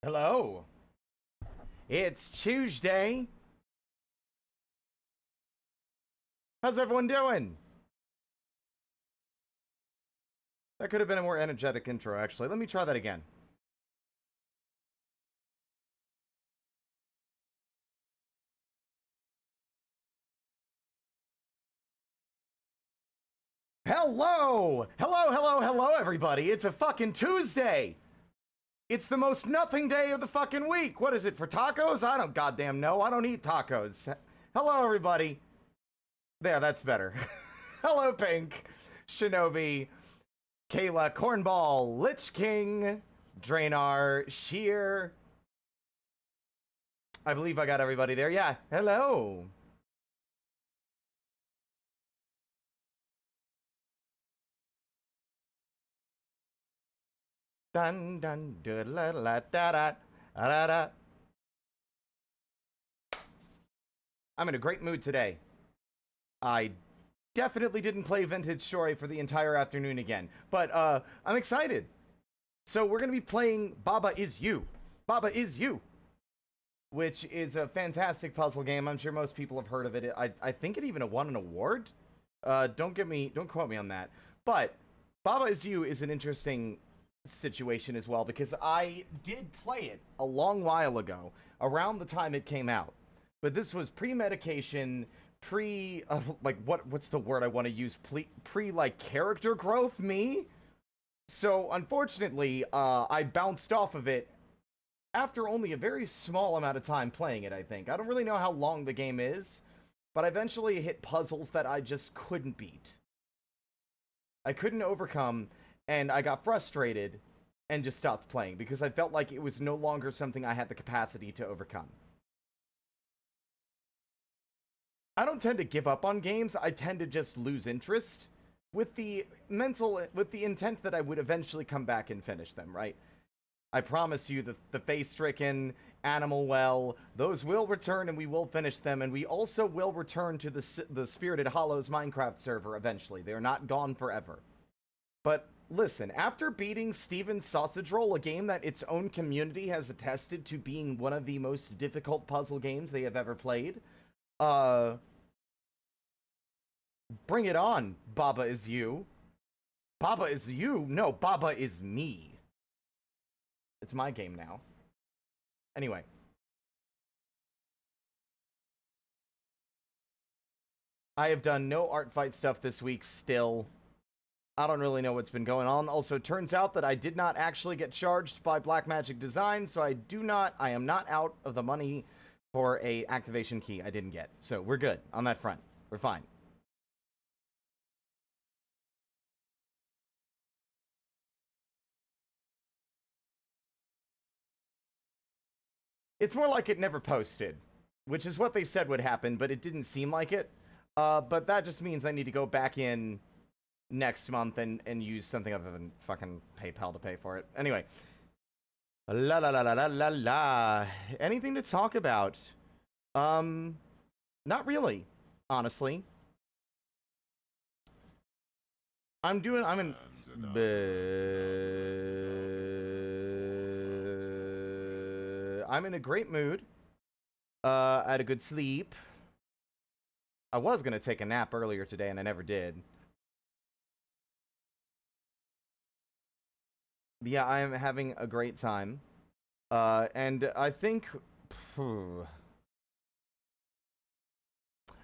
Hello. It's Tuesday. How's everyone doing? That could have been a more energetic intro, actually. Let me try that again. Hello! Hello, hello, hello, everybody. It's a fucking Tuesday. It's the most nothing day of the fucking week. What is it, for tacos? I don't goddamn know. I don't eat tacos. Hello, everybody. There, that's better. Hello, Pink, Shinobi, Kayla, Cornball, Lich King, Drainar, Sheer. I believe I got everybody there. Yeah, hello. Dun dun da la la da da da da. I'm in a great mood today. I definitely didn't play Vintage Story for the entire afternoon again, but I'm excited. So we're going to be playing Baba Is You. Baba Is You, which is a fantastic puzzle game. I'm sure most people have heard of it. I think it even won an award. Don't quote me on that. But Baba Is You is an interesting situation as well, because I did play it a long while ago, around the time it came out. But this was pre-medication, like, what's the word I want to use? Like, character growth, me? So, unfortunately, I bounced off of it after only a very small amount of time playing it, I think. I don't really know how long the game is, but I eventually hit puzzles that I just couldn't beat. I couldn't overcome, and I got frustrated and just stopped playing because I felt like it was no longer something I had the capacity to overcome. I don't tend to give up on games. I tend to just lose interest with the intent that I would eventually come back and finish them, right? I promise you the Face-Stricken, Animal Well, those will return and we will finish them, and we also will return to the Spirited Hollows Minecraft server eventually. They're not gone forever. But listen, after beating Steven's Sausage Roll, a game that its own community has attested to being one of the most difficult puzzle games they have ever played, bring it on, Baba Is You. Baba Is You? No, Baba Is Me. It's my game now. Anyway. I have done no art fight stuff this week still. I don't really know what's been going on. Also, it turns out that I did not actually get charged by Blackmagic Design, so I am not out of the money for a activation key I didn't get. So we're good on that front. We're fine. It's more like it never posted, which is what they said would happen, but it didn't seem like it. But that just means I need to go back in next month and use something other than fucking PayPal to pay for it. Anyway. La la la la la la la. Anything to talk about? Not really, honestly. I'm in a great mood. I had a good sleep. I was gonna take a nap earlier today, and I never did. Yeah, I am having a great time. And I think... I'm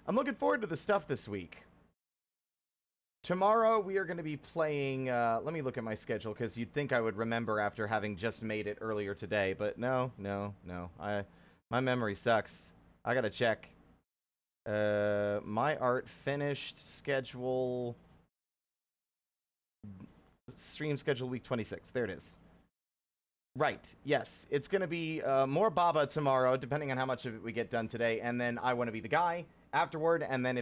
looking forward to the stuff this week. Tomorrow, we are going to be playing... let me look at my schedule, because you'd think I would remember after having just made it earlier today. But no. My memory sucks. I gotta check. My art finished schedule... Stream schedule week 26. There it is. Right. Yes. It's going to be more Baba tomorrow, depending on how much of it we get done today. And then I Want to Be the Guy afterward. And then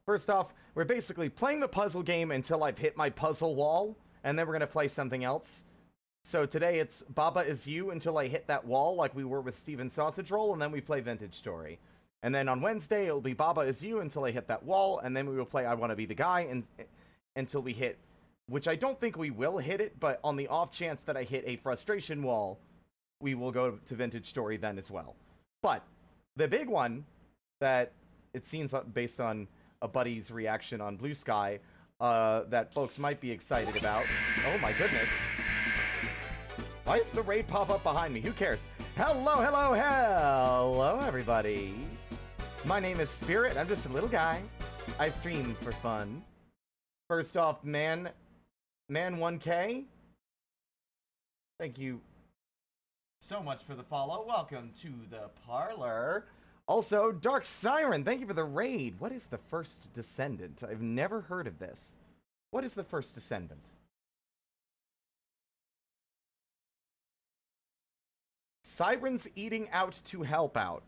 first off, we're basically playing the puzzle game until I've hit my puzzle wall. And then we're going to play something else. So today it's Baba Is You until I hit that wall, like we were with Steven's Sausage Roll. And then we play Vintage Story. And then on Wednesday, it'll be Baba Is You until I hit that wall. And then we will play I Want to Be the Guy until we hit... Which I don't think we will hit it, but on the off chance that I hit a frustration wall, we will go to Vintage Story then as well. But the big one that it seems based on a buddy's reaction on Blue Sky that folks might be excited about. Oh my goodness. Why does the raid pop up behind me? Who cares? Hello, everybody. My name is Spirit. I'm just a little guy. I stream for fun. First off, Man 1K, thank you so much for the follow. Welcome to the parlor. Also, Dark Siren, thank you for the raid. What is the First Descendant? I've never heard of this. What is the First Descendant? Sirens eating out to help out.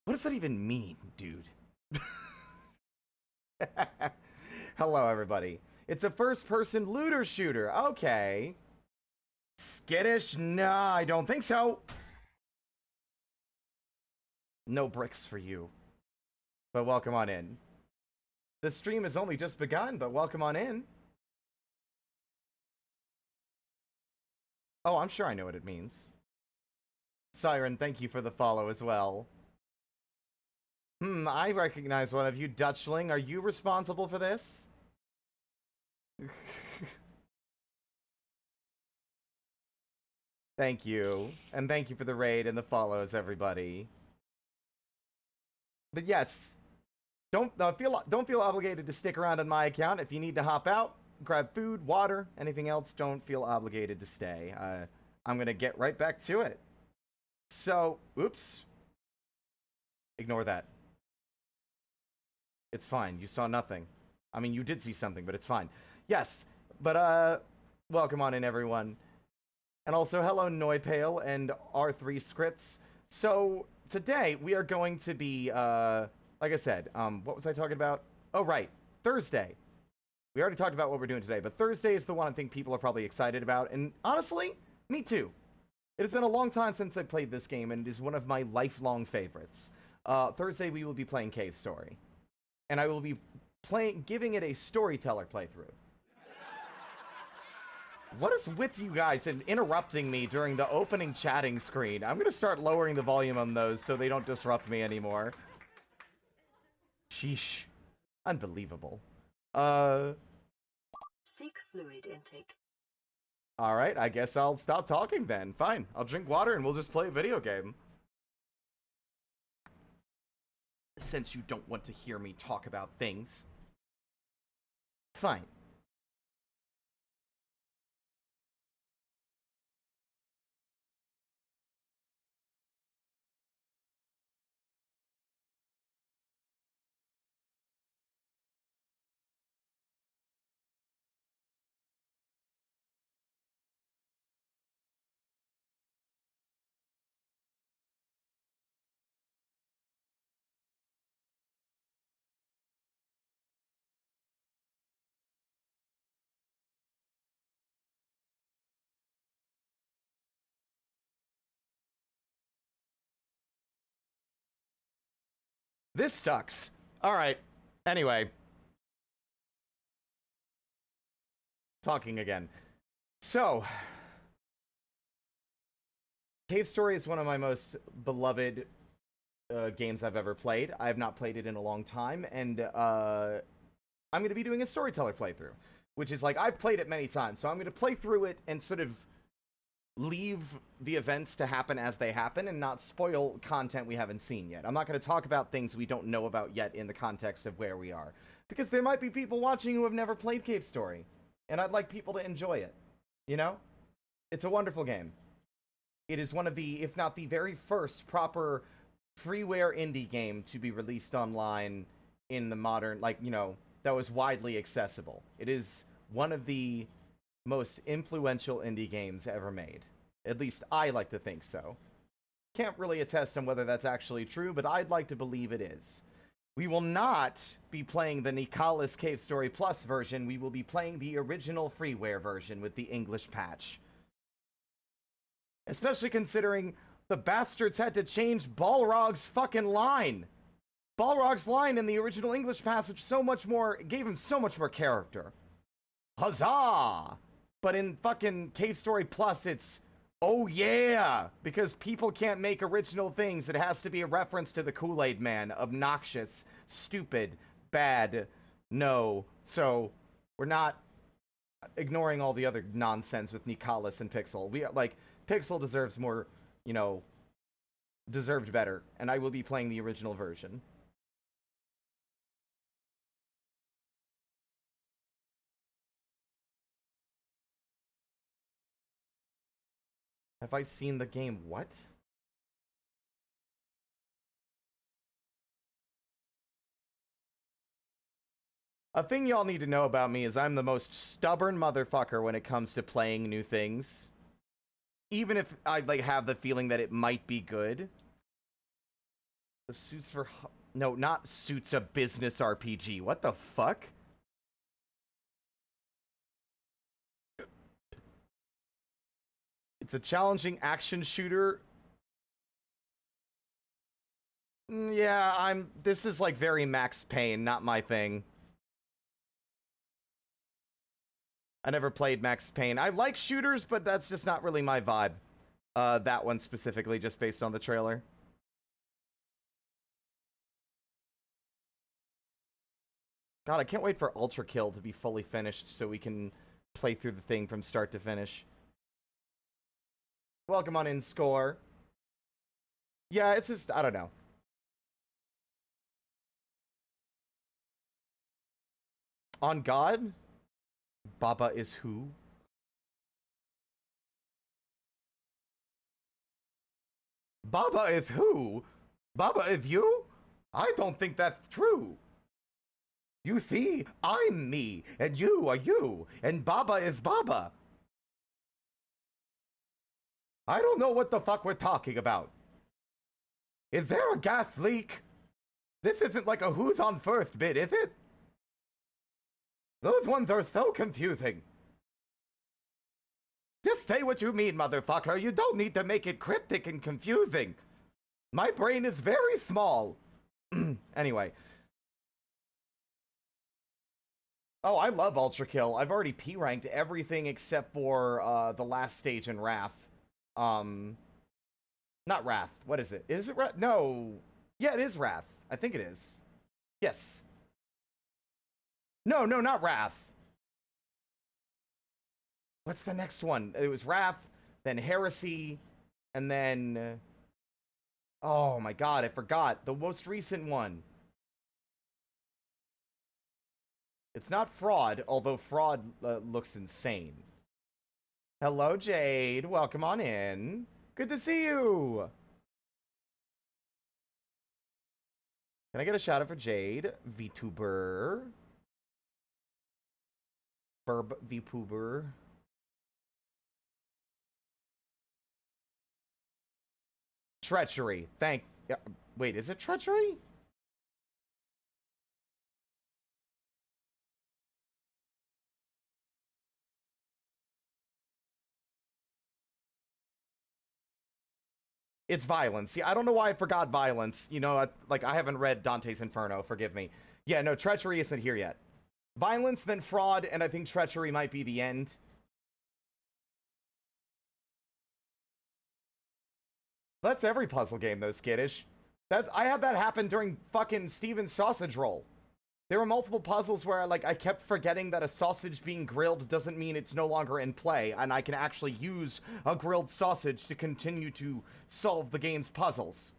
What does that even mean, dude? Hello, everybody. It's a first-person looter shooter. Okay. Skittish? Nah, I don't think so. No bricks for you. But welcome on in. The stream has only just begun, but welcome on in. Oh, I'm sure I know what it means. Siren, thank you for the follow as well. I recognize one of you, Dutchling. Are you responsible for this? Thank you. And thank you for the raid and the follows, everybody. But yes, don't feel obligated to stick around on my account. If you need to hop out, grab food, water, anything else, don't feel obligated to stay. I'm going to get right back to it. So, oops. Ignore that. It's fine. You saw nothing. I mean, you did see something, but it's fine. Yes, but welcome on in, everyone. And also, hello, Noipale and R3 Scripts. So, today, we are going to be, like I said, what was I talking about? Oh, right, Thursday. We already talked about what we're doing today, but Thursday is the one I think people are probably excited about, and honestly, me too. It has been a long time since I played this game, and it is one of my lifelong favorites. Thursday, we will be playing Cave Story. And I will be giving it a storyteller playthrough. What is with you guys and interrupting me during the opening chatting screen? I'm gonna start lowering the volume on those so they don't disrupt me anymore. Sheesh. Unbelievable. Seek fluid intake. Alright, I guess I'll stop talking then. Fine. I'll drink water and we'll just play a video game. Since you don't want to hear me talk about things. Fine. This sucks. Alright. Anyway. Talking again. So. Cave Story is one of my most beloved games I've ever played. I have not played it in a long time, and I'm going to be doing a storyteller playthrough. Which is like, I've played it many times, so I'm going to play through it and sort of leave the events to happen as they happen and not spoil content we haven't seen yet. I'm not going to talk about things we don't know about yet in the context of where we are. Because there might be people watching who have never played Cave Story. And I'd like people to enjoy it. You know? It's a wonderful game. It is one of the, if not the very first proper freeware indie game to be released online in the modern, like, you know, that was widely accessible. It is one of the most influential indie games ever made. At least I like to think so. Can't really attest on whether that's actually true, but I'd like to believe it is. We will not be playing the Nicalis Cave Story Plus version. We will be playing the original freeware version with the English patch. Especially considering the bastards had to change Balrog's fucking line. Balrog's line in the original English patch, which so much more, gave him so much more character. Huzzah! But in fucking Cave Story Plus, it's, oh yeah! Because people can't make original things. It has to be a reference to the Kool-Aid Man. Obnoxious, stupid, bad, no. So, we're not ignoring all the other nonsense with Nicalis and Pixel. We are, like, Pixel deserves more, you know, deserved better. And I will be playing the original version. Have I seen the game? What? A thing y'all need to know about me is I'm the most stubborn motherfucker when it comes to playing new things. Even if I, like, have the feeling that it might be good. The Suits for... No, not Suits a Business RPG. What the fuck? It's a challenging action shooter. Yeah, this is like very Max Payne, not my thing. I never played Max Payne. I like shooters, but that's just not really my vibe. That one specifically, just based on the trailer. God, I can't wait for Ultra Kill to be fully finished so we can play through the thing from start to finish. Welcome on in, Score. Yeah, it's just, I don't know. On God? Baba is who? Baba is who? Baba is you? I don't think that's true. You see, I'm me, and you are you, and Baba is Baba. I don't know what the fuck we're talking about. Is there a gas leak? This isn't like a who's on first bit, is it? Those ones are so confusing. Just say what you mean, motherfucker. You don't need to make it cryptic and confusing. My brain is very small. Anyway. Oh, I love Ultra Kill. I've already P-ranked everything except for the last stage in Wrath. Not Wrath. What is it? Is it Wrath? No. Yeah, it is Wrath. I think it is. Yes. No, not Wrath. What's the next one? It was Wrath, then Heresy, and then... oh my god, I forgot. The most recent one. It's not Fraud, although Fraud looks insane. Hello, Jade. Welcome on in. Good to see you. Can I get a shout out for Jade? VTuber. Burb VTuber. Treachery. Wait, is it Treachery? It's Violence. Yeah, I don't know why I forgot Violence. You know, I haven't read Dante's Inferno. Forgive me. Yeah, no, Treachery isn't here yet. Violence, then Fraud, and I think Treachery might be the end. That's every puzzle game, though, Skittish. I had that happen during fucking Steven's Sausage Roll. There were multiple puzzles where I kept forgetting that a sausage being grilled doesn't mean it's no longer in play, and I can actually use a grilled sausage to continue to solve the game's puzzles.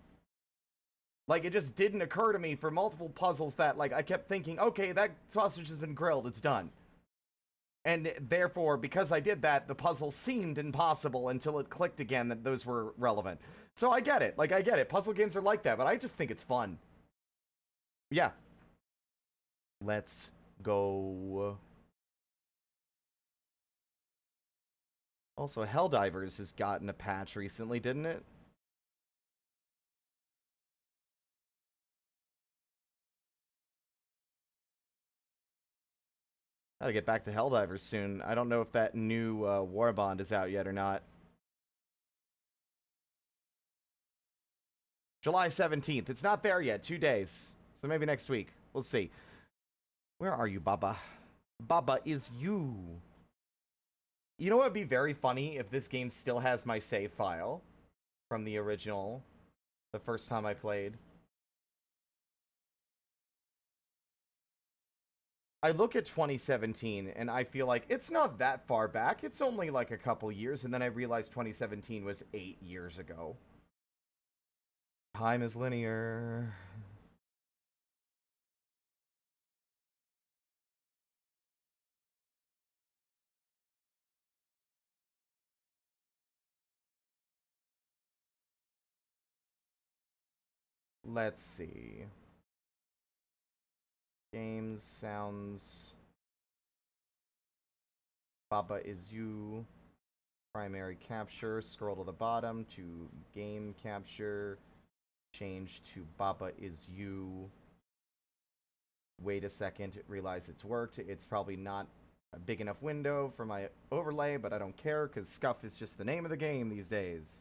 Like, it just didn't occur to me for multiple puzzles that, I kept thinking, okay, that sausage has been grilled, it's done. And therefore, because I did that, the puzzle seemed impossible until it clicked again that those were relevant. So I get it. I get it. Puzzle games are like that, but I just think it's fun. Yeah. Let's go. Also, Helldivers has gotten a patch recently, didn't it? Gotta get back to Helldivers soon. I don't know if that new Warbond is out yet or not. July 17th. It's not there yet. 2 days. So maybe next week. We'll see. Where are you, Baba? Baba is you. You know what would be very funny if this game still has my save file from the original, the first time I played. I look at 2017 and I feel like it's not that far back. It's only like a couple years, and then I realized 2017 was 8 years ago. Time is linear. Let's see. Games, sounds. Baba is you. Primary capture. Scroll to the bottom to game capture. Change to Baba is you. Wait a second. Realize it's worked. It's probably not a big enough window for my overlay, but I don't care because Scuff is just the name of the game these days.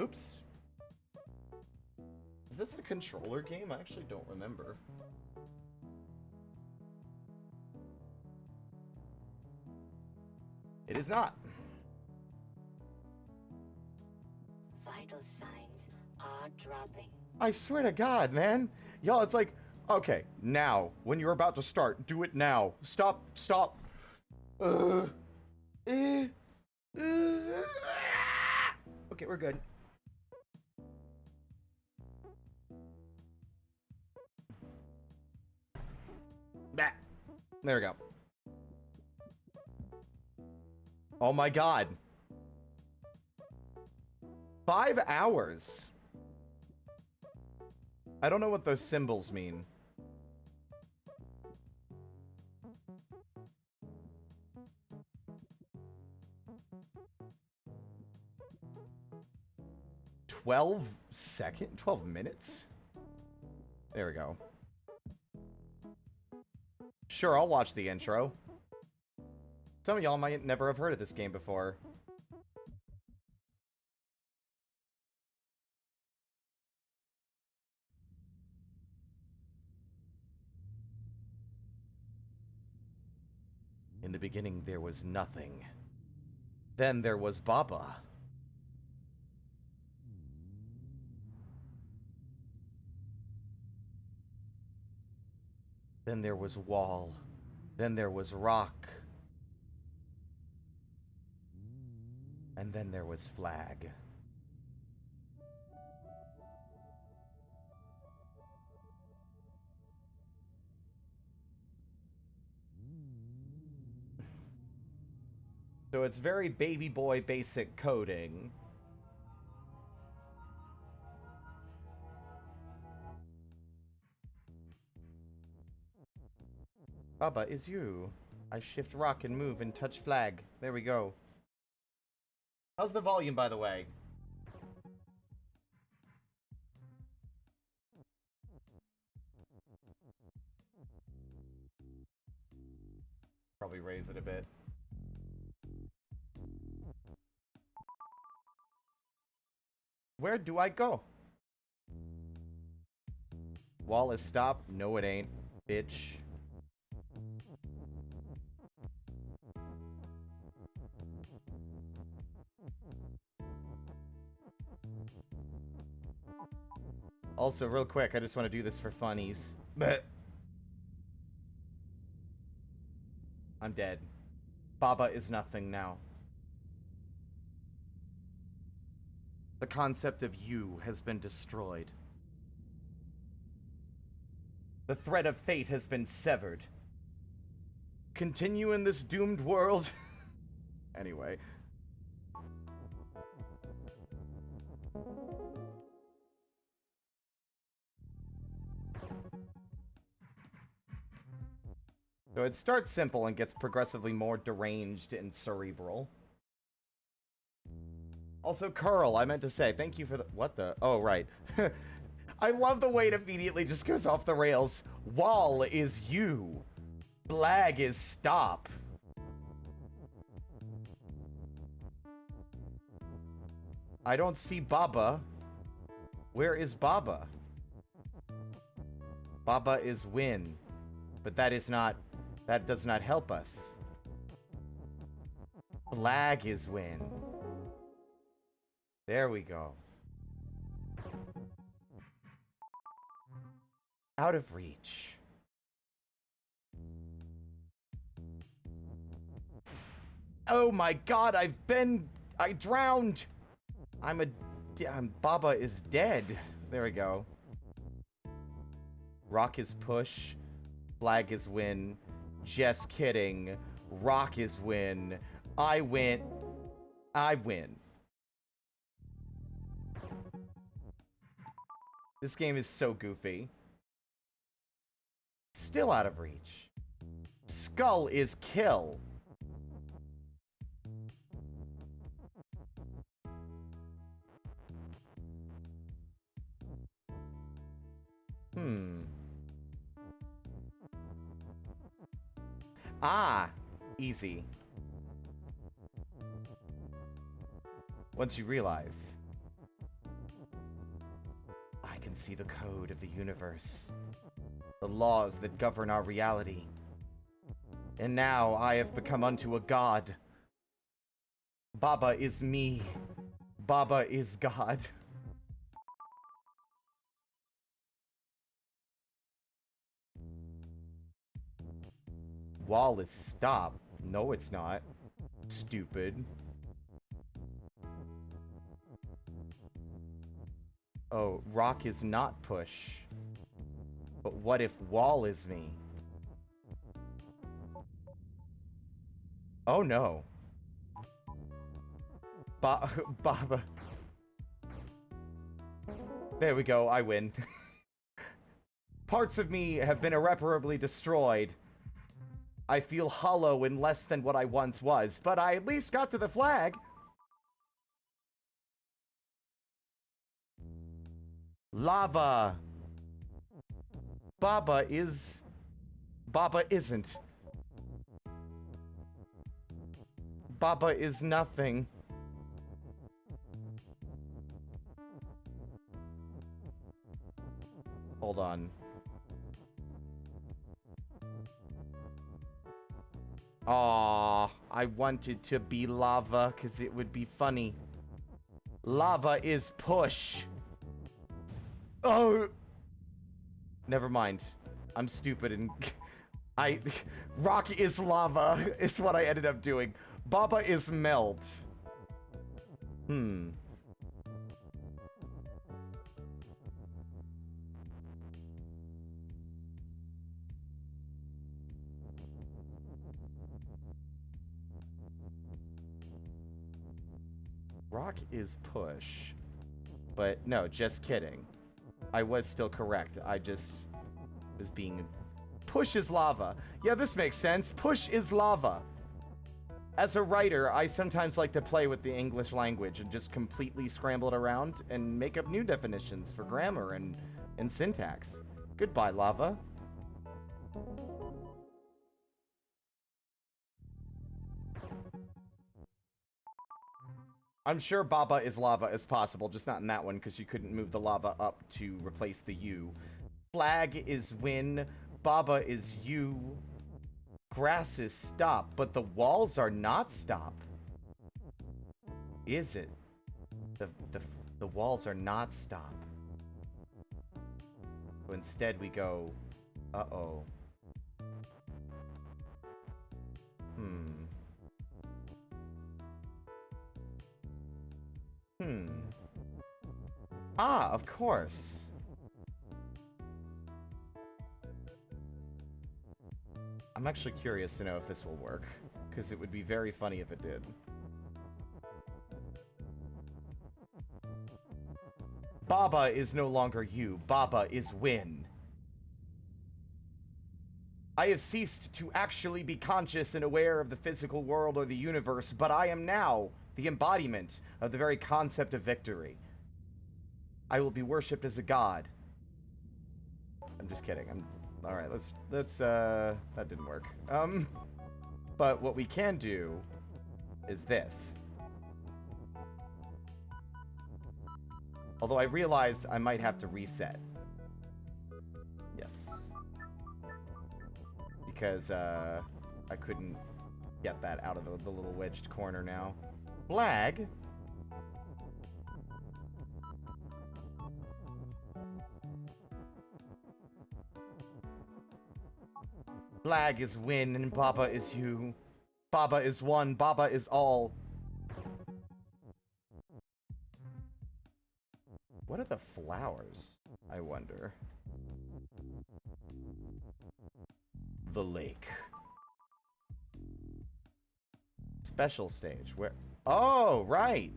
Oops. Is this a controller game? I actually don't remember. It is not. Vital signs are dropping. I swear to God, man. Y'all, it's like, okay, now, when you're about to start, do it now. Stop, stop. Okay, we're good. Bah. There we go. Oh my God. 5 hours. I don't know what those symbols mean. $12 minutes? There we go. Sure, I'll watch the intro. Some of y'all might never have heard of this game before. In the beginning, there was nothing. Then there was Baba. Then there was Wall. Then there was Rock. And then there was Flag. So it's very baby boy basic coding. Baba is you. I shift rock and move and touch flag. There we go. How's the volume, by the way? Probably raise it a bit. Where do I go? Wall is stopped. No, it ain't. Bitch. Also, real quick, I just want to do this for funnies. But I'm dead. Baba is nothing now. The concept of you has been destroyed. The thread of fate has been severed. Continue in this doomed world. Anyway. So it starts simple and gets progressively more deranged and cerebral. Also, Curl, I meant to say, thank you for the... What the... Oh, right. I love the way it immediately just goes off the rails. Wall is you. Blag is stop. I don't see Baba. Where is Baba? Baba is win. But that is not... That does not help us. Blag is win. There we go. Out of reach. Oh my God, I drowned. Baba is dead. There we go. Rock is push. Flag is win. Just kidding. Rock is win. I win. This game is so goofy. Still out of reach. Skull is kill. Ah, easy. Once you realize, I can see the code of the universe, the laws that govern our reality. And now I have become unto a god. Baba is me. Baba is God. Wall is stop. No, it's not. Stupid. Oh, rock is not push. But what if wall is me? Oh no. Baba. There we go, I win. Parts of me have been irreparably destroyed. I feel hollow and less than what I once was, but I at least got to the flag. Lava. Baba is... Baba isn't. Baba is nothing. Hold on. Aww, I wanted to be lava because it would be funny. Lava is push. Oh! Never mind. I'm stupid and... Rock is lava is what I ended up doing. Baba is melt. Rock is push. But no, just kidding. I was still correct. I just was being... Push is lava. Yeah, this makes sense. Push is lava. As a writer, I sometimes like to play with the English language and just completely scramble it around and make up new definitions for grammar and syntax. Goodbye, lava. I'm sure Baba is lava as possible, just not in that one because you couldn't move the lava up to replace the U. Flag is win. Baba is you. Grass is stop, but the walls are not stop. Is it? The walls are not stop. So instead we go, uh-oh. Ah, of course. I'm actually curious to know if this will work, because it would be very funny if it did. Baba is no longer you. Baba is win. I have ceased to actually be conscious and aware of the physical world or the universe, but I am now the embodiment of the very concept of victory. I will be worshipped as a god. I'm just kidding. Alright, let's that didn't work. But what we can do is this. Although I realize I might have to reset. Yes. Because, I couldn't get that out of the little wedged corner now. Flag? Flag is win and Baba is you. Baba is one, Baba is all. What are the flowers, I wonder? The lake. Special stage, where... Oh, right!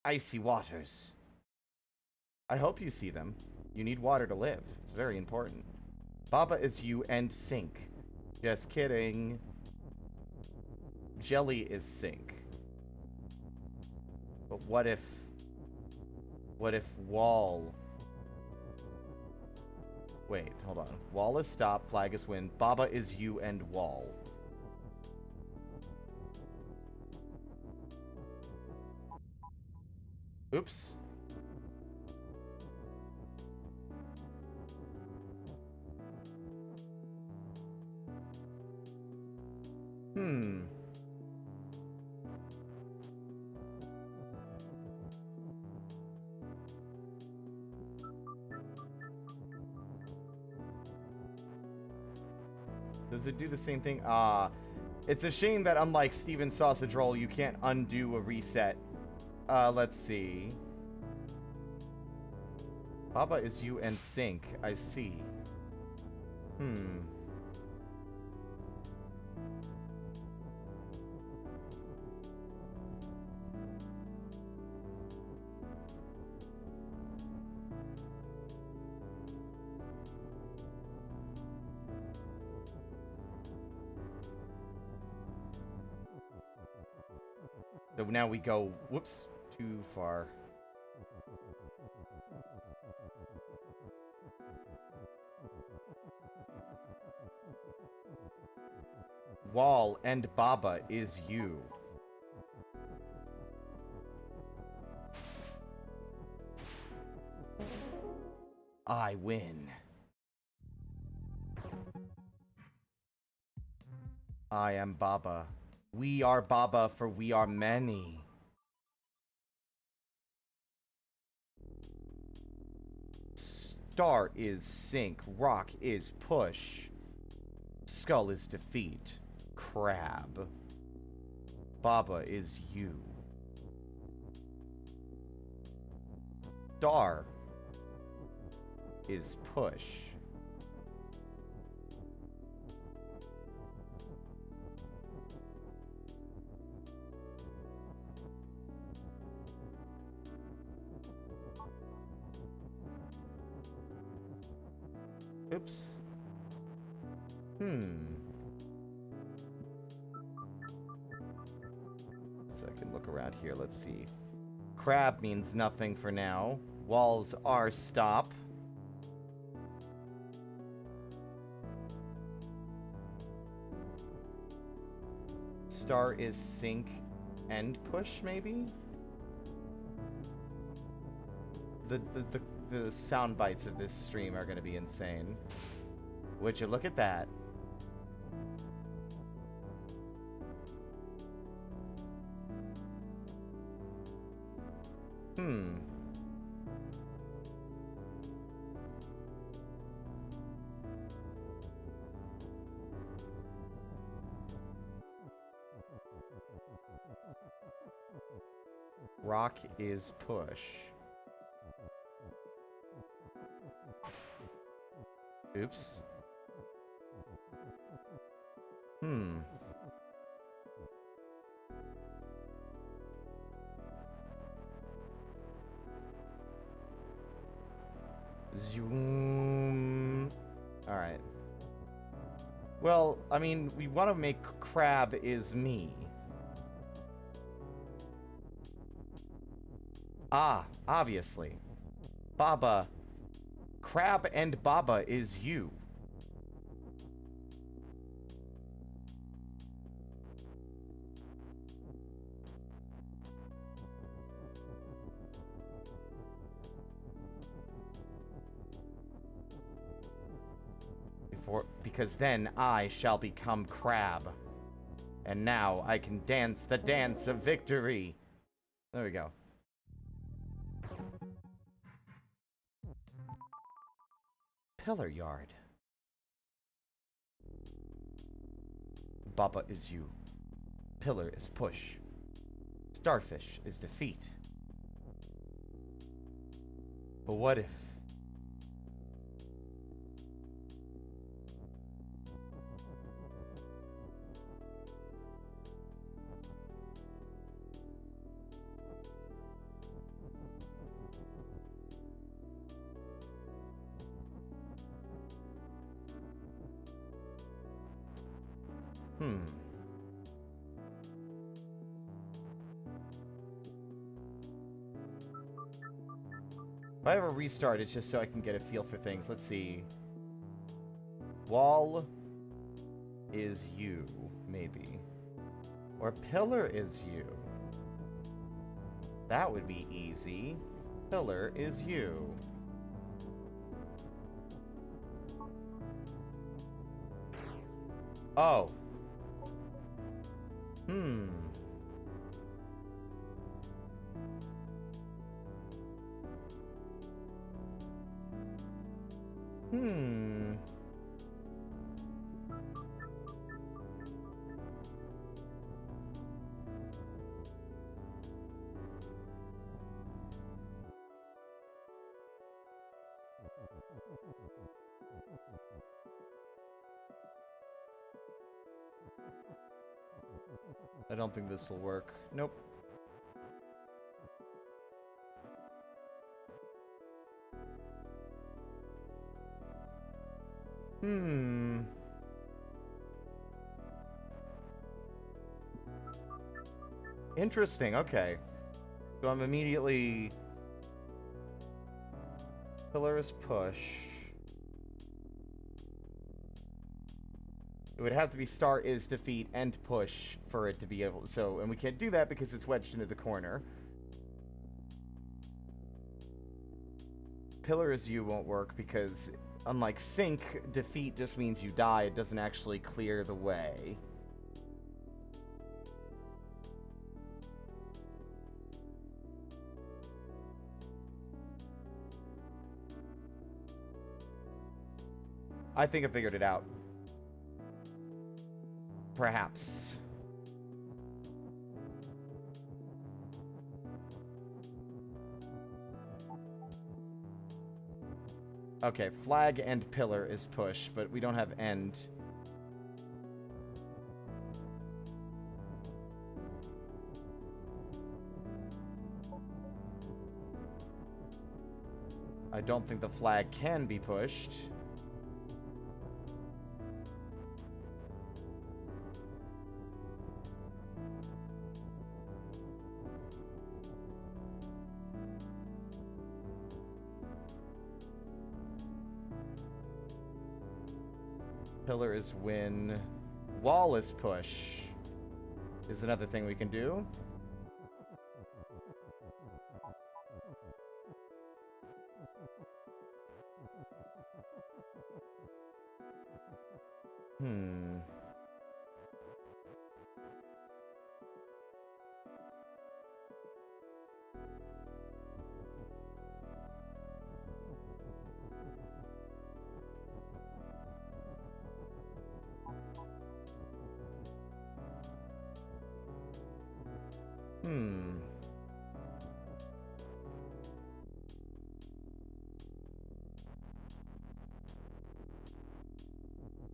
Icy waters. I hope you see them. You need water to live. It's very important. Baba is you and sink. Just kidding. Jelly is sink. But what if wall... Wait, hold on. Wall is stop, flag is win. Baba is you and wall. Oops. Hmm. Does it do the same thing? It's a shame that unlike Steven's Sausage Roll, you can't undo a reset. Let's see. Baba is you and sync. I see. Hmm. So now we go, whoops, too far. Wall and Baba is you. I win. I am Baba. We are Baba, for we are many. Star is sink. Rock is push. Skull is defeat. Crab. Baba is you. Star is push. Oops. So I can look around here. Let's see. Crab means nothing for now. Walls are stop. Star is sink and push, maybe? The sound bites of this stream are going to be insane. Would you look at that? Rock is push. Oops. Zoom. Alright. Well, I mean, we want to make Crab is me. Ah, obviously. Baba. Crab and Baba is you. Because then I shall become Crab. And now I can dance the dance of victory. There we go. Pillar yard. Baba is you. Pillar is push. Starfish is defeat. But what if... If I ever restart, it's just so I can get a feel for things. Let's see. Wall is you, maybe. Or pillar is you. That would be easy. Pillar is you. Oh. Hmm. Hmm. I don't think this will work. Nope. Hmm. Interesting, okay. So I'm immediately... Pillar is push. It would have to be start is defeat and push for it to be able... So, and we can't do that because it's wedged into the corner. Pillar is you won't work because, unlike sync, defeat just means you die. It doesn't actually clear the way. I think I figured it out. Perhaps. Okay, flag and pillar is push, but we don't have end. I don't think the flag can be pushed. Pillar is win. Wall is push. Is another thing we can do. Hmm. Hmm.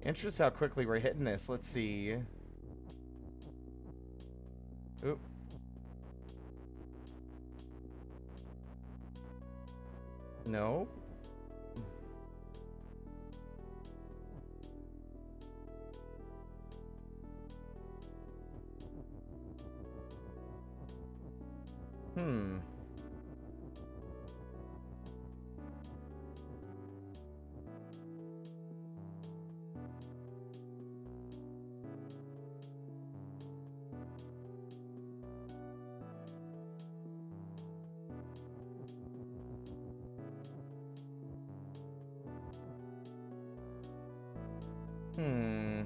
Interesting how quickly we're hitting this. Let's see. Oop. No. Hmm. Hmm.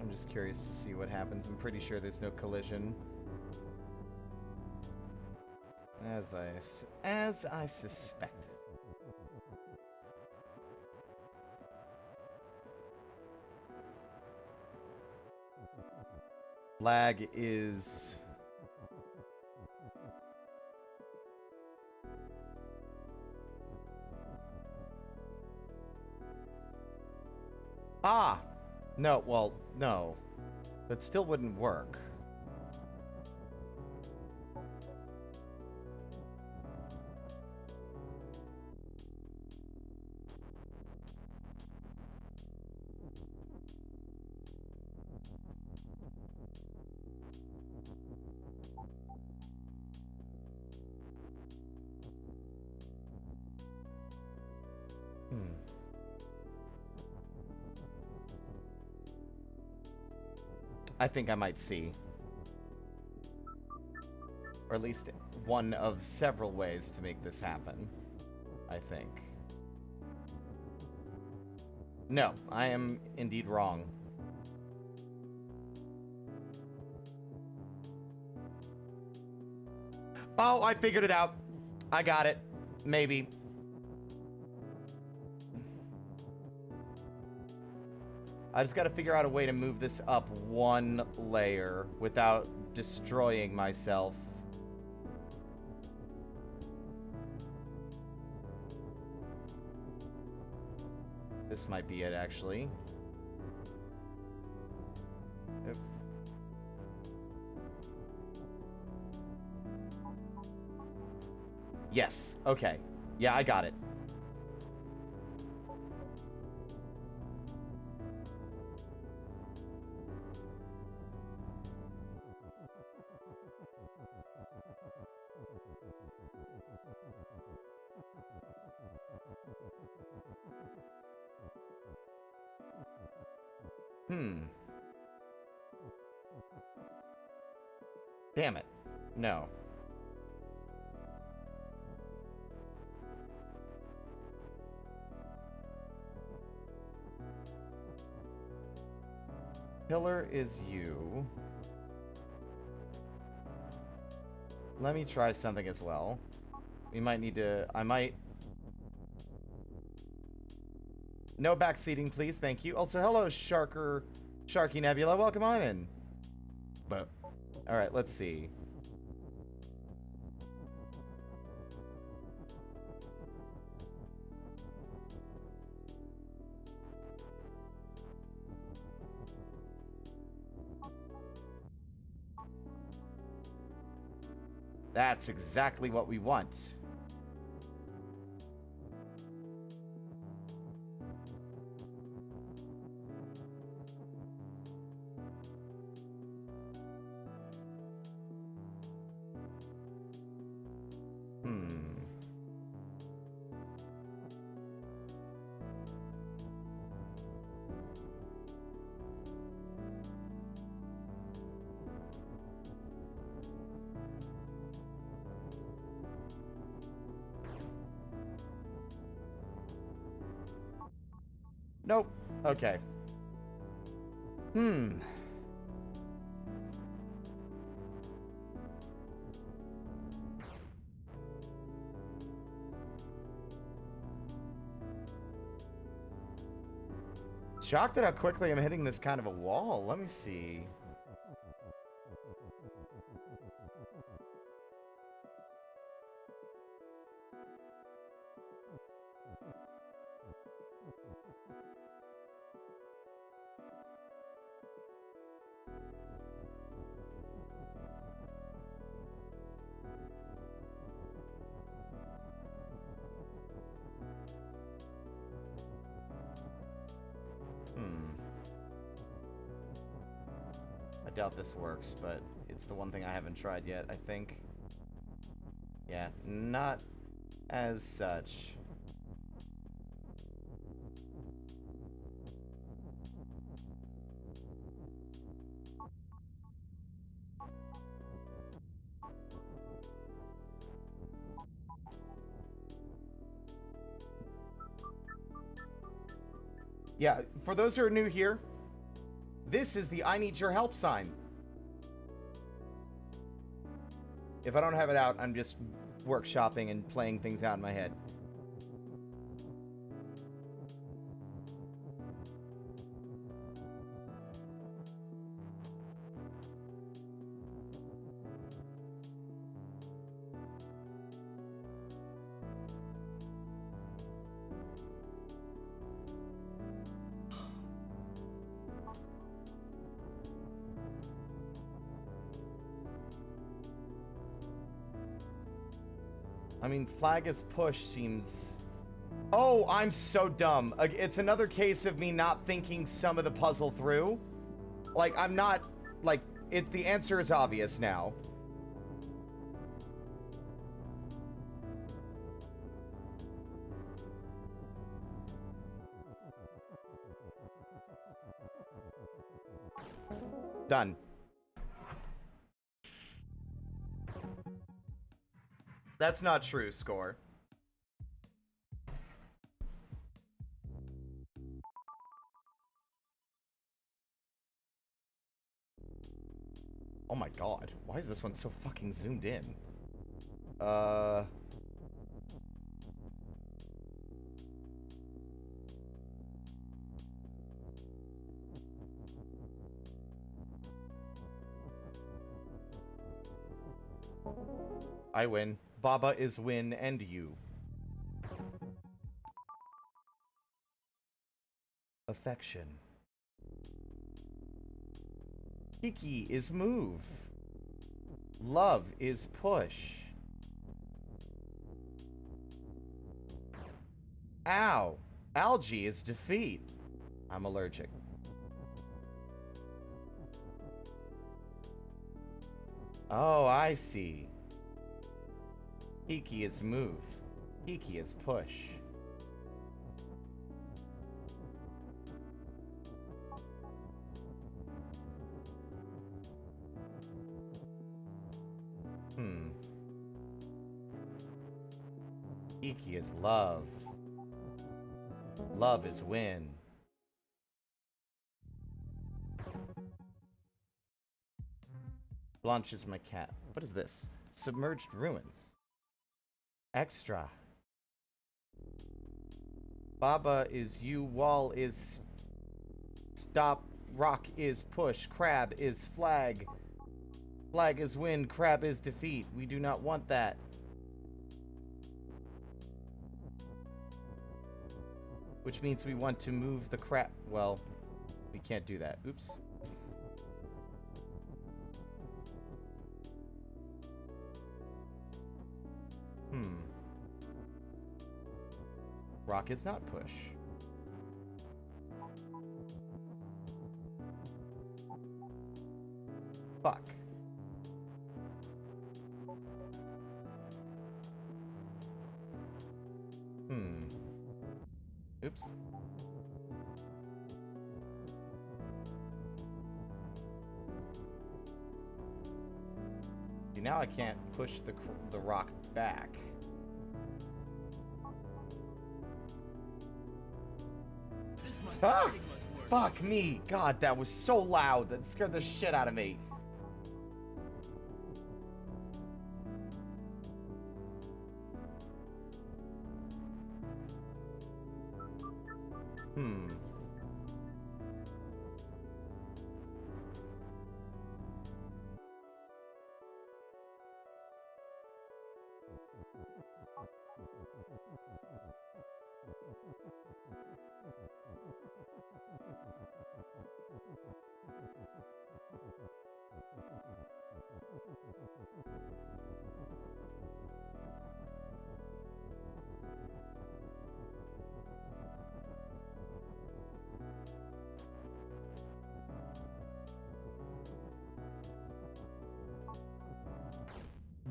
I'm just curious to see what happens. I'm pretty sure there's no collision. As I suspected. Lag is... Ah! No, well, no. That still wouldn't work. I think I might see. Or at least one of several ways to make this happen, I think. No, I am indeed wrong. Oh, I figured it out. I got it. Maybe. I just gotta figure out a way to move this up one layer without destroying myself. This might be it, actually. Oop. Yes. Okay. Yeah, I got it. Damn it. No. Pillar is you. Let me try something as well. We might need to... I might... No backseating, please. Thank you. Also, hello, Sharky Nebula. Welcome on in. But... Alright, let's see. That's exactly what we want. Nope. Okay. Shocked at how quickly I'm hitting this kind of a wall. Let me see. I doubt this works, but it's the one thing I haven't tried yet, I think. Yeah, not as such. Yeah, for those who are new here, this is the I need your help sign. If I don't have it out, I'm just workshopping and playing things out in my head. I mean, flag as push seems... Oh, I'm so dumb. It's another case of me not thinking some of the puzzle through. Like, I'm not... Like, the answer is obvious now. Done. That's not true, score. Oh my god. Why is this one so fucking zoomed in? I win. Baba is win and you. Affection. Kiki is move. Love is push. Ow. Algae is defeat. I'm allergic. Oh, I see. Kiki is move. Kiki is push. Kiki is love. Love is win. Blanche is my cat. What is this? Submerged ruins. Extra. Baba is you. Wall is stop. Rock is push. Crab is flag. Flag is win. Crab is defeat. We do not want that. Which means we want to move the crab. Well, we can't do that. Oops. Rock is not push. Fuck. Oops. See, now I can't push the rock back. Ah! Fuck me! God, that was so loud. That scared the shit out of me.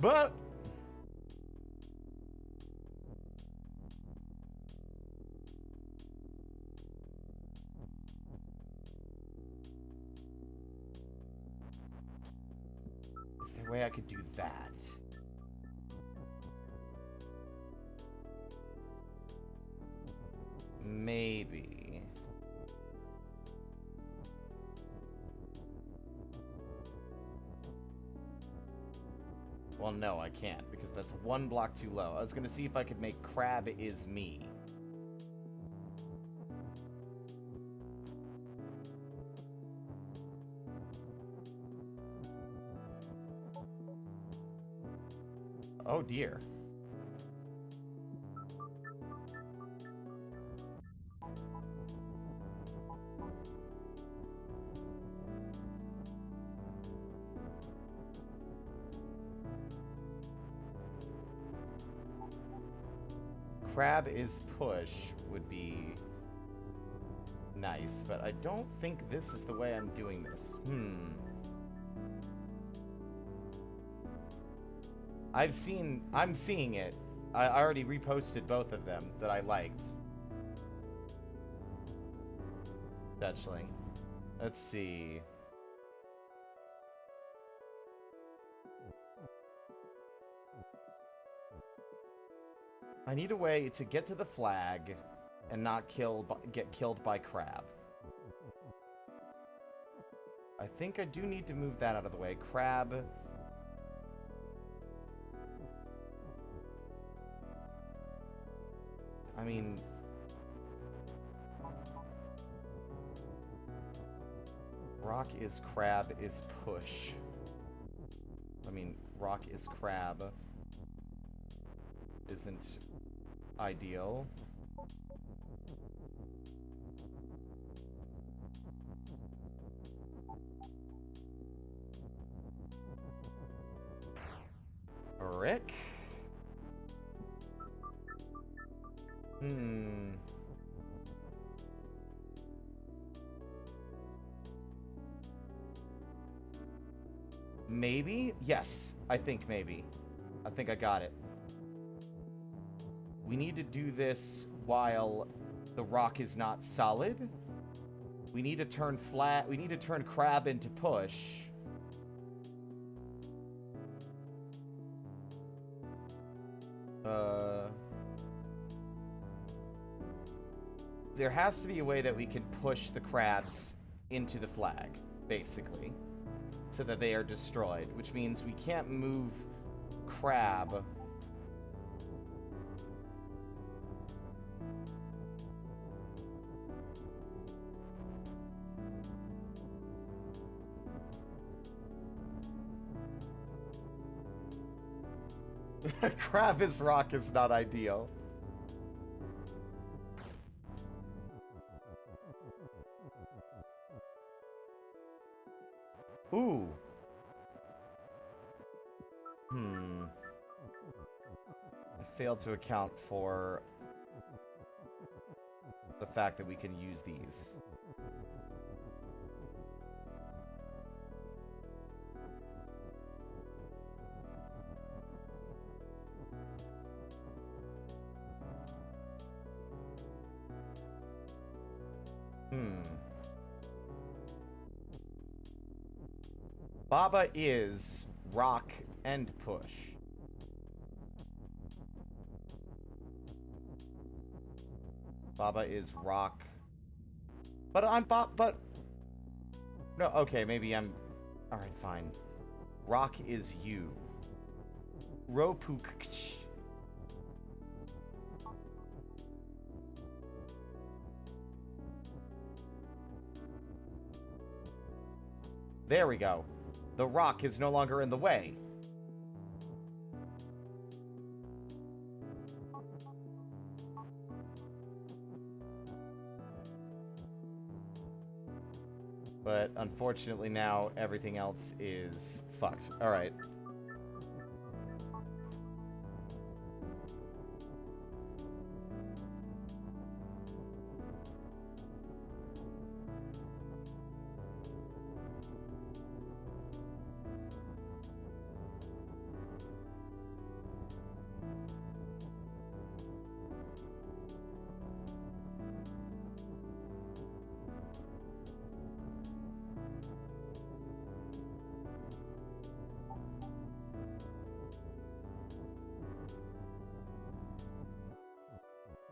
But is there a way I could do that? Maybe. Well, no, I can't, because that's one block too low. I was gonna see if I could make crab is me. Oh dear. Crab is push would be nice, but I don't think this is the way I'm doing this. I'm seeing it. I already reposted both of them that I liked. Fetchling. Let's see. I need a way to get to the flag and not get killed by crab. I think I do need to move that out of the way. Crab. I mean... rock is crab is push. I mean, rock is crab isn't ideal. Brick? Maybe? Yes, I think maybe. I think I got it. We need to do this while the rock is not solid. We need to turn flat. We need to turn crab into push. There has to be a way that we can push the crabs into the flag, basically, so that they are destroyed, which means we can't move crab. Crab is rock is not ideal. Ooh. I failed to account for the fact that we can use these. Baba is rock and push. Baba is rock. But I'm but no, okay, maybe I'm alright, fine. Rock is you. Ropukch. There we go. The rock is no longer in the way. But unfortunately now everything else is fucked. Alright.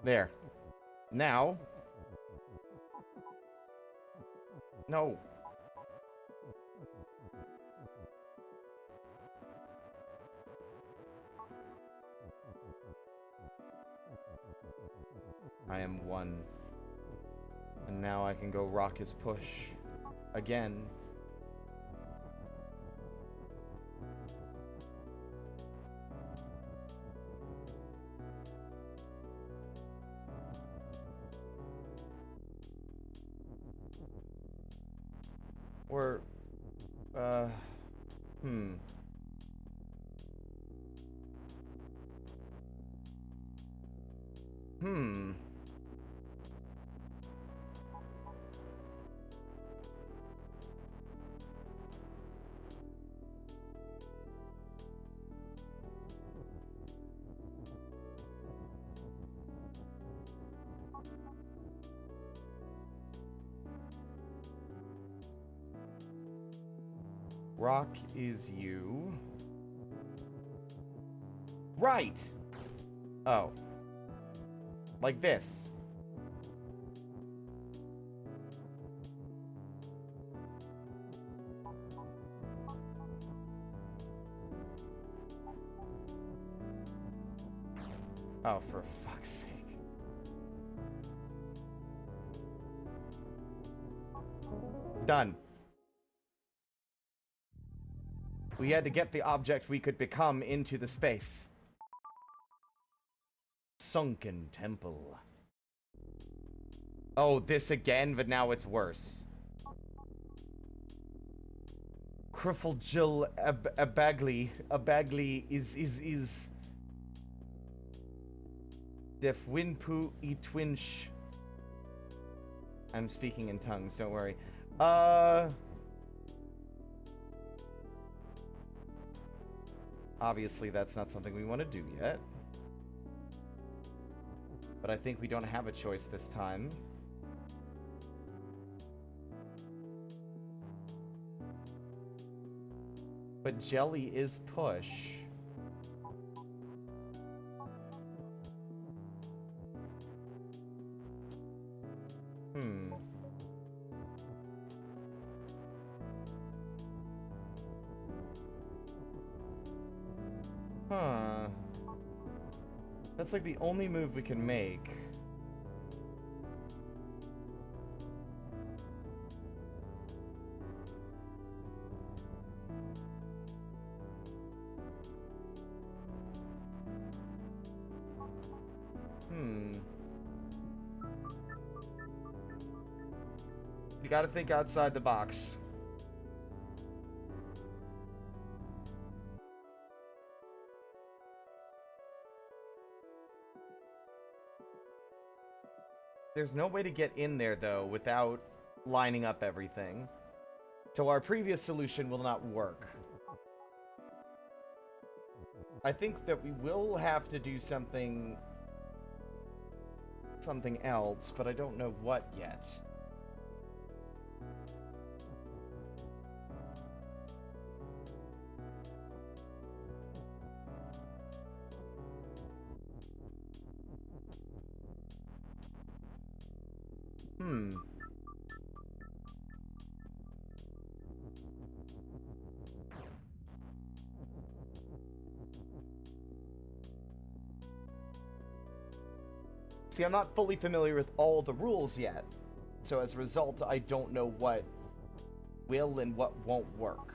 There. Now. No. I am one. And now I can go rock his push. Again. Or, rock is you. Right! Oh. Like this. Oh, for fuck's sake. Done. We had to get the object we could become into the space. Sunken temple. Oh, this again, but now it's worse. Crifflegil Abagli is Def Winpu Itwinch. I'm speaking in tongues, don't worry. Obviously that's not something we want to do yet. But I think we don't have a choice this time. But jelly is push. Huh. That's like the only move we can make. You gotta think outside the box. There's no way to get in there, though, without lining up everything. So our previous solution will not work. I think that we will have to do something else, but I don't know what yet. See, I'm not fully familiar with all the rules yet, so as a result, I don't know what will and what won't work.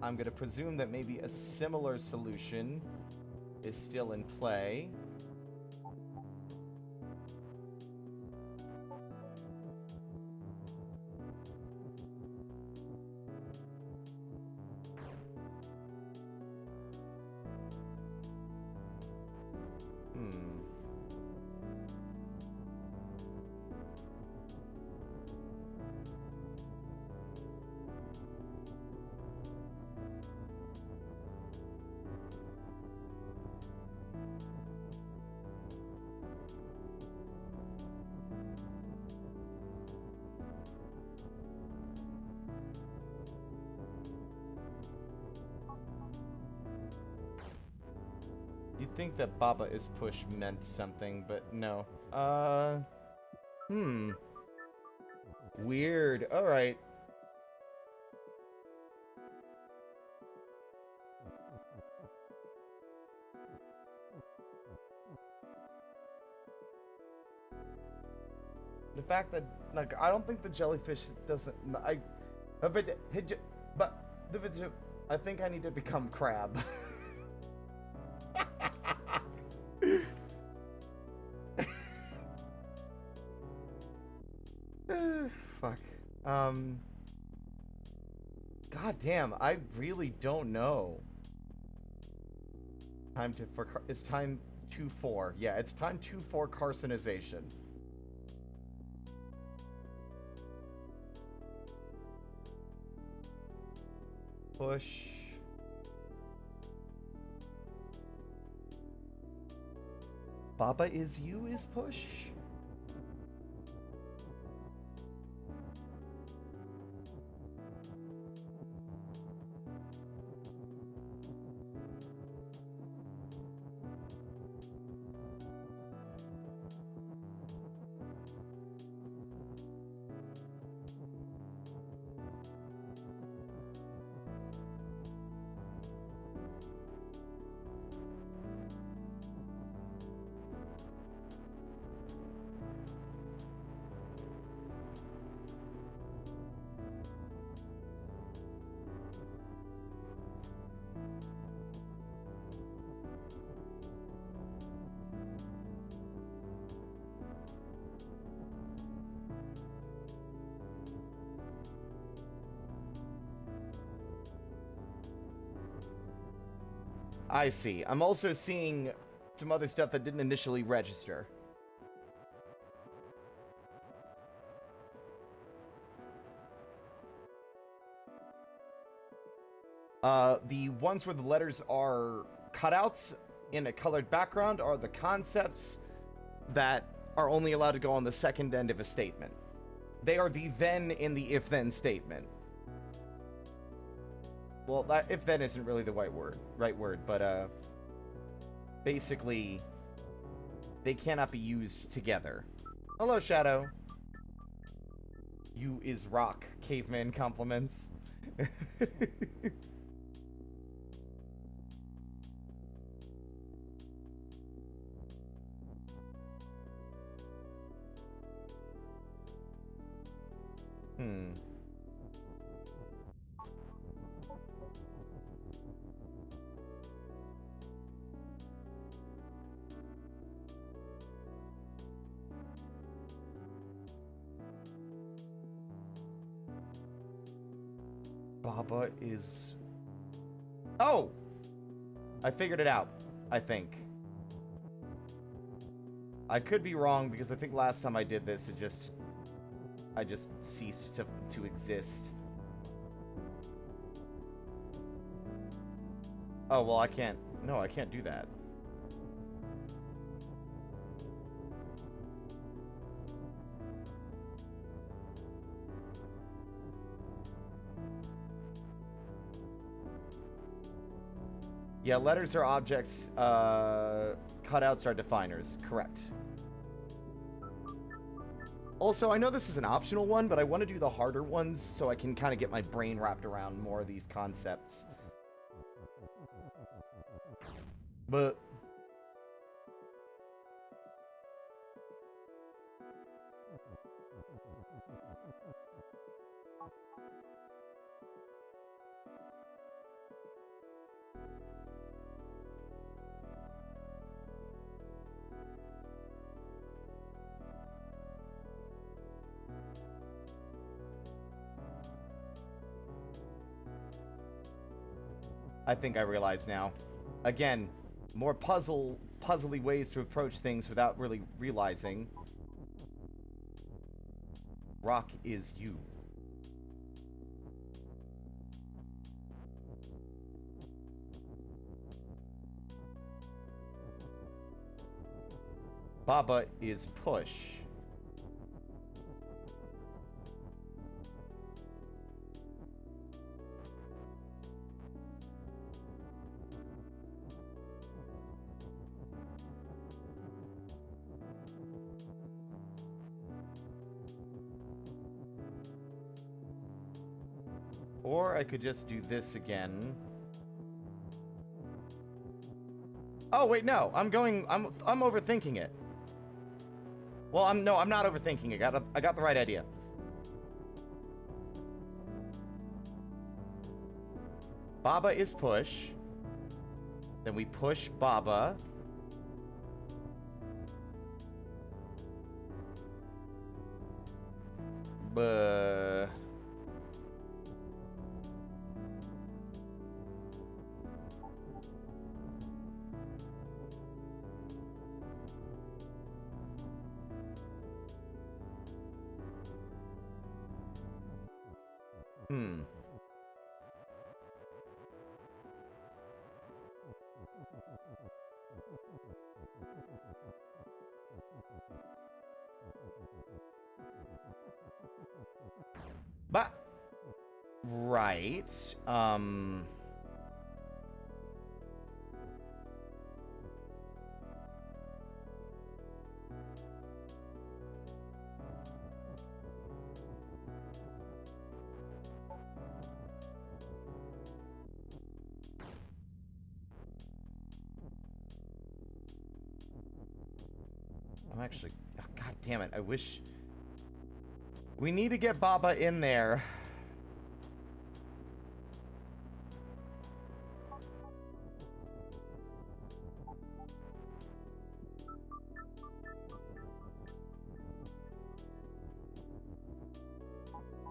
I'm gonna presume that maybe a similar solution is still in play. You'd think that Baba is push meant something, but no. Weird. Alright. The fact that, like, I don't think the jellyfish doesn't... I think I need to become crab. Fuck. God damn, I really don't know. It's time 2-4. Yeah, it's time 2-4 carcinization. Push. Baba is you is push? I see. I'm also seeing some other stuff that didn't initially register. The ones where the letters are cutouts in a colored background are the concepts that are only allowed to go on the second end of a statement. They are the then in the if-then statement. Well, that if-then isn't really the right word, but basically, they cannot be used together. Hello, Shadow. You is rock, caveman compliments. Baba is... Oh! I figured it out, I think. I could be wrong, because I think last time I did this, I just ceased to exist. Oh, well, I can't... No, I can't do that. Yeah, letters are objects, cutouts are definers. Correct. Also, I know this is an optional one, but I want to do the harder ones so I can kind of get my brain wrapped around more of these concepts. But... I think I realize now. Again, more puzzly ways to approach things without really realizing. Rock is you. Baba is push. Or I could just do this again. Oh, wait, no. I'm overthinking it. Well, I'm not overthinking it. I got the right idea. Baba is push. Then we push Baba. Buh. But... Right. I'm actually... Oh, God damn it. I wish... We need to get Baba in there.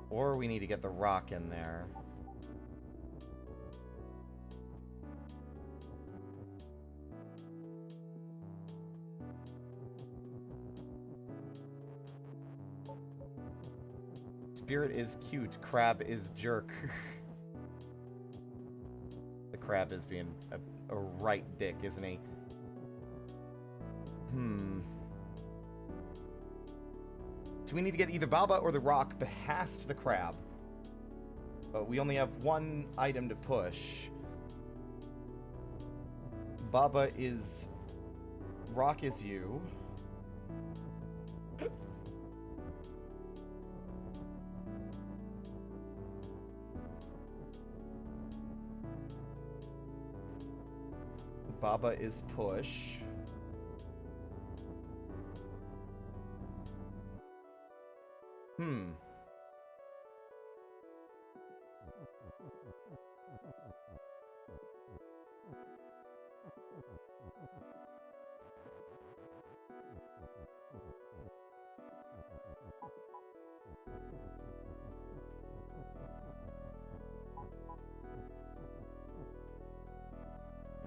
Or we need to get the rock in there. Spirit is cute. Crab is jerk. The crab is being a right dick, isn't he? So we need to get either Baba or the rock past the crab. But we only have one item to push. Baba is... Rock is you. Baba is push.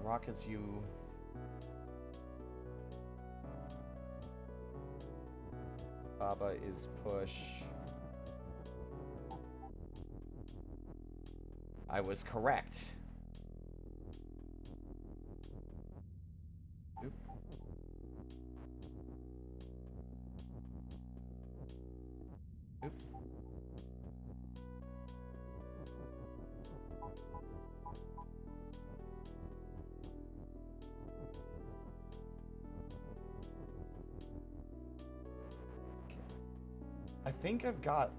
Rock is you. Baba is push. I was correct. Oop. Oop. I think I've got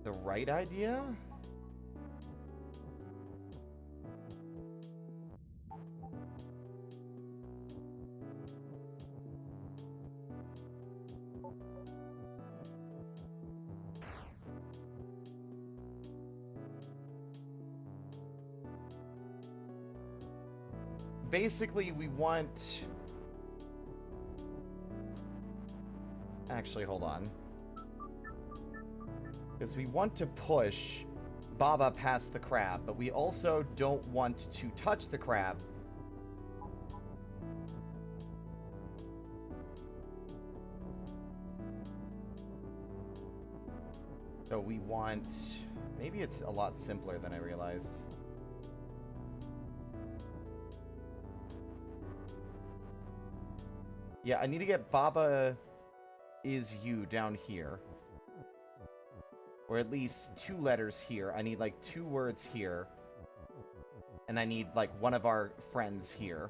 the right idea. Basically, we want... Actually, hold on. Because we want to push Baba past the crab, but we also don't want to touch the crab. So we want... Maybe it's a lot simpler than I realized. Yeah, I need to get Baba is you down here. Or at least 2 letters here. I need, like, 2 words here. And I need, like, one of our friends here.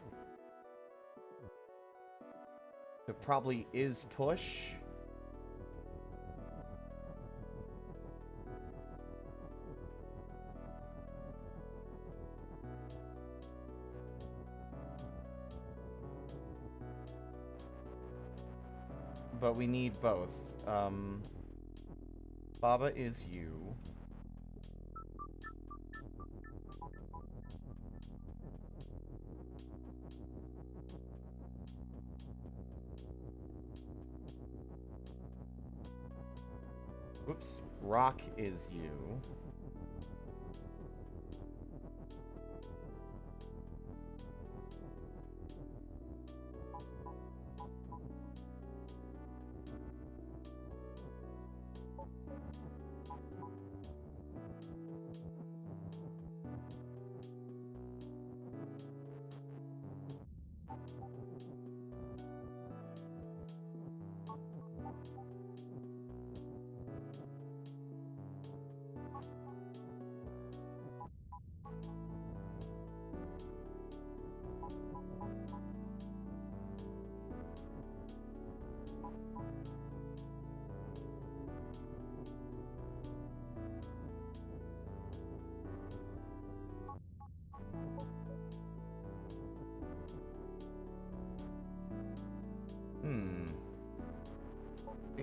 So probably is push. But we need both. Baba is you. Whoops. Rock is you.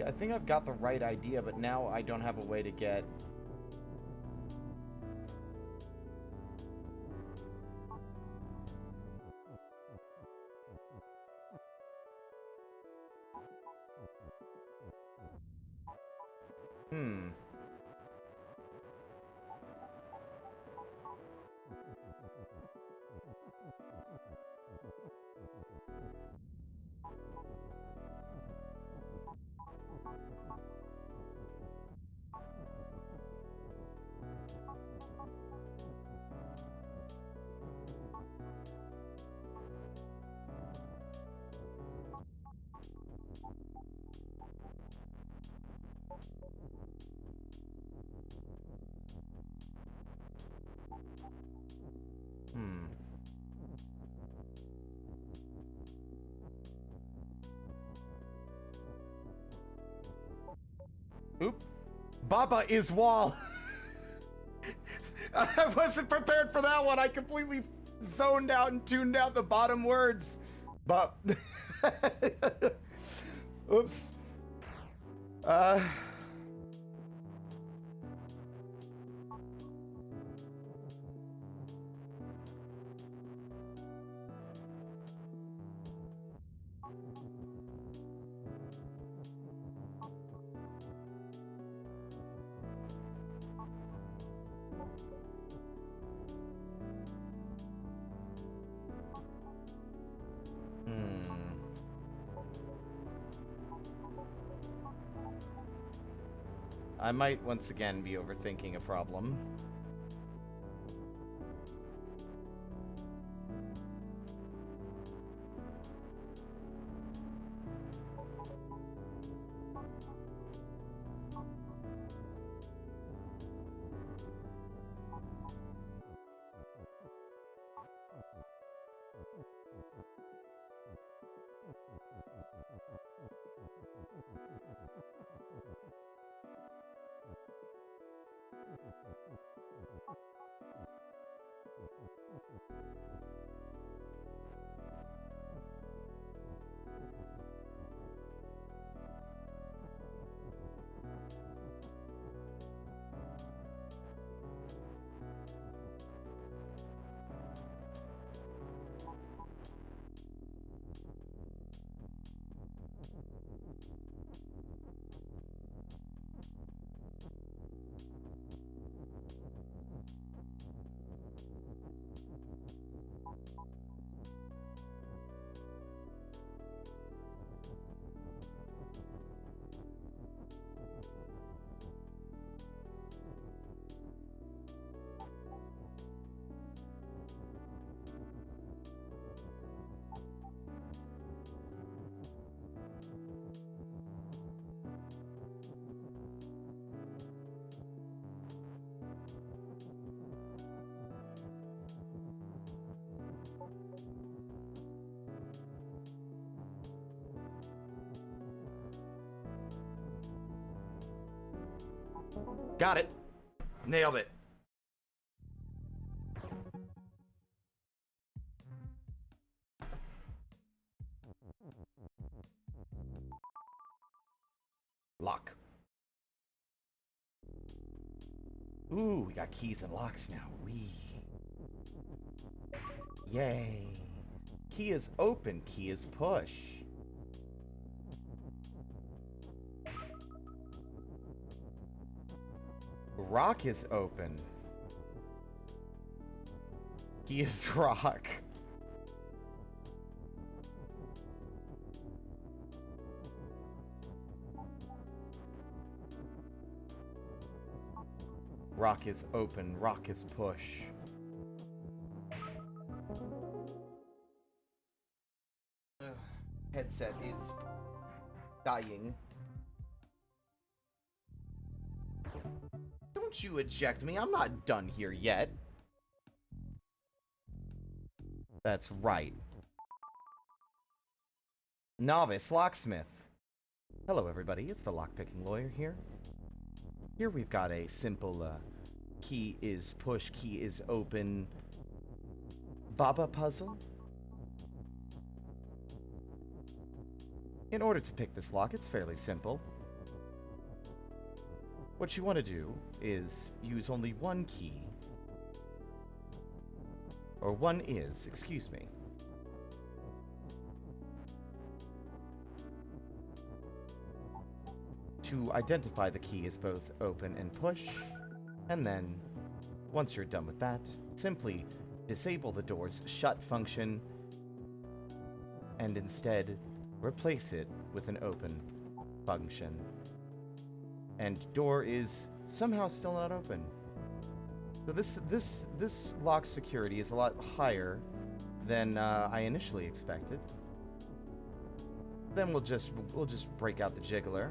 I think I've got the right idea, but now I don't have a way to get... Oop. Baba is wall. I wasn't prepared for that one. I completely zoned out and tuned out the bottom words. But oops. I might once again be overthinking a problem. Got it. Nailed it. Lock. Ooh, we got keys and locks now. Yay. Key is open, key is push. Rock is open. Key is rock. Rock is open, rock is push. Headset is dying. Don't you eject me, I'm not done here yet. That's right. Novice locksmith. Hello everybody, it's the lockpicking lawyer here. Here we've got a simple key is push, key is open Baba puzzle. In order to pick this lock, it's fairly simple. What you want to do is use only one key. Or one is, excuse me. To identify the key as both open and push, and then, once you're done with that, simply disable the door's shut function, and instead replace it with an open function. And door is somehow still not open. So this lock security is a lot higher than I initially expected. Then we'll just break out the jiggler.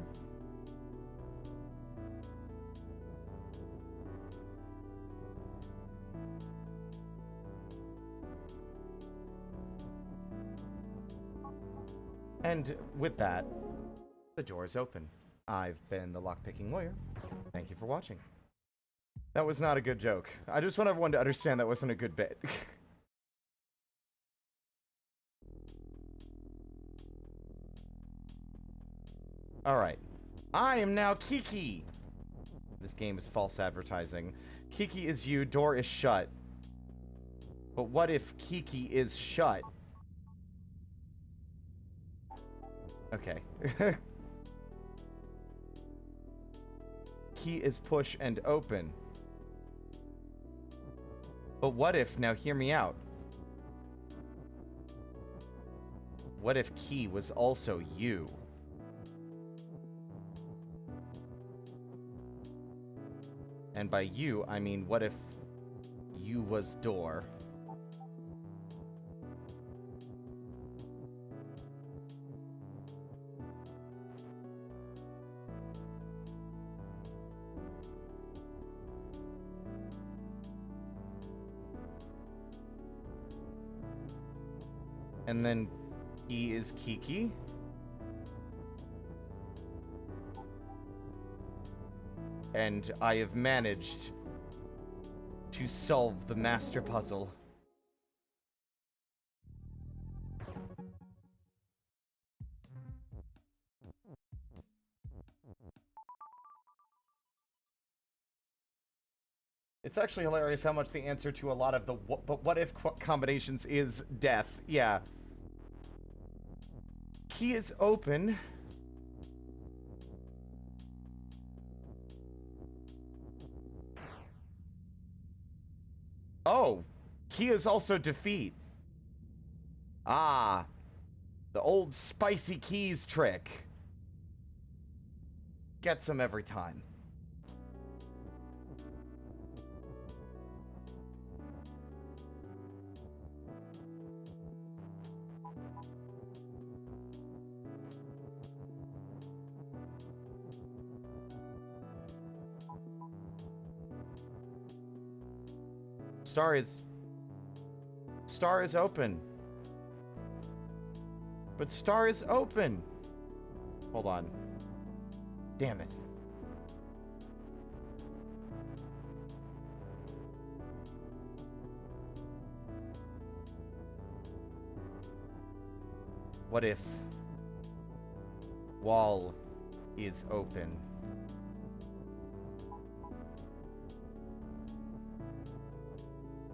And with that, the door is open. I've been the lockpicking lawyer. Thank you for watching. That was not a good joke. I just want everyone to understand that wasn't a good bit. Alright. I am now Kiki. This game is false advertising. Kiki is you, door is shut. But what if Kiki is shut? Okay. Key is push and open. But what if, now hear me out. What if key was also you? And by you, I mean, what if you was door? And then he is Kiki. And I have managed to solve the master puzzle. It's actually hilarious how much the answer to a lot of the but what if combinations is death. Yeah. Key is open. Oh, key is also defeat. Ah, the old spicy keys trick. Gets him every time. Star is open. But Star is open. Hold on. Damn it. What if wall is open?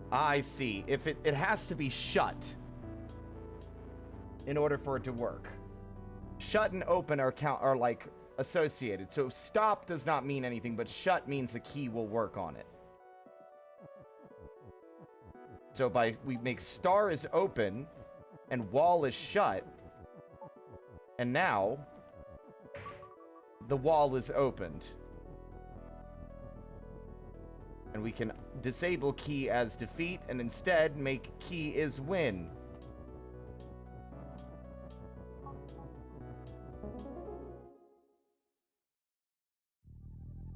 I see. If it has to be shut in order for it to work. Shut and open are like associated. So stop does not mean anything, but shut means the key will work on it. So we make star is open and wall is shut. And now the wall is opened. And we can disable key as defeat and instead make key is win.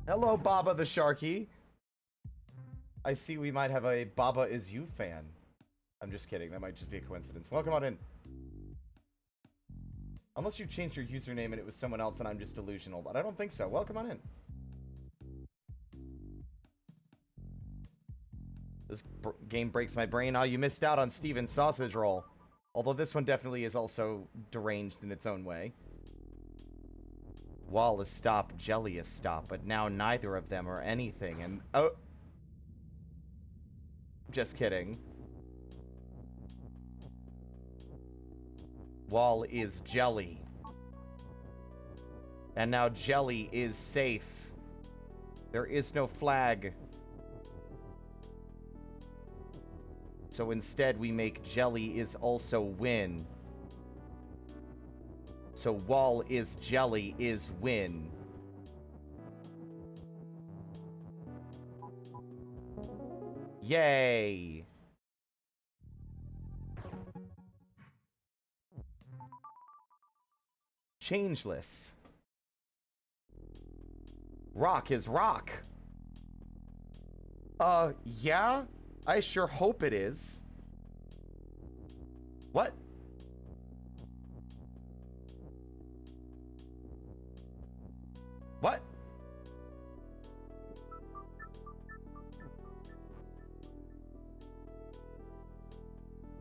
Hello, Baba the Sharky. I see we might have a Baba is you fan. I'm just kidding. That might just be a coincidence. Welcome on in. Unless you changed your username and it was someone else and I'm just delusional, but I don't think so. Welcome on in. This game breaks my brain. Oh, you missed out on Steven's sausage roll. Although this one definitely is also deranged in its own way. Wall is stop, jelly is stop, but now neither of them are anything, and... Oh! Just kidding. Wall is jelly. And now jelly is safe. There is no flag. So instead we make jelly is also win. So wall is jelly is win. Yay! Changeless. Rock is rock. Yeah? I sure hope it is. What? What?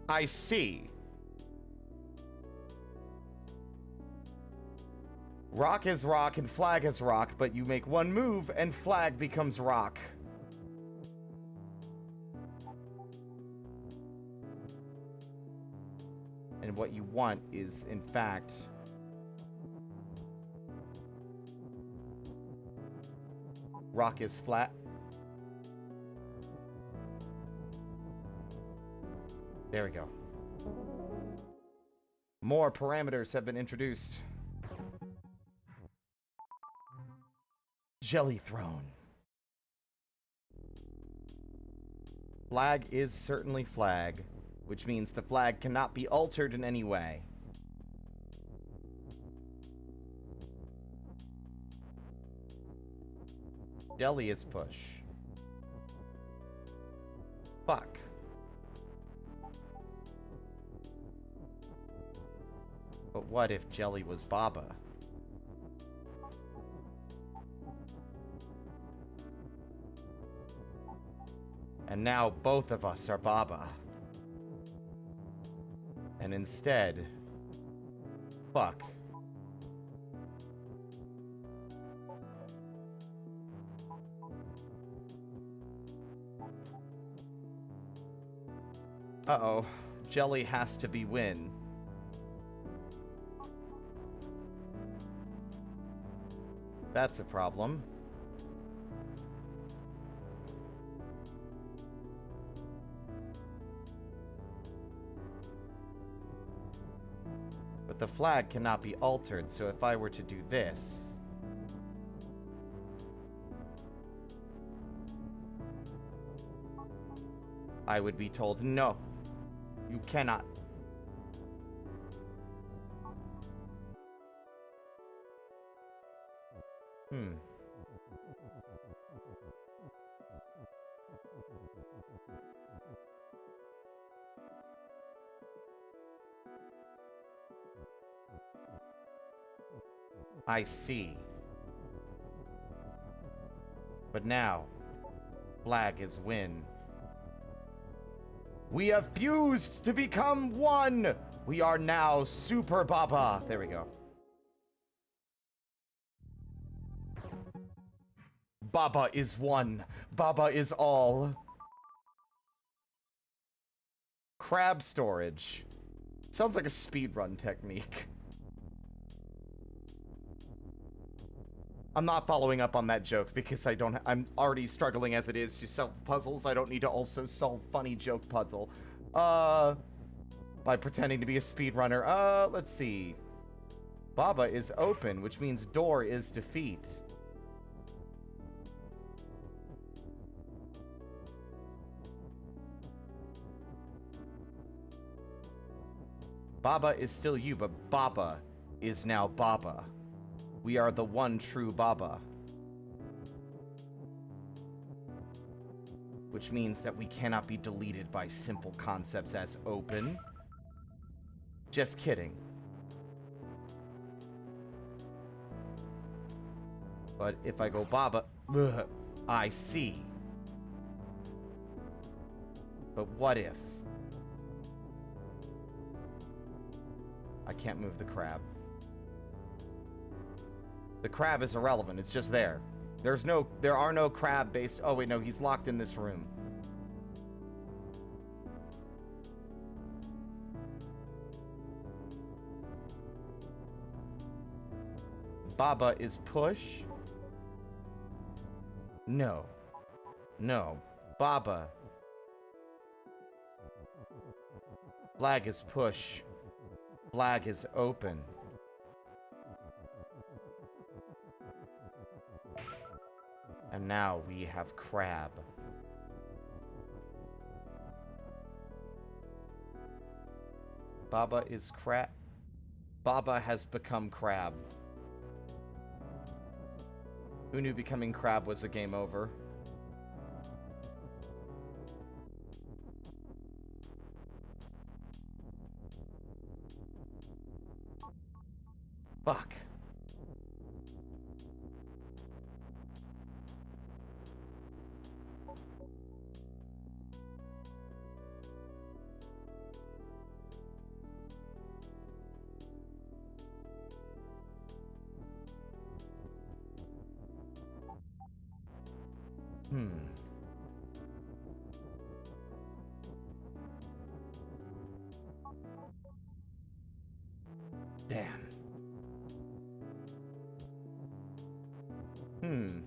I see. Rock is rock and flag is rock, but you make one move and flag becomes rock. And what you want is, in fact, rock is flat. There we go. More parameters have been introduced. Jelly Throne. Flag is certainly flag, which means the flag cannot be altered in any way. Jelly is push. Fuck. But what if Jelly was Baba? And now both of us are Baba. And instead... Fuck. Uh-oh. Jelly has to be win. That's a problem. But the flag cannot be altered, so if I were to do this... I would be told, no, you cannot. I see. But now, flag is win. We have fused to become one! We are now Super Baba. There we go. Baba is one. Baba is all. Crab storage. Sounds like a speedrun technique. I'm not following up on that joke because I'm already struggling as it is to solve puzzles. I don't need to also solve funny joke puzzle. By pretending to be a speedrunner. Let's see. Baba is open, which means door is defeat. Baba is still you, but Baba is now Baba. We are the one true Baba. Which means that we cannot be deleted by simple concepts as open. Just kidding. But if I go Baba, I see. But what if? I can't move the crab. The crab is irrelevant, it's just there. There are no crab-based... Oh, wait, no, he's locked in this room. Baba is push? No. No. Baba. Flag is push. Flag is open. And now we have crab. Baba is crab. Baba has become crab. Who knew becoming crab was a game over? Fuck. Hmm. Damn. Hmm.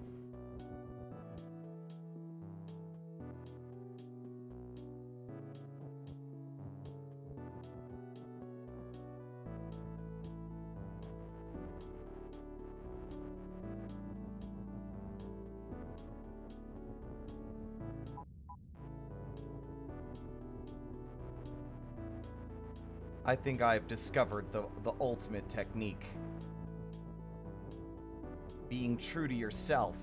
I think I've discovered the ultimate technique. Being true to yourself.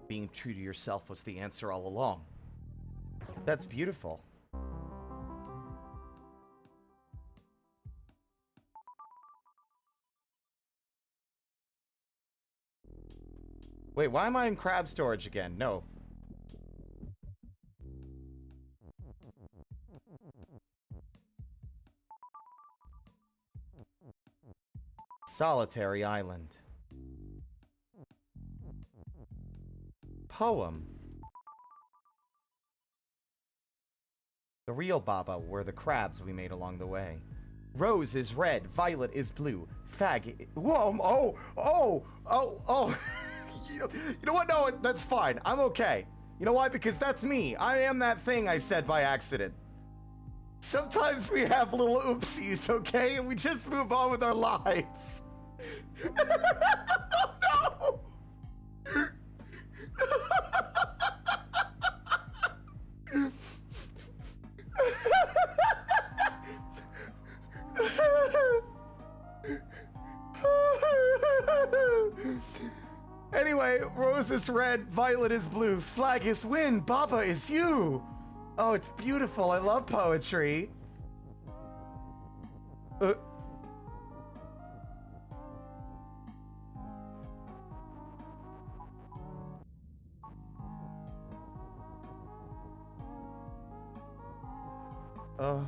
Being true to yourself was the answer all along. That's beautiful. Wait, why am I in crab storage again? No. Solitary Island. Poem. The real Baba were the crabs we made along the way. Rose is red, violet is blue, fag. Whoa! Oh! You know what? No, that's fine. I'm okay. You know why? Because that's me. I am that thing I said by accident. Sometimes we have little oopsies, okay? And we just move on with our lives. Oh, no! Anyway, rose is red, violet is blue, flag is wind, Baba is you. Oh, it's beautiful. I love poetry. Oh.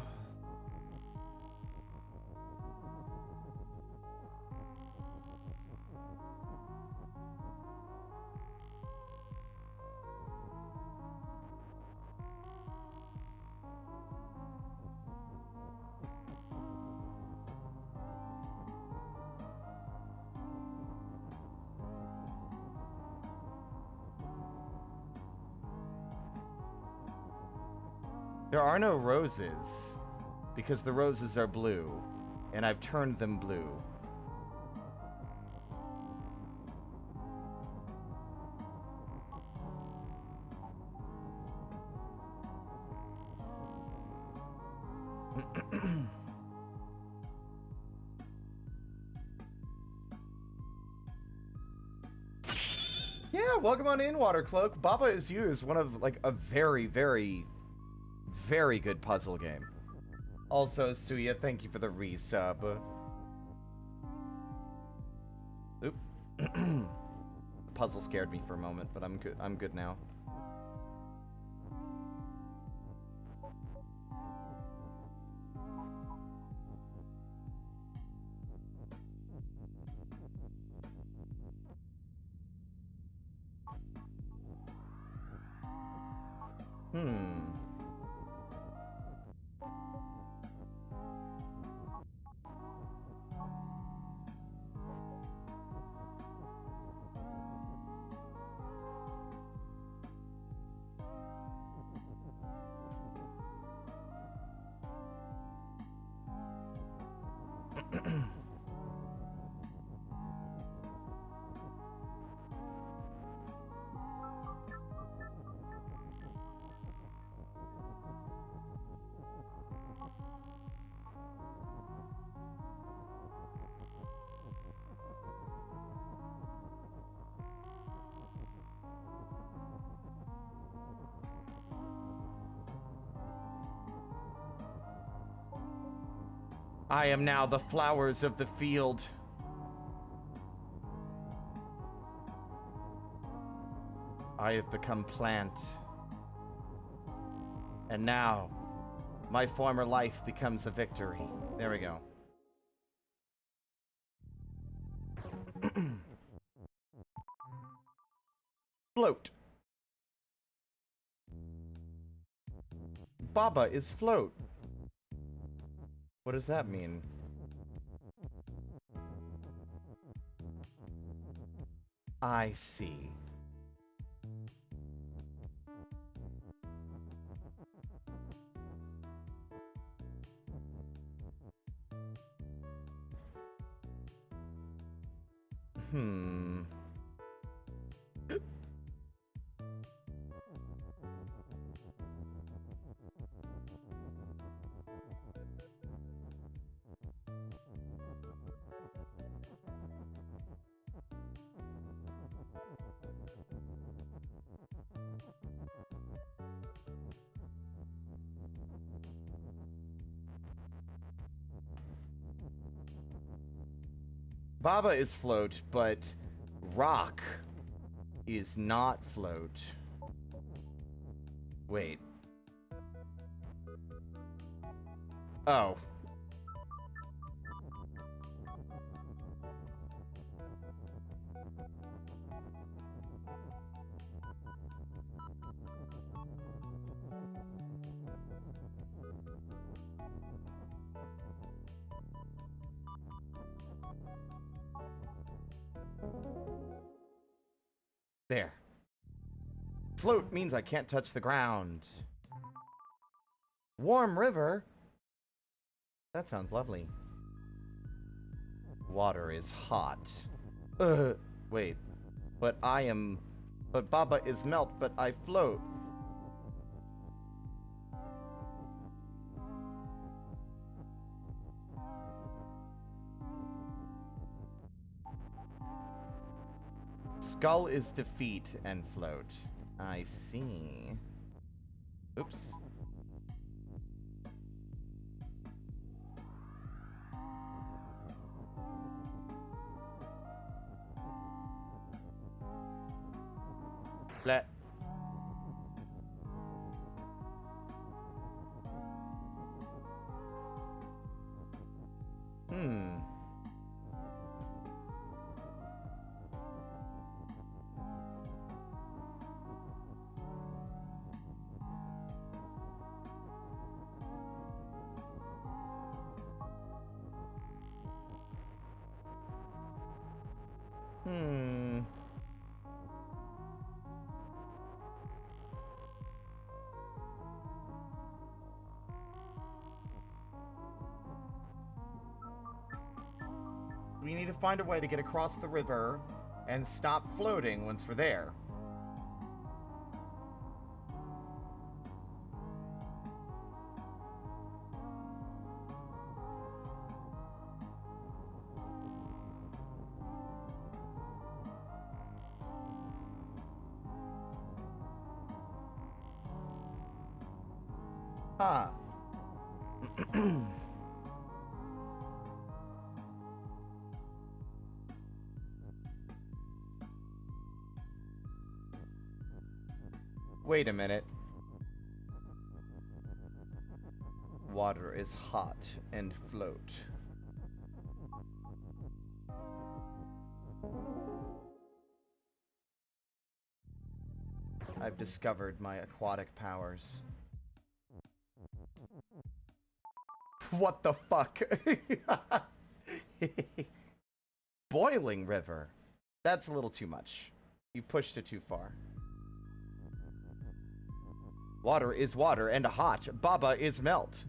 There are no roses, because the roses are blue, and I've turned them blue. Yeah, welcome on in, Watercloak. Baba is You is one of, like, a very, very, very good puzzle game. Also, Suya, thank you for the resub. Oop. The puzzle scared me for a moment, but I'm good. I'm good now. I am now the flowers of the field. I have become plant. And now, my former life becomes a victory. There we go. Float. Baba is float. What does that mean? I see. Hmm. Baba is float, but rock is not float. Wait. Oh. There. Float means I can't touch the ground. Warm river? That sounds lovely. Water is hot. Wait. But Baba is melt, but I float. Skull is defeat and float. I see. Oops. Let. We need to find a way to get across the river and stop floating once we're there. Huh. Wait a minute. Water is hot and float. I've discovered my aquatic powers. What the fuck? Boiling river. That's a little too much. You pushed it too far. Water is water and hot. Baba is melt.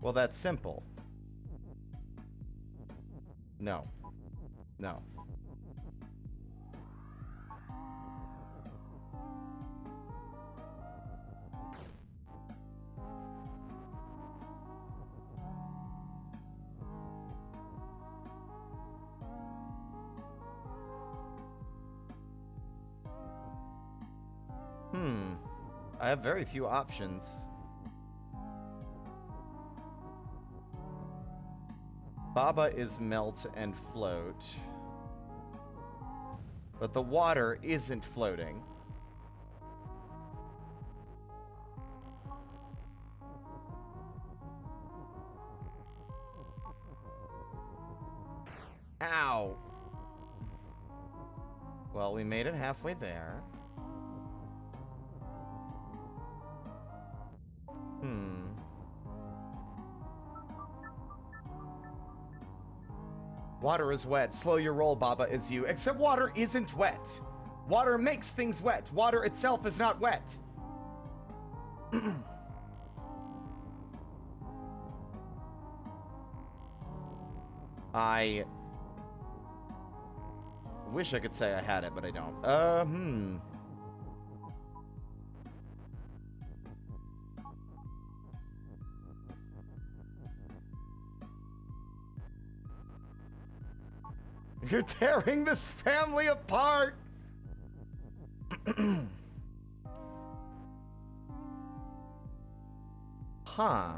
Well, that's simple. No. No. I have very few options. Baba is melt and float. But the water isn't floating. Ow. Well, we made it halfway there. Water is wet. Slow your roll, Baba is you. Except water isn't wet. Water makes things wet. Water itself is not wet. I wish I could say I had it, but I don't. You're tearing this family apart! Huh.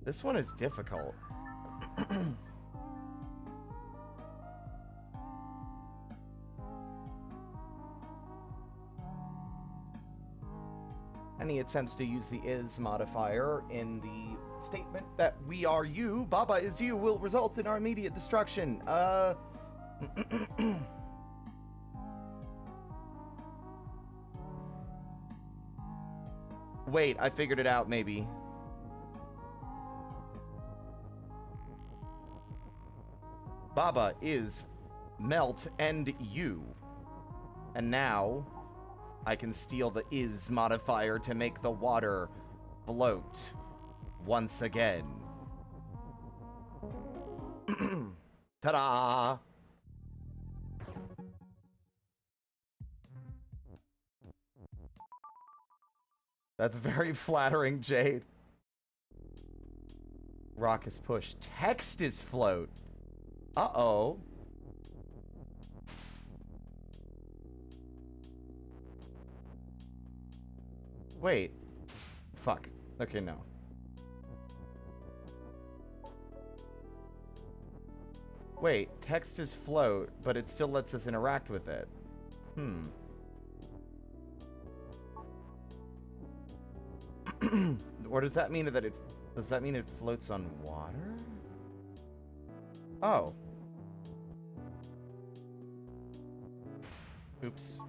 This one is difficult. Any attempts to use the is modifier in the statement that we are you, Baba is you, will result in our immediate destruction. Wait, I figured it out, maybe. Baba is melt and you. And now I can steal the is modifier to make the water float once again. Ta-da! That's very flattering, Jade. Rock is push. Text is float. Uh-oh. Wait. Fuck. Okay, no. Wait, text is float, but it still lets us interact with it. Or does that mean that it floats on water? Oh. Oops.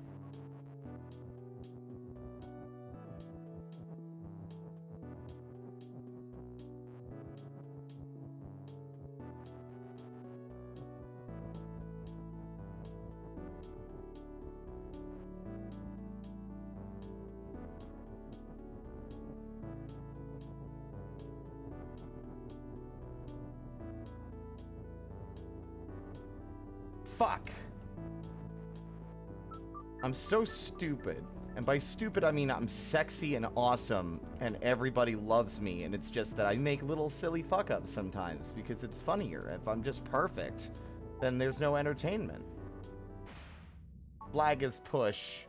Fuck. I'm so stupid. And by stupid, I mean I'm sexy and awesome, and everybody loves me, and it's just that I make little silly fuck-ups sometimes, because it's funnier. If I'm just perfect, then there's no entertainment. Flag is push.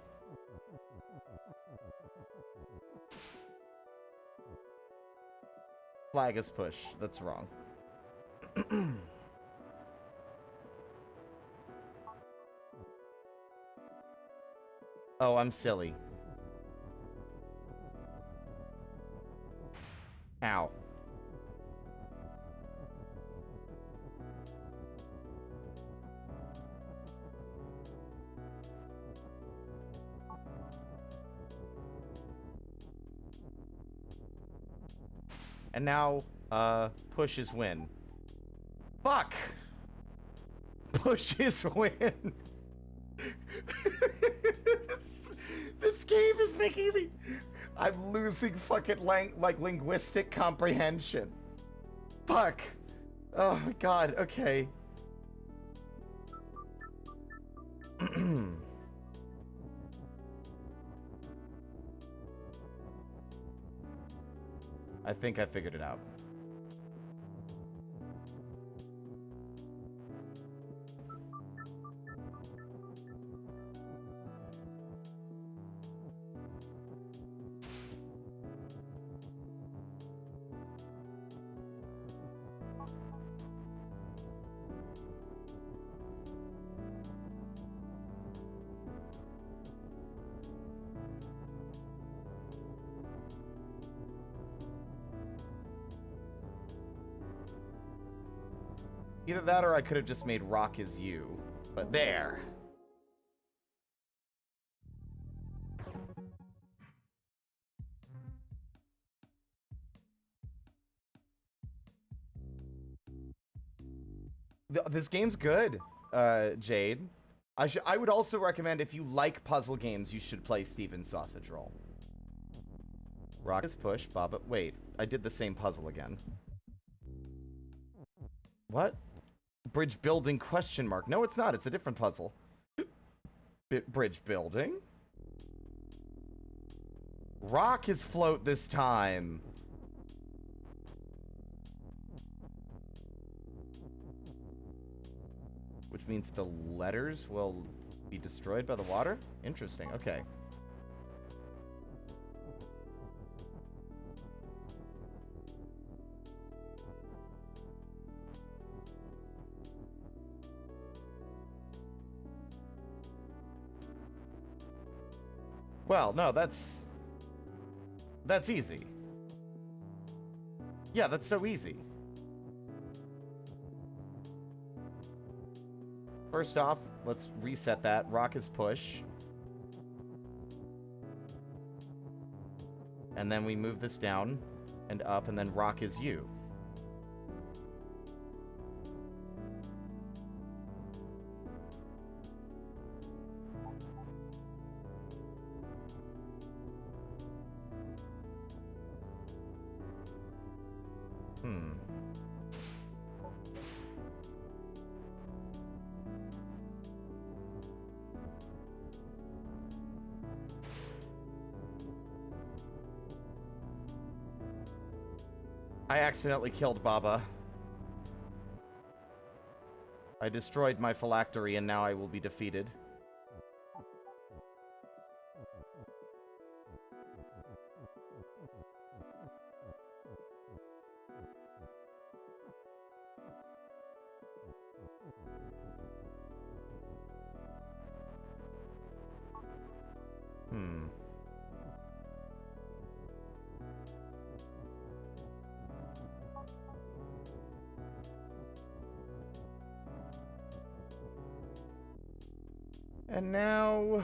Flag is push. That's wrong. Oh, I'm silly. Ow. And now, push is win. Fuck! Push is win! This game is making me... I'm losing fucking linguistic comprehension. Fuck. Oh my god, okay. I think I figured it out. Either that or I could have just made rock is you. But there. This game's good, Jade. I would also recommend, if you like puzzle games, you should play Steven's Sausage Roll. Rock is push, Baba. Wait, I did the same puzzle again. What? Bridge building question mark. No, it's not. It's a different puzzle. Bridge building? Rock is float this time. Which means the letters will be destroyed by the water? Interesting. Okay. Well, no, that's easy. Yeah, that's so easy. First off, let's reset that. Rock is push. And then we move this down and up, and then rock is you. I accidentally killed Baba. I destroyed my phylactery, and now I will be defeated. And now...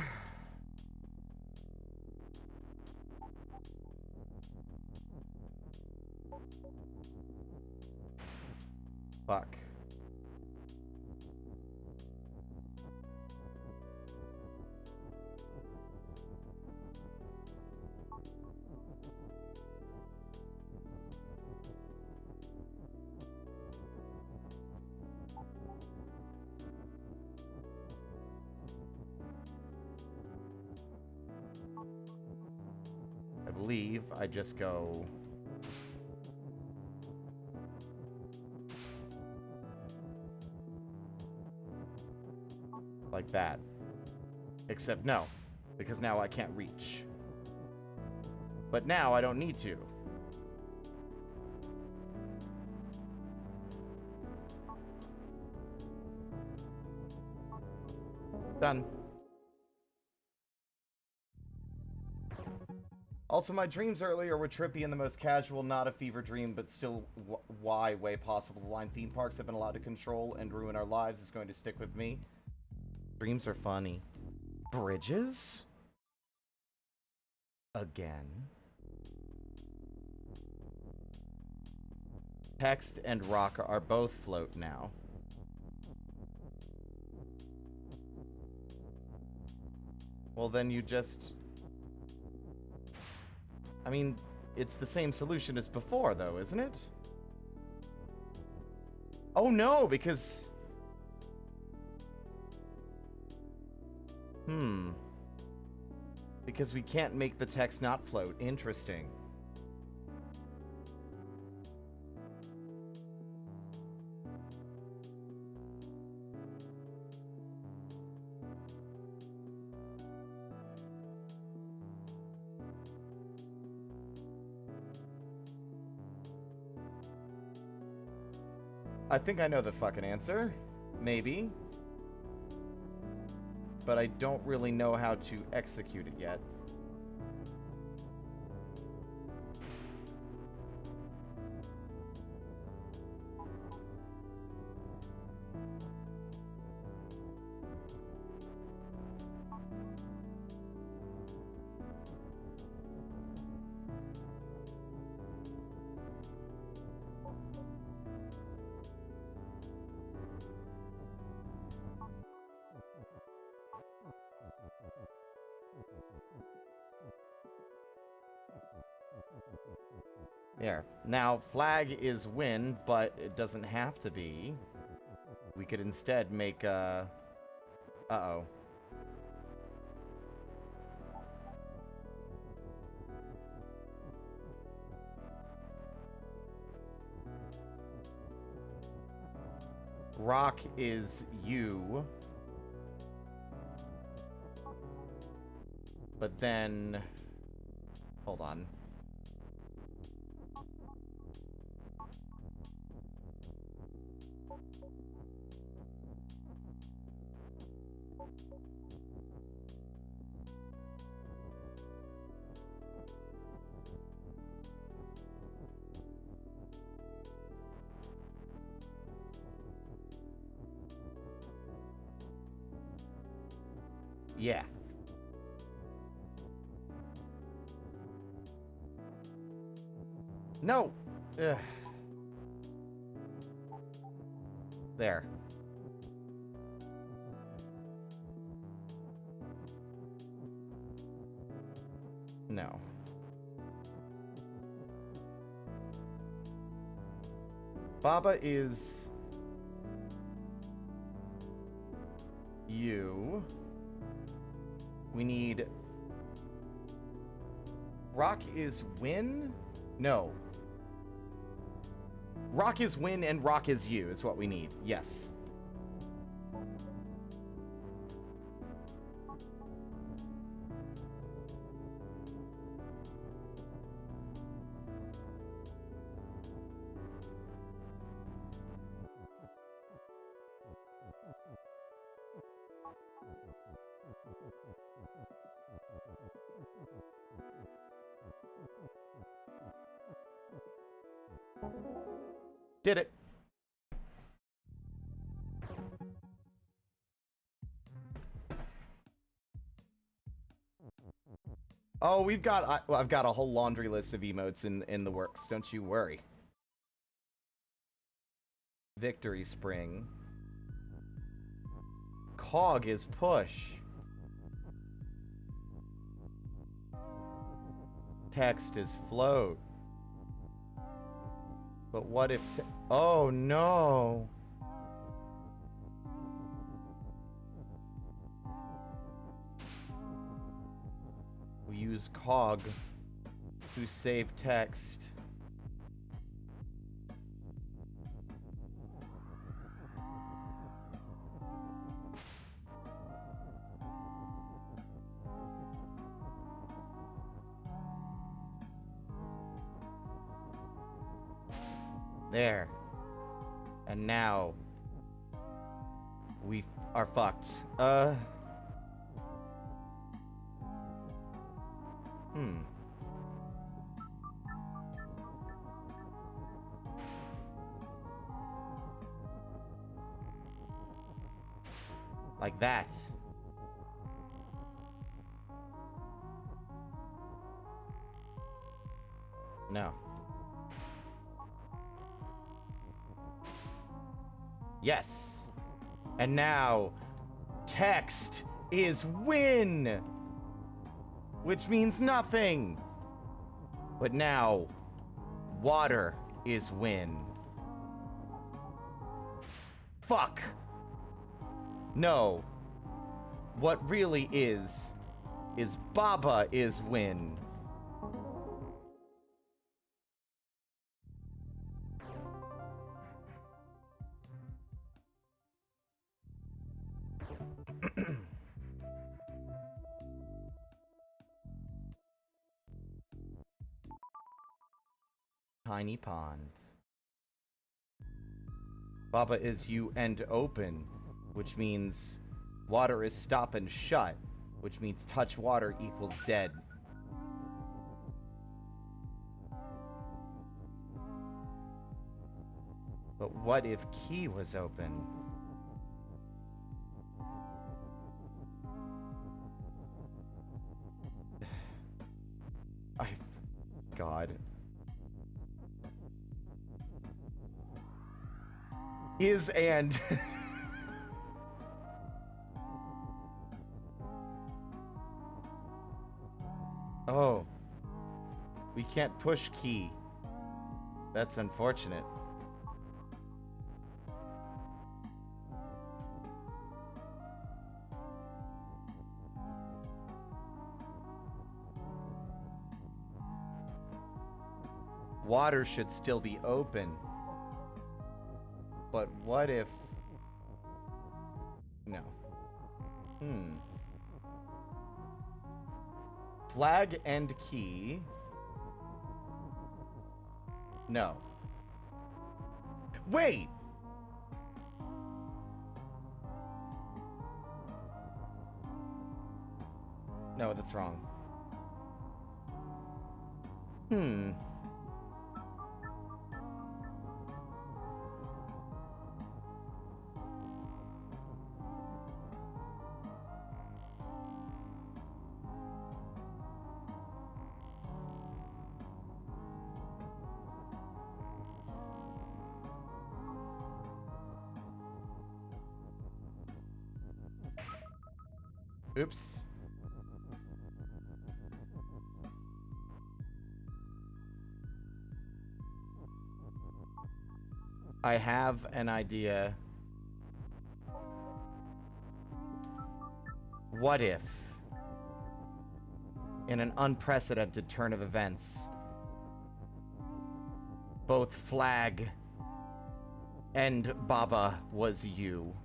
Fuck. I believe I just go... like that. Except no, because now I can't reach. But now I don't need to. Done. Also, my dreams earlier were trippy and the most casual, not a fever dream, but still way possible. The line theme parks have been allowed to control and ruin our lives is going to stick with me. Dreams are funny. Bridges? Again. Text and rock are both float now. Well, then you just... I mean, it's the same solution as before, though, isn't it? Oh, no, because... Because we can't make the text not float. Interesting. I think I know the fucking answer. Maybe. But I don't really know how to execute it yet. There. Now, flag is win, but it doesn't have to be. We could instead make a... Uh-oh. Rock is you. But then... Hold on. Yeah. No! Ugh. There. No. Baba is... you. We need... Rock is win? No. Rock is win and rock is you is what we need. Yes. Did it. Oh, we've got... I've got a whole laundry list of emotes in the works. Don't you worry. Victory Spring. Cog is push. Text is float. But what if... oh, no. We use cog to save text. There. And now we are fucked. Like that. No. Yes. And now, text is win, which means nothing. But now, water is win. Fuck. No. What really is Baba is win. Tiny pond. Baba is you and open, which means water is stop and shut, which means touch water equals dead. But what if key was open? God. Is and... oh. We can't push key. That's unfortunate. Water should still be open. But what if... No. Flag and key. No. Wait! No, that's wrong. Oops. I have an idea. What if, in an unprecedented turn of events, both Flag and Baba was you?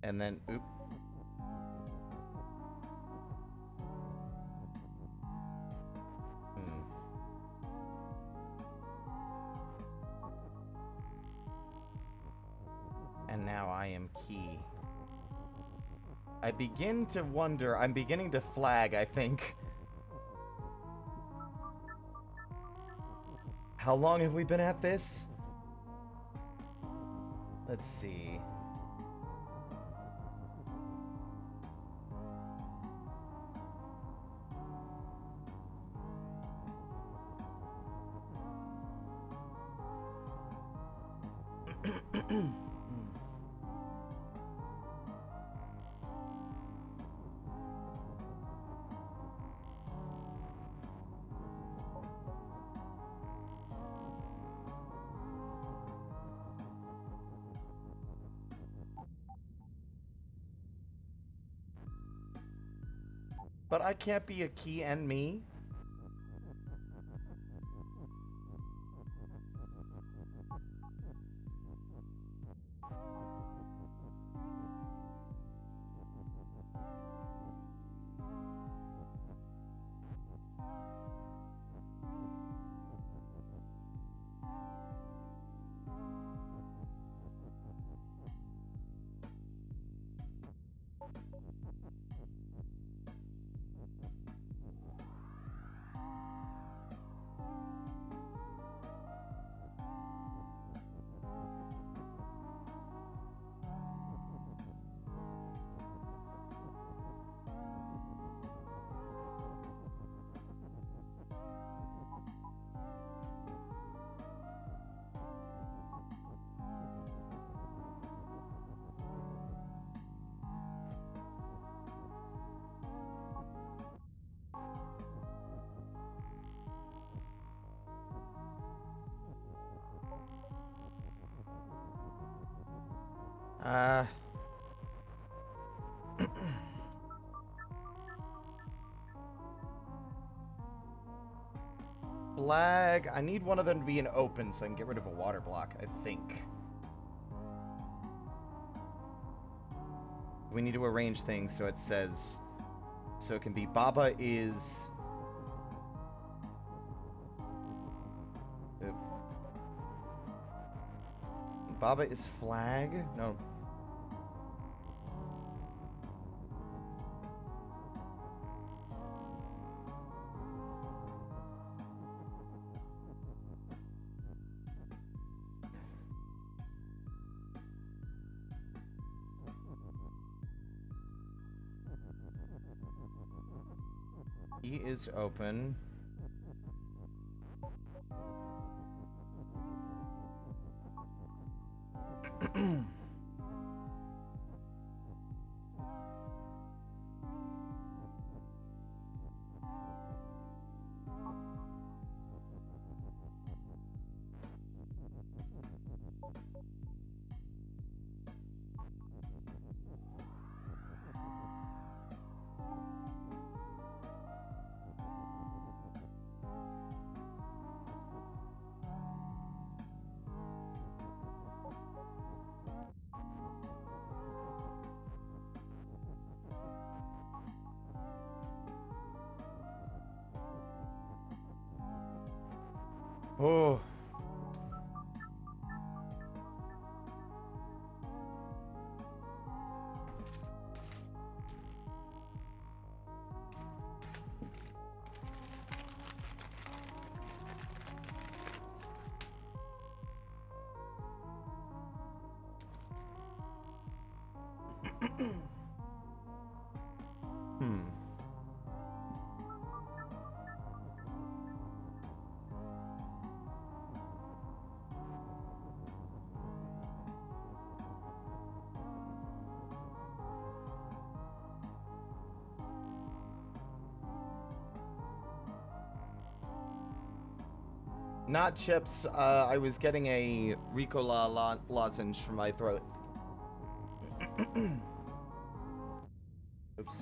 And then, oop. And now I am key. I begin to wonder, I'm beginning to flag, I think. How long have we been at this? Let's see. But I can't be a key and me? Flag. I need one of them to be an open so I can get rid of a water block, I think. We need to arrange things so it says... So it can be Baba is... Baba is flag? No. Key is open. Oh. Hmm. Not chips. I was getting a Ricola lozenge for my throat. Oops.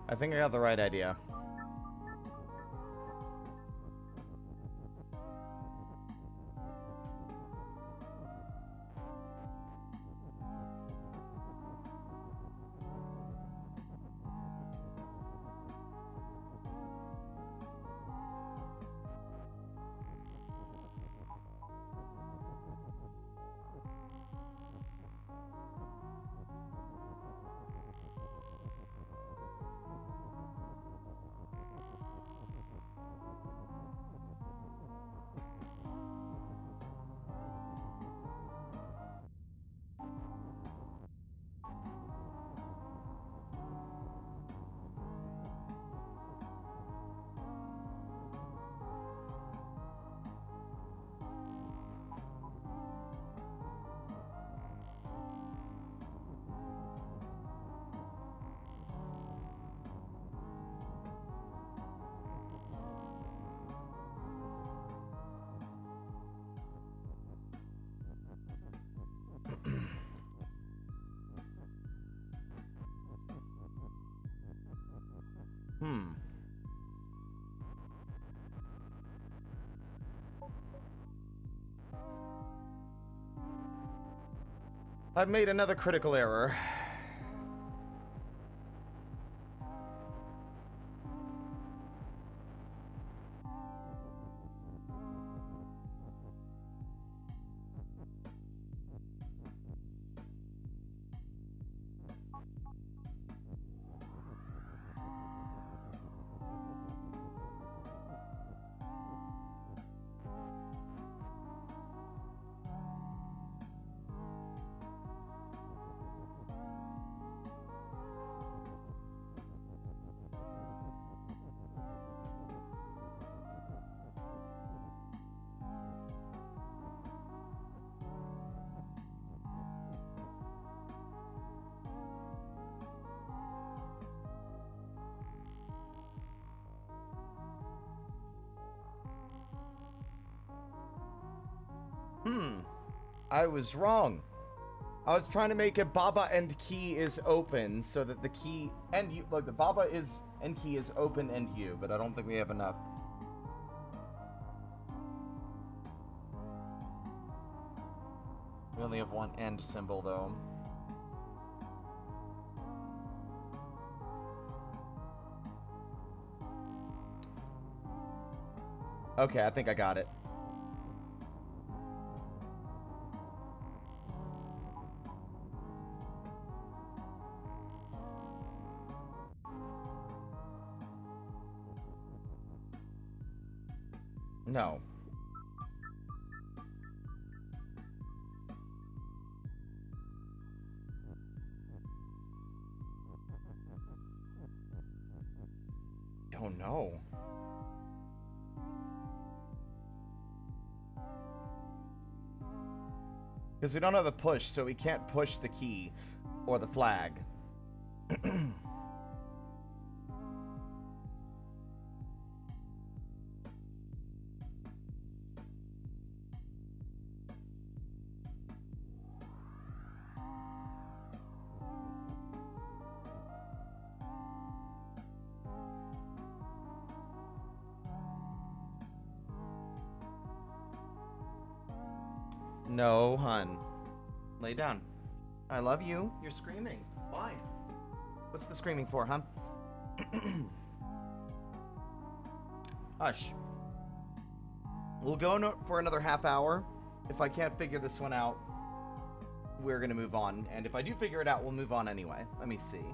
I think I got the right idea. Hmm. I've made another critical error. I was wrong. I was trying to make it Baba and key is open so that the key and you, like the Baba is and key is open and you, but I don't think we have enough. We only have one end symbol though. Okay, I think I got it. No. Don't know. Because we don't have a push, so we can't push the key or the flag. No, hun. Lay down. I love you. You're screaming. Why? What's the screaming for, huh? Hush. We'll go for another half hour. If I can't figure this one out, we're gonna move on. And if I do figure it out, we'll move on anyway. Let me see.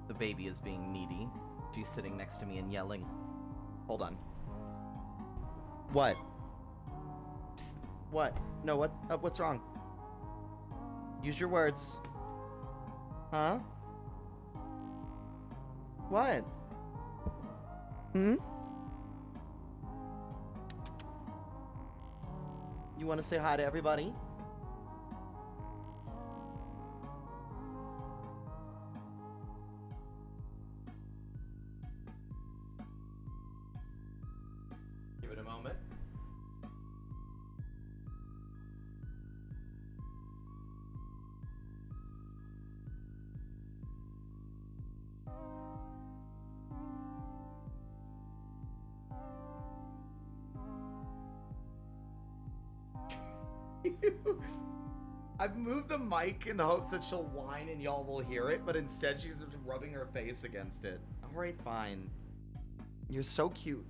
The baby is being needy. She's sitting next to me and yelling. Hold on. What? Psst. What? No, what's wrong? Use your words. Huh? What? Hmm? You want to say hi to everybody? Give it a moment. I've moved the mic in the hopes that she'll whine and y'all will hear it, but instead she's just rubbing her face against it. Alright, fine. You're so cute.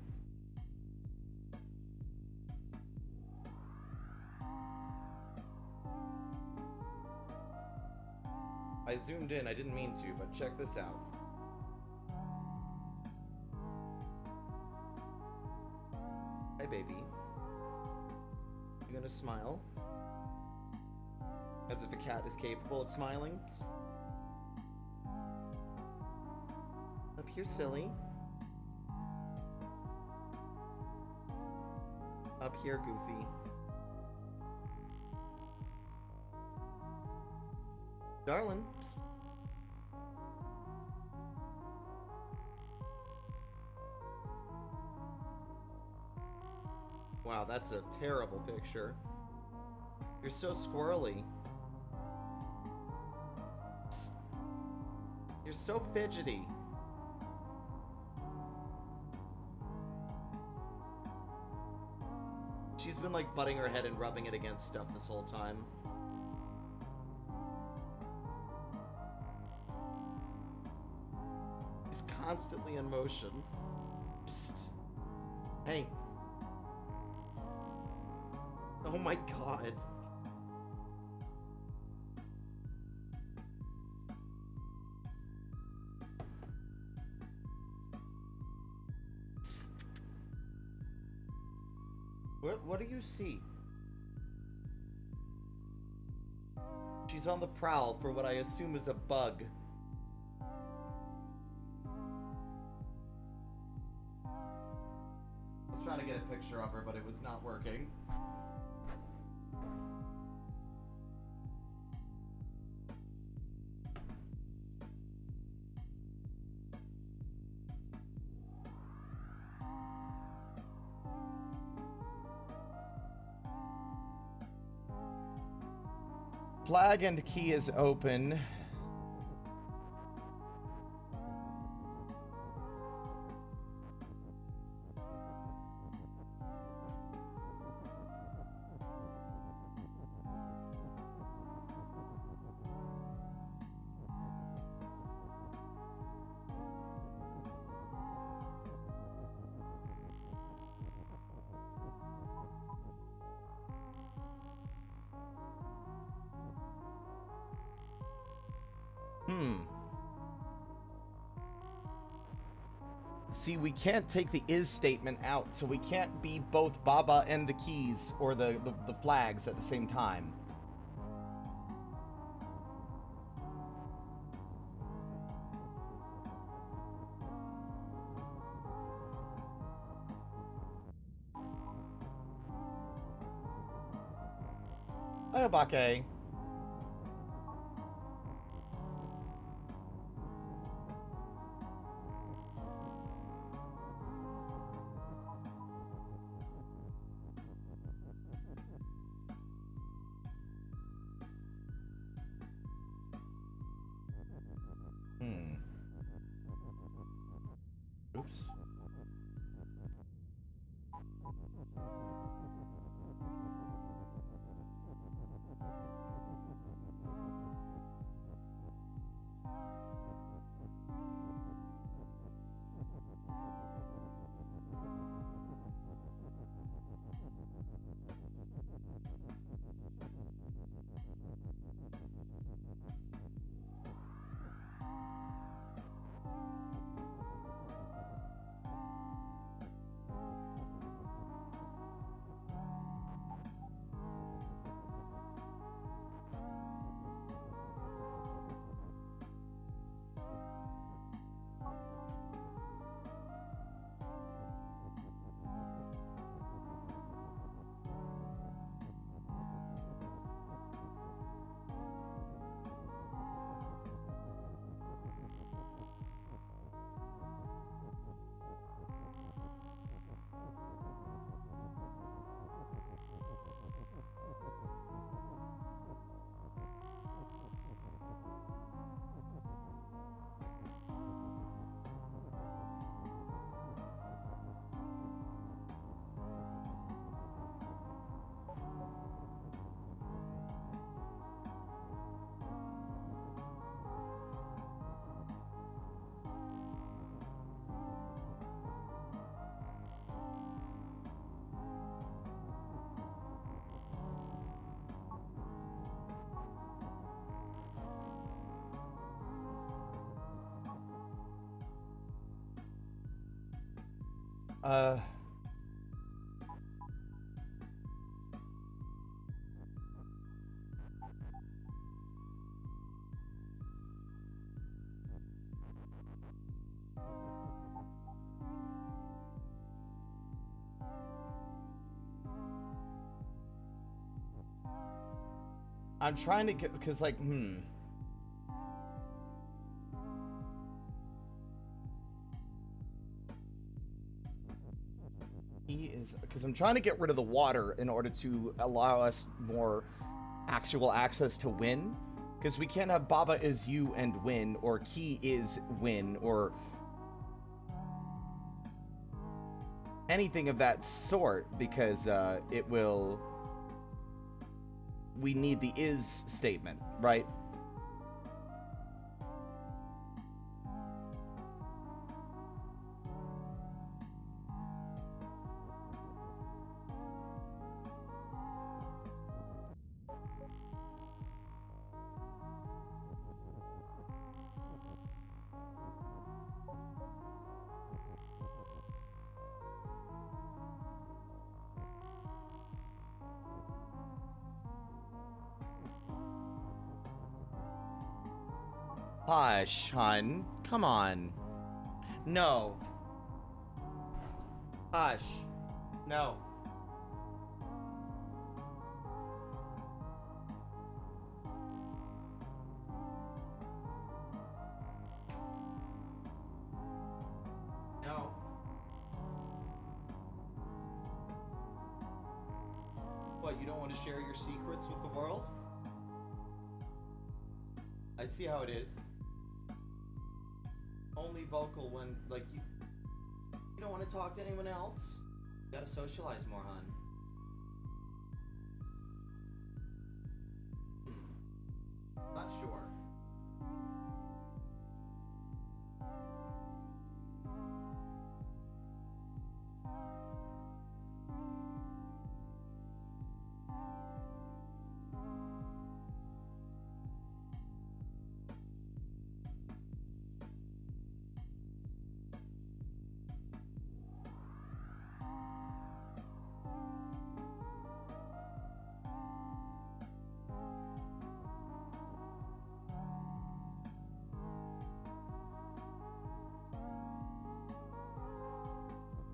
I zoomed in, I didn't mean to, but check this out. Hi, baby. You gonna smile? As if a cat is capable of smiling. Up here, silly. Up here, Goofy. Darling. Wow, that's a terrible picture. You're so squirrely. You're so fidgety. She's been like butting her head and rubbing it against stuff this whole time. She's constantly in motion. Psst. Hey. Oh my god. What do you see? She's on the prowl for what I assume is a bug. I was trying to get a picture of her, but it was not working. Flag and key is open. See, we can't take the is statement out, so we can't be both Baba and the keys or the flags at the same time. Hi, Obake. Oops. I'm trying to get, because like, He is, because I'm trying to get rid of the water in order to allow us more actual access to win. Because we can't have Baba is you and win, or Key is win, or anything of that sort, because it will... We need the is statement, right? Hush, hun. Come on. No. Hush. No. No. What, you don't want to share your secrets with the world? I see how it is. Only vocal when, like, you don't want to talk to anyone else. You gotta socialize more, hon. Not sure.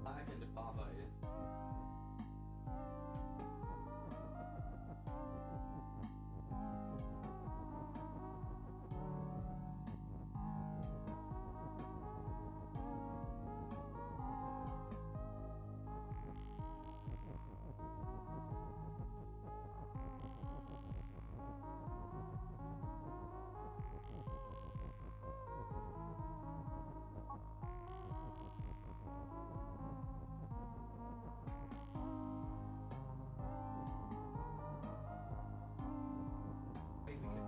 Back into Baba is. Wait, we could.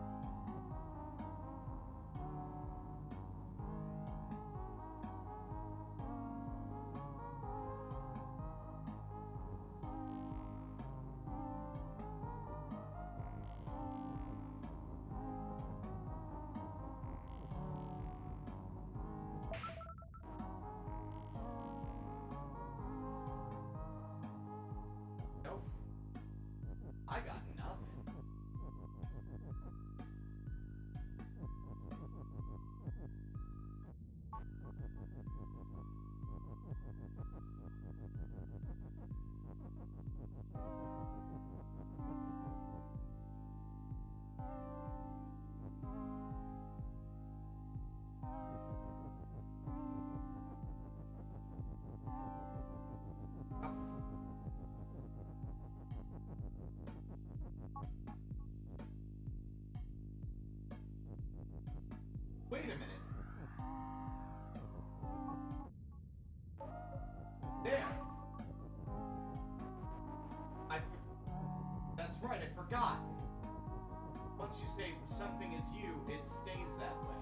Nope. I got nothing. Oh. Wait a minute. There. That's right, I forgot. Once you say something is you, it stays that way.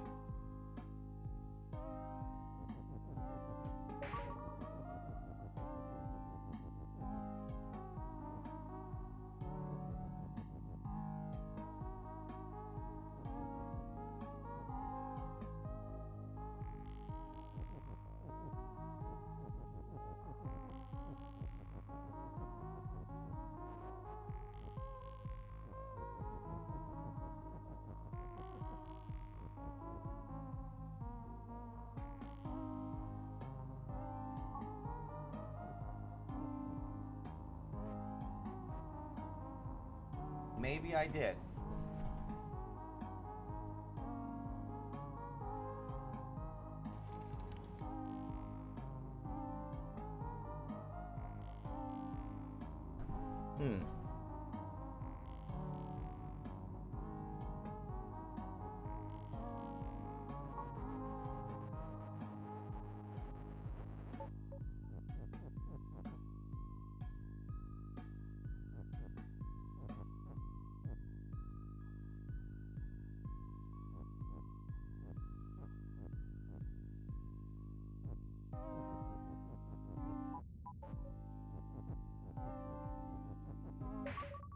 Maybe I did.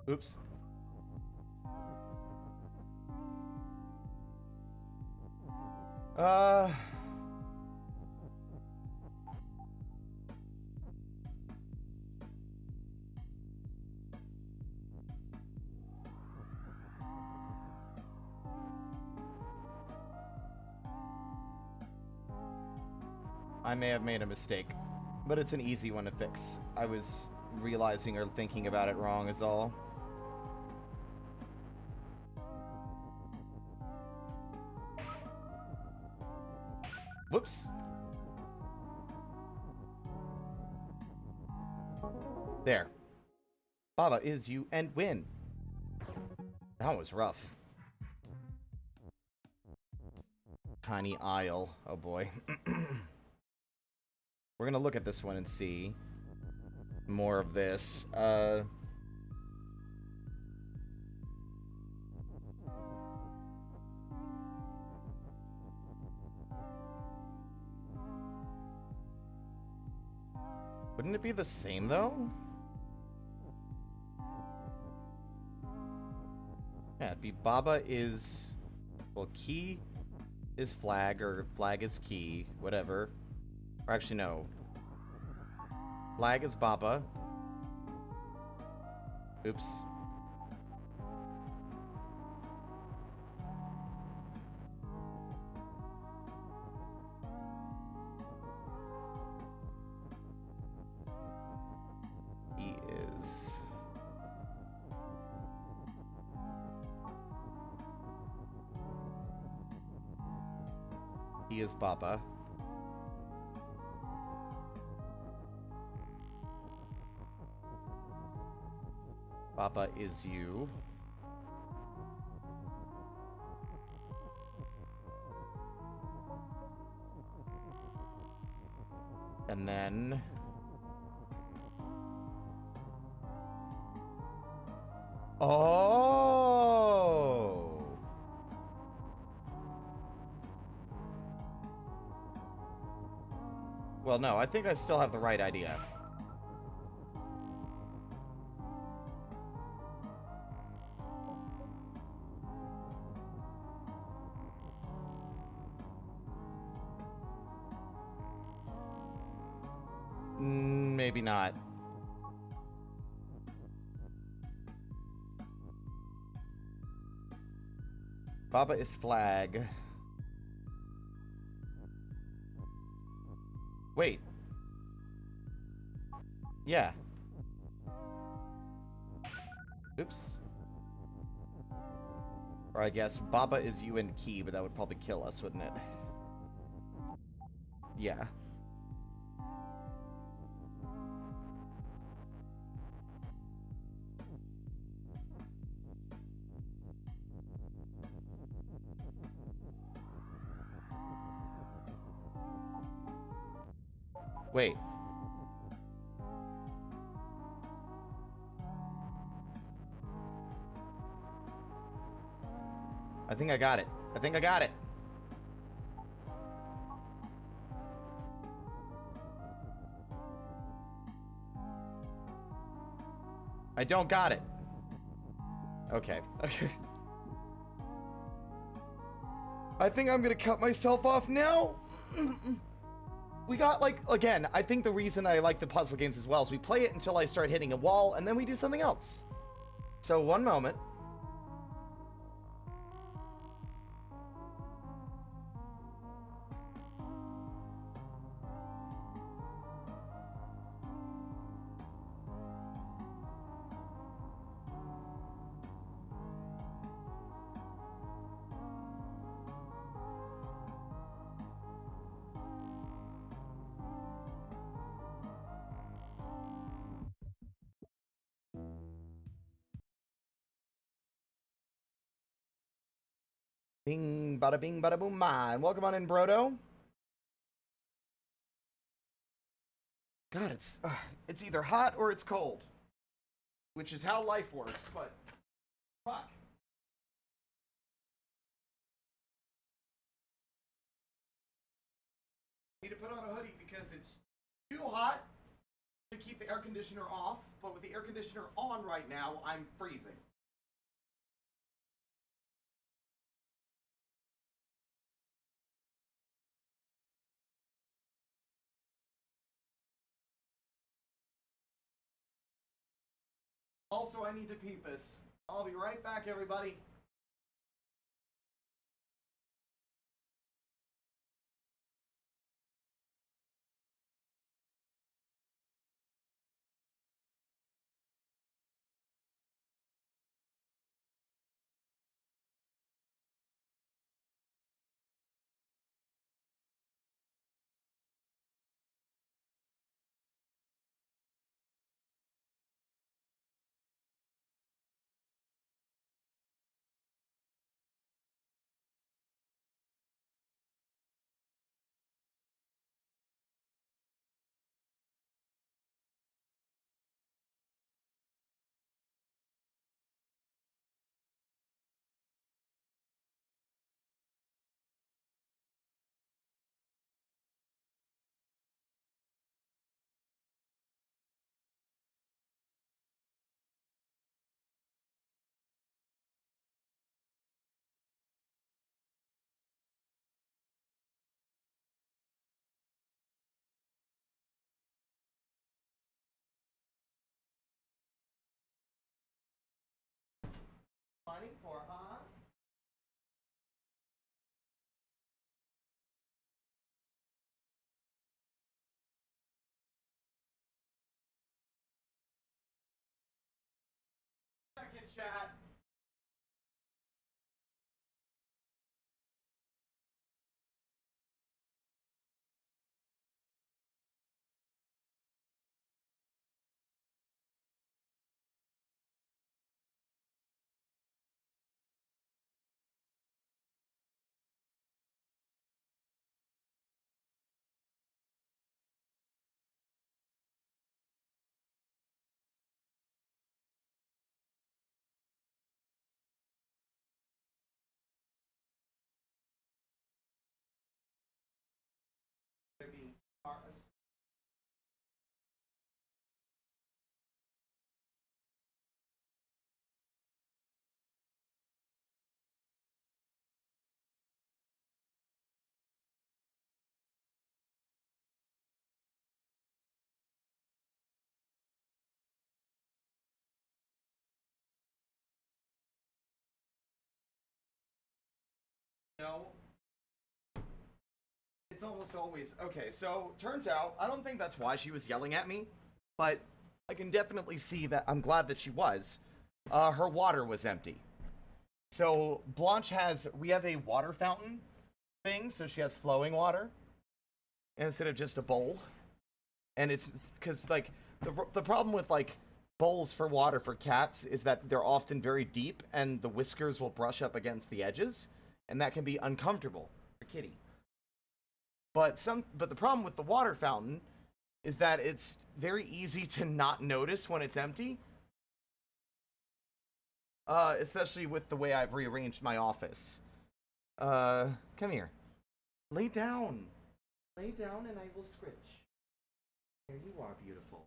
Oops. I may have made a mistake, but it's an easy one to fix. I was realizing or thinking about it wrong is all. Whoops. There. Baba is you and win. That was rough. tiny aisle. Oh boy. We're gonna look at this one and see more of this. Wouldn't it be the same, though? Yeah, it'd be Baba is... Well, key is flag, or flag is key, whatever. Or actually, no. Flag is Baba. Oops. He is... He is Baba. Baba is you. And then... Oh! Well, no, I think I still have the right idea. Maybe not. Baba is flag. Wait. Yeah. Oops. Or I guess Baba is you and key, but that would probably kill us, wouldn't it? Yeah. Wait. I think I got it. I think I got it. I don't got it. Okay. I think I'm gonna cut myself off now. We got, like, again, I think the reason I like the puzzle games as well is we play it until I start hitting a wall, and then we do something else. So, one moment. Bing, bada boom, mine. Welcome on in, Brodo. God, it's either hot or it's cold. Which is how life works, but fuck. I need to put on a hoodie because it's too hot to keep the air conditioner off, but with the air conditioner on right now, I'm freezing. Also, I need to pee this. I'll be right back, everybody. whining for, huh? Second chat. They're being smart. No. It's almost always okay. So turns out I don't think that's why she was yelling at me, but I can definitely see that. I'm glad that she was. Her water was empty. So Blanche we have a water fountain thing, so she has flowing water instead of just a bowl. And it's because like the problem with like bowls for water for cats is that they're often very deep and the whiskers will brush up against the edges, and that can be uncomfortable for kitty. But the problem with the water fountain is that it's very easy to not notice when it's empty. Especially with the way I've rearranged my office. Come here. Lay down. Lay down and I will scritch. There you are, beautiful.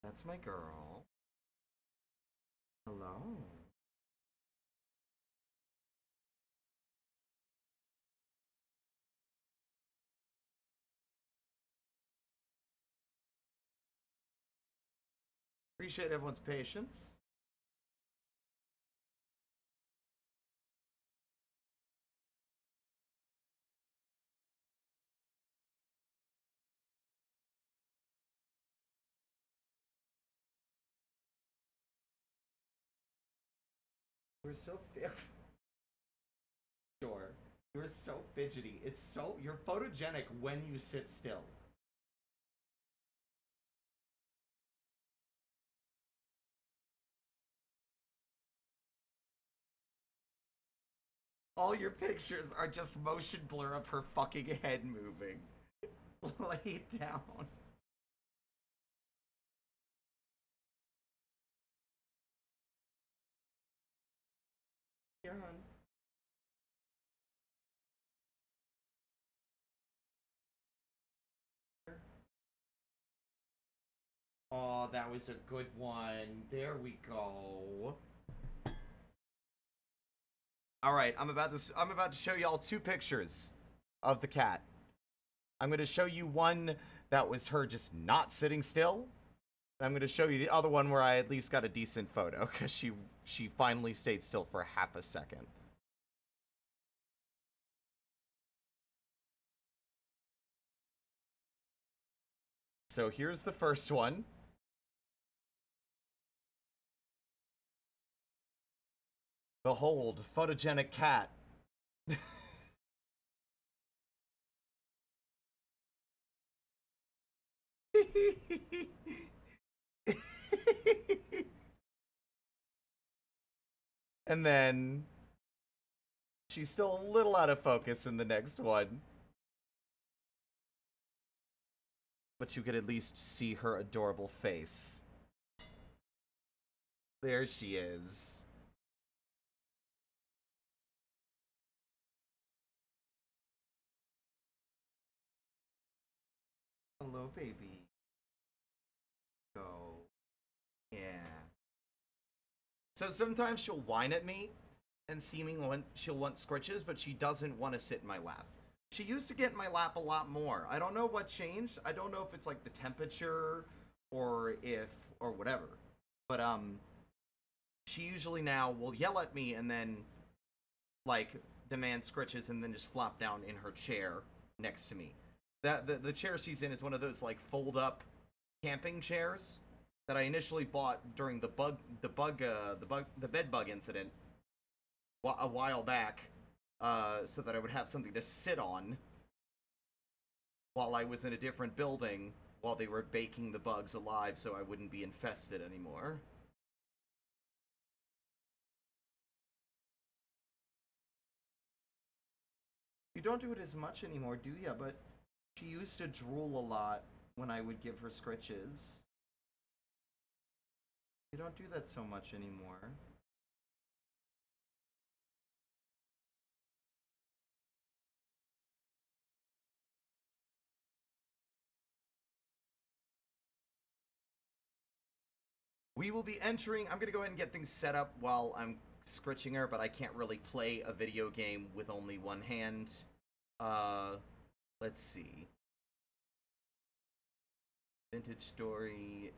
That's my girl. Hello. Appreciate everyone's patience. You're so sure. You're so fidgety. You're photogenic when you sit still. All your pictures are just motion blur of her fucking head moving. Lay down. Here, hon. Oh, that was a good one. There we go. All right, I'm about to show y'all two pictures of the cat. I'm going to show you one that was her just not sitting still. I'm going to show you the other one where I at least got a decent photo cuz she finally stayed still for half a second. So here's the first one. Behold, photogenic cat. And then she's still a little out of focus in the next one. But you could at least see her adorable face. There she is. Hello, baby. Go. Yeah. So sometimes she'll whine at me and she'll want scritches, but she doesn't want to sit in my lap. She used to get in my lap a lot more. I don't know what changed. I don't know if it's like the temperature or whatever. But she usually now will yell at me and then, like, demand scritches and then just flop down in her chair next to me. The chair she's in is one of those, like, fold-up camping chairs that I initially bought during the bed bug incident a while back, so that I would have something to sit on while I was in a different building while they were baking the bugs alive so I wouldn't be infested anymore. You don't do it as much anymore, do ya? But she used to drool a lot when I would give her scritches. You don't do that so much anymore. We will be entering... I'm going to go ahead and get things set up while I'm scritching her, but I can't really play a video game with only one hand. Let's see. Vintage story,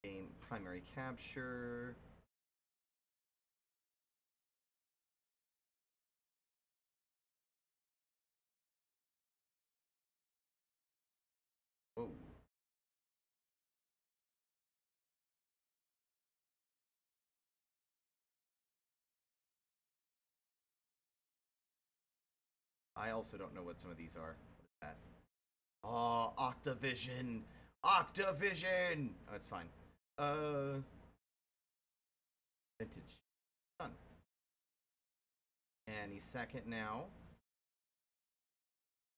game, primary capture. Whoa. I also don't know what some of these are. What is that? Oh, Octavision! Octavision! Oh, it's fine. Vintage. Done. Any second now.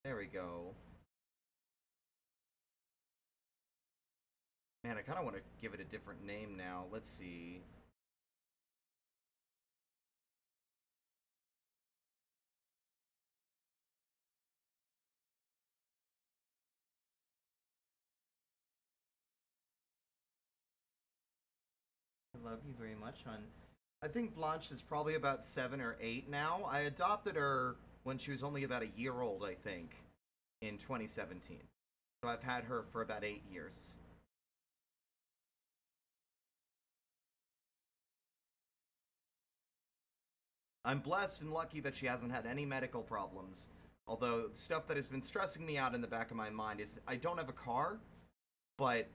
There we go. Man, I kind of want to give it a different name now. Let's see. I love you very much, hon. I think Blanche is probably about 7 or 8 now. I adopted her when she was only about a year old, I think, in 2017. So I've had her for about 8 years. I'm blessed and lucky that she hasn't had any medical problems. Although, the stuff that has been stressing me out in the back of my mind is I don't have a car, but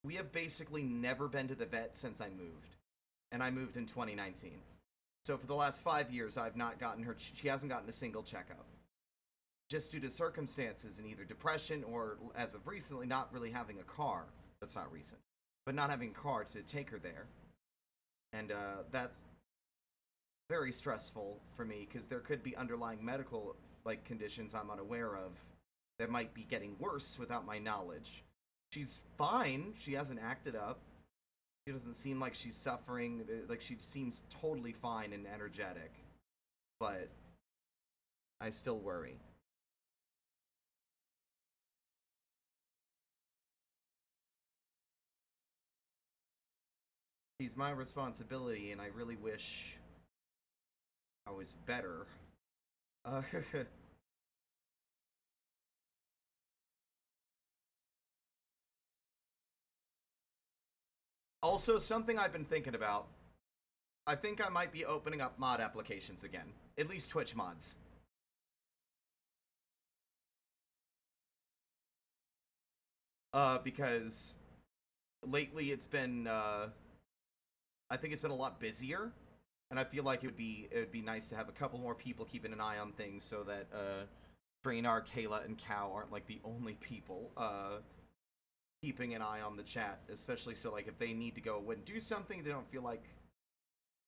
we have basically never been to the vet since I moved. And I moved in 2019. So for the last 5 years, I've not gotten her, she hasn't gotten a single checkup. Just due to circumstances in either depression or, as of recently, not really having a car. That's not recent. But not having a car to take her there. And that's very stressful for me, because there could be underlying medical, like, conditions I'm unaware of that might be getting worse without my knowledge. She's fine. She hasn't acted up. She doesn't seem like she's suffering. Like, she seems totally fine and energetic. But I still worry. She's my responsibility, and I really wish I was better. Also, something I've been thinking about. I think I might be opening up mod applications again. At least Twitch mods. Because lately it's been, I think it's been a lot busier. And I feel like it would be nice to have a couple more people keeping an eye on things so that, Drainar, Kayla, and Cow aren't, like, the only people, keeping an eye on the chat, especially so, like, if they need to go and do something, they don't feel like,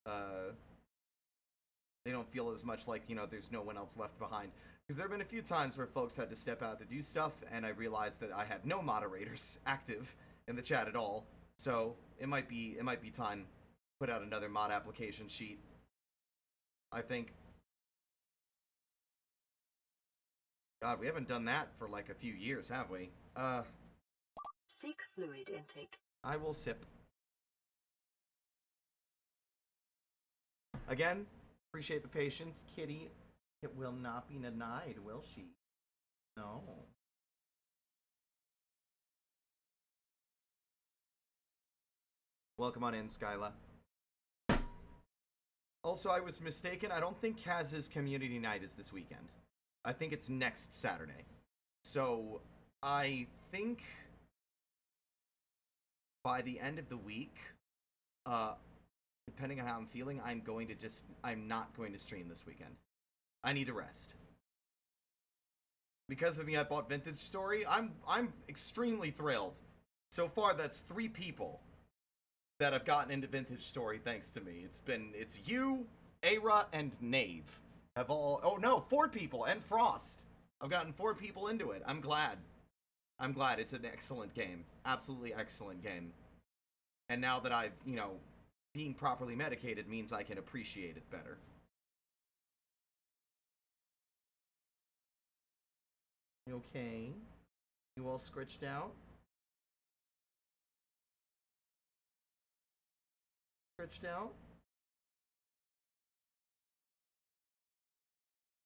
they don't feel as much like, you know, there's no one else left behind. Because there have been a few times where folks had to step out to do stuff, and I realized that I had no moderators active in the chat at all. So it might be time to put out another mod application sheet. I think. God, we haven't done that for like a few years, have we? Seek fluid intake. I will sip. Again, appreciate the patience, Kitty. It will not be denied, will she? No. Welcome on in, Skyla. Also, I was mistaken. I don't think Kaz's community night is this weekend. I think it's next Saturday. So, I think by the end of the week, depending on how I'm feeling, I'm not going to stream this weekend. I need to rest. Because of me, I bought Vintage Story. I'm extremely thrilled. So far, that's 3 people that have gotten into Vintage Story thanks to me. It's you, Ara, and Knave. Have all, oh no, 4 people, and Frost. I've gotten 4 people into it. I'm glad. It's an excellent game. Absolutely excellent game. And now that I've, being properly medicated means I can appreciate it better. You okay? You all scritched out? Scritched out?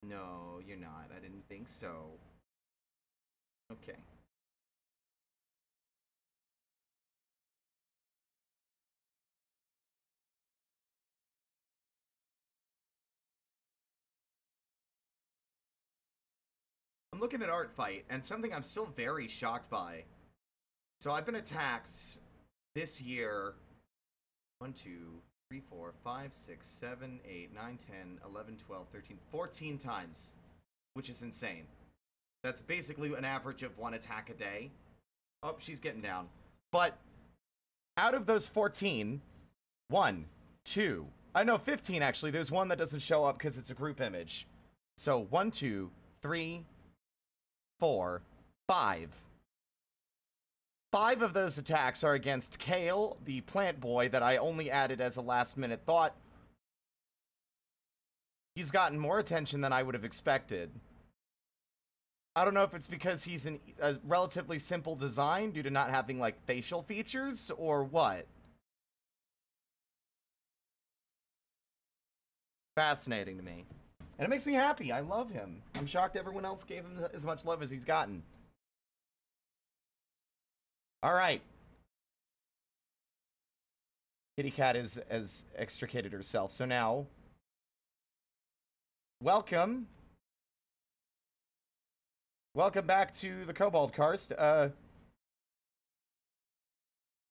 No, you're not. I didn't think so. Okay. I'm looking at Art Fight, and something I'm still very shocked by. So I've been attacked this year 1, 2, 3, 4, 5, 6, 7, 8, 9, 10, 11, 12, 13, 14 times, which is insane. That's basically an average of 1 attack a day. Oh, she's getting down. But out of those 14, 1, 2, I know 15 actually. There's one that doesn't show up because it's a group image. So 1, 2, 3, 4, 5. 5 of those attacks are against Kale, the plant boy that I only added as a last-minute thought. He's gotten more attention than I would have expected. I don't know if it's because he's a relatively simple design due to not having, like, facial features, or what. Fascinating to me. And it makes me happy. I love him. I'm shocked everyone else gave him as much love as he's gotten. Alright. Kitty Cat has extricated herself. So now, welcome. Welcome back to the Cobalt Karst.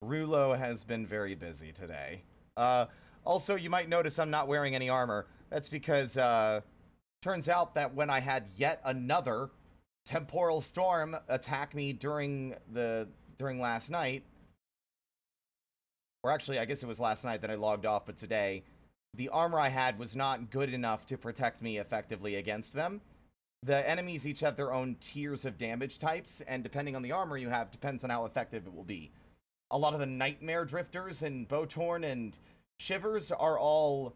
Rulo has been very busy today. Also, you might notice I'm not wearing any armor. That's because, turns out that when I had yet another temporal storm attack me during last night, or actually, I guess it was last night that I logged off, but today, the armor I had was not good enough to protect me effectively against them. The enemies each have their own tiers of damage types, and depending on the armor you have, depends on how effective it will be. A lot of the Nightmare Drifters and Bowtorn and Shivers are all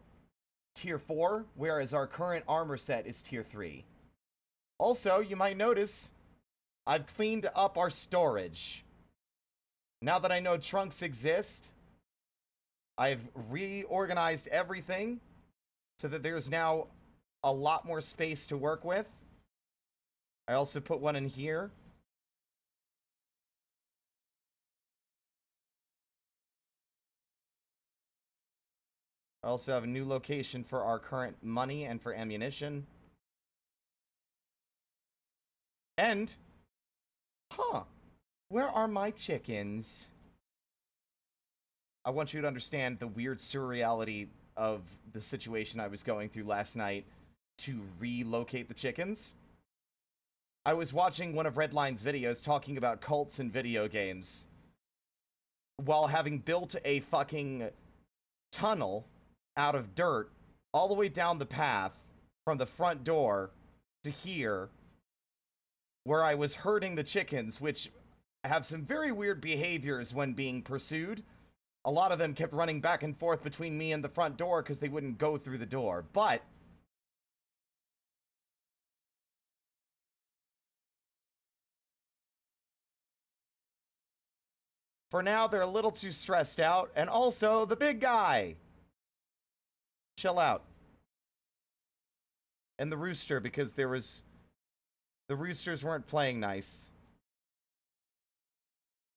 tier 4, whereas our current armor set is tier 3. Also, you might notice, I've cleaned up our storage. Now that I know trunks exist, I've reorganized everything so that there's now a lot more space to work with. I also put one in here. I also have a new location for our current money and for ammunition. And, where are my chickens? I want you to understand the weird surreality of the situation I was going through last night to relocate the chickens. I was watching one of Redline's videos talking about cults in video games while having built a fucking tunnel out of dirt all the way down the path from the front door to here, where I was herding the chickens, which have some very weird behaviors when being pursued. A lot of them kept running back and forth between me and the front door because they wouldn't go through the door. But for now, they're a little too stressed out. And also, the big guy. Chill out. And the rooster, because the roosters weren't playing nice.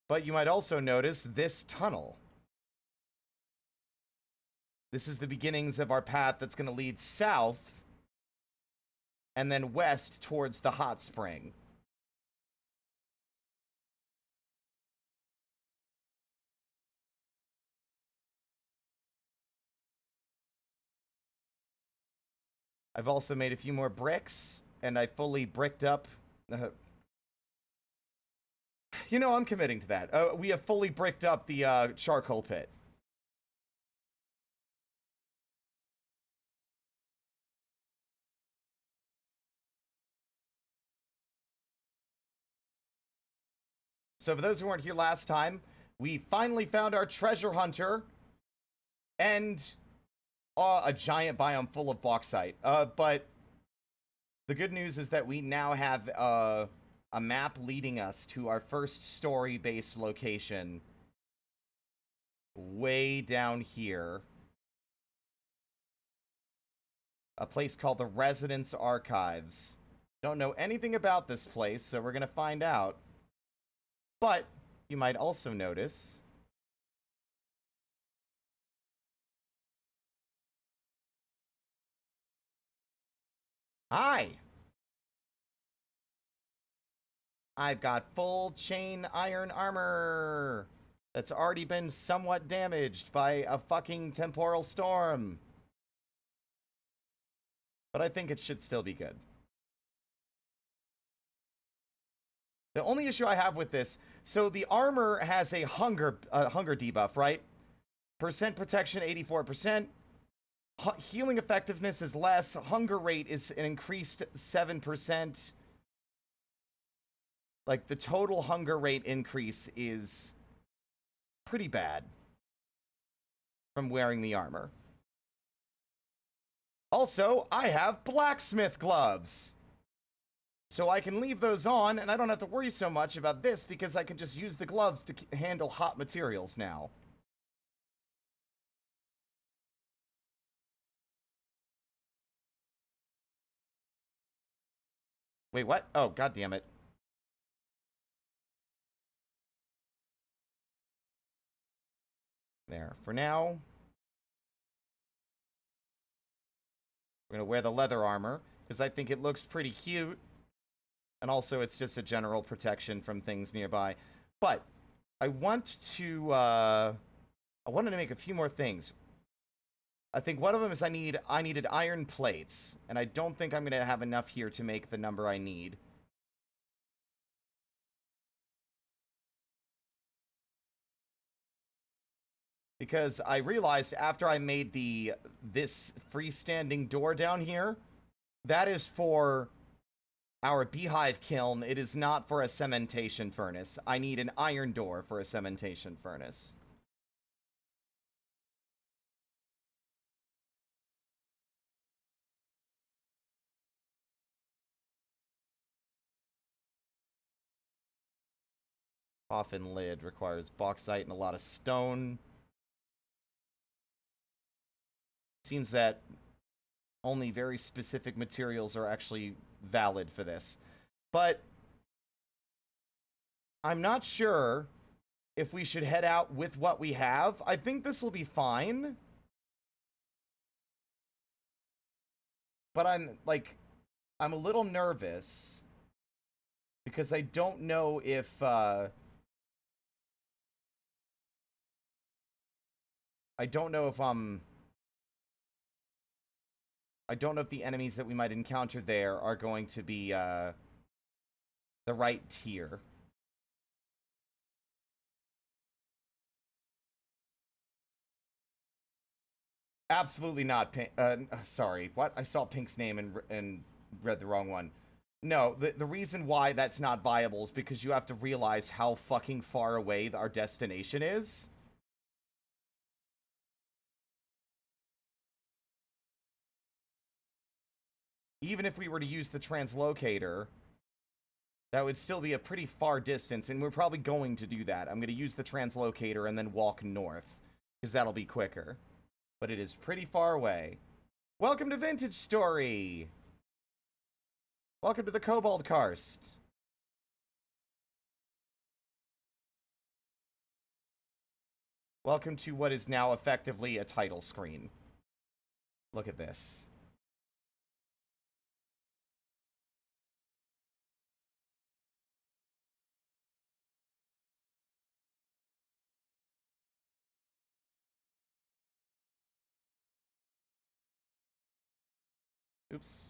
But you might also notice this tunnel. This is the beginnings of our path that's going to lead south and then west towards the hot spring. I've also made a few more bricks, and I fully bricked up. You know, I'm committing to that. We have fully bricked up the charcoal pit. So for those who weren't here last time, we finally found our treasure hunter and a giant biome full of bauxite. But the good news is that we now have a map leading us to our first story-based location way down here. A place called the Residence Archives. Don't know anything about this place, so we're going to find out. But you might also notice hi! I've got full chain iron armor that's already been somewhat damaged by a fucking temporal storm. But I think it should still be good. The only issue I have with this, so the armor has a hunger debuff, right? Percent protection, 84%. Healing effectiveness is less. Hunger rate is an increased 7%. Like, the total hunger rate increase is pretty bad from wearing the armor. Also, I have blacksmith gloves. So I can leave those on, and I don't have to worry so much about this because I can just use the gloves to handle hot materials now. Wait, what? Oh, god damn it. There. For now, we're going to wear the leather armor because I think it looks pretty cute. And also, it's just a general protection from things nearby. But I want to, I wanted to make a few more things. I think one of them is I needed iron plates. And I don't think I'm going to have enough here to make the number I need. Because I realized after I made this freestanding door down here, that is for our beehive kiln. It is not for a cementation furnace. I need an iron door for a cementation furnace. Coffin lid requires bauxite and a lot of stone. Seems that only very specific materials are actually valid for this. But I'm not sure if we should head out with what we have. I think this will be fine. But I'm a little nervous because I don't know if I don't know if the enemies that we might encounter there are going to be the right tier. Absolutely not. Sorry, what? I saw Pink's name and read the wrong one. No, the reason why that's not viable is because you have to realize how fucking far away our destination is. Even if we were to use the translocator, that would still be a pretty far distance, and we're probably going to do that. I'm going to use the translocator and then walk north, because that'll be quicker. But it is pretty far away. Welcome to Vintage Story! Welcome to the Cobalt Karst. Welcome to what is now effectively a title screen. Look at this. Oops.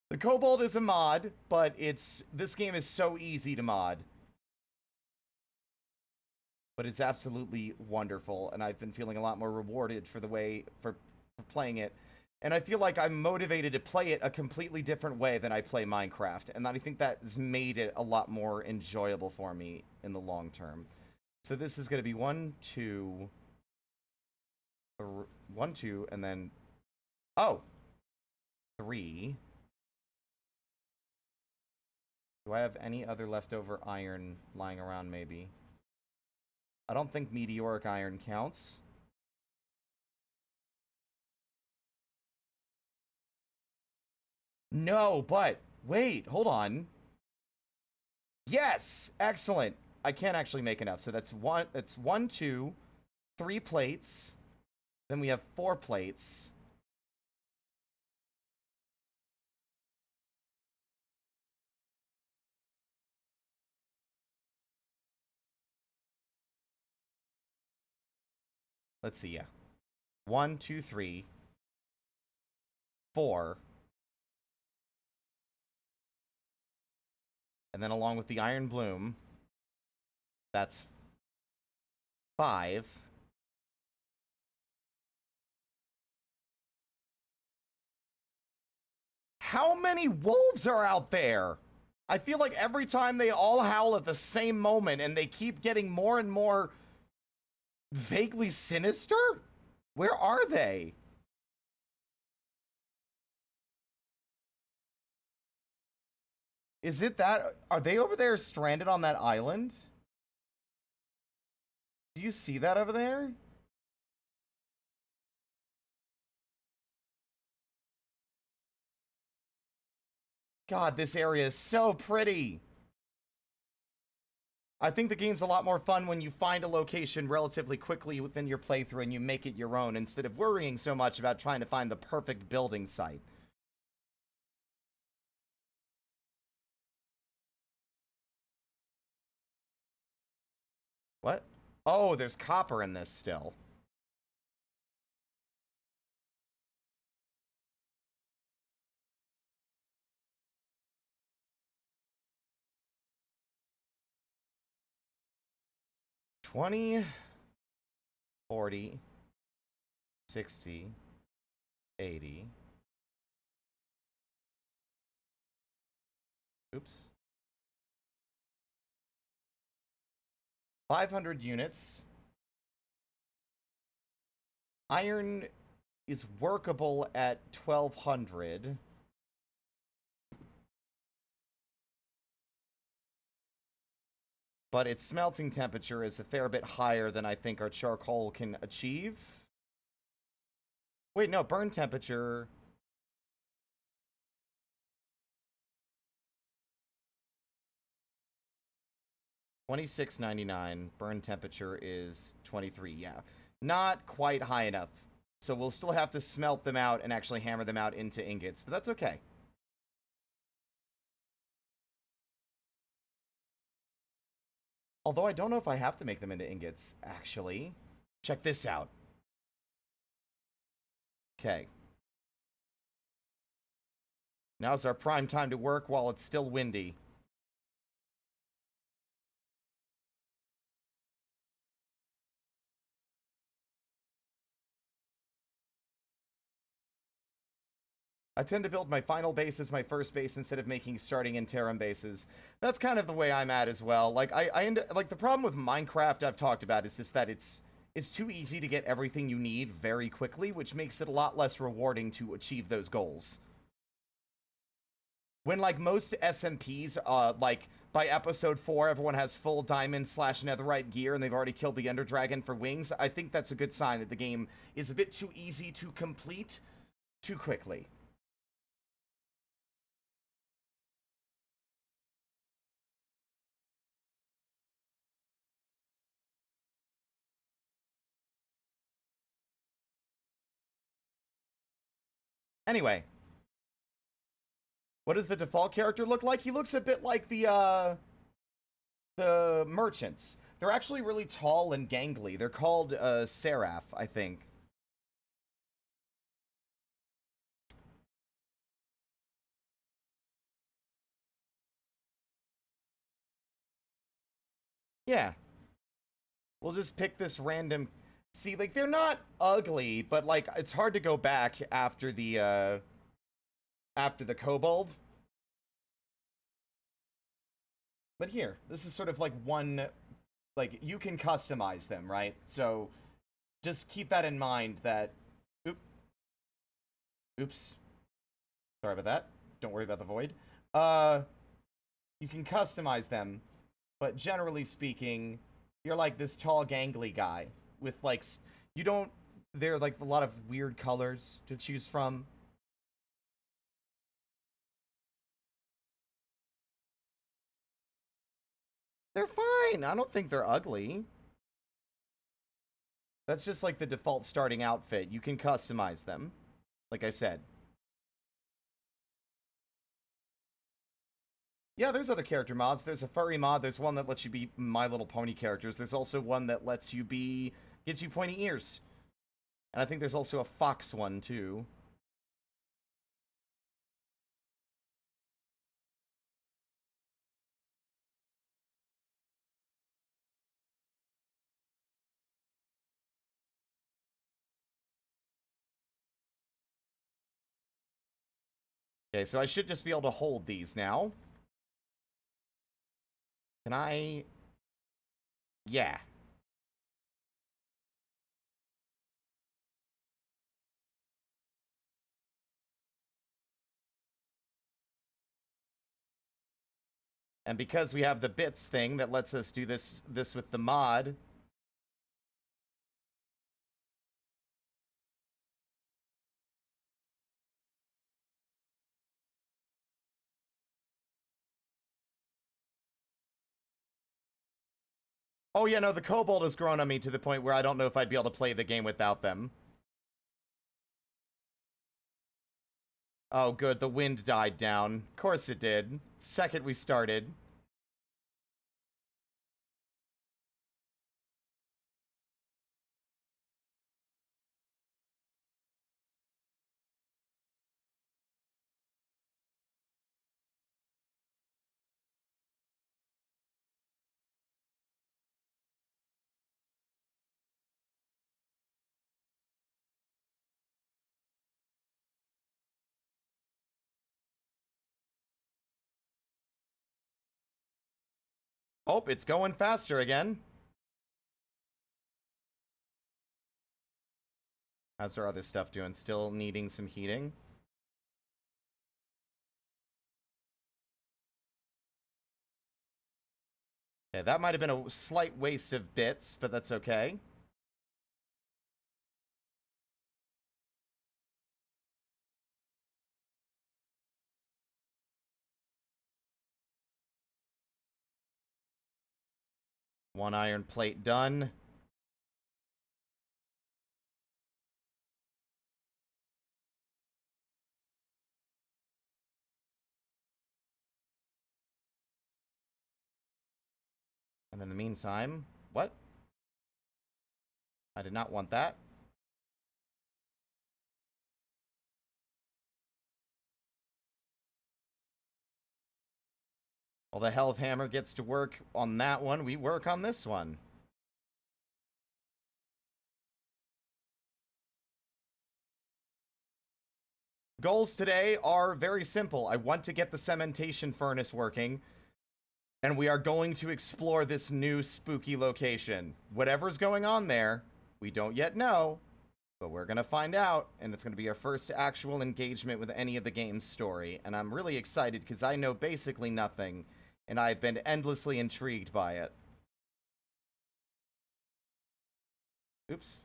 The Kobold is a mod, but this game is so easy to mod. But it's absolutely wonderful, and I've been feeling a lot more rewarded for playing it. And I feel like I'm motivated to play it a completely different way than I play Minecraft, and I think that has made it a lot more enjoyable for me in the long term. So this is going to be 1, 2, 1, 2, and then 3. Do I have any other leftover iron lying around, maybe? I don't think meteoric iron counts. No, but wait, hold on. Yes, excellent. I can't actually make enough. So that's 1, 2, 3 plates. Then we have 4 plates. Let's see, yeah. 1, 2, 3, 4. And then along with the iron bloom, that's 5. How many wolves are out there? I feel like every time they all howl at the same moment and they keep getting more and more vaguely sinister? Where are they? Is it that? Are they over there stranded on that island? Do you see that over there? God, this area is so pretty. I think the game's a lot more fun when you find a location relatively quickly within your playthrough and you make it your own instead of worrying so much about trying to find the perfect building site. What? Oh, there's copper in this still. $20, $40, $60, $80. Oops. 500 units. Iron is workable at 1200. But its smelting temperature is a fair bit higher than I think our charcoal can achieve. Wait, no, burn temperature. $26.99. Burn temperature is 23. Yeah, not quite high enough. So we'll still have to smelt them out and actually hammer them out into ingots, but that's okay. Although I don't know if I have to make them into ingots, actually. Check this out. Okay. Now's our prime time to work while it's still windy. I tend to build my final base as my first base instead of making starting interim bases. That's kind of the way I'm at as well. Like like the problem with Minecraft I've talked about is just that it's too easy to get everything you need very quickly, which makes it a lot less rewarding to achieve those goals. When like most SMPs, like by episode 4, everyone has full diamond/netherite gear and they've already killed the Ender Dragon for wings, I think that's a good sign that the game is a bit too easy to complete too quickly. Anyway, what does the default character look like? He looks a bit like the merchants. They're actually really tall and gangly. They're called Seraph, I think. Yeah. We'll just pick this random... See, like, they're not ugly, but, like, it's hard to go back after the kobold. But here, this is sort of like one... Like, you can customize them, right? So, just keep that in mind that... Oops. Sorry about that. Don't worry about the void. You can customize them, but generally speaking, you're like this tall, gangly guy with, like, you don't... There are, like, a lot of weird colors to choose from. They're fine. I don't think they're ugly. That's just, like, the default starting outfit. You can customize them, like I said. Yeah, there's other character mods. There's a furry mod. There's one that lets you be My Little Pony characters. There's also one that lets you be... Gives you pointy ears. And I think there's also a fox one, too. Okay, so I should just be able to hold these now. Can I... Yeah. And because we have the bits thing that lets us do this with the mod... Oh, yeah, no, the kobold has grown on me to the point where I don't know if I'd be able to play the game without them. Oh, good, the wind died down. Of course it did. Second we started. Oh, it's going faster again. How's our other stuff doing? Still needing some heating? Okay, that might have been a slight waste of bits, but that's okay. One iron plate done. And in the meantime, what? I did not want that. While the Hell of Hammer gets to work on that one, we work on this one. Goals today are very simple. I want to get the cementation furnace working, and we are going to explore this new spooky location. Whatever's going on there, we don't yet know, but we're going to find out, and it's going to be our first actual engagement with any of the game's story, and I'm really excited because I know basically nothing, and I've been endlessly intrigued by it. Oops.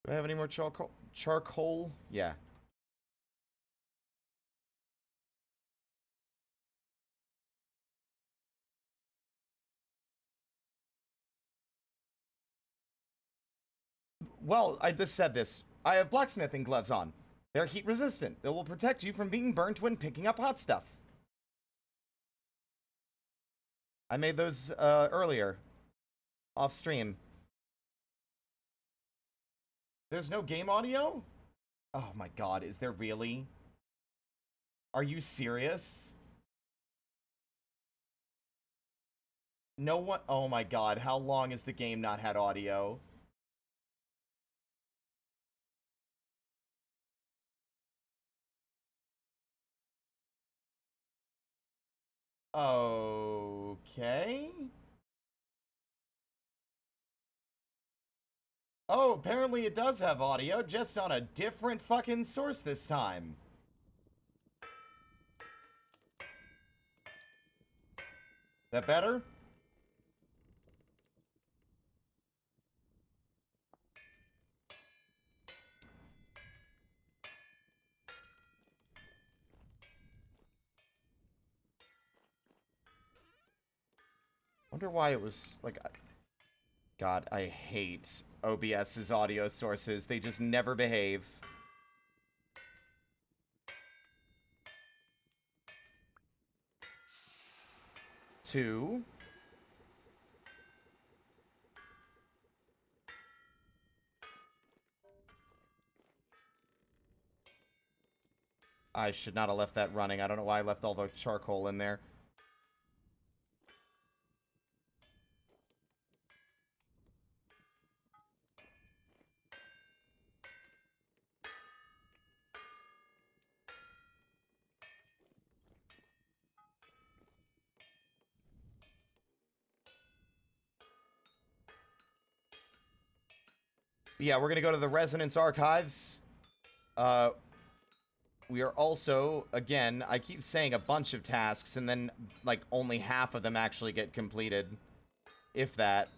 Do I have any more charcoal? Charcoal? Yeah. Well, I just said this. I have blacksmithing gloves on. They're heat resistant. They will protect you from being burnt when picking up hot stuff. I made those earlier. Off stream. There's no game audio? Oh my god, is there really? Are you serious? No one. Oh my god, how long has the game not had audio? Okay. Oh, apparently it does have audio, just on a different fucking source this time. That better? Wonder why it was like. God, I hate OBS's audio sources. They just never behave. Two. I should not have left that running. I don't know why I left all the charcoal in there. Yeah, we're gonna go to the Resonance Archives. We are also, again, I keep saying a bunch of tasks, and then, like, only half of them actually get completed. If that.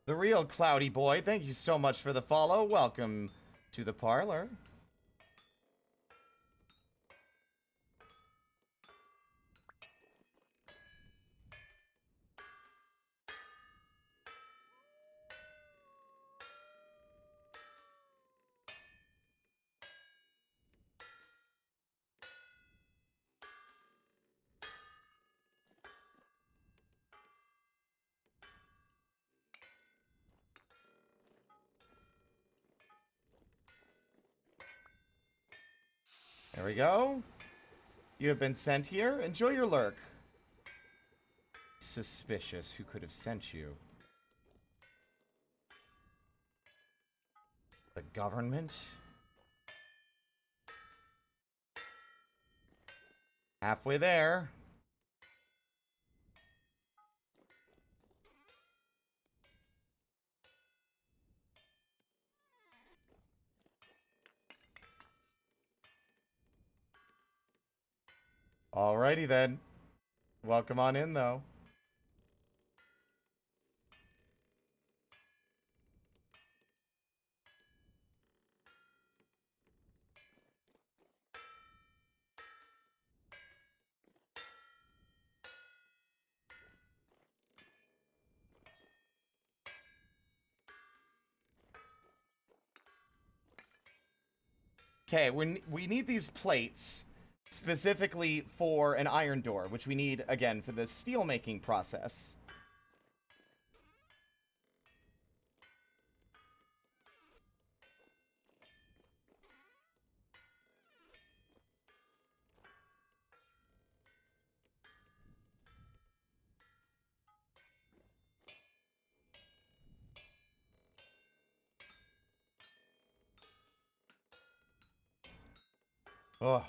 The real Cloudy Boy, thank you so much for the follow. Welcome to the parlor. There we go. You have been sent here. Enjoy your lurk. Suspicious. Who could have sent you? government? Halfway there. Alrighty then. Welcome on in, though. Okay, we need these plates specifically for an iron door, which we need, again, for the steel making process. Ugh.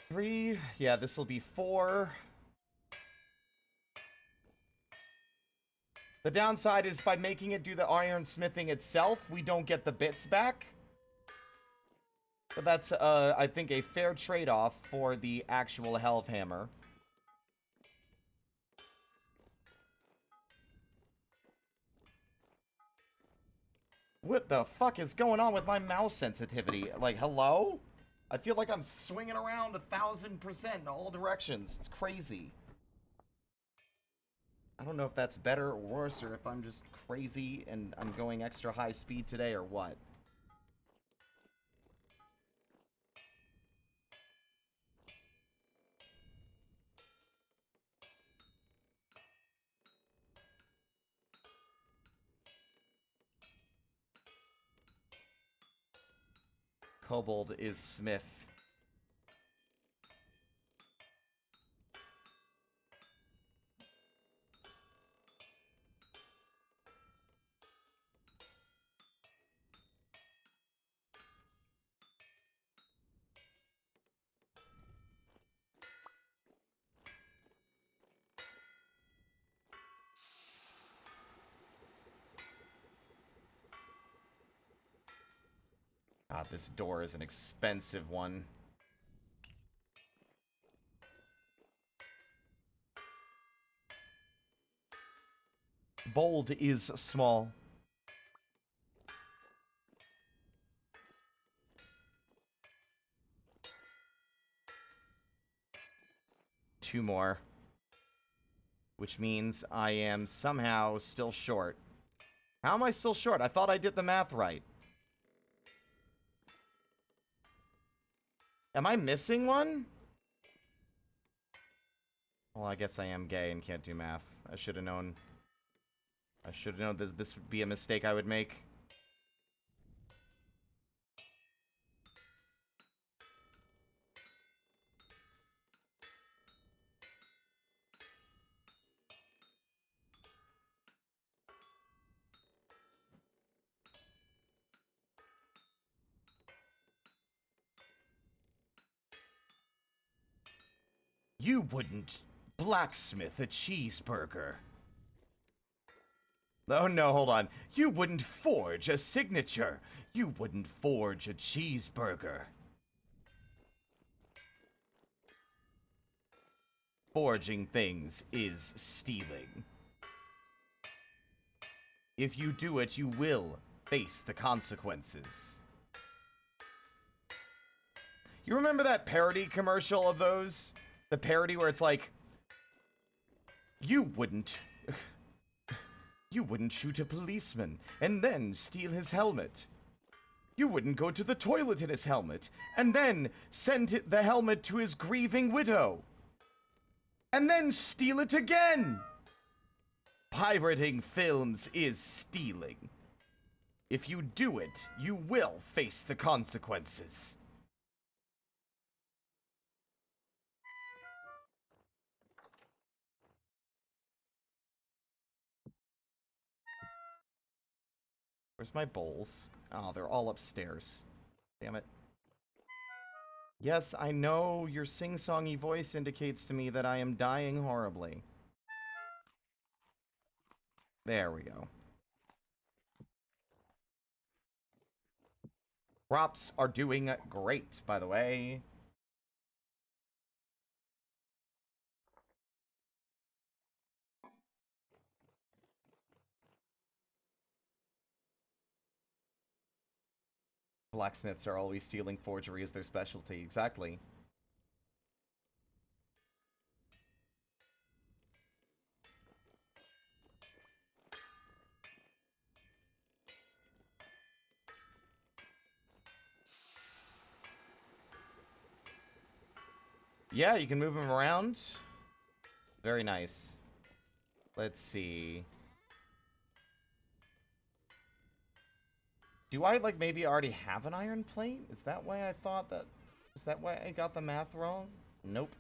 Three. Yeah, this will be 4. The downside is by making it do the iron smithing itself, we don't get the bits back. But that's, I think, a fair trade-off for the actual Halfhammer. What the fuck is going on with my mouse sensitivity? Like, hello? I feel like I'm swinging around 1000% in all directions. It's crazy. I don't know if that's better or worse, or if I'm just crazy and I'm going extra high speed today, or what. Kobold is Smith. God, this door is an expensive one. Bold is small. Two more. Which means I am somehow still short. How am I still short? I thought I did the math right. Am I missing one? Well, I guess I am gay and can't do math. I should have known. I should have known this would be a mistake I would make. You wouldn't blacksmith a cheeseburger. Oh no, hold on. You wouldn't forge a signature. You wouldn't forge a cheeseburger. Forging things is stealing. If you do it, you will face the consequences. You remember that parody commercial of those? The parody where it's like, you wouldn't shoot a policeman and then steal his helmet. You wouldn't go to the toilet in his helmet, and then send the helmet to his grieving widow. And then steal it again! Pirating films is stealing. If you do it, you will face the consequences. Where's my bowls? Oh, they're all upstairs. Damn it. Yes, I know your sing-songy voice indicates to me that I am dying horribly. There we go. Crops are doing great, by the way. Blacksmiths are always stealing forgery as their specialty. Exactly. Yeah, you can move them around. Very nice. Let's see. Do I, like, maybe already have an iron plate? Is that why I thought that... Is that why I got the math wrong? Nope.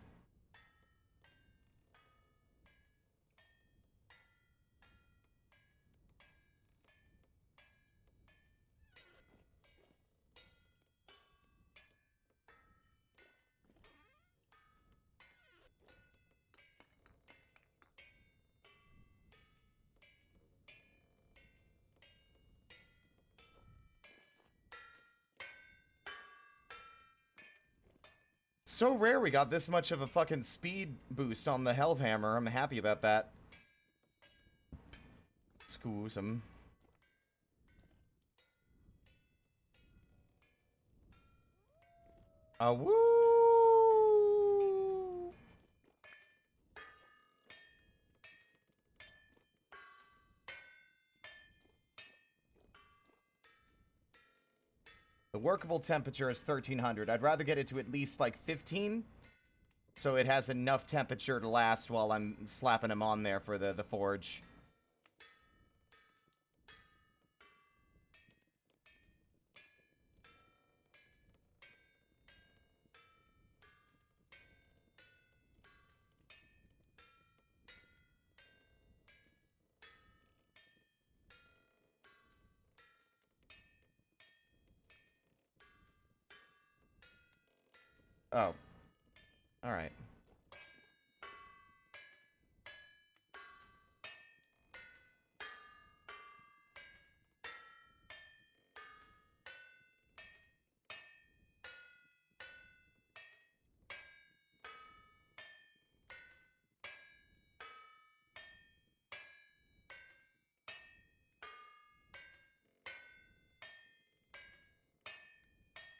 So rare we got this much of a fucking speed boost on the Hellhammer. I'm happy about that. Excuse him. Woo! The workable temperature is 1300. I'd rather get it to at least like 15, so it has enough temperature to last while I'm slapping him on there for the forge. Oh. Alright.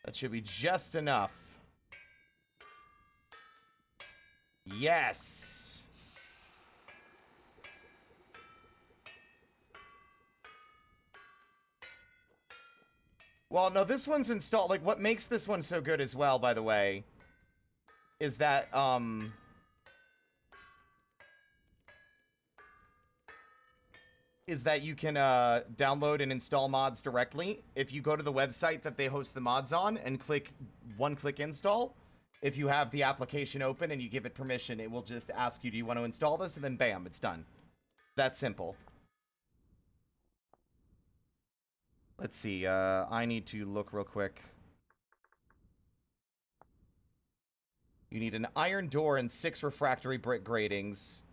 That should be just enough. Yes! Well, no, this one's installed. Like, what makes this one so good as well, by the way, is that, you can, download and install mods directly. If you go to the website that they host the mods on and click one-click install, if you have the application open and you give it permission, it will just ask you, do you want to install this? And then bam, it's done. That simple. Let's see, I need to look real quick. You need an iron door and 6 refractory brick gratings.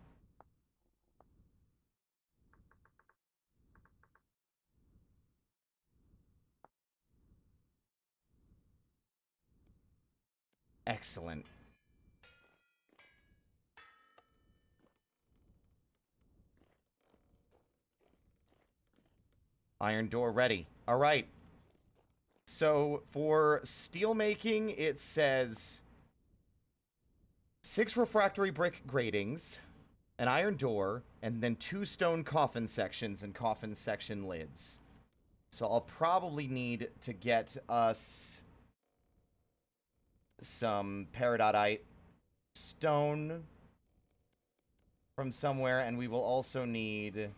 Excellent. Iron door ready. All right. So for steel making, it says 6 refractory brick gratings, an iron door, and then 2 stone coffin sections and coffin section lids. So I'll probably need to get us some peridotite stone from somewhere, and we will also need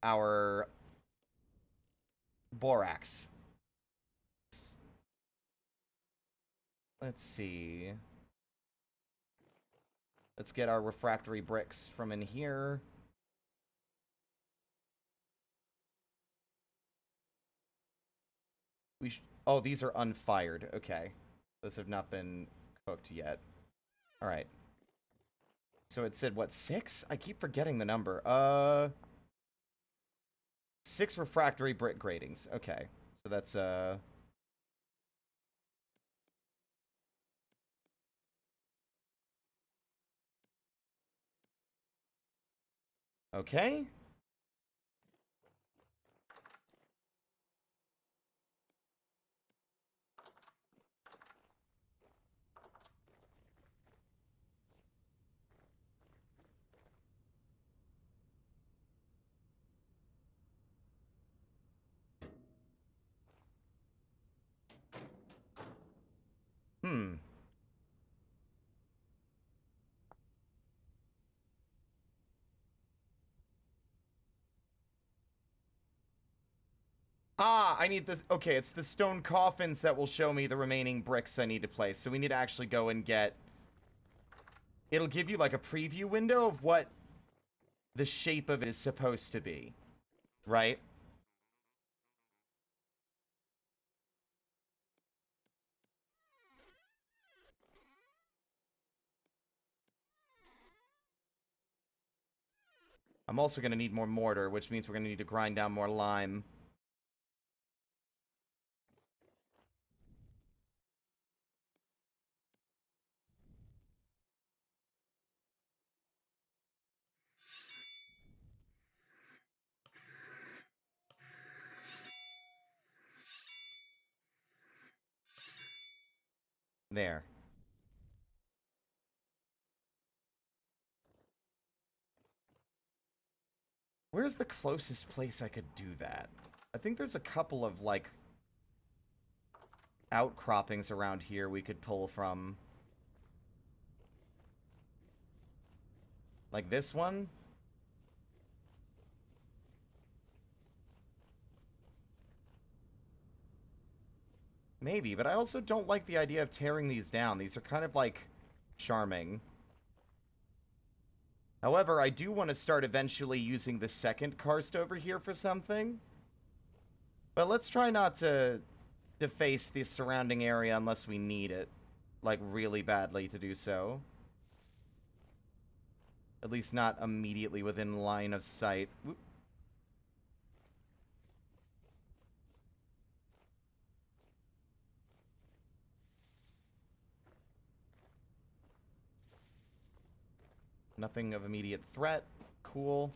our borax. Let's see. Let's get our refractory bricks from in here. Oh, these are unfired. Okay. Those have not been cooked yet. Alright. So it said, what, 6? I keep forgetting the number. 6 refractory brick gratings. Okay. So that's, okay. Hmm. Ah, I need this. Okay, it's the stone coffins that will show me the remaining bricks I need to place. So we need to actually go and get... It'll give you, like, a preview window of what the shape of it is supposed to be. Right? I'm also going to need more mortar, which means we're going to need to grind down more lime. There. Where's the closest place I could do that? I think there's a couple of, like, outcroppings around here we could pull from. Like this one? Maybe, but I also don't like the idea of tearing these down. These are kind of, like, charming. However, I do want to start eventually using the second karst over here for something. But let's try not to deface the surrounding area unless we need it, like, really badly to do so. At least not immediately within line of sight. Whoop. Nothing of immediate threat. Cool.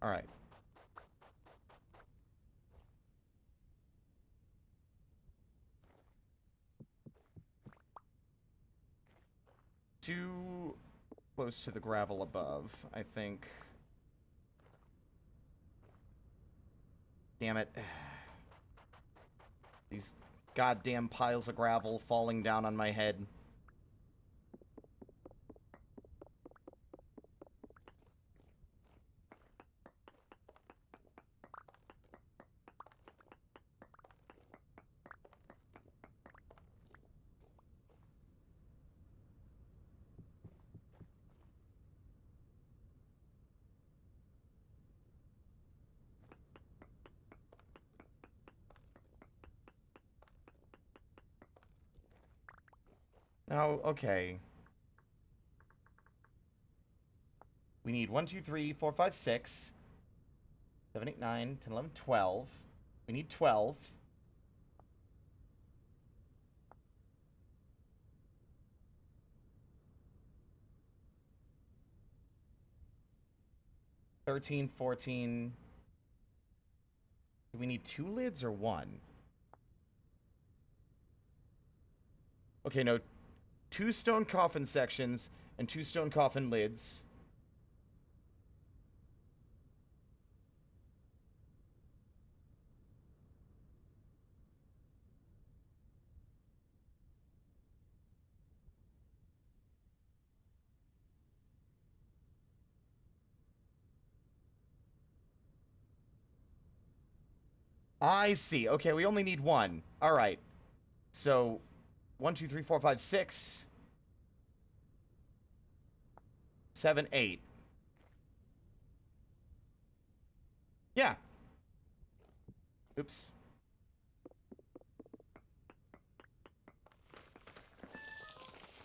Alright. Too close to the gravel above, I think. Damn it. These goddamn piles of gravel falling down on my head. Oh, okay. We need 1, 2, 3, 4, 5, 6. 7, 8, 9, 10, 11, 12. We need 12. $13, $14. Do we need 2 lids or 1? Okay, no. 2 stone coffin sections and 2 stone coffin lids. I see. Okay, we only need 1. All right. So, 1, 2, 3, 4, 5, 6, 7, 8. Yeah. Oops.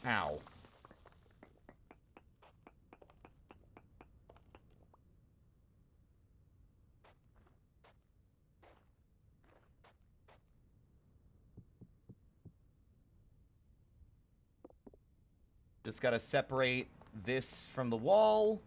Ow. Just gotta separate this from the wall.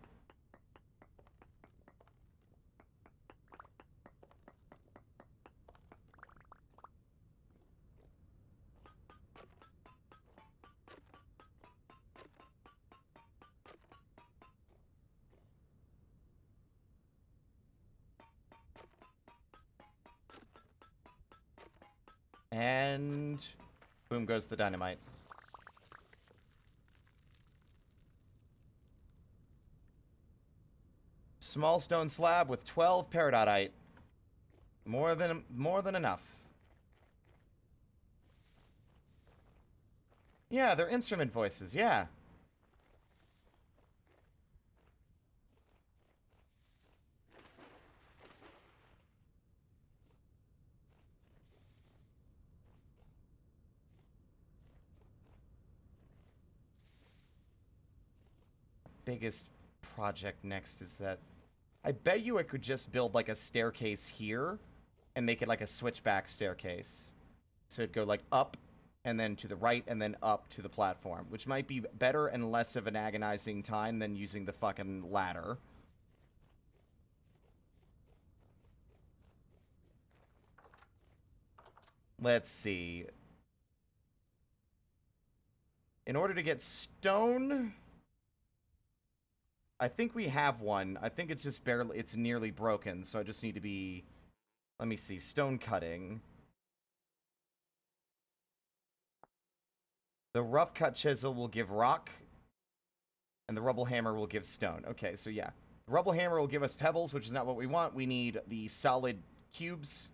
And boom goes the dynamite. Small stone slab with 12 peridotite. More than enough. Yeah, they're instrument voices, yeah. Biggest project next is that I bet you I could just build like a staircase here and make it like a switchback staircase. So it'd go like up and then to the right and then up to the platform, which might be better and less of an agonizing time than using the fucking ladder. Let's see. In order to get stone, I think we have one. I think it's just barely, it's nearly broken, so I just need to be, let me see, stone cutting. The rough cut chisel will give rock, and the rubble hammer will give stone. Okay, so yeah. The rubble hammer will give us pebbles, which is not what we want. We need the solid cubes.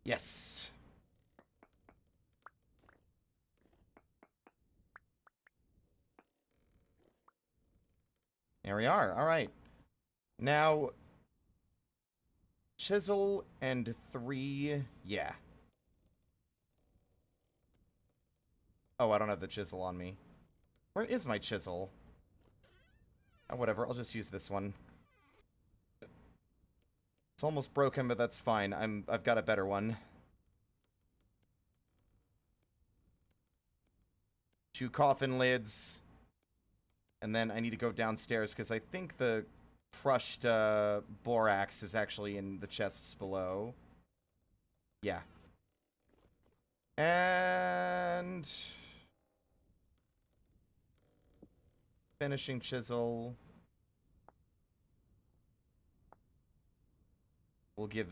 Yes. There we are. All right. Now, chisel and 3. Yeah. Oh, I don't have the chisel on me. Where is my chisel? Oh, whatever. I'll just use this one. It's almost broken, but that's fine. I've got a better one. 2 coffin lids. And then I need to go downstairs because I think the crushed borax is actually in the chests below. Yeah. And finishing chisel. We'll give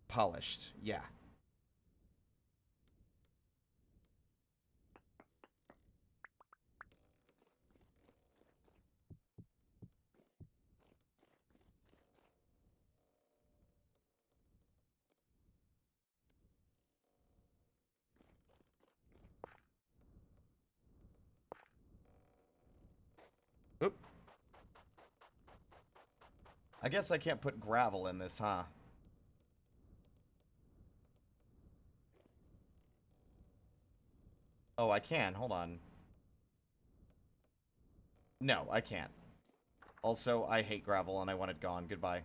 polished. Yeah. I guess I can't put gravel in this, huh? Oh, I can. Hold on. No, I can't. Also, I hate gravel and I want it gone. Goodbye.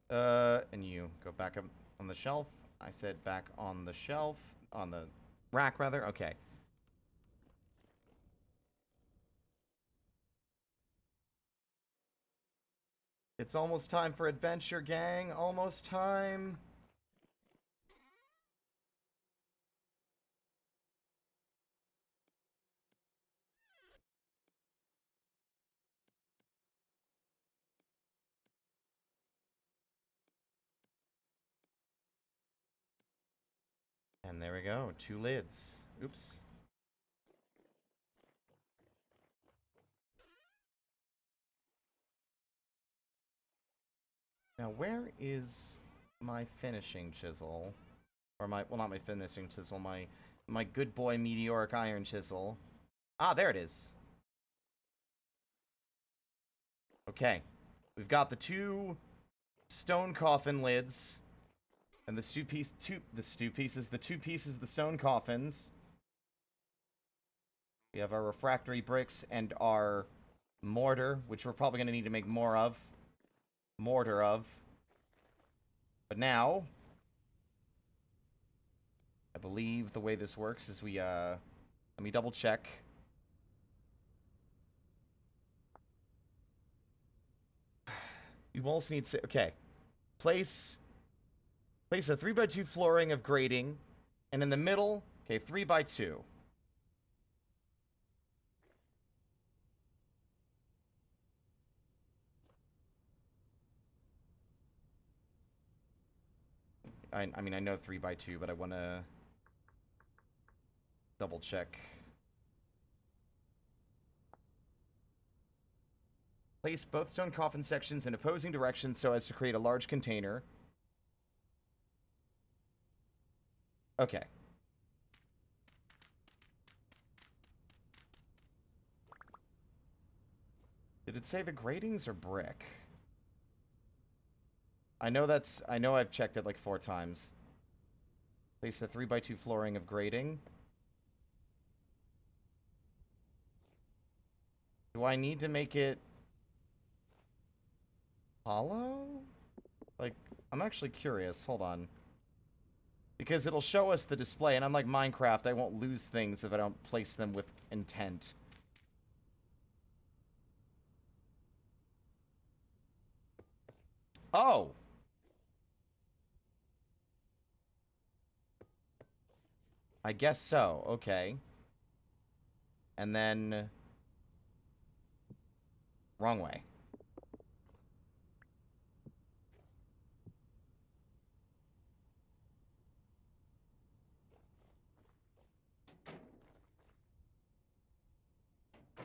And you go back up on the shelf. I said back on the shelf. On the rack, rather. Okay. It's almost time for adventure, gang. Almost time. And there we go. 2 lids. Oops. Now, where is my finishing chisel? Or my, well, not my finishing chisel, my good boy meteoric iron chisel. Ah, there it is. Okay. We've got the 2 stone coffin lids. And the 2 pieces of the stone coffins. We have our refractory bricks and our mortar, which we're probably going to need to make more of. Mortar of. But now, I believe the way this works is we, let me double check. You also need to, okay. Place a 3x2 flooring of grading, and in the middle, okay, 3x2. I mean, I know 3x2, but I want to double check. Place both stone coffin sections in opposing directions so as to create a large container. Okay. Did it say the gratings are brick? I know I've checked it like 4 times. Place a 3x2 flooring of grating. Do I need to make it hollow? Like, I'm actually curious. Hold on. Because it'll show us the display, and unlike Minecraft, I won't lose things if I don't place them with intent. Oh! I guess so. Okay. And then... Wrong way.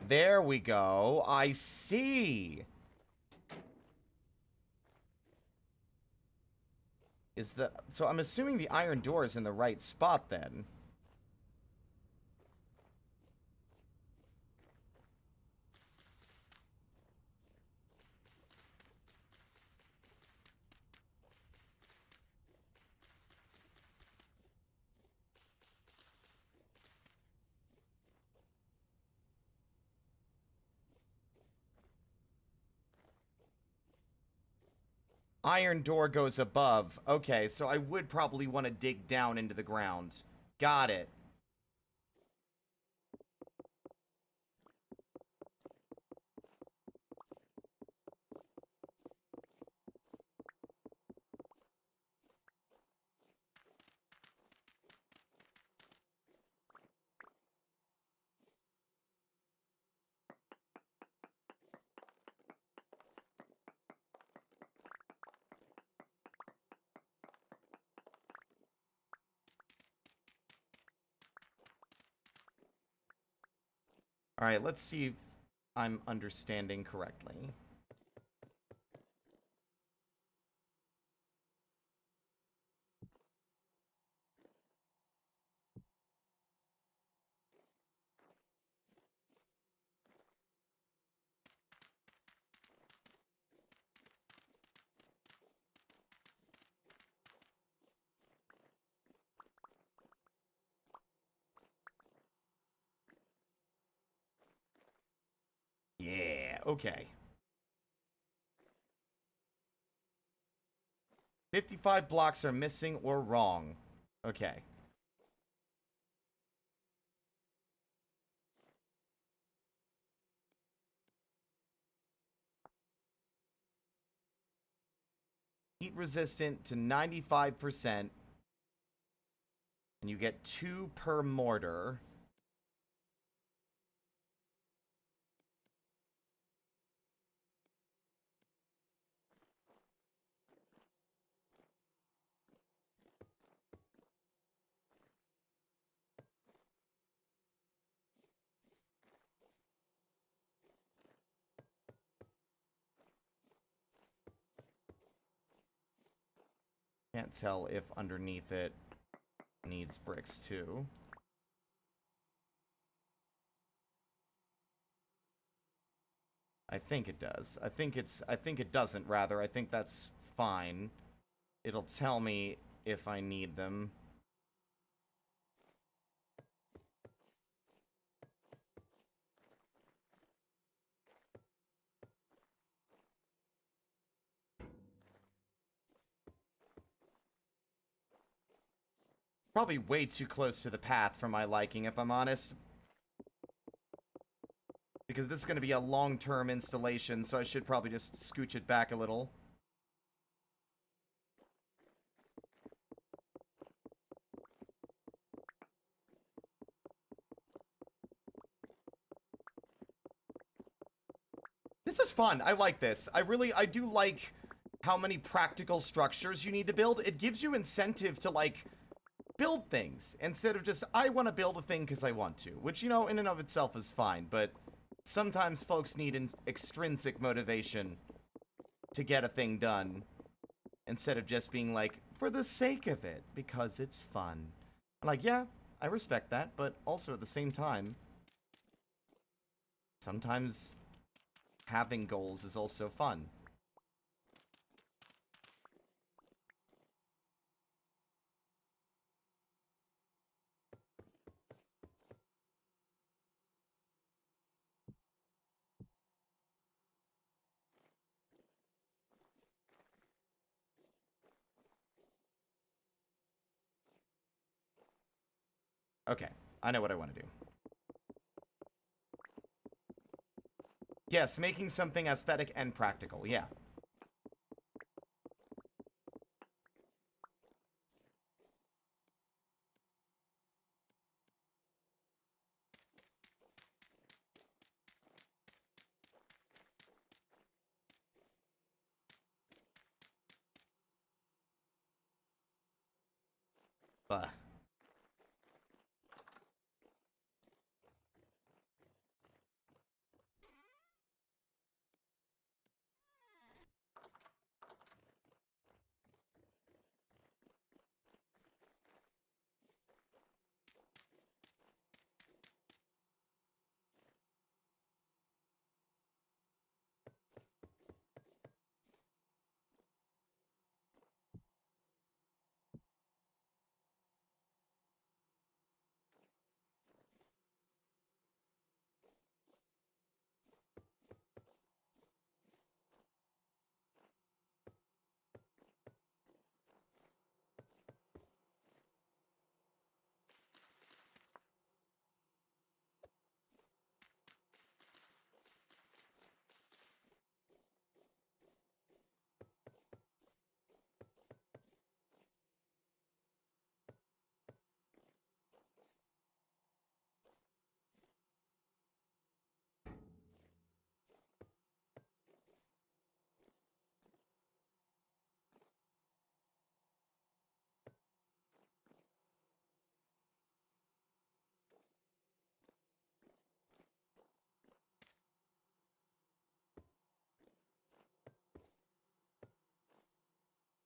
There we go. I see. So I'm assuming the iron door is in the right spot then. Iron door goes above. Okay, so I would probably want to dig down into the ground. Got it. Alright, let's see if I'm understanding correctly. Okay. 55 blocks are missing or wrong. Okay. Heat resistant to 95%. And you get 2 per mortar. Can't tell if underneath it needs bricks too. I think it does. I think it doesn't, rather. I think that's fine. It'll tell me if I need them. Probably way too close to the path for my liking, if I'm honest. Because this is going to be a long-term installation, so I should probably just scooch it back a little. This is fun. I like this. I do like how many practical structures you need to build. It gives you incentive to, like, build things instead of just, I want to build a thing because I want to. Which, you know, in and of itself is fine, but sometimes folks need extrinsic motivation to get a thing done instead of just being like, for the sake of it, because it's fun. I'm like, yeah, I respect that, but also at the same time, sometimes having goals is also fun. Okay, I know what I want to do. Yes, making something aesthetic and practical, yeah. But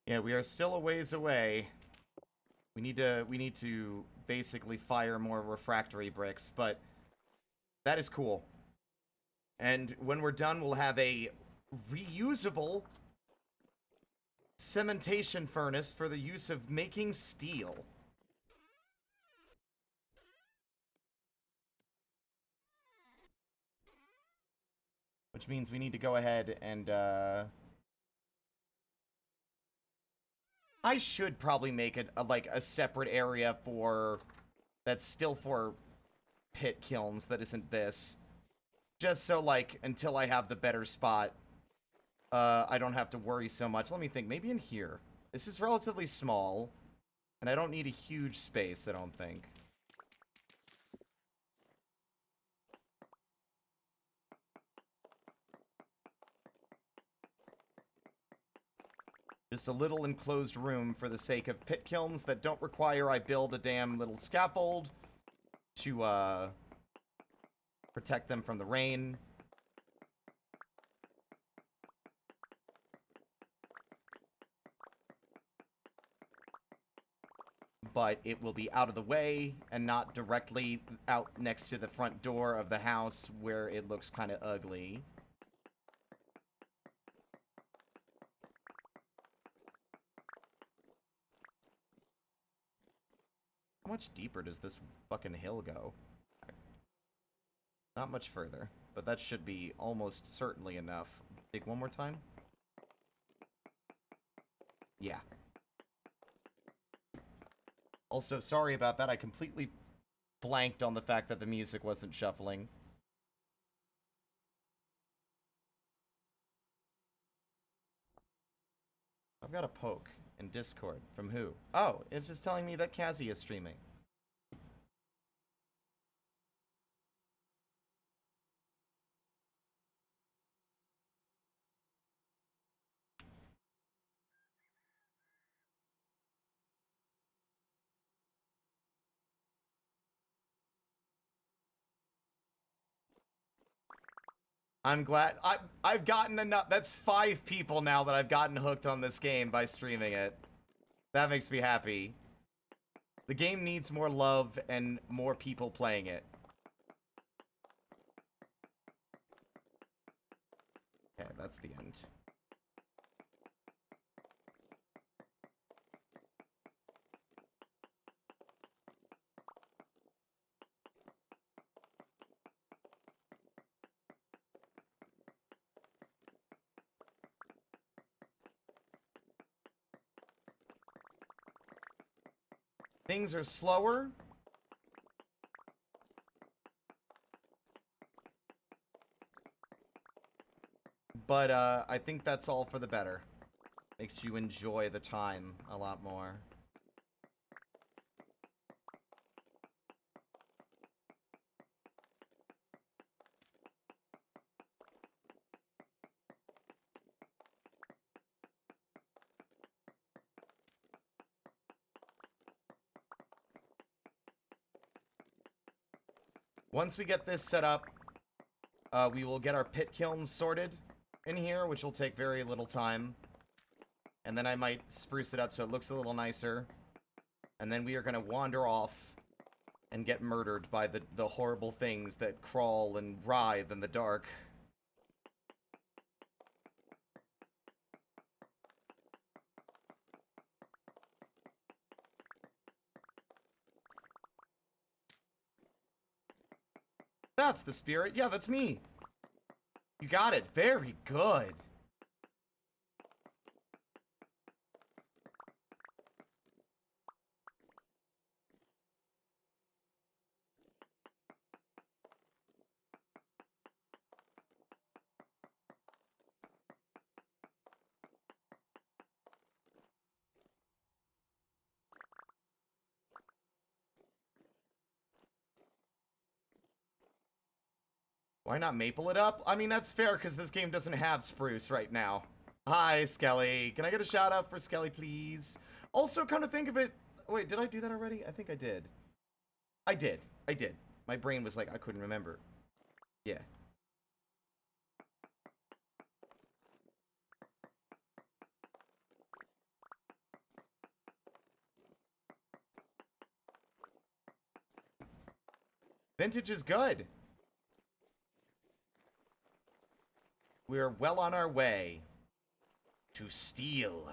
yeah, we are still a ways away. We need to basically fire more refractory bricks, but that is cool. And when we're done, we'll have a reusable cementation furnace for the use of making steel. Which means we need to go ahead and, I should probably make it, like, a separate area for... That's still for pit kilns that isn't this. Just so, like, until I have the better spot, I don't have to worry so much. Let me think. Maybe in here. This is relatively small, and I don't need a huge space, I don't think. Just a little enclosed room for the sake of pit kilns that don't require I build a damn little scaffold to, protect them from the rain. But it will be out of the way and not directly out next to the front door of the house where it looks kind of ugly. How much deeper does this fucking hill go? Not much further, but that should be almost certainly enough. Dig one more time? Yeah. Also, sorry about that. I completely blanked on the fact that the music wasn't shuffling. I've got a poke in Discord. From who? Oh, it's just telling me that Kazzy is streaming. I'm glad. I've gotten enough. That's 5 people now that I've gotten hooked on this game by streaming it. That makes me happy. The game needs more love and more people playing it. Okay, that's the end. Things are slower. But, I think that's all for the better. Makes you enjoy the time a lot more. Once we get this set up, we will get our pit kilns sorted in here, which will take very little time. And then I might spruce it up so it looks a little nicer. And then we are going to wander off and get murdered by the horrible things that crawl and writhe in the dark. That's the spirit. Yeah, that's me. You got it. Very good. Why not maple it up? I mean, that's fair because this game doesn't have spruce right now. Hi, Skelly. Can I get a shout out for Skelly, please? Also, kind of think of it... Wait, did I do that already? I think I did. I did. My brain was like, I couldn't remember. Yeah. Vintage is good. We're well on our way to steal.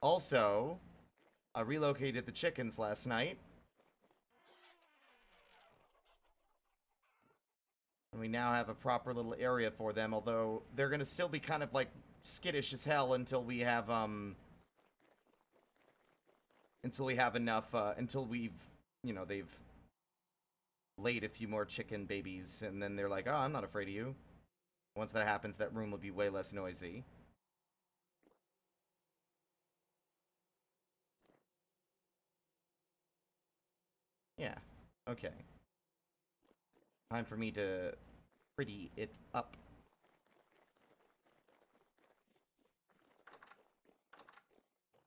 Also, I relocated the chickens last night. And we we now have a proper little area for them, although they're gonna still be kind of, like, skittish as hell until we have, enough, until we've, you know, they've laid a few more chicken babies, and then they're like, oh, I'm not afraid of you. Once that happens, that room will be way less noisy. Yeah, okay. Time for me to pretty it up.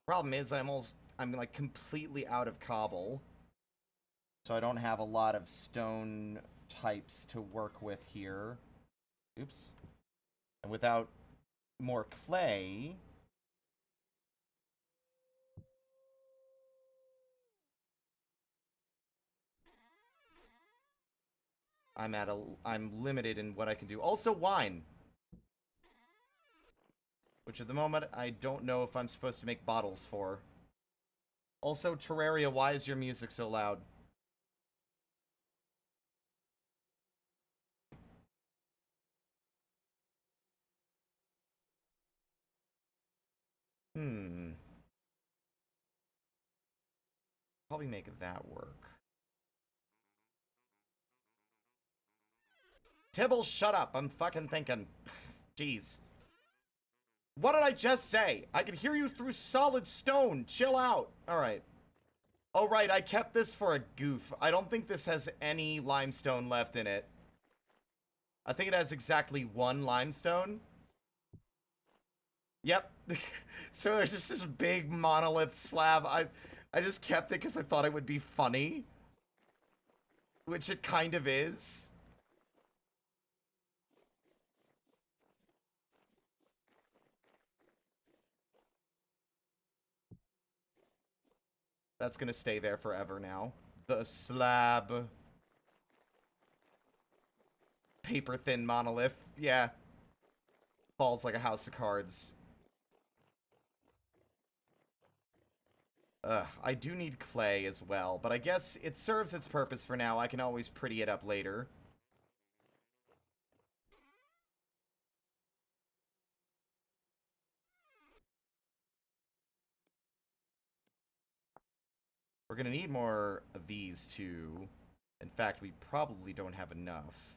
Problem is, I'm like completely out of cobble. So I don't have a lot of stone types to work with here. Oops. And without more clay... I'm limited in what I can do. Also, wine. Which at the moment, I don't know if I'm supposed to make bottles for. Also, Terraria, why is your music so loud? Probably make that work. Tibble, shut up. I'm fucking thinking. Jeez. What did I just say? I can hear you through solid stone. Chill out. Alright. Oh, right. I kept this for a goof. I don't think this has any limestone left in it. I think it has exactly 1 limestone. Yep. So there's just this big monolith slab. I just kept it because I thought it would be funny. Which it kind of is. That's gonna stay there forever now. The slab. Paper-thin monolith. Yeah. Falls like a house of cards. I do need clay as well, but I guess it serves its purpose for now. I can always pretty it up later. We're gonna need more of these too. In fact, we probably don't have enough.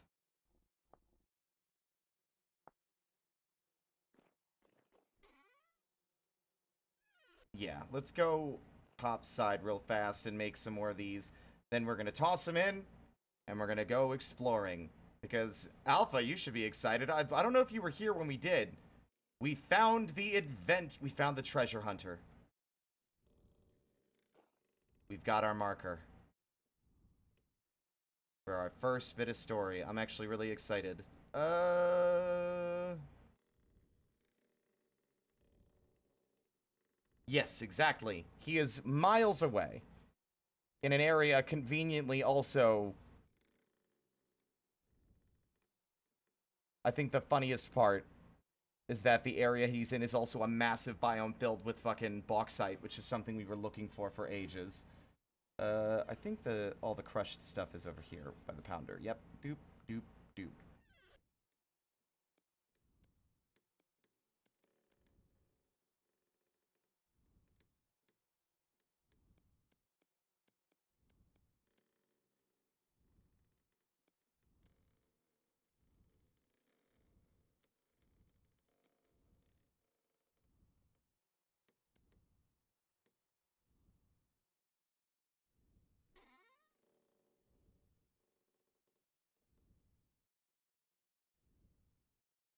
Yeah, let's go topside real fast and make some more of these. Then we're gonna toss them in, and we're gonna go exploring. Because, Alpha, you should be excited. I don't know if you were here when we did. We found the we found the treasure hunter. We've got our marker. For our first bit of story. I'm actually really excited. Yes, exactly. He is miles away. In an area conveniently also... I think the funniest part is that the area he's in is also a massive biome filled with fucking bauxite, which is something we were looking for ages. I think all the crushed stuff is over here by the pounder. Yep. Doop, doop, doop.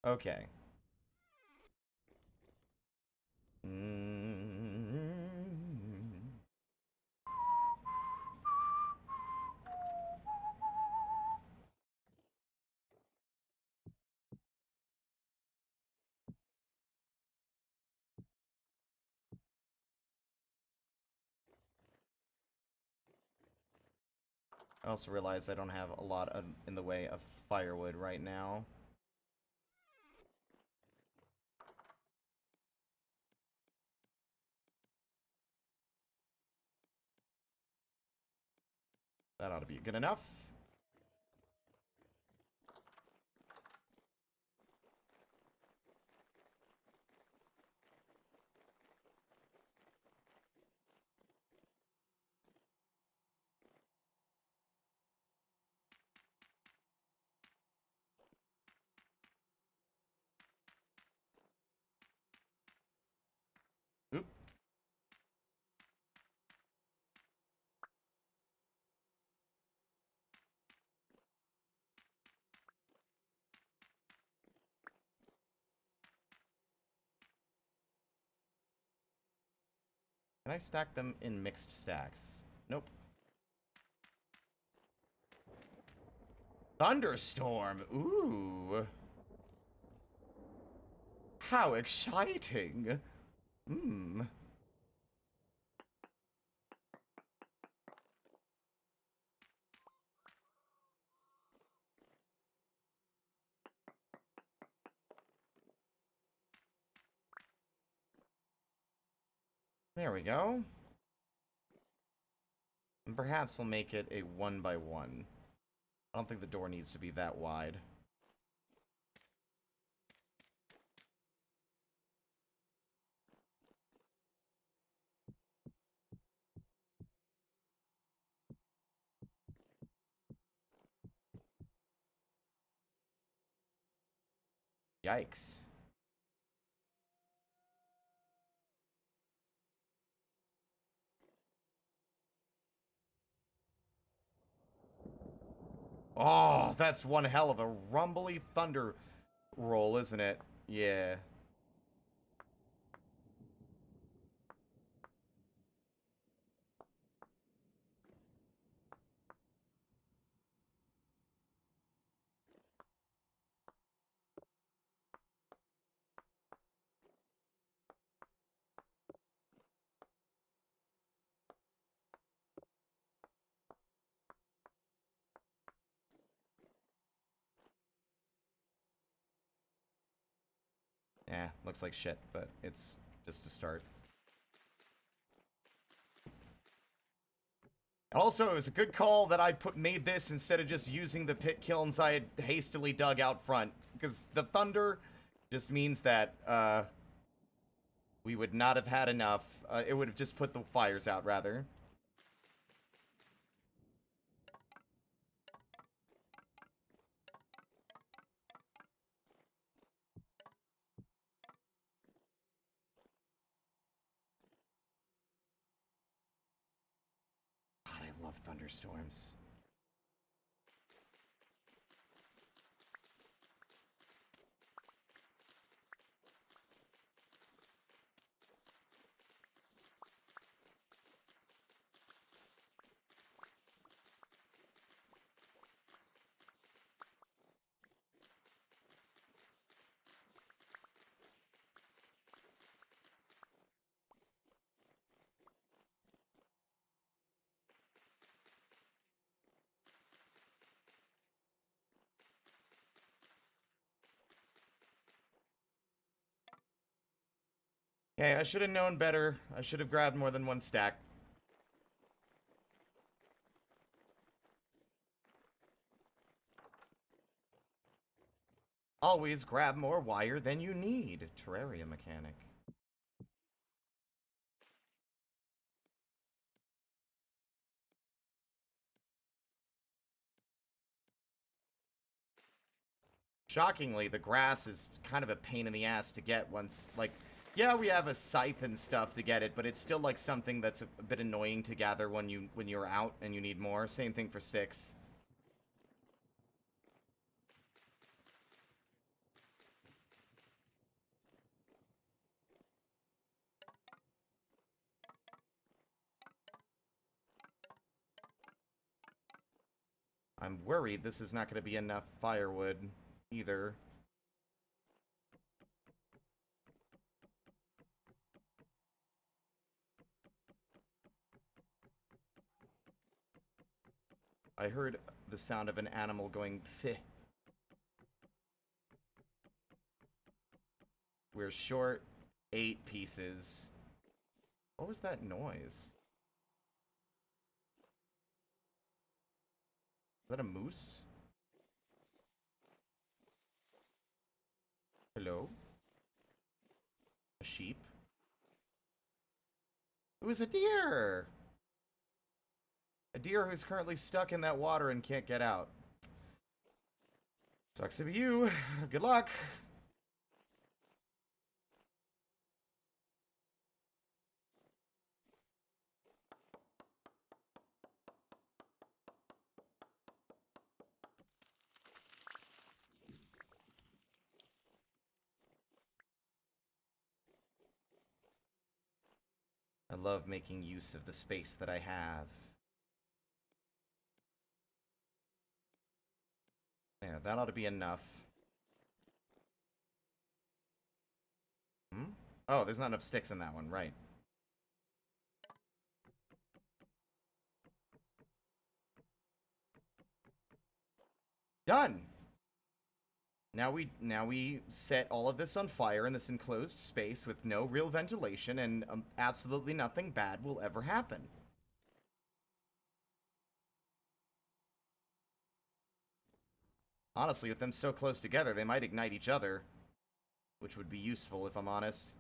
Okay. I also realize I don't have a lot in the way of firewood right now. That ought to be good enough. Can I stack them in mixed stacks? Nope. Thunderstorm! Ooh. How exciting! Hmm. There we go. And perhaps we'll make it a 1x1. I don't think the door needs to be that wide. Yikes. Oh, that's one hell of a rumbly thunder roll, isn't it? Yeah. Eh, looks like shit, but it's just a start. Also, it was a good call that I made this instead of just using the pit kilns I had hastily dug out front. Because the thunder just means that, we would not have had enough. It would have just put the fires out, rather. God, I love thunderstorms. Okay, I should have known better. I should have grabbed more than one stack. Always grab more wire than you need. Terraria mechanic. Shockingly, the grass is kind of a pain in the ass to get once, like, yeah, we have a scythe and stuff to get it, but it's still like something that's a bit annoying to gather when you're out and you need more. Same thing for sticks. I'm worried this is not going to be enough firewood either. I heard the sound of an animal going pfih. We're short 8 pieces. What was that noise? Is that a moose? Hello? A sheep? It was a deer! A deer who's currently stuck in that water and can't get out. Sucks to be you. Good luck. love making use of the space that I have. There, that ought to be enough. Hmm? Oh, there's not enough sticks in that one, right. Done! Now we set all of this on fire in this enclosed space with no real ventilation, and absolutely nothing bad will ever happen. Honestly, with them so close together, they might ignite each other, which would be useful if I'm honest.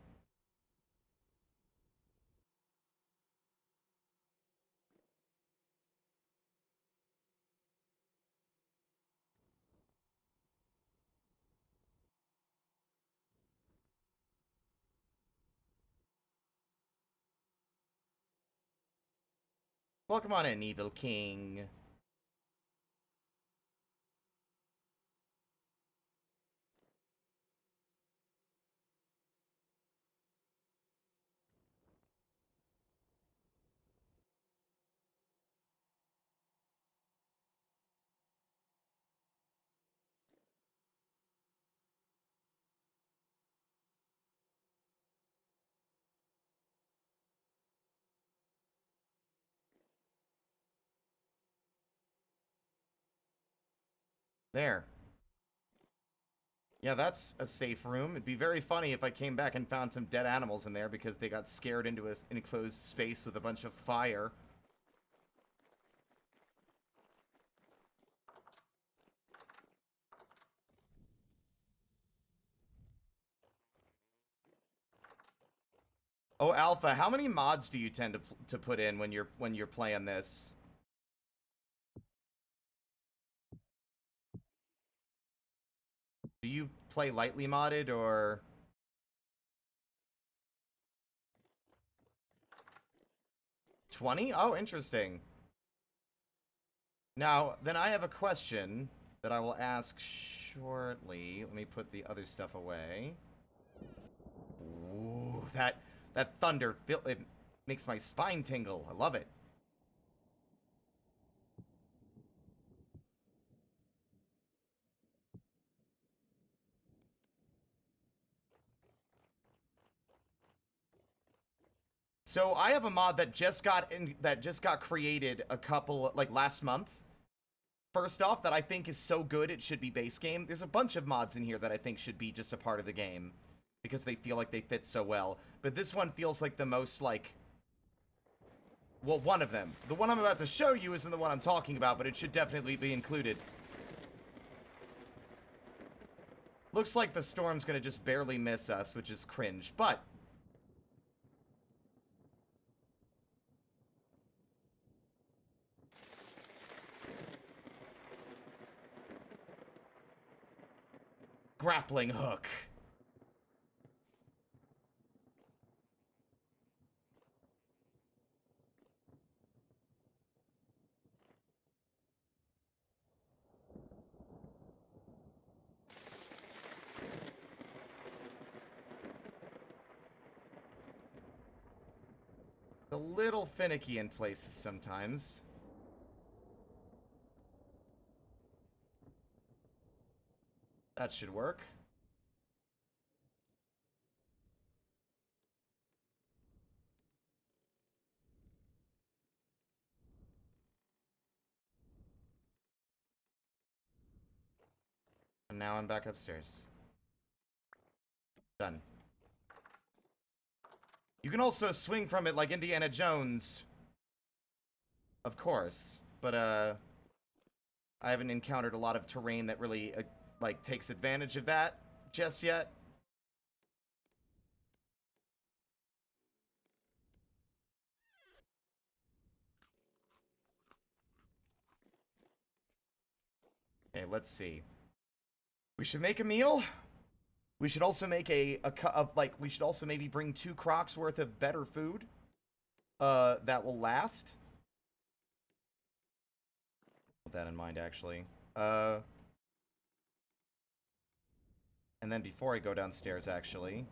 Welcome on in, Evil King. There. Yeah, that's a safe room. It'd be very funny if I came back and found some dead animals in there because they got scared into an enclosed space with a bunch of fire. Oh, Alpha, how many mods do you tend to put in when you're playing this? Do you play lightly modded or 20? Oh, interesting. Now, then I have a question that I will ask shortly. Let me put the other stuff away. Ooh, that thunder, it makes my spine tingle. I love it. So I have a mod that just got created a couple like last month. First off, that I think is so good it should be base game. There's a bunch of mods in here that I think should be just a part of the game because they feel like they fit so well. But this one feels like the most like, well, one of them. The one I'm about to show you isn't the one I'm talking about, but it should definitely be included. Looks like the storm's gonna just barely miss us, which is cringe, but grappling hook. A little finicky in places sometimes. That should work. And now I'm back upstairs. Done. You can also swing from it like Indiana Jones. Of course. But, I haven't encountered a lot of terrain that really, like, takes advantage of that just yet. Okay, let's see. We should make a meal. We should also make we should also maybe bring 2 crocs worth of better food. That will last. With that in mind, actually. And then before I go downstairs, actually.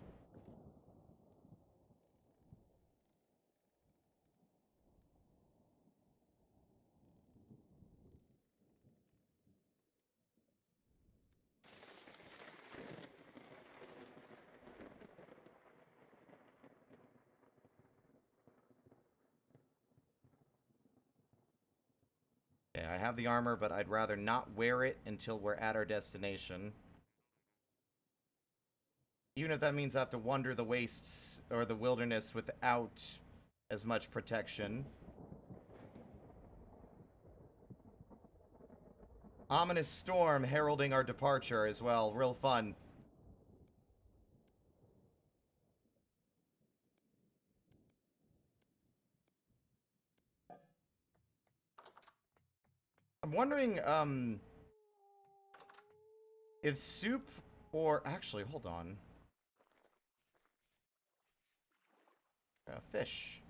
have the armor, but I'd rather not wear it until we're at our destination. Even if that means I have to wander the wastes or the wilderness without as much protection. Ominous storm heralding our departure as well. Real fun. I'm wondering, if soup or... Actually, hold on. Fish.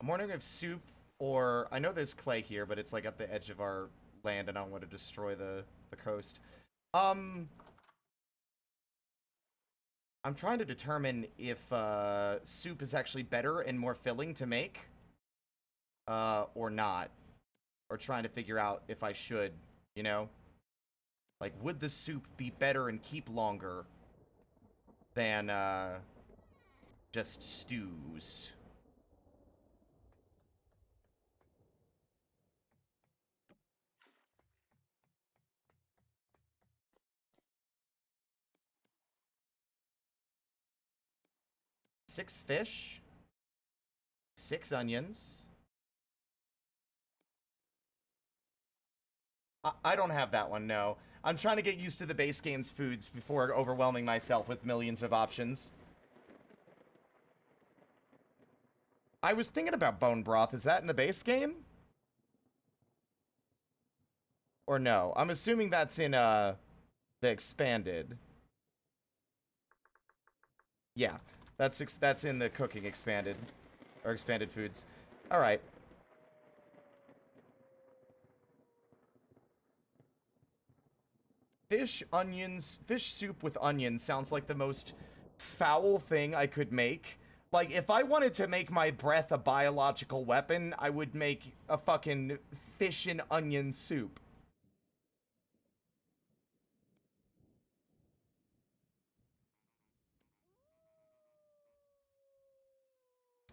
I'm wondering if soup or... I know there's clay here, but it's like at the edge of our land and I don't want to destroy the coast. I'm trying to determine if soup is actually better and more filling to make or not. Or trying to figure out if I should, you know? Like, would the soup be better and keep longer than just stews? Six fish, 6 onions. I don't have that one, no. I'm trying to get used to the base game's foods before overwhelming myself with millions of options. I was thinking about bone broth. Is that in the base game? Or no? I'm assuming that's in the expanded. Yeah, that's in the cooking expanded or expanded foods. All right. Fish soup with onions sounds like the most foul thing I could make. Like, if I wanted to make my breath a biological weapon, I would make a fucking fish and onion soup.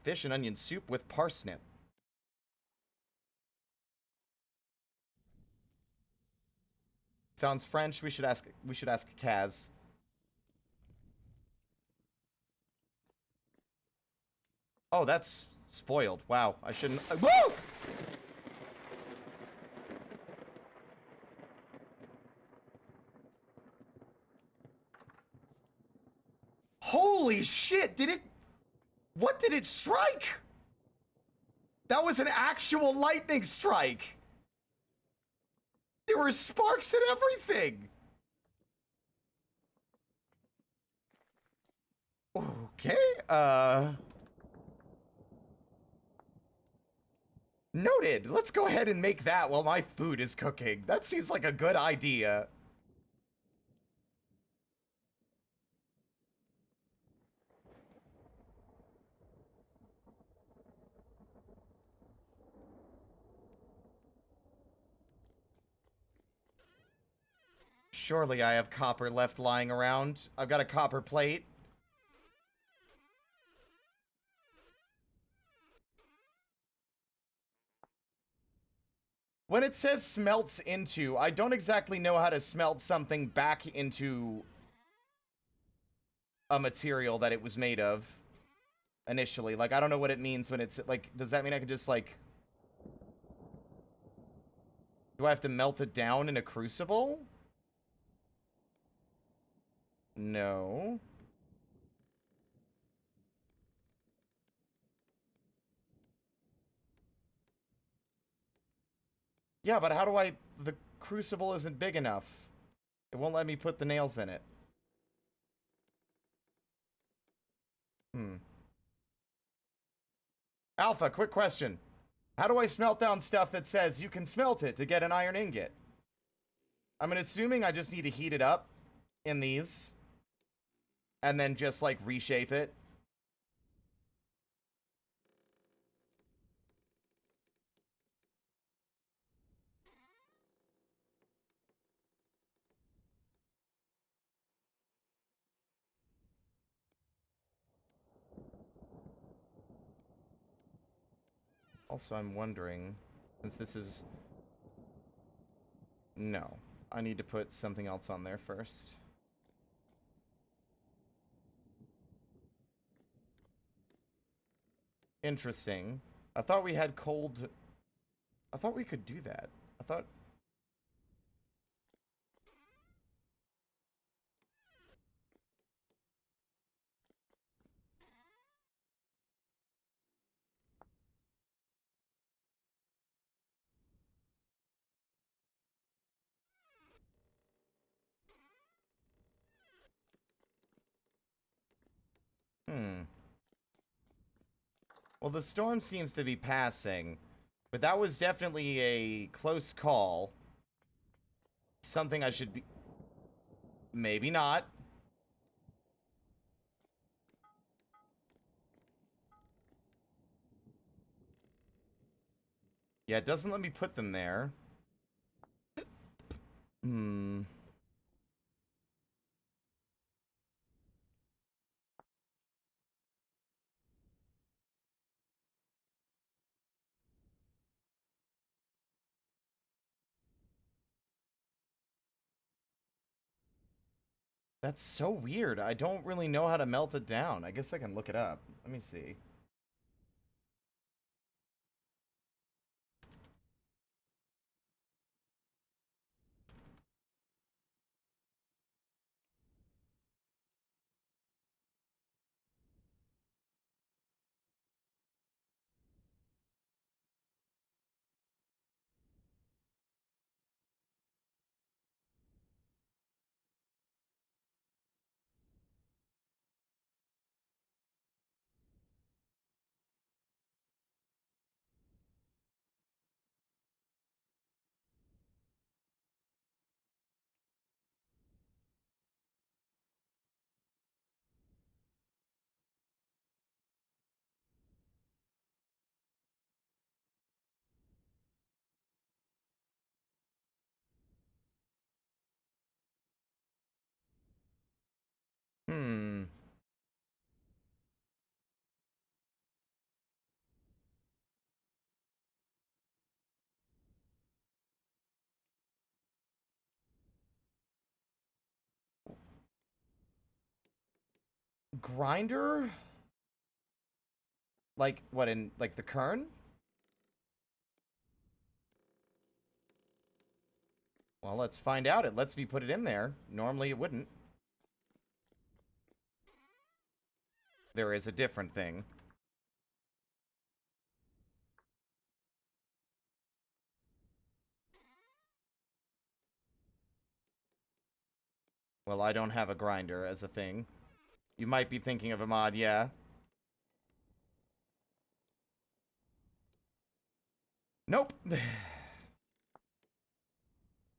Fish and onion soup with parsnip. Sounds French. We should ask Kaz. Oh, that's spoiled. Wow, I shouldn't. Woo! Holy shit! Did it? What did it strike? That was an actual lightning strike. There were sparks and everything. Okay, noted. Let's go ahead and make that while my food is cooking. That seems like a good idea. Surely I have copper left lying around. I've got a copper plate. When it says smelts into, I don't exactly know how to smelt something back into a material that it was made of initially. Like, I don't know what it means when it's, like, does that mean I can just, like... Do I have to melt it down in a crucible? No. Yeah, but how do I... The crucible isn't big enough. It won't let me put the nails in it. Alpha, quick question. How do I smelt down stuff that says you can smelt it to get an iron ingot? I'm assuming I just need to heat it up in these. And then just, like, reshape it. Also, I'm wondering, since this is... No. I need to put something else on there first. Interesting. I thought we had cold... I thought we could do that. I thought... Hmm. Well, the storm seems to be passing, but that was definitely a close call. Something I should be... Maybe not. Yeah, it doesn't let me put them there. Hmm. That's so weird. I don't really know how to melt it down. I guess I can look it up. Let me see. Hmm. Grinder? Like, what, in, like, the kern? Well, let's find out. It lets me put it in there. Normally it wouldn't. There is a different thing. Well, I don't have a grinder as a thing. You might be thinking of a mod, yeah. Nope.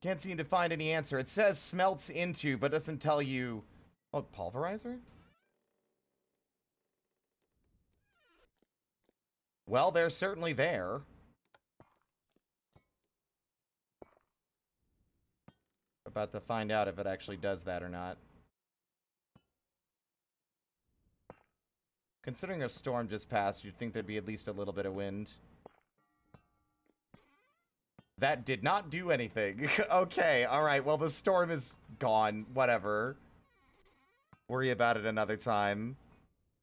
Can't seem to find any answer. It says smelts into, but doesn't tell you... Oh, pulverizer? Well, they're certainly there. About to find out if it actually does that or not. Considering a storm just passed, you'd think there'd be at least a little bit of wind. That did not do anything. Okay, alright, well the storm is gone. Whatever. Worry about it another time.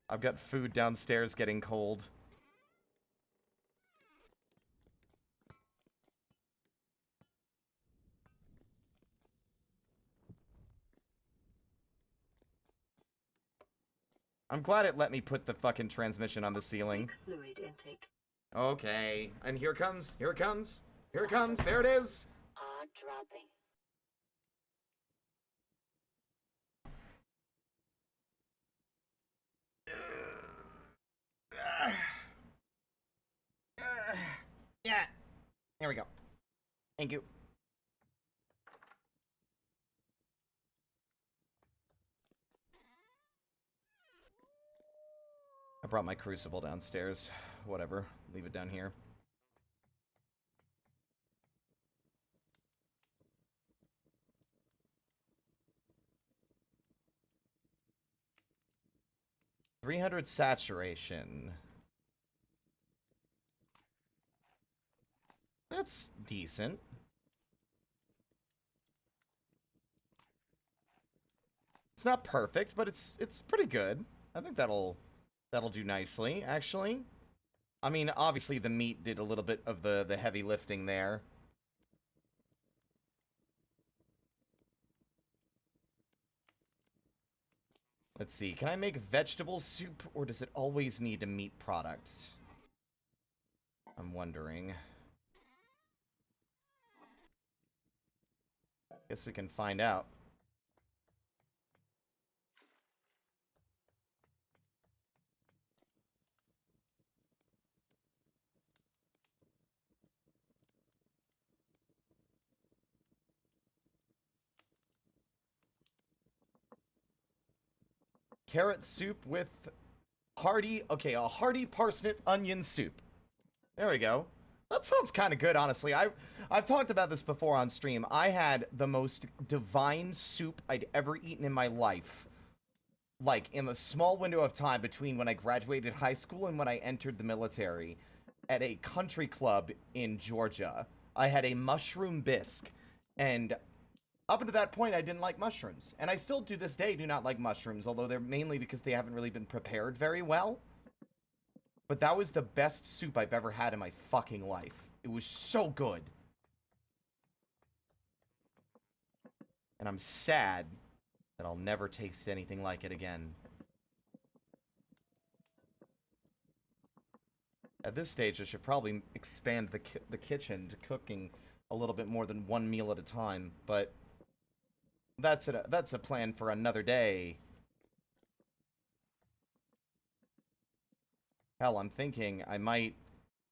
I've got food downstairs getting cold. I'm glad it let me put the fucking transmission on the ceiling. Seek fluid intake. Okay, and here it comes, here it comes, here it comes, there it is! Are dropping. Yeah, here we go. Thank you. I brought my crucible downstairs. Whatever, leave it down here. .300 saturation. That's decent. It's not perfect, but it's pretty good. I think that'll do nicely, actually. I mean, obviously the meat did a little bit of the heavy lifting there. Let's see. Can I make vegetable soup, or does it always need a meat product? I'm wondering. Guess we can find out. Carrot soup with hearty... Okay, a hearty parsnip onion soup. There we go. That sounds kind of good, honestly. I've talked about this before on stream. I had the most divine soup I'd ever eaten in my life. Like, in the small window of time between when I graduated high school and when I entered the military. At a country club in Georgia. I had a mushroom bisque. And up until that point, I didn't like mushrooms. And I still, to this day, do not like mushrooms. Although they're mainly because they haven't really been prepared very well. But that was the best soup I've ever had in my fucking life. It was so good. And I'm sad that I'll never taste anything like it again. At this stage, I should probably expand the kitchen to cooking a little bit more than one meal at a time. But that's a plan for another day. Hell, I'm thinking I might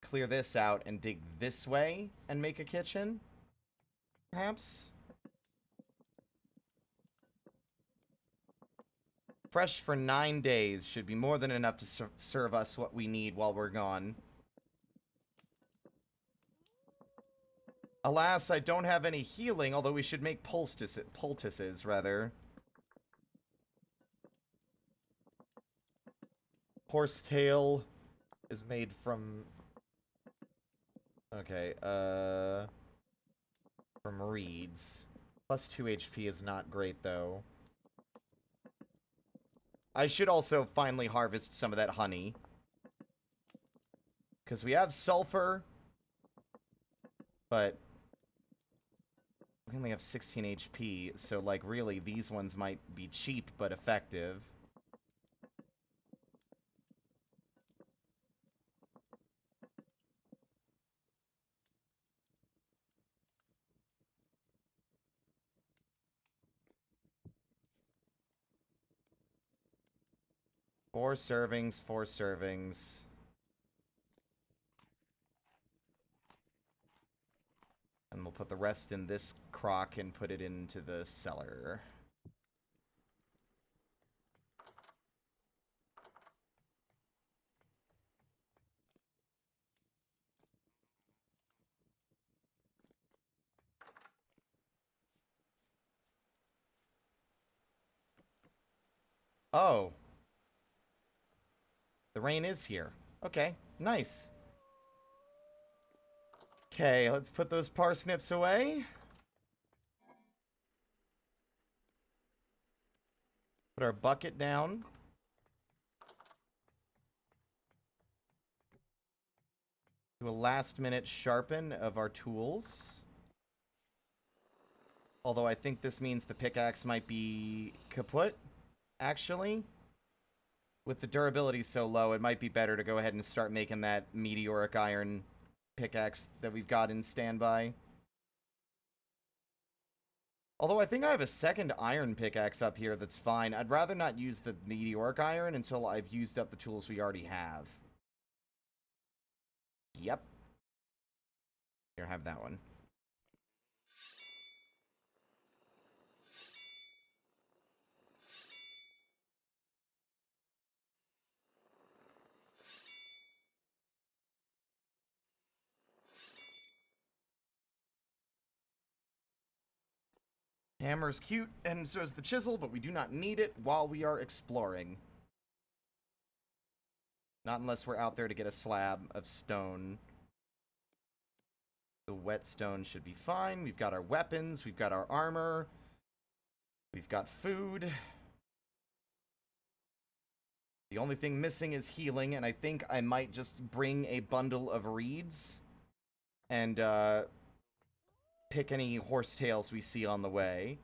clear this out and dig this way and make a kitchen. Perhaps? Fresh for 9 days should be more than enough to serve us what we need while we're gone. Alas, I don't have any healing, although we should make poultices, rather. Horsetail is made from... Okay, from reeds. Plus 2 HP is not great, though. I should also finally harvest some of that honey. Because we have sulfur. But we only have 16 HP, so, like, really, these ones might be cheap but effective. Four servings, 4 servings. And we'll put the rest in this crock and put it into the cellar. Oh. The rain is here. Okay, nice. Okay, let's put those parsnips away. Put our bucket down. Do a last-minute sharpen of our tools. Although I think this means the pickaxe might be kaput, actually. With the durability so low, it might be better to go ahead and start making that meteoric iron pickaxe that we've got in standby. Although I think I have a second iron pickaxe up here that's fine. I'd rather not use the meteoric iron until I've used up the tools we already have. Yep. Here, have that one. Hammer's cute, and so is the chisel, but we do not need it while we are exploring. Not unless we're out there to get a slab of stone. The whetstone should be fine. We've got our weapons. We've got our armor. We've got food. The only thing missing is healing, and I think I might just bring a bundle of reeds and pick any horsetails we see on the way.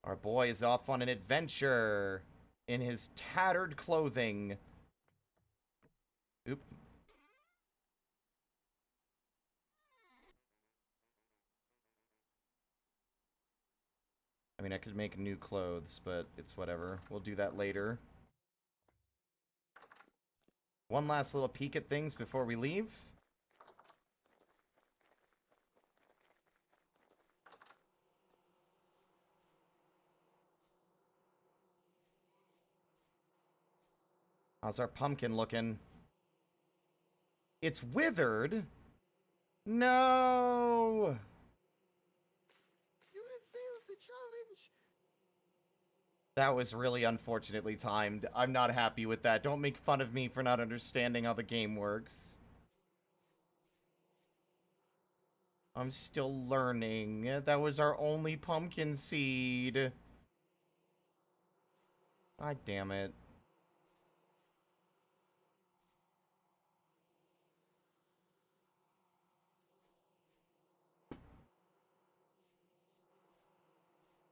Our boy is off on an adventure in his tattered clothing. Oop. I mean, I could make new clothes, but it's whatever. We'll do that later. One last little peek at things before we leave. How's our pumpkin looking? It's withered? No! You have failed the challenge. That was really unfortunately timed. I'm not happy with that. Don't make fun of me for not understanding how the game works. I'm still learning. That was our only pumpkin seed. God damn it.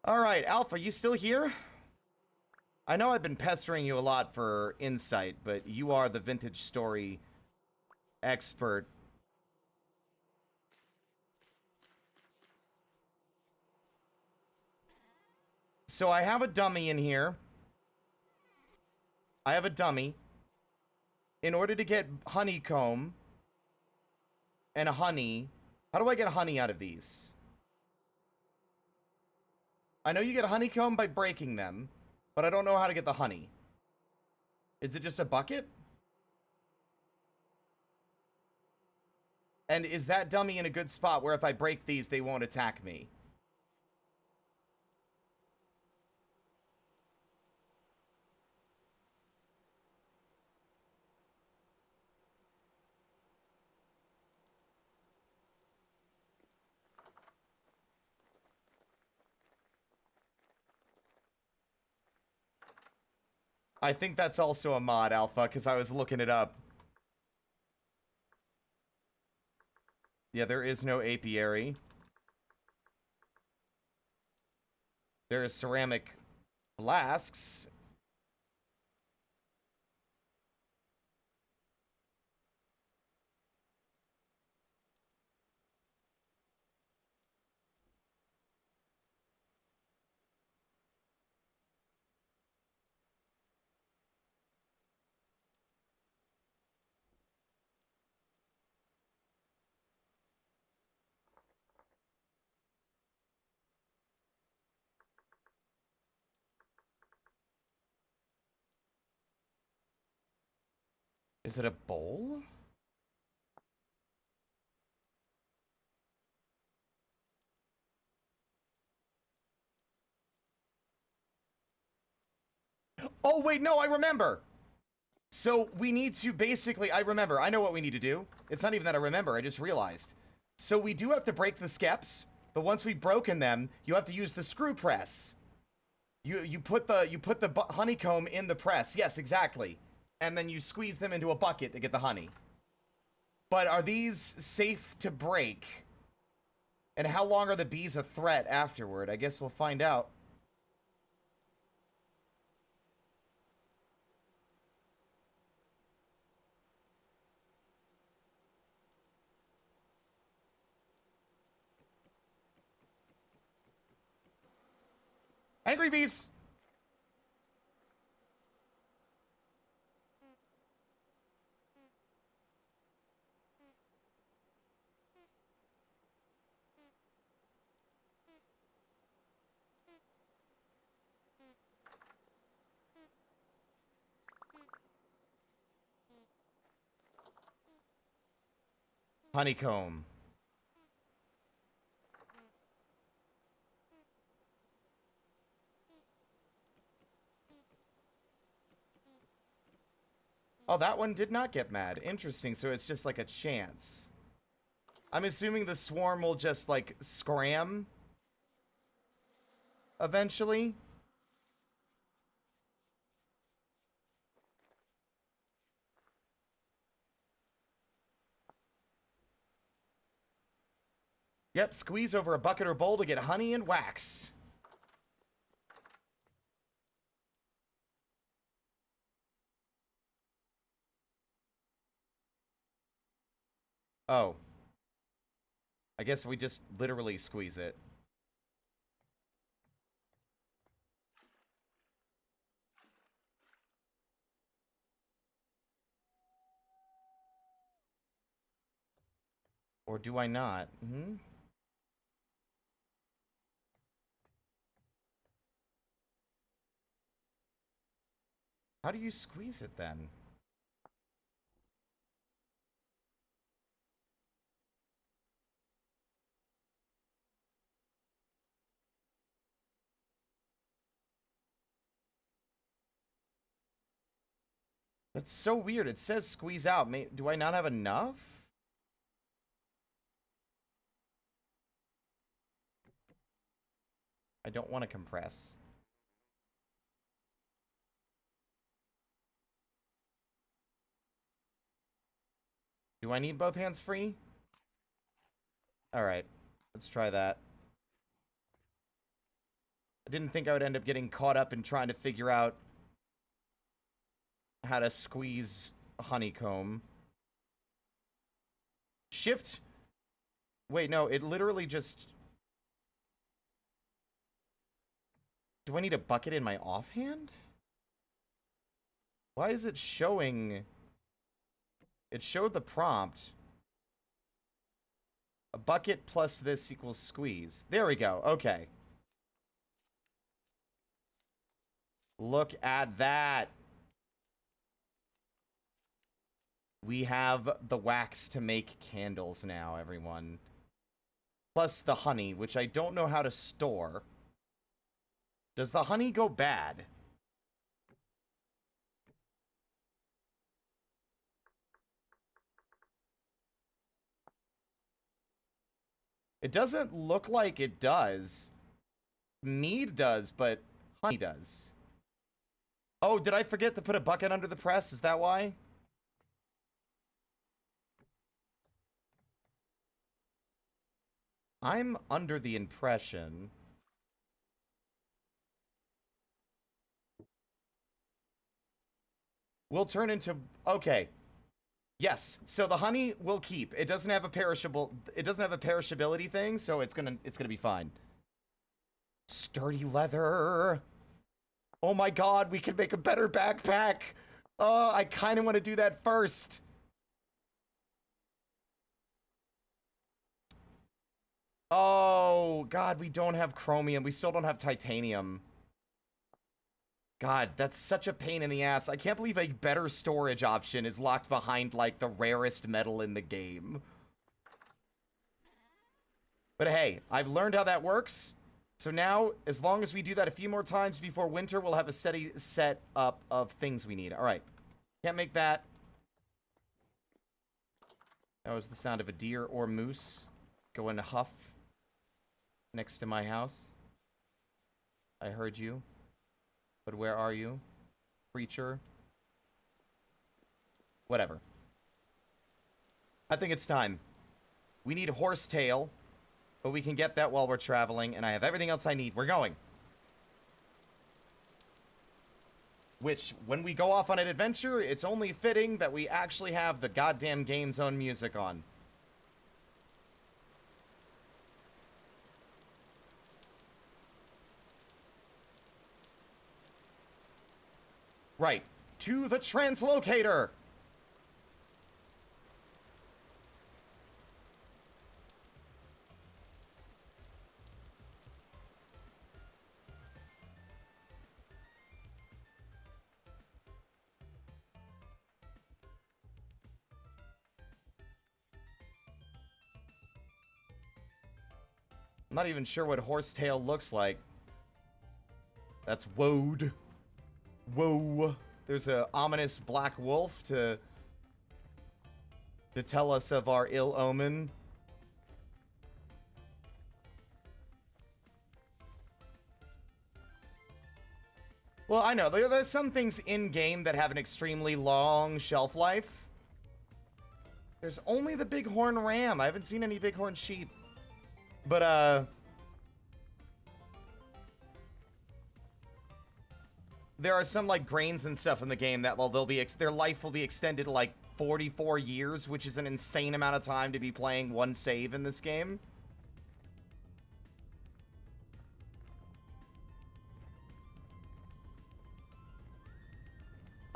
Alright, Alpha, you still here? I know I've been pestering you a lot for insight, but you are the vintage story expert. So I have a dummy in here. I have a dummy. In order to get honeycomb and a honey, how do I get honey out of these? I know you get honeycomb by breaking them, but I don't know how to get the honey. Is it just a bucket? And is that dummy in a good spot where if I break these, they won't attack me? I think that's also a mod, Alpha, because I was looking it up. Yeah, there is no apiary. There is ceramic flasks. Is it a bowl? Oh, wait, no, I remember. So we need to basically, I remember, I know what we need to do. It's not even that I remember, I just realized. So we do have to break the skeps, but once we've broken them, you have to use the screw press. You put the honeycomb in the press. Yes, exactly. And then you squeeze them into a bucket to get the honey. But are these safe to break? And how long are the bees a threat afterward? I guess we'll find out. Angry bees! Honeycomb. Oh, that one did not get mad. Interesting, so it's just like a chance. I'm assuming the swarm will just, like, scram eventually. Yep, squeeze over a bucket or bowl to get honey and wax. Oh. I guess we just literally squeeze it. Or do I not? Hmm? How do you squeeze it then? That's so weird. It says squeeze out. Do I not have enough? I don't want to compress. Do I need both hands free? Alright. Let's try that. I didn't think I would end up getting caught up in trying to figure out how to squeeze a honeycomb. Shift. Wait, no, it literally just... Do I need a bucket in my offhand? Why is it showing... It showed the prompt. A bucket plus this equals squeeze. There we go. Okay. Look at that. We have the wax to make candles now, everyone. Plus the honey, which I don't know how to store. Does the honey go bad? It doesn't look like it does. Mead does, but honey does. Oh, did I forget to put a bucket under the press? Is that why? I'm under the impression... We'll turn into... Okay. Yes, so the honey will keep. It doesn't have a perishable... It doesn't have a perishability thing, so it's gonna be fine. Sturdy leather. Oh my god, we can make a better backpack. Oh, I kind of want to do that first. Oh, god, we don't have chromium. We still don't have titanium. God, that's such a pain in the ass. I can't believe a better storage option is locked behind, like, the rarest metal in the game. But hey, I've learned how that works. So now, as long as we do that a few more times before winter, we'll have a steady set up of things we need. All right. Can't make that. That was the sound of a deer or moose going to huff next to my house. I heard you. But where are you? Creature? Whatever. I think it's time. We need horsetail, but we can get that while we're traveling, and I have everything else I need. We're going. Which, when we go off on an adventure, it's only fitting that we actually have the goddamn game's own music on. Right. To the translocator! I'm not even sure what horsetail looks like. That's woad. Whoa. There's a ominous black wolf to tell us of our ill omen. Well, I know, there's some things in-game that have an extremely long shelf life. There's only the bighorn ram. I haven't seen any bighorn sheep. But, there are some, like, grains and stuff in the game that, well, their life will be extended to, like, 44 years, which is an insane amount of time to be playing one save in this game.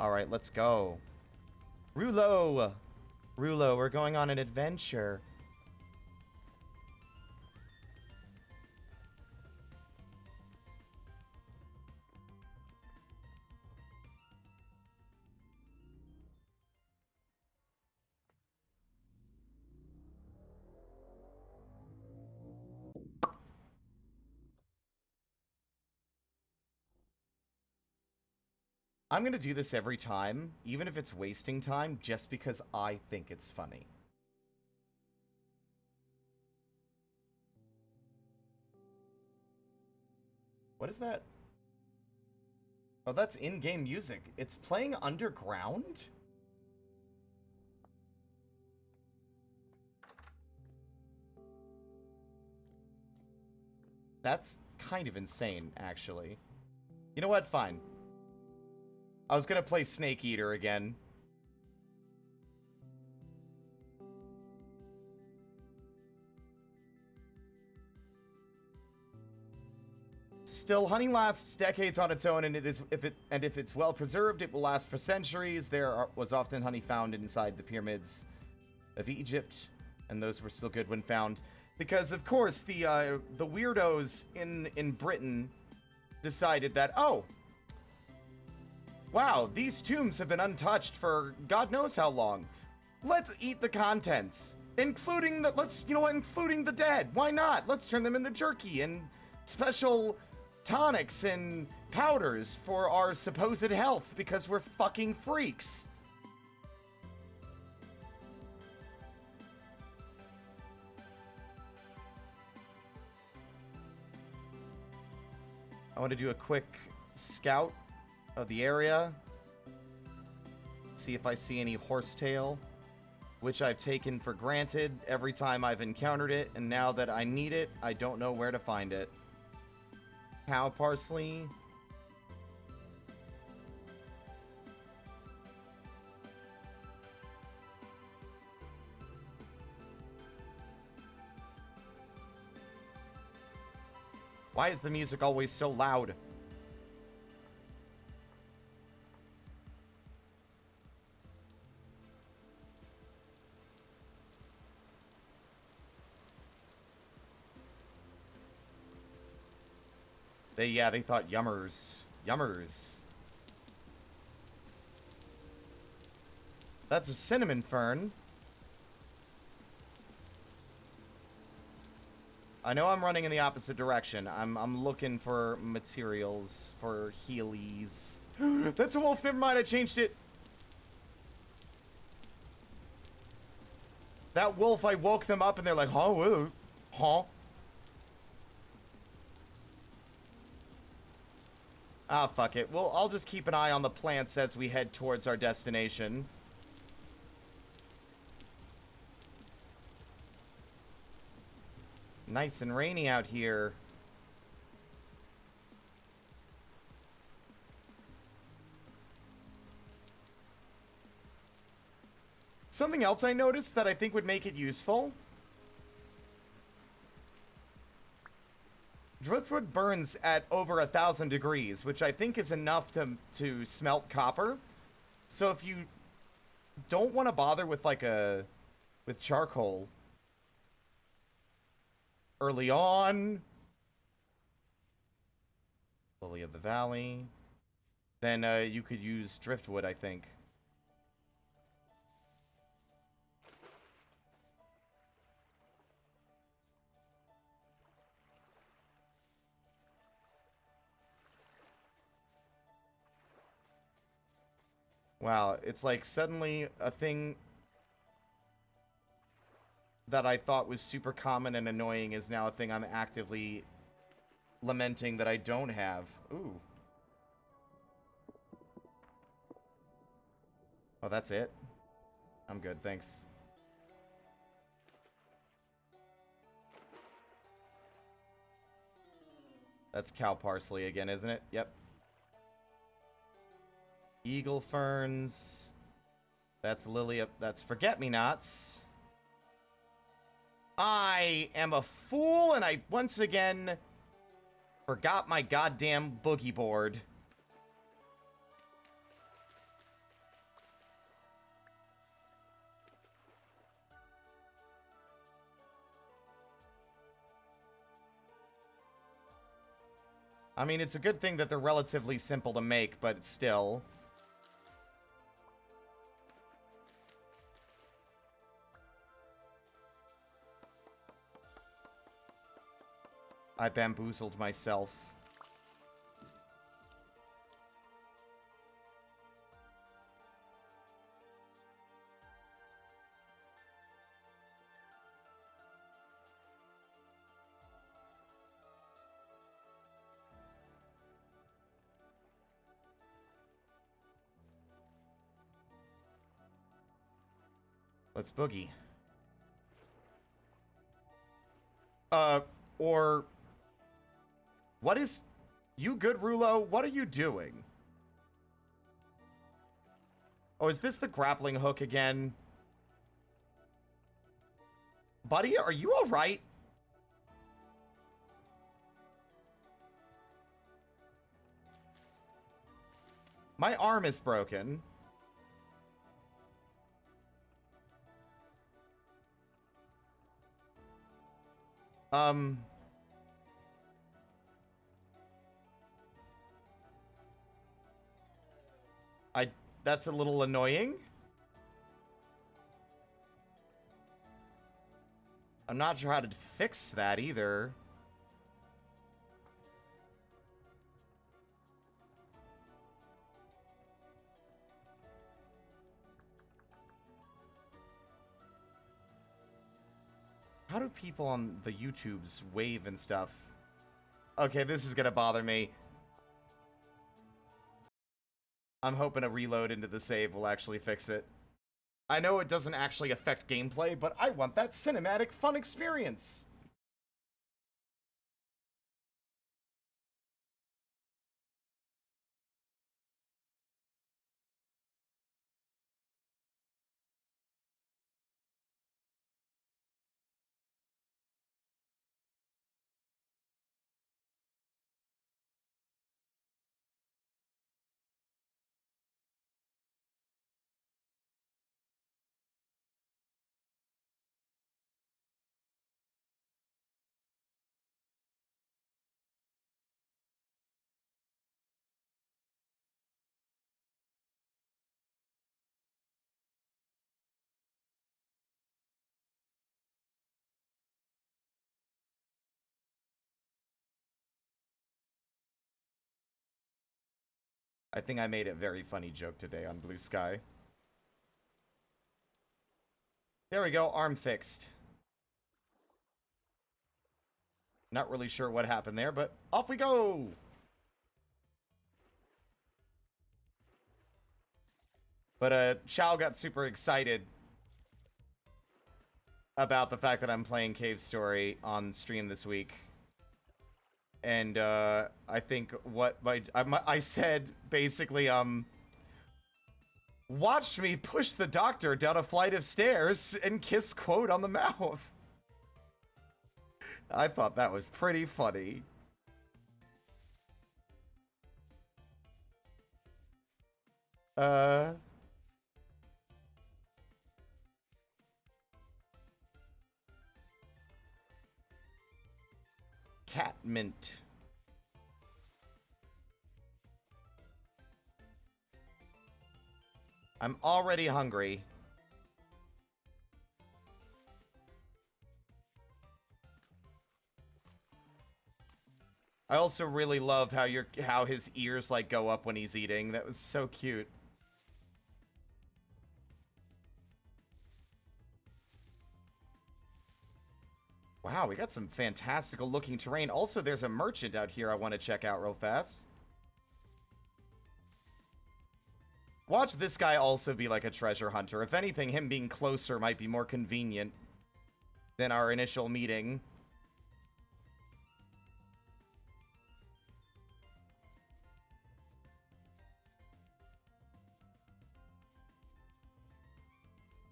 Alright, let's go. Rulo! Rulo, we're going on an adventure. I'm gonna do this every time, even if it's wasting time, just because I think it's funny. What is that? Oh, that's in-game music. It's playing underground? That's kind of insane, actually. You know what? Fine. I was gonna play Snake Eater again. Still, honey lasts decades on its own, and if it's well preserved, it will last for centuries. Was often honey found inside the pyramids of Egypt, and those were still good when found, because of course the weirdos in Britain decided that, oh, wow, these tombs have been untouched for God knows how long. Let's eat the contents, including including the dead. Why not? Let's turn them into jerky and special tonics and powders for our supposed health because we're fucking freaks. I want to do a quick scout of the area. See if I see any horsetail, which I've taken for granted every time I've encountered it, and now that I need it, I don't know where to find it. Cow parsley. Why is the music always so loud? They thought yummers. Yummers. That's a cinnamon fern. I know I'm running in the opposite direction. I'm looking for materials for healies. That's a wolf. Never mind, I changed it. That wolf, I woke them up and they're like, huh, whoa, huh? Ah, fuck it. Well, I'll just keep an eye on the plants as we head towards our destination. Nice and rainy out here. Something else I noticed that I think would make it useful. Driftwood burns at over 1,000 degrees, which I think is enough to smelt copper. So if you don't want to bother with with charcoal early on, Lily of the Valley, then you could use driftwood, I think. Wow, it's like suddenly a thing that I thought was super common and annoying is now a thing I'm actively lamenting that I don't have. Ooh. Oh, that's it? I'm good, thanks. That's cow parsley again, isn't it? Yep. Eagle ferns. That's lily. That's forget-me-nots. I am a fool, and I once again forgot my goddamn boogie board. I mean, it's a good thing that they're relatively simple to make, but still. I bamboozled myself. Let's boogie. Or... What is... You good, Rulo? What are you doing? Oh, is this the grappling hook again? Buddy, are you alright? My arm is broken. That's a little annoying. I'm not sure how to fix that either. How do people on the YouTubes wave and stuff? Okay, this is gonna bother me. I'm hoping a reload into the save will actually fix it. I know it doesn't actually affect gameplay, but I want that cinematic fun experience. I think I made a very funny joke today on Blue Sky. There we go, arm fixed. Not really sure what happened there, but off we go! But, Chow got super excited about the fact that I'm playing Cave Story on stream this week. And, I think what I said, basically, watch me push the doctor down a flight of stairs and kiss Quote on the mouth. I thought that was pretty funny. Cat mint. I'm already hungry. I also really love how his ears like go up when he's eating. That was so cute. Wow, we got some fantastical looking terrain. Also, there's a merchant out here I want to check out real fast. Watch this guy also be like a treasure hunter. If anything, him being closer might be more convenient than our initial meeting.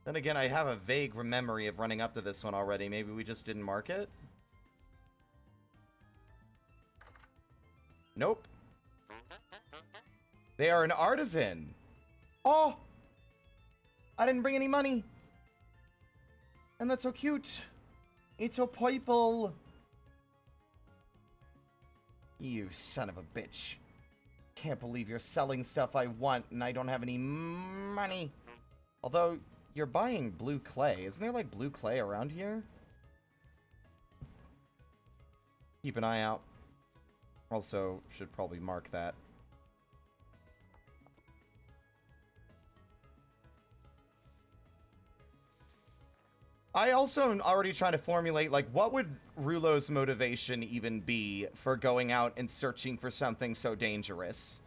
Then again, I have a vague memory of running up to this one already. Maybe we just didn't mark it? Nope. They are an artisan. Oh! I didn't bring any money. And that's so cute. It's so purple. You son of a bitch. Can't believe you're selling stuff I want and I don't have any money. Although, you're buying blue clay. Isn't there like blue clay around here? Keep an eye out. Also, should probably mark that. I also am already trying to formulate, like, what would Rulo's motivation even be for going out and searching for something so dangerous?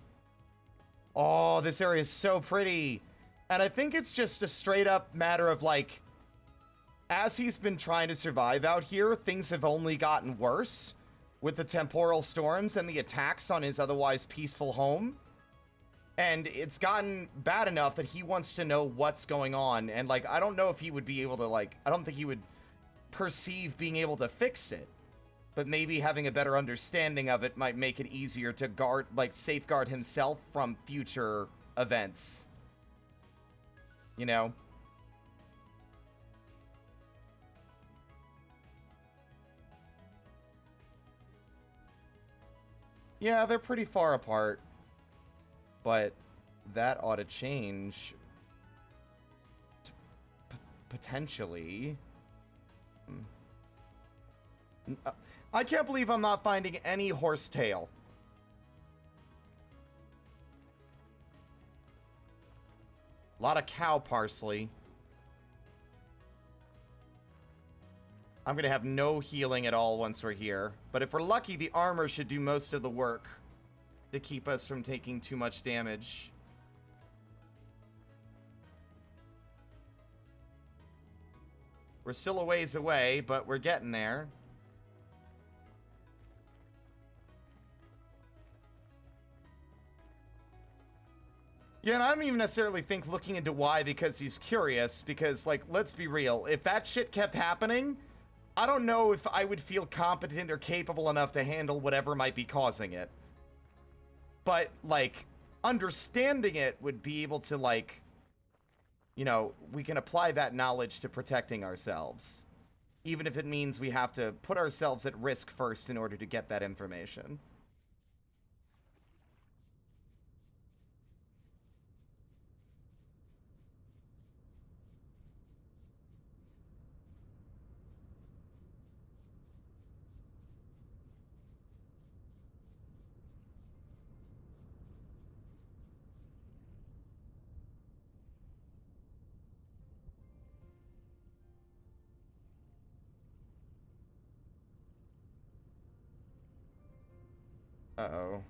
Oh, this area is so pretty. And I think it's just a straight up matter of, like, as he's been trying to survive out here, things have only gotten worse with the temporal storms and the attacks on his otherwise peaceful home. And it's gotten bad enough that he wants to know what's going on. And, like, I don't know if he would be able to, like, I don't think he would perceive being able to fix it. But maybe having a better understanding of it might make it easier to guard, like, safeguard himself from future events. You know? Yeah, they're pretty far apart. But that ought to change. Potentially. I can't believe I'm not finding any horsetail. A lot of cow parsley. I'm going to have no healing at all once we're here. But if we're lucky, the armor should do most of the work to keep us from taking too much damage. We're still a ways away, but we're getting there. Yeah, and I don't even necessarily think looking into why because he's curious, because, like, let's be real. If that shit kept happening, I don't know if I would feel competent or capable enough to handle whatever might be causing it. But, like, understanding it would be able to, like, you know, we can apply that knowledge to protecting ourselves. Even if it means we have to put ourselves at risk first in order to get that information. Uh-oh.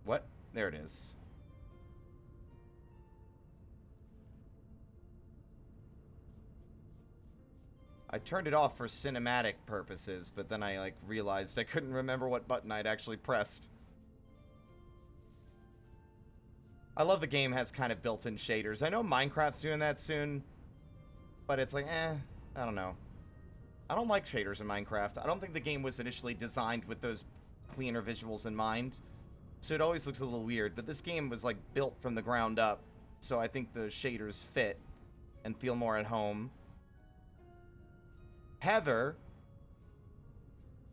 What? There it is. I turned it off for cinematic purposes, but then I, like, realized I couldn't remember what button I'd actually pressed. I love the game has kind of built-in shaders. I know Minecraft's doing that soon, but it's like, I don't know. I don't like shaders in Minecraft. I don't think the game was initially designed with those cleaner visuals in mind. So it always looks a little weird. But this game was, like, built from the ground up. So I think the shaders fit and feel more at home. Heather.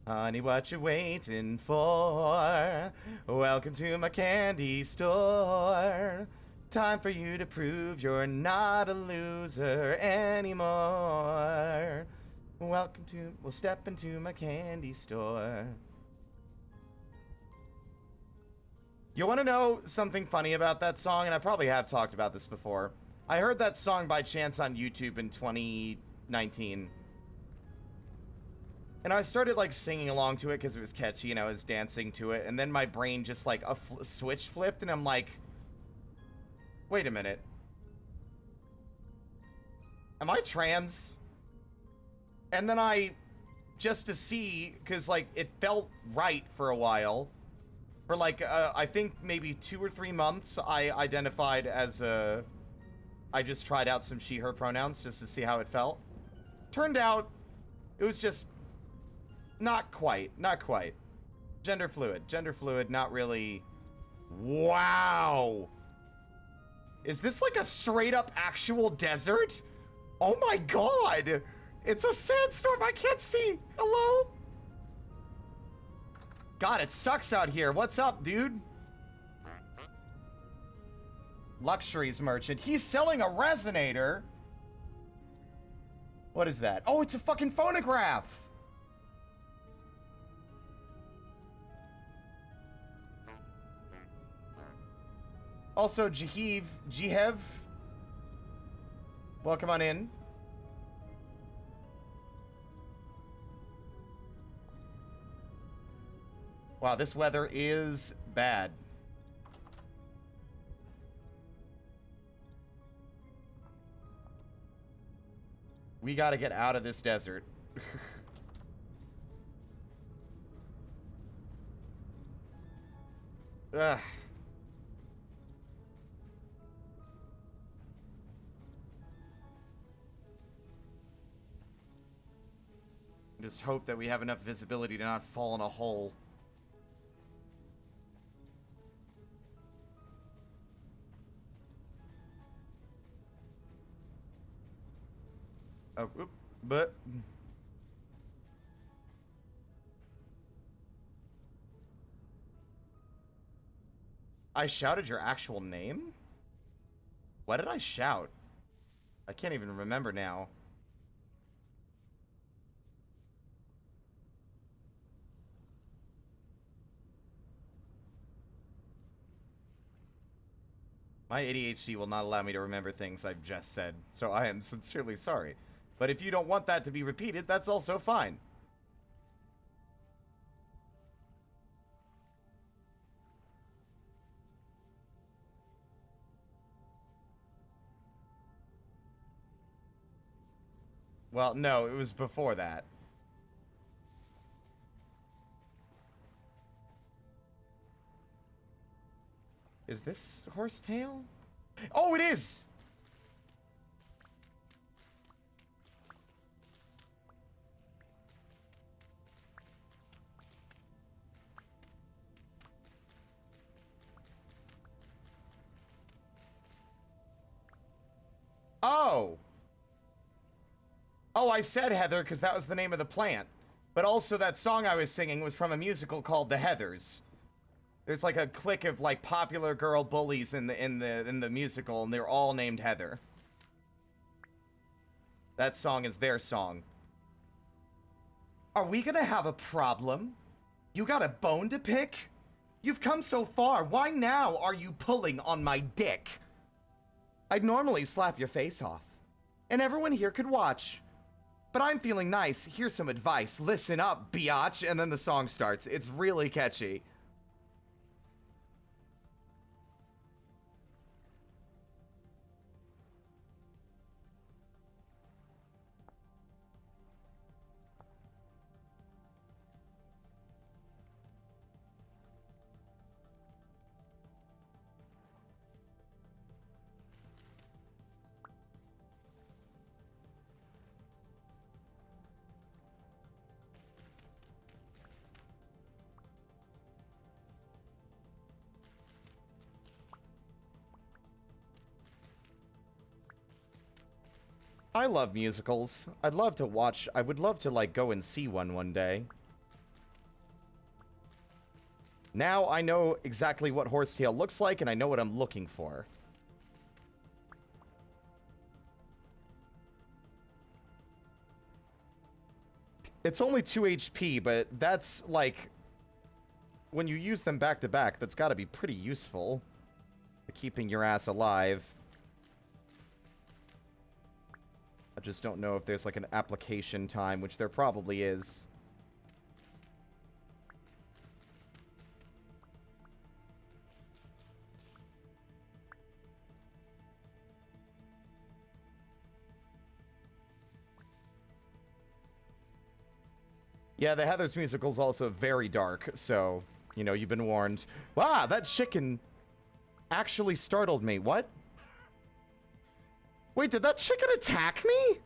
Honey, what you waiting for? Welcome to my candy store. Time for you to prove you're not a loser anymore. Welcome to, we'll step into my candy store. You want to know something funny about that song? And I probably have talked about this before. I heard that song by chance on YouTube in 19. And I started, like, singing along to it because it was catchy and I was dancing to it. And then my brain just, like, a switch flipped and I'm like, wait a minute. Am I trans? And then I, just to see, because, like, it felt right for a while. For, like, I think maybe 2 or 3 months, I identified as a... I just tried out some she, her pronouns just to see how it felt. Turned out, it was just... Not quite. Not quite. Gender fluid. Gender fluid, not really... Wow! Is this like a straight-up actual desert? Oh my god! It's a sandstorm! I can't see! Hello? God, it sucks out here. What's up, dude? Luxuries merchant. He's selling a resonator. What is that? Oh, it's a fucking phonograph! Also, Jihev, welcome on in. Wow, this weather is bad. We gotta get out of this desert. Ugh. Just hope that we have enough visibility to not fall in a hole. Oh, oop, but... I shouted your actual name? What did I shout? I can't even remember now. My ADHD will not allow me to remember things I've just said, so I am sincerely sorry. But if you don't want that to be repeated, that's also fine. Well, no, it was before that. Is this horsetail? Oh, it is! Oh! Oh, I said Heather because that was the name of the plant. But also that song I was singing was from a musical called The Heathers. There's like a clique of like popular girl bullies in the musical, and they're all named Heather. That song is their song. Are we gonna have a problem? You got a bone to pick? You've come so far. Why now are you pulling on my dick? I'd normally slap your face off, and everyone here could watch. But I'm feeling nice. Here's some advice. Listen up, biatch. And then the song starts. It's really catchy. I love musicals. I'd love to watch. I would love to, like, go and see one day. Now I know exactly what Horsetail looks like, and I know what I'm looking for. It's only 2 HP, but that's, like... When you use them back to back, that's gotta be pretty useful. For keeping your ass alive. just don't know if there's like an application time, which there probably is. Yeah, the Heathers musical is also very dark, so, you know, you've been warned. Wow, that chicken actually startled me. What? Wait, did that chicken attack me?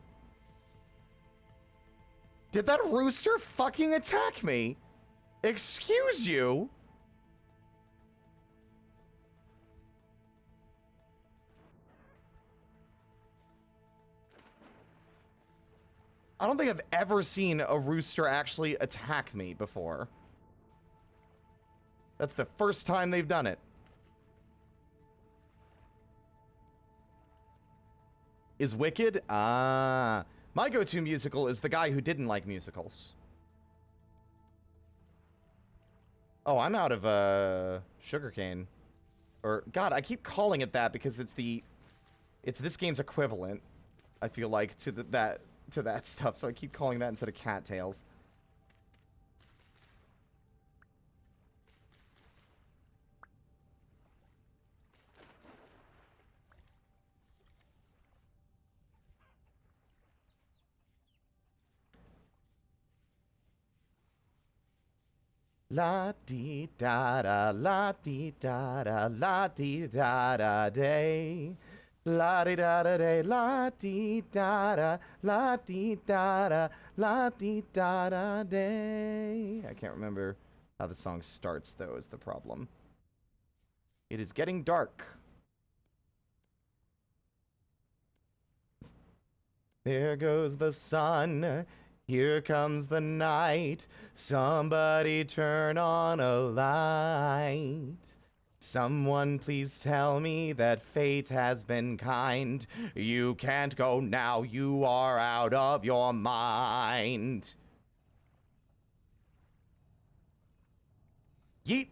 Did that rooster fucking attack me? Excuse you? I don't think I've ever seen a rooster actually attack me before. That's the first time they've done it. Is Wicked? Ah. My go-to musical is the guy who didn't like musicals. Oh, I'm out of, sugarcane. Or, God, I keep calling it that because it's this game's equivalent, I feel like, to that stuff, so I keep calling that instead of cattails. La dee da da, la dee da da, la dee da da day. La dee da da day, la dee da da, la dee da da, la dee da da day. I can't remember how the song starts, though, is the problem. It is getting dark. There goes the sun. Here comes the night. Somebody turn on a light. Someone please tell me that fate has been kind. You can't go now, you are out of your mind. Yeet.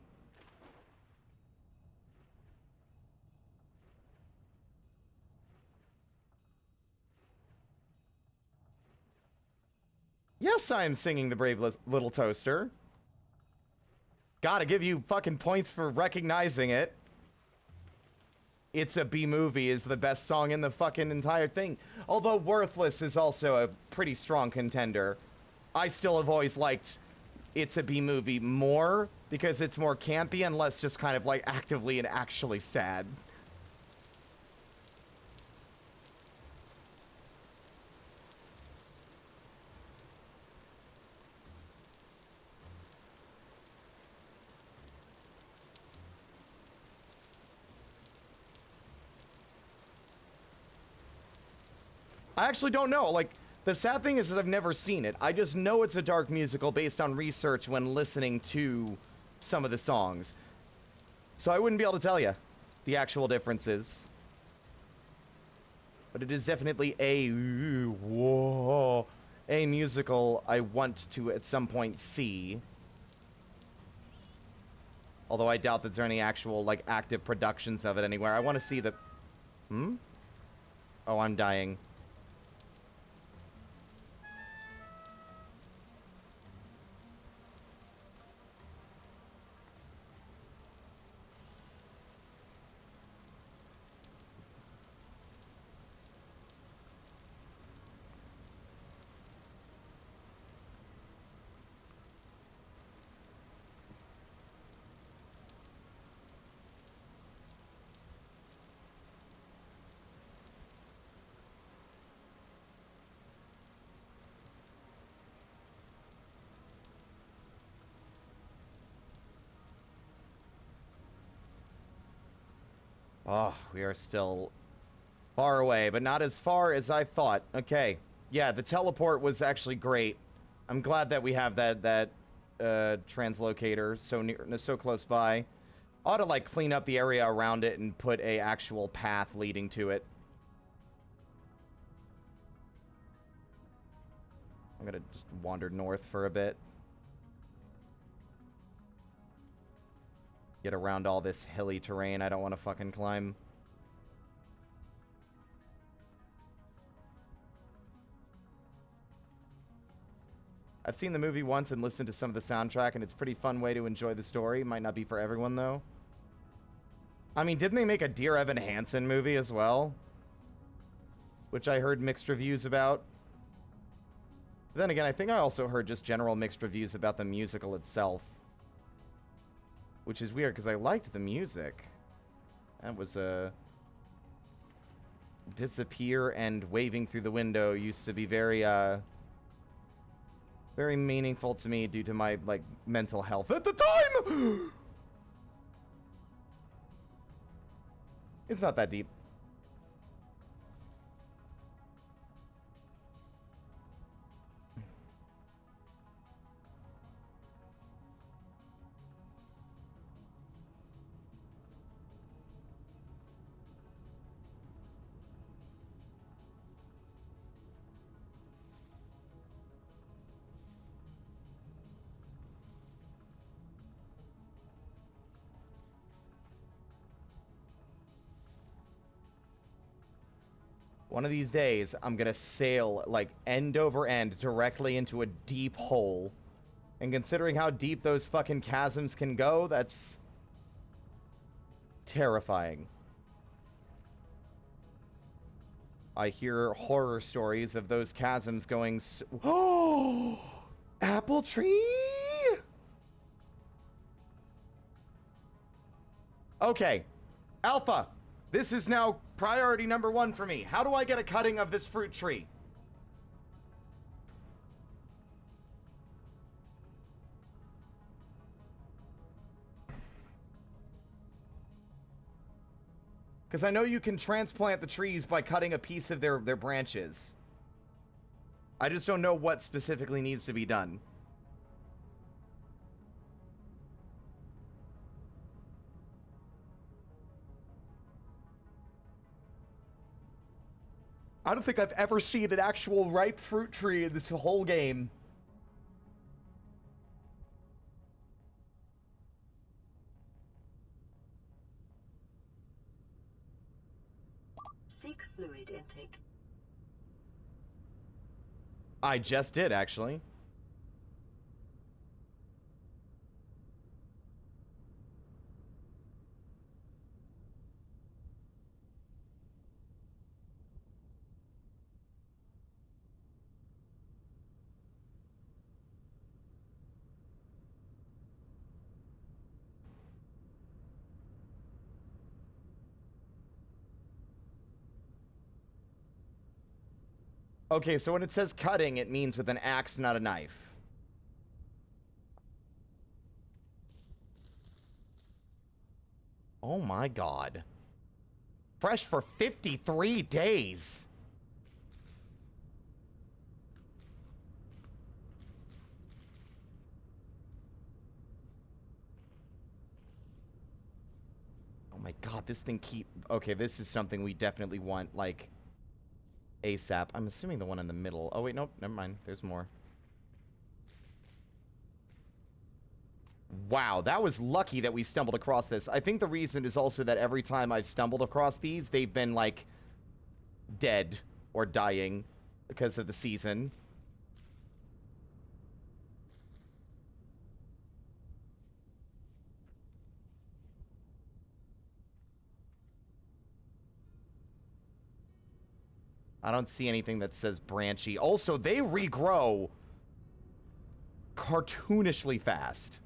Yes, I am singing The Brave Little Toaster. Gotta give you fucking points for recognizing it. It's a B-Movie is the best song in the fucking entire thing. Although Worthless is also a pretty strong contender. I still have always liked It's a B-Movie more because it's more campy and less just kind of like actively and actually sad. I actually don't know. Like, the sad thing is I've never seen it. I just know it's a dark musical based on research when listening to some of the songs. So I wouldn't be able to tell you the actual differences. But it is definitely a musical I want to at some point see. Although I doubt that there are any actual, like, active productions of it anywhere. I want to see the... Oh, I'm dying. Oh, we are still far away, but not as far as I thought. Okay. Yeah, the teleport was actually great. I'm glad that we have that translocator so near, so close by. Ought to, like, clean up the area around it and put a actual path leading to it. I'm gonna just wander north for a bit. Get around all this hilly terrain I don't want to fucking climb. I've seen the movie once and listened to some of the soundtrack, and it's a pretty fun way to enjoy the story. Might not be for everyone, though. I mean, didn't they make a Dear Evan Hansen movie as well? Which I heard mixed reviews about. But then again, I think I also heard just general mixed reviews about the musical itself. Which is weird, because I liked the music. That was a... Disappear and waving through the window used to be very, very meaningful to me due to my, like, mental health at the time! It's not that deep. One of these days, I'm gonna sail, like, end over end directly into a deep hole. And considering how deep those fucking chasms can go, that's... terrifying. I hear horror stories of those chasms going... Oh! Apple tree? Okay. Alpha! This is now priority number 1 for me. How do I get a cutting of this fruit tree? Because I know you can transplant the trees by cutting a piece of their branches. I just don't know what specifically needs to be done. I don't think I've ever seen an actual ripe fruit tree in this whole game. Seek fluid intake. I just did, actually. Okay, so when it says cutting, it means with an axe, not a knife. Oh my god. Fresh for 53 days. Oh my god, this thing Okay, this is something we definitely want, like... ASAP. I'm assuming the one in the middle. Oh, wait, nope. Never mind. There's more. Wow, that was lucky that we stumbled across this. I think the reason is also that every time I've stumbled across these, they've been, like, dead or dying because of the season. I don't see anything that says branchy. Also, they regrow cartoonishly fast.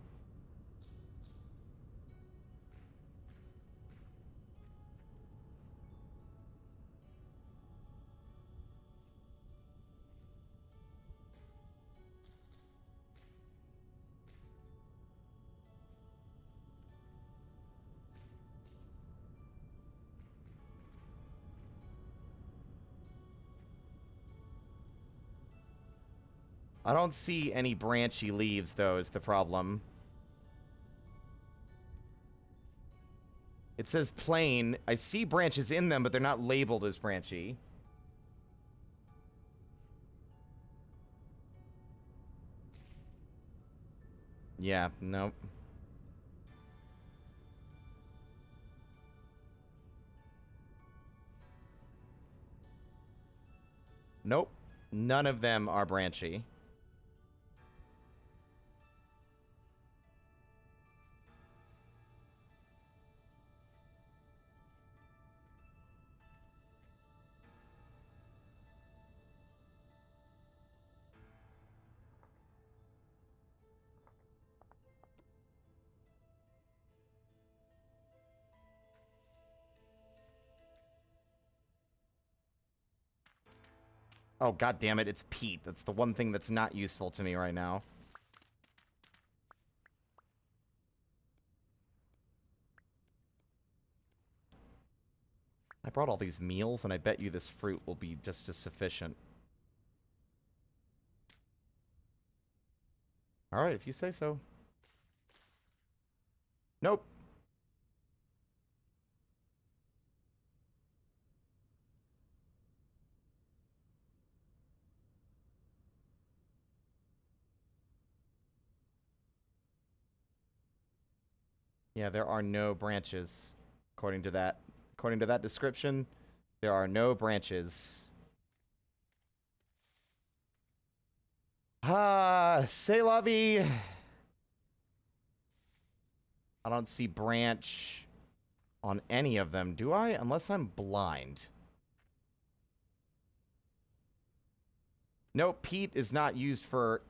I don't see any branchy leaves, though, is the problem. It says plain. I see branches in them, but they're not labeled as branchy. Yeah, nope. Nope. None of them are branchy. Oh, god damn it, it's peat. That's the one thing that's not useful to me right now. I brought all these meals, and I bet you this fruit will be just as sufficient. Alright, if you say so. Nope. Yeah, there are no branches, according to that. According to that description, there are no branches. Ah, c'est la vie. I don't see branch on any of them, do I? Unless I'm blind. Nope, peat is not used for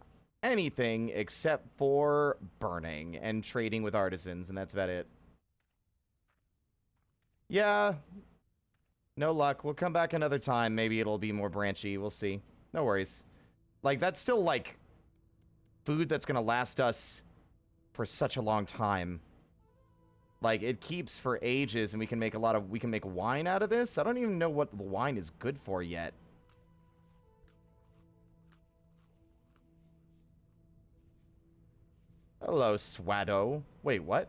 anything except for burning and trading with artisans, and that's about it. Yeah. No luck. We'll come back another time. Maybe it'll be more branchy. We'll see. No worries. Like, that's still, like, food that's gonna last us for such a long time. Like, it keeps for ages, and we can make we can make wine out of this? I don't even know what the wine is good for yet. Hello, Swado. Wait, what?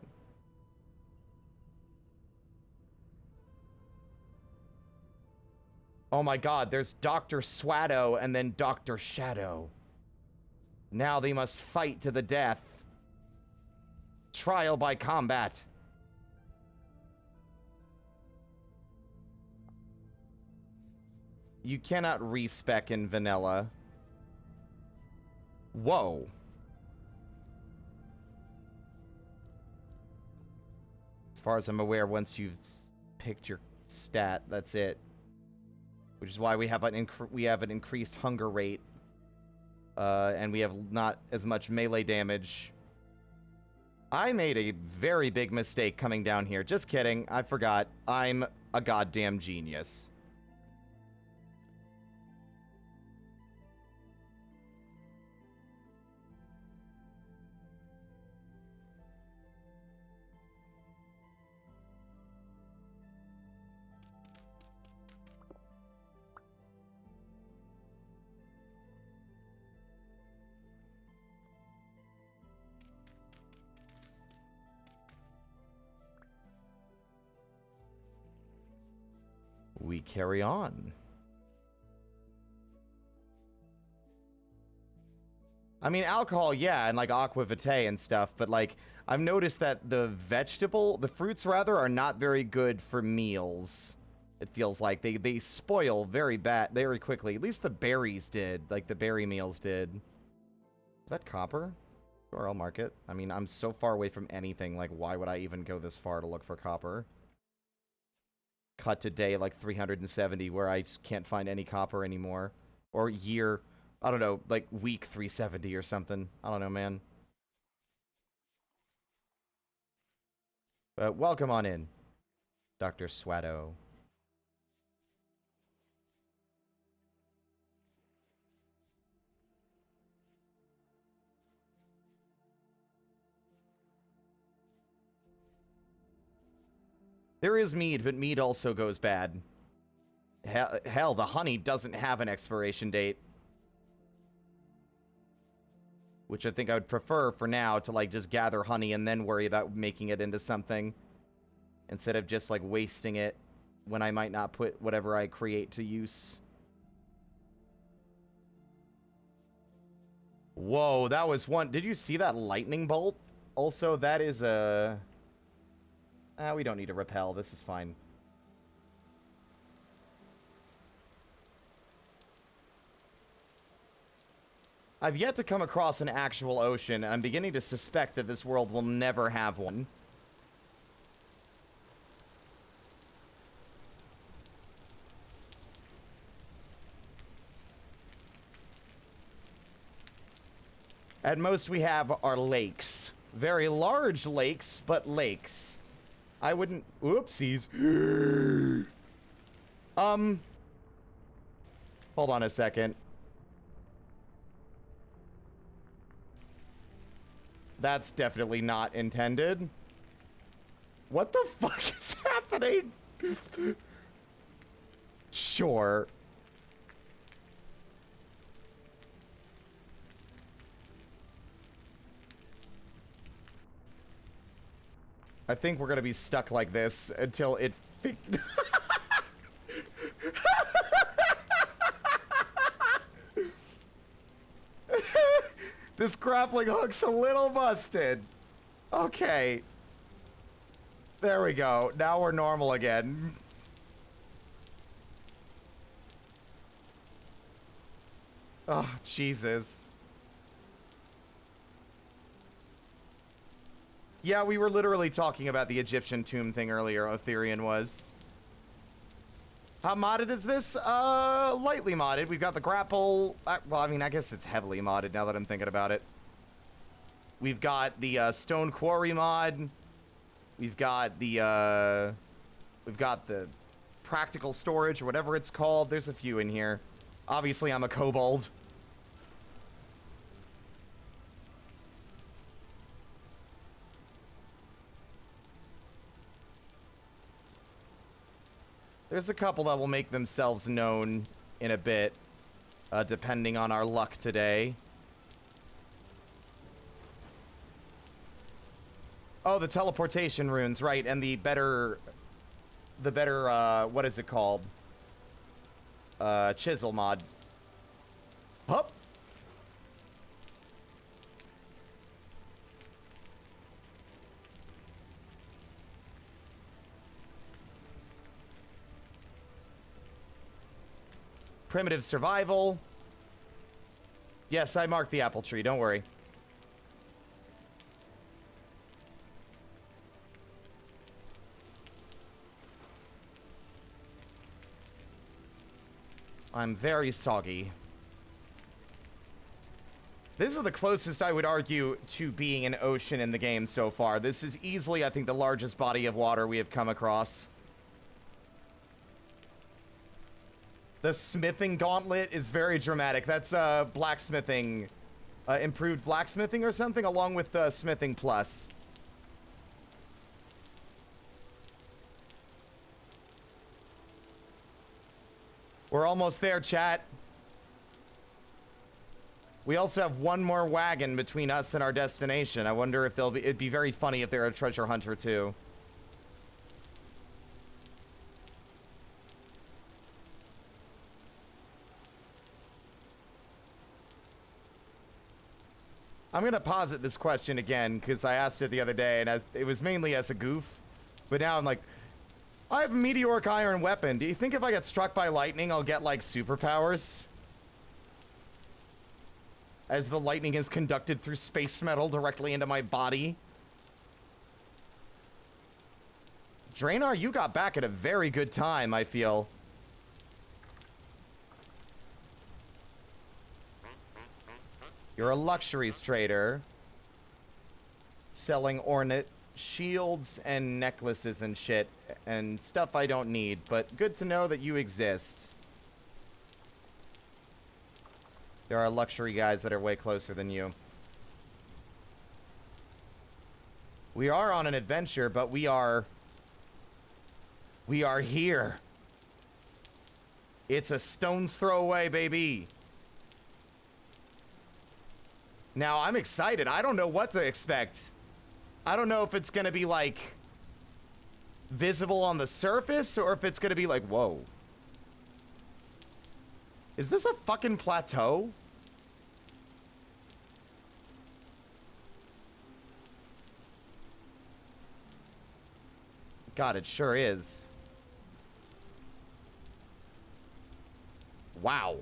Oh my god, there's Dr. Swado and then Dr. Shadow. Now they must fight to the death. Trial by combat. You cannot respec in vanilla. Whoa. As far as I'm aware, once you've picked your stat, that's it. Which is why we have an increased hunger rate, and we have not as much melee damage. I made a very big mistake coming down here. Just kidding. I forgot. I'm a goddamn genius. We carry on. I mean, alcohol, yeah, and like aqua vitae and stuff, but like, I've noticed that the fruits rather, are not very good for meals. It feels like they spoil very quickly. At least the berries did, like the berry meals did. Is that copper? Sure, I'll mark it. I mean, I'm so far away from anything, like why would I even go this far to look for copper? Cut to day like 370 where I just can't find any copper anymore. Or year, I don't know, like week 370 or something. I don't know, man. But welcome on in, Dr. Swado. There is mead, but mead also goes bad. Hell, the honey doesn't have an expiration date. Which I think I would prefer for now to, like, just gather honey and then worry about making it into something. Instead of just, like, wasting it when I might not put whatever I create to use. Whoa, that was one. Did you see that lightning bolt? Also, that is a... we don't need to repel. This is fine. I've yet to come across an actual ocean, and I'm beginning to suspect that this world will never have one. At most, we have our lakes. Very large lakes, but lakes. I wouldn't... Oopsies. Hold on a second. That's definitely not intended. What the fuck is happening? Sure. I think we're gonna be stuck like this until it This grappling hook's a little busted. Okay. There we go. Now we're normal again. Oh, Jesus. Yeah, we were literally talking about the Egyptian tomb thing earlier, Otherian was. How modded is this? Lightly modded. We've got the grapple. Well, I mean, I guess it's heavily modded now that I'm thinking about it. We've got the stone quarry mod. We've got the practical storage or whatever it's called. There's a few in here. Obviously, I'm a kobold. There's a couple that will make themselves known in a bit, depending on our luck today. Oh, the teleportation runes, right, and the better, what is it called? Chisel mod. Hup! Primitive survival. Yes, I marked the apple tree, don't worry. I'm very soggy. This is the closest I would argue to being an ocean in the game so far. This is easily, I think, the largest body of water we have come across. The smithing gauntlet is very dramatic. That's blacksmithing, improved blacksmithing or something, along with smithing plus. We're almost there, chat. We also have one more wagon between us and our destination. I wonder if it'd be very funny if they're a treasure hunter too. I'm going to posit this question again, because I asked it the other day, and it was mainly as a goof. But now I'm like, I have a meteoric iron weapon. Do you think if I get struck by lightning, I'll get, like, superpowers? As the lightning is conducted through space metal directly into my body. Draenor, you got back at a very good time, I feel. You're a luxuries trader. Selling ornate shields and necklaces and shit. And stuff I don't need. But good to know that you exist. There are luxury guys that are way closer than you. We are on an adventure, but we are here. It's a stone's throw away, baby. Now, I'm excited. I don't know what to expect. I don't know if it's going to be, like, visible on the surface, or if it's going to be like, whoa. Is this a fucking plateau? God, it sure is. Wow.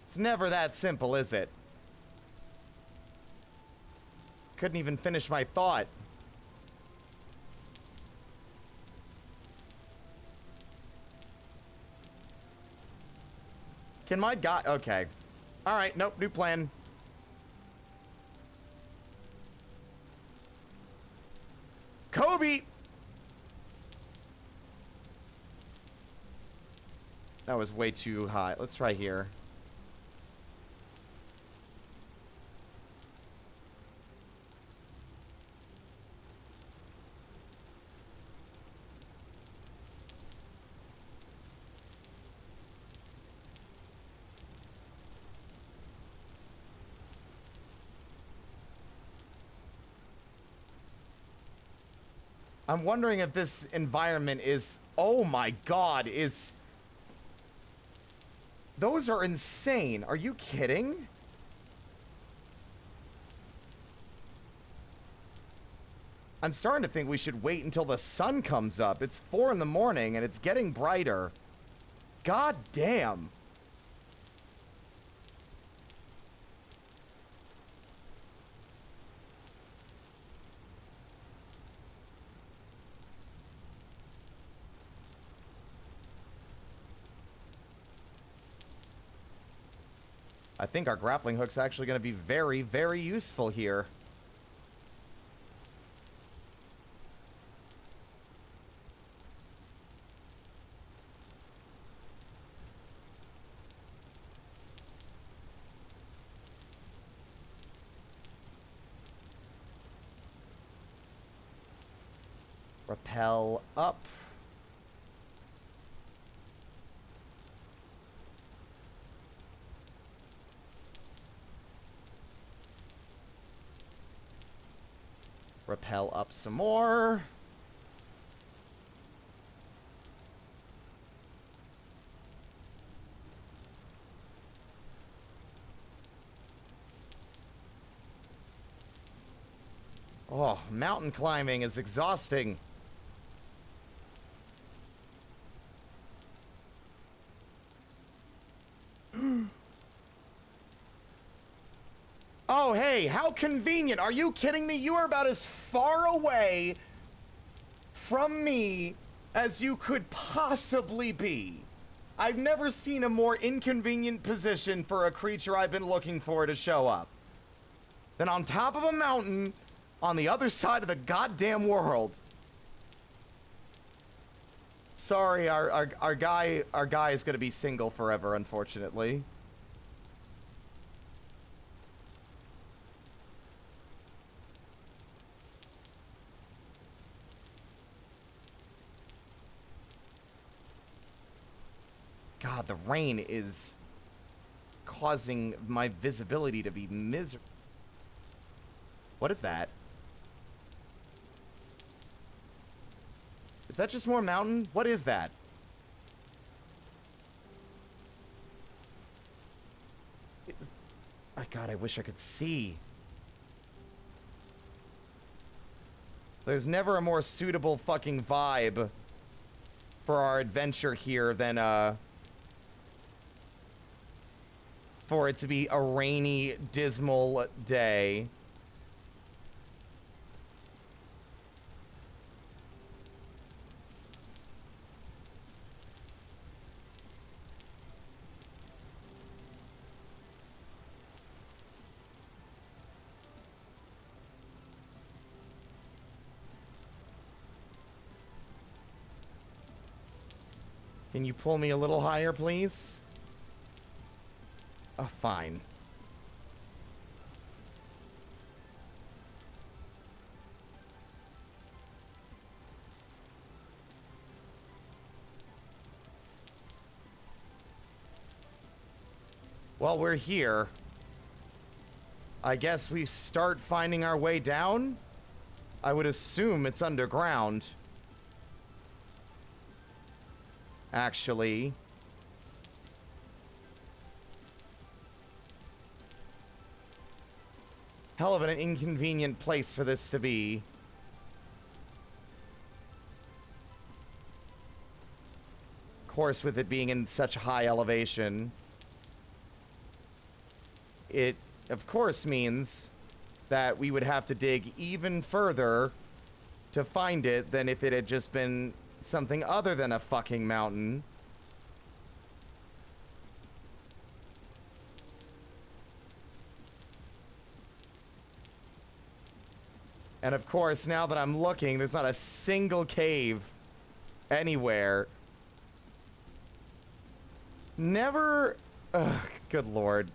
It's never that simple, is it? Couldn't even finish my thought. Can my guy... Okay. Alright, nope, new plan. Ruby! That was way too high. Let's try here. I'm wondering if this environment is... Oh my god, is... Those are insane. Are you kidding? I'm starting to think we should wait until the sun comes up. It's 4 in the morning and it's getting brighter. God damn. I think our grappling hook's actually going to be very, very useful here. Rappel up. Rappel up some more. Oh, mountain climbing is exhausting. Oh, hey, how convenient. Are you kidding me? You are about as far away from me as you could possibly be. I've never seen a more inconvenient position for a creature I've been looking for to show up than on top of a mountain on the other side of the goddamn world. Sorry, our guy is gonna be single forever, unfortunately. God, the rain is causing my visibility to be miserable. What is that? Is that just more mountain? What is that? Oh God, I wish I could see. There's never a more suitable fucking vibe for our adventure here than, for it to be a rainy, dismal day. Can you pull me a little higher, please? Oh, fine. Well, we're here. I guess we start finding our way down? I would assume it's underground. Actually. Hell of an inconvenient place for this to be. Of course, with it being in such high elevation, it, of course, means that we would have to dig even further to find it than if it had just been something other than a fucking mountain. And of course, now that I'm looking, there's not a single cave anywhere. Never... Ugh, good lord.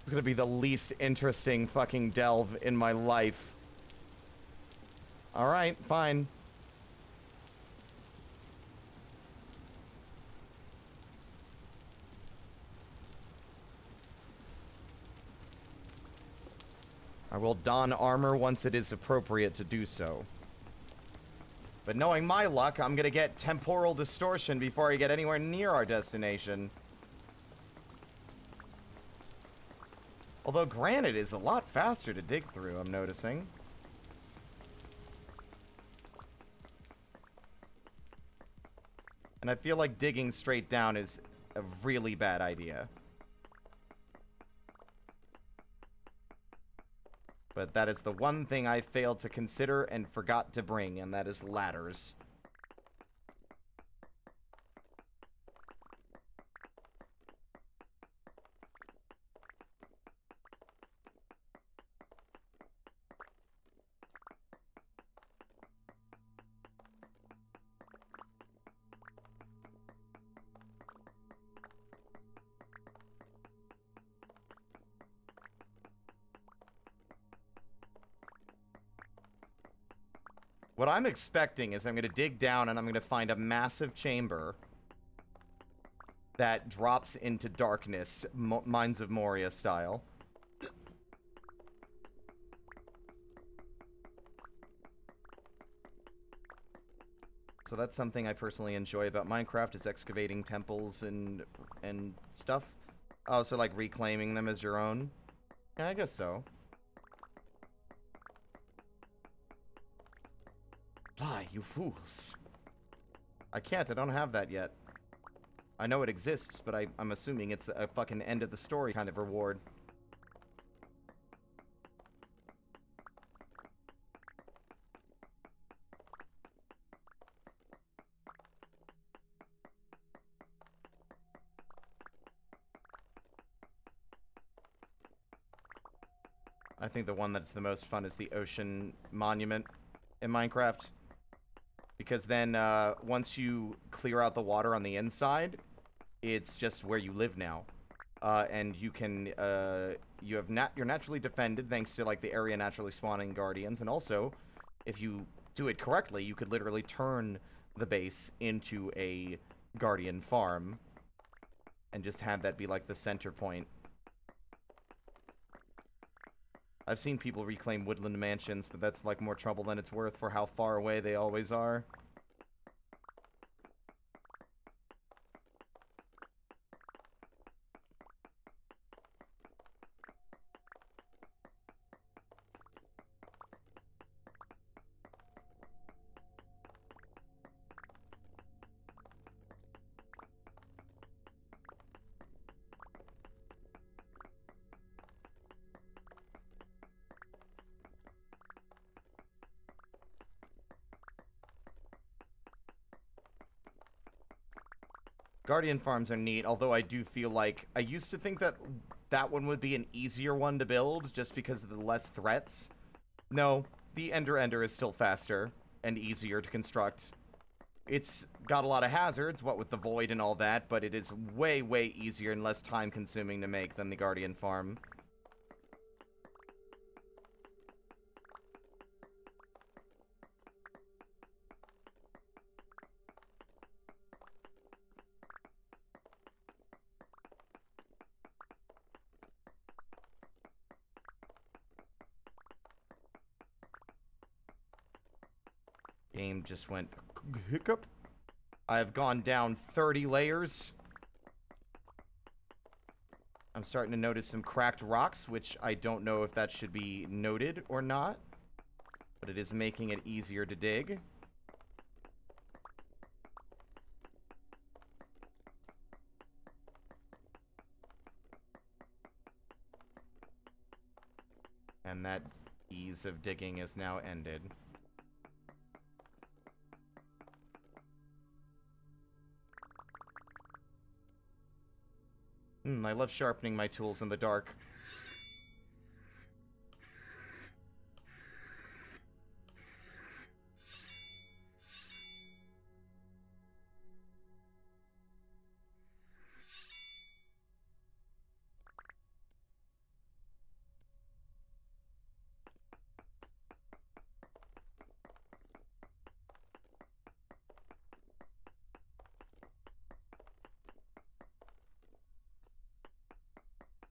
It's gonna be the least interesting fucking delve in my life. Alright, fine. I will don armor once it is appropriate to do so. But knowing my luck, I'm gonna get temporal distortion before I get anywhere near our destination. Although granite is a lot faster to dig through, I'm noticing. And I feel like digging straight down is a really bad idea. But that is the one thing I failed to consider and forgot to bring, and that is ladders. What I'm expecting is I'm going to dig down and I'm going to find a massive chamber that drops into darkness, Mines of Moria style. So that's something I personally enjoy about Minecraft, is excavating temples and stuff. Oh, so like reclaiming them as your own? Yeah, I guess so. Fly, you fools. I can't, I don't have that yet. I know it exists, but I'm assuming it's a fucking end of the story kind of reward. I think the one that's the most fun is the ocean monument in Minecraft. Because then, once you clear out the water on the inside, it's just where you live now. And you can, you're naturally defended thanks to, like, the area naturally spawning guardians. And also, if you do it correctly, you could literally turn the base into a guardian farm. And just have that be, like, the center point. I've seen people reclaim woodland mansions, but that's, like, more trouble than it's worth for how far away they always are. Guardian farms are neat, although I do feel like... I used to think that that one would be an easier one to build, just because of the less threats. No, the Ender is still faster and easier to construct. It's got a lot of hazards, what with the void and all that, but it is way, way easier and less time-consuming to make than the Guardian farm. Game just went hiccup. I've gone down 30 layers. I'm starting to notice some cracked rocks, which I don't know if that should be noted or not, but it is making it easier to dig. And that ease of digging is now ended. I love sharpening my tools in the dark.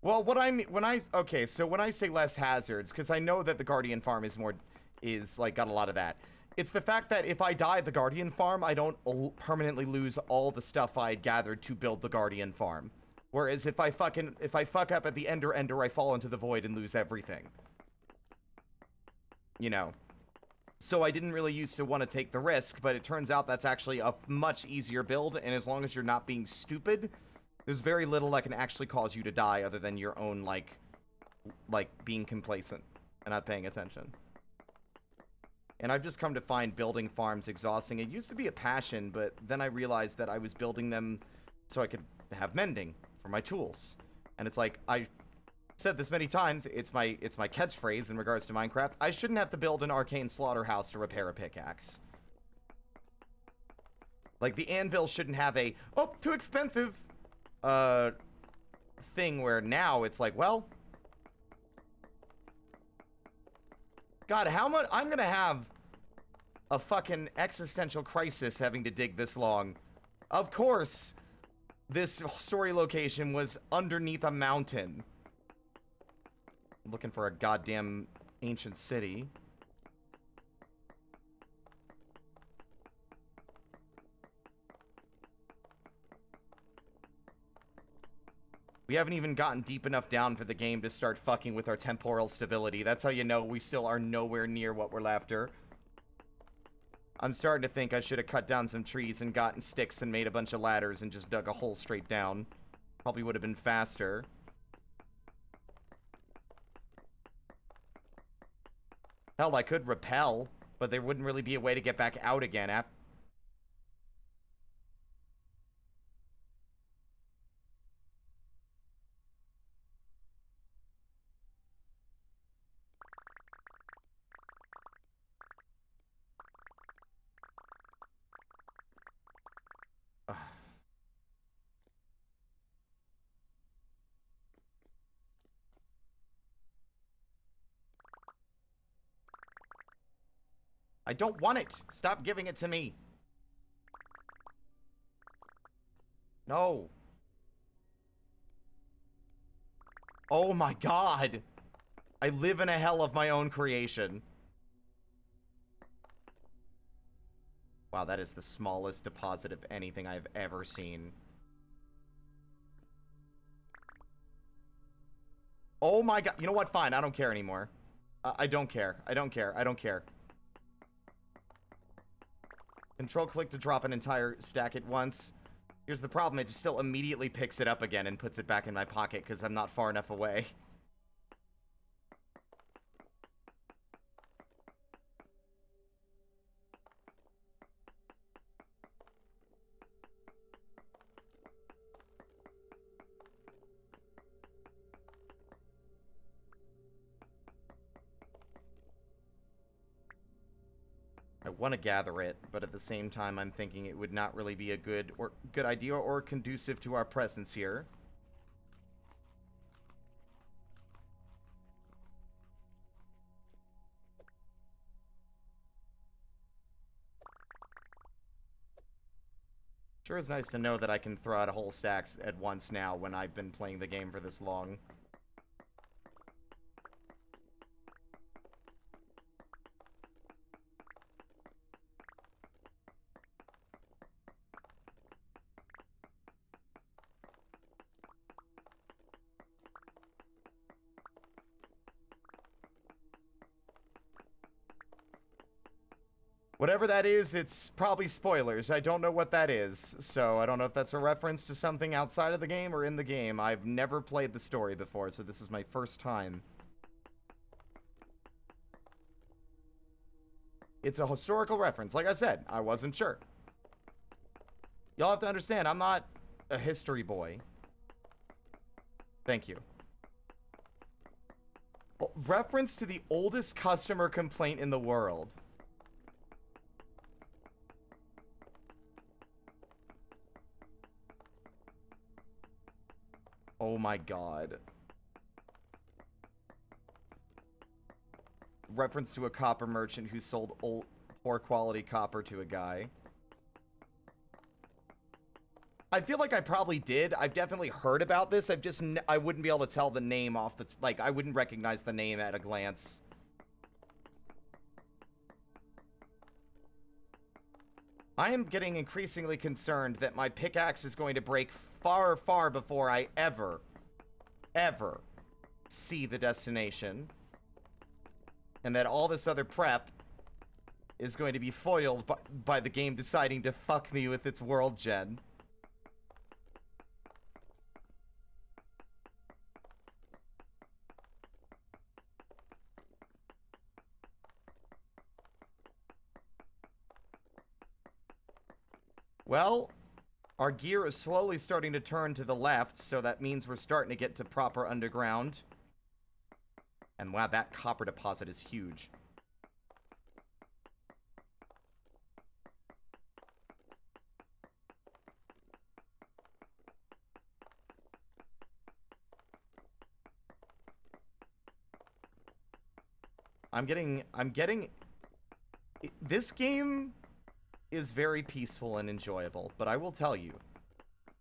Well, what I mean when I okay, so when I say less hazards, because I know that the Guardian Farm is like got a lot of that. It's the fact that if I die at the Guardian Farm, I don't permanently lose all the stuff I had gathered to build the Guardian Farm. Whereas if I fuck up at the Ender, I fall into the void and lose everything. You know. So I didn't really used to want to take the risk, but it turns out that's actually a much easier build, and as long as you're not being stupid, there's very little that can actually cause you to die other than your own, like being complacent and not paying attention. And I've just come to find building farms exhausting. It used to be a passion, but then I realized that I was building them so I could have mending for my tools. And it's like, I said this many times, it's my catchphrase in regards to Minecraft. I shouldn't have to build an arcane slaughterhouse to repair a pickaxe. Like, the anvil shouldn't have a, oh, too expensive, thing where now it's like, well, God, how much, I'm gonna have a fucking existential crisis having to dig this long. Of course, this story location was underneath a mountain. I'm looking for a goddamn ancient city. We haven't even gotten deep enough down for the game to start fucking with our temporal stability. That's how you know we still are nowhere near what we're after. I'm starting to think I should have cut down some trees and gotten sticks and made a bunch of ladders and just dug a hole straight down. Probably would have been faster. Hell, I could repel, but there wouldn't really be a way to get back out again after. I don't want it. Stop giving it to me. No. Oh my God. I live in a hell of my own creation. Wow, that is the smallest deposit of anything I've ever seen. Oh my God. You know what? Fine. I don't care anymore. I don't care. I don't care. I don't care. Control click to drop an entire stack at once. Here's the problem. It just still immediately picks it up again and puts it back in my pocket because I'm not far enough away. I want to gather it, but at the same time I'm thinking it would not really be a good idea or conducive to our presence here. Sure is nice to know that I can throw out whole stacks at once now when I've been playing the game for this long. Whatever that is, it's probably spoilers. I don't know what that is, so I don't know if that's a reference to something outside of the game or in the game. I've never played the story before, so this is my first time. It's a historical reference. Like I said, I wasn't sure. Y'all have to understand, I'm not a history boy. Thank you. Reference to the oldest customer complaint in the world. Oh my God. Reference to a copper merchant who sold poor quality copper to a guy. I feel like I probably did. I've definitely heard about this. I wouldn't be able to tell the name off the... Like, I wouldn't recognize the name at a glance. I am getting increasingly concerned that my pickaxe is going to break far, far before I ever see the destination. And that all this other prep is going to be foiled by the game deciding to fuck me with its world gen. Well, our gear is slowly starting to turn to the left, so that means we're starting to get to proper underground. And wow, that copper deposit is huge. This game is very peaceful and enjoyable, but I will tell you,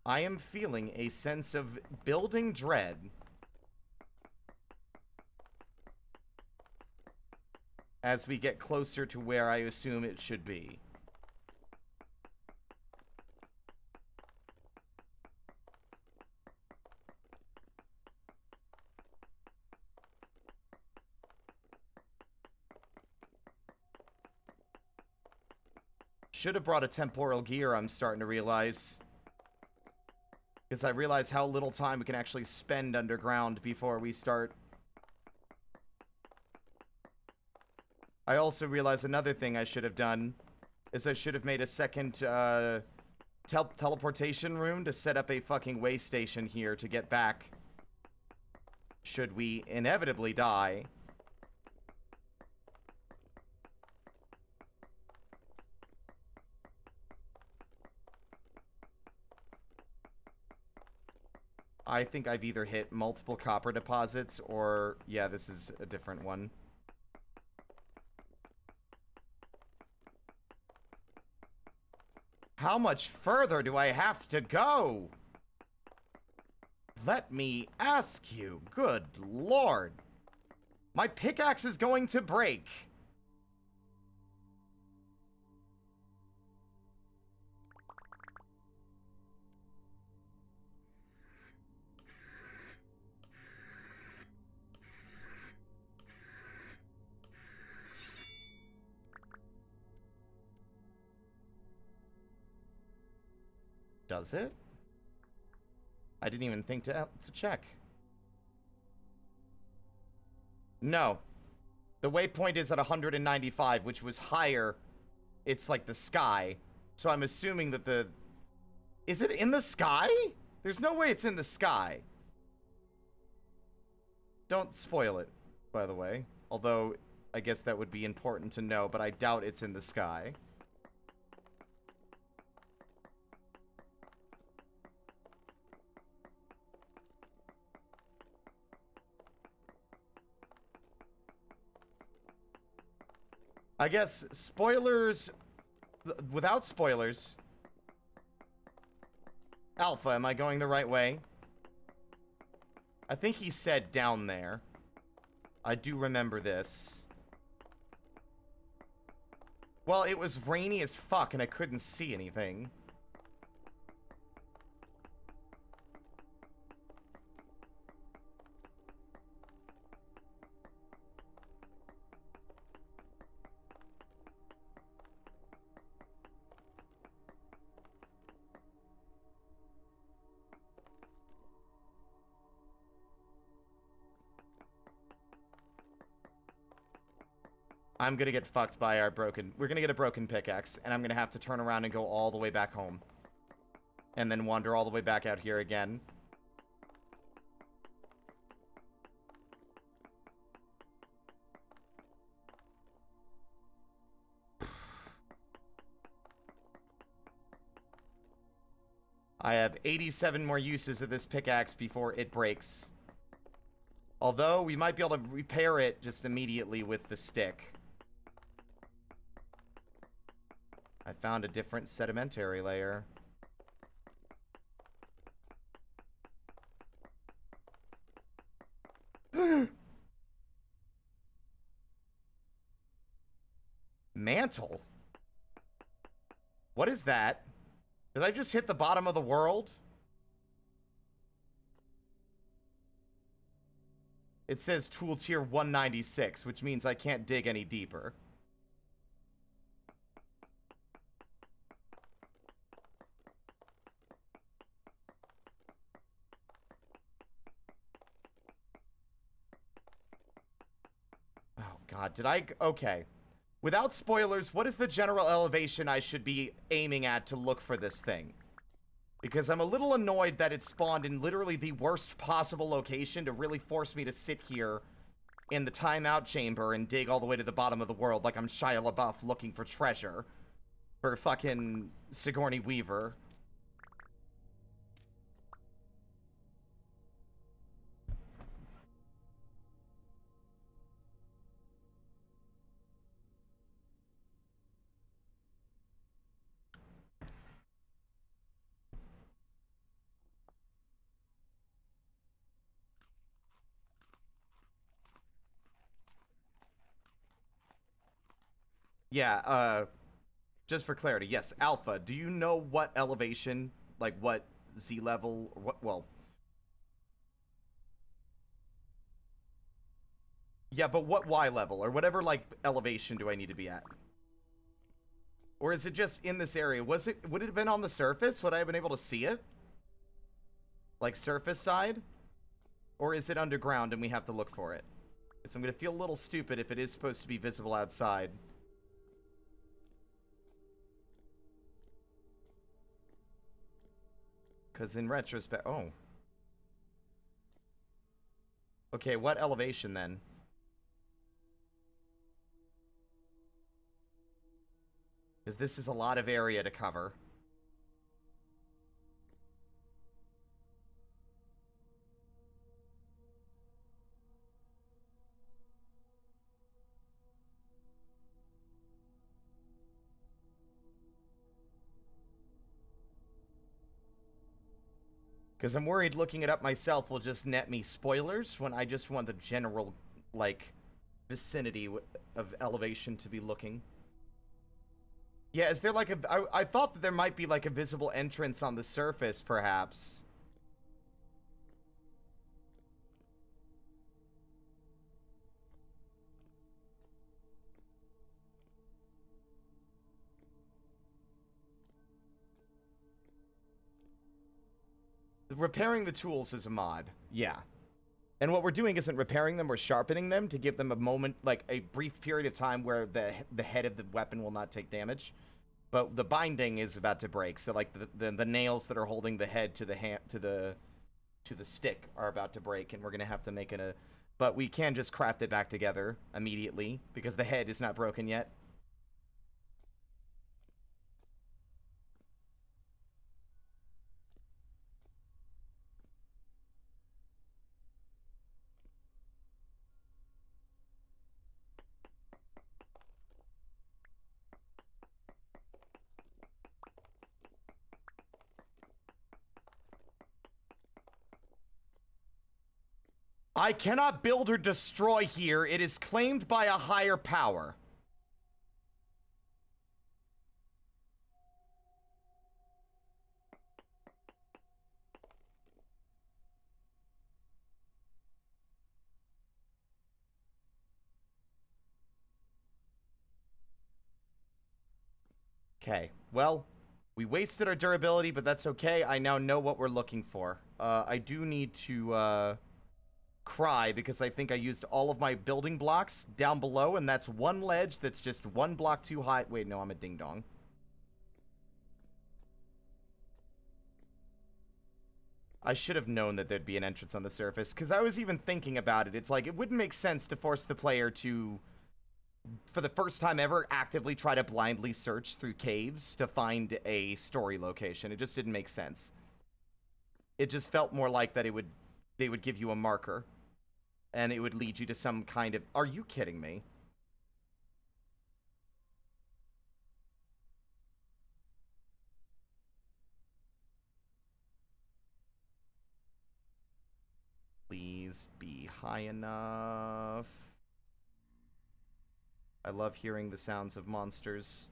I am feeling a sense of building dread as we get closer to where I assume it should be. Should have brought a temporal gear, I'm starting to realize. Because I realize how little time we can actually spend underground before we start. I also realize another thing I should have done is I should have made a second teleportation room to set up a fucking way station here to get back. Should we inevitably die. I think I've either hit multiple copper deposits or... yeah, this is a different one. How much further do I have to go? Let me ask you. Good lord. My pickaxe is going to break. Does it? I didn't even think to check. No. The waypoint is at 195, which was higher. It's like the sky. So I'm assuming that the... Is it in the sky? There's no way it's in the sky. Don't spoil it, by the way. Although, I guess that would be important to know, but I doubt it's in the sky. I guess spoilers, without spoilers. Alpha, am I going the right way? I think he said down there. I do remember this. Well, it was rainy as fuck and I couldn't see anything. I'm gonna get fucked by our broken... We're gonna get a broken pickaxe, and I'm gonna have to turn around and go all the way back home. And then wander all the way back out here again. I have 87 more uses of this pickaxe before it breaks. Although, we might be able to repair it just immediately with the stick. I found a different sedimentary layer. Mantle? What is that? Did I just hit the bottom of the world? It says tool tier 196, which means I can't dig any deeper. Oh, God. Did I... Okay. Without spoilers, what is the general elevation I should be aiming at to look for this thing? Because I'm a little annoyed that it spawned in literally the worst possible location to really force me to sit here in the timeout chamber and dig all the way to the bottom of the world like I'm Shia LaBeouf looking for treasure for fucking Sigourney Weaver. Yeah, just for clarity, yes, Alpha, do you know what elevation, like what Z level, or what, well... Yeah, but what Y level, or whatever, like, elevation do I need to be at? Or is it just in this area? Would it have been on the surface? Would I have been able to see it? Like, surface side? Or is it underground and we have to look for it? Because I'm gonna feel a little stupid if it is supposed to be visible outside. Because in retrospect... Oh. Okay, what elevation then? Because this is a lot of area to cover. Because I'm worried looking it up myself will just net me spoilers when I just want the general, like, vicinity of elevation to be looking. Yeah, is there like a... I thought that there might be like a visible entrance on the surface, perhaps. Repairing the tools is a mod. Yeah. And what we're doing isn't repairing them, we're sharpening them to give them a moment, like a brief period of time where the head of the weapon will not take damage. But the binding is about to break, so like the nails that are holding the head to the stick are about to break, and we're gonna have to make it a... But we can just craft it back together immediately because the head is not broken yet. I cannot build or destroy here. It is claimed by a higher power. Okay, well, we wasted our durability, but that's okay. I now know what we're looking for. I do need to, cry because I think I used all of my building blocks down below, and that's one ledge that's just one block too high. Wait, no, I'm a ding-dong. I should have known that there'd be an entrance on the surface, because I was even thinking about it. It's like, it wouldn't make sense to force the player to, for the first time ever, actively try to blindly search through caves to find a story location. It just didn't make sense. It just felt more like that they would give you a marker, and it would lead you to some kind of... Are you kidding me? Please be high enough. I love hearing the sounds of monsters.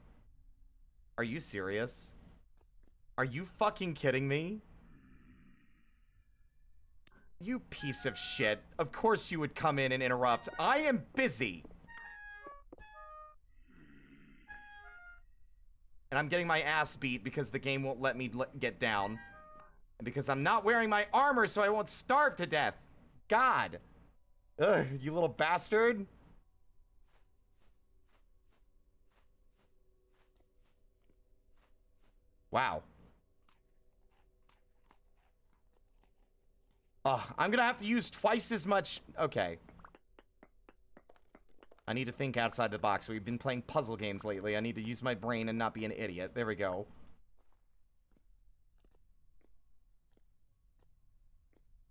Are you serious? Are you fucking kidding me? You piece of shit. Of course you would come in and interrupt. I am busy. And I'm getting my ass beat because the game won't let me get down. And because I'm not wearing my armor so I won't starve to death. God. Ugh, you little bastard. Wow. Ugh, I'm gonna have to use twice as much. Okay. I need to think outside the box. We've been playing puzzle games lately. I need to use my brain and not be an idiot. There we go.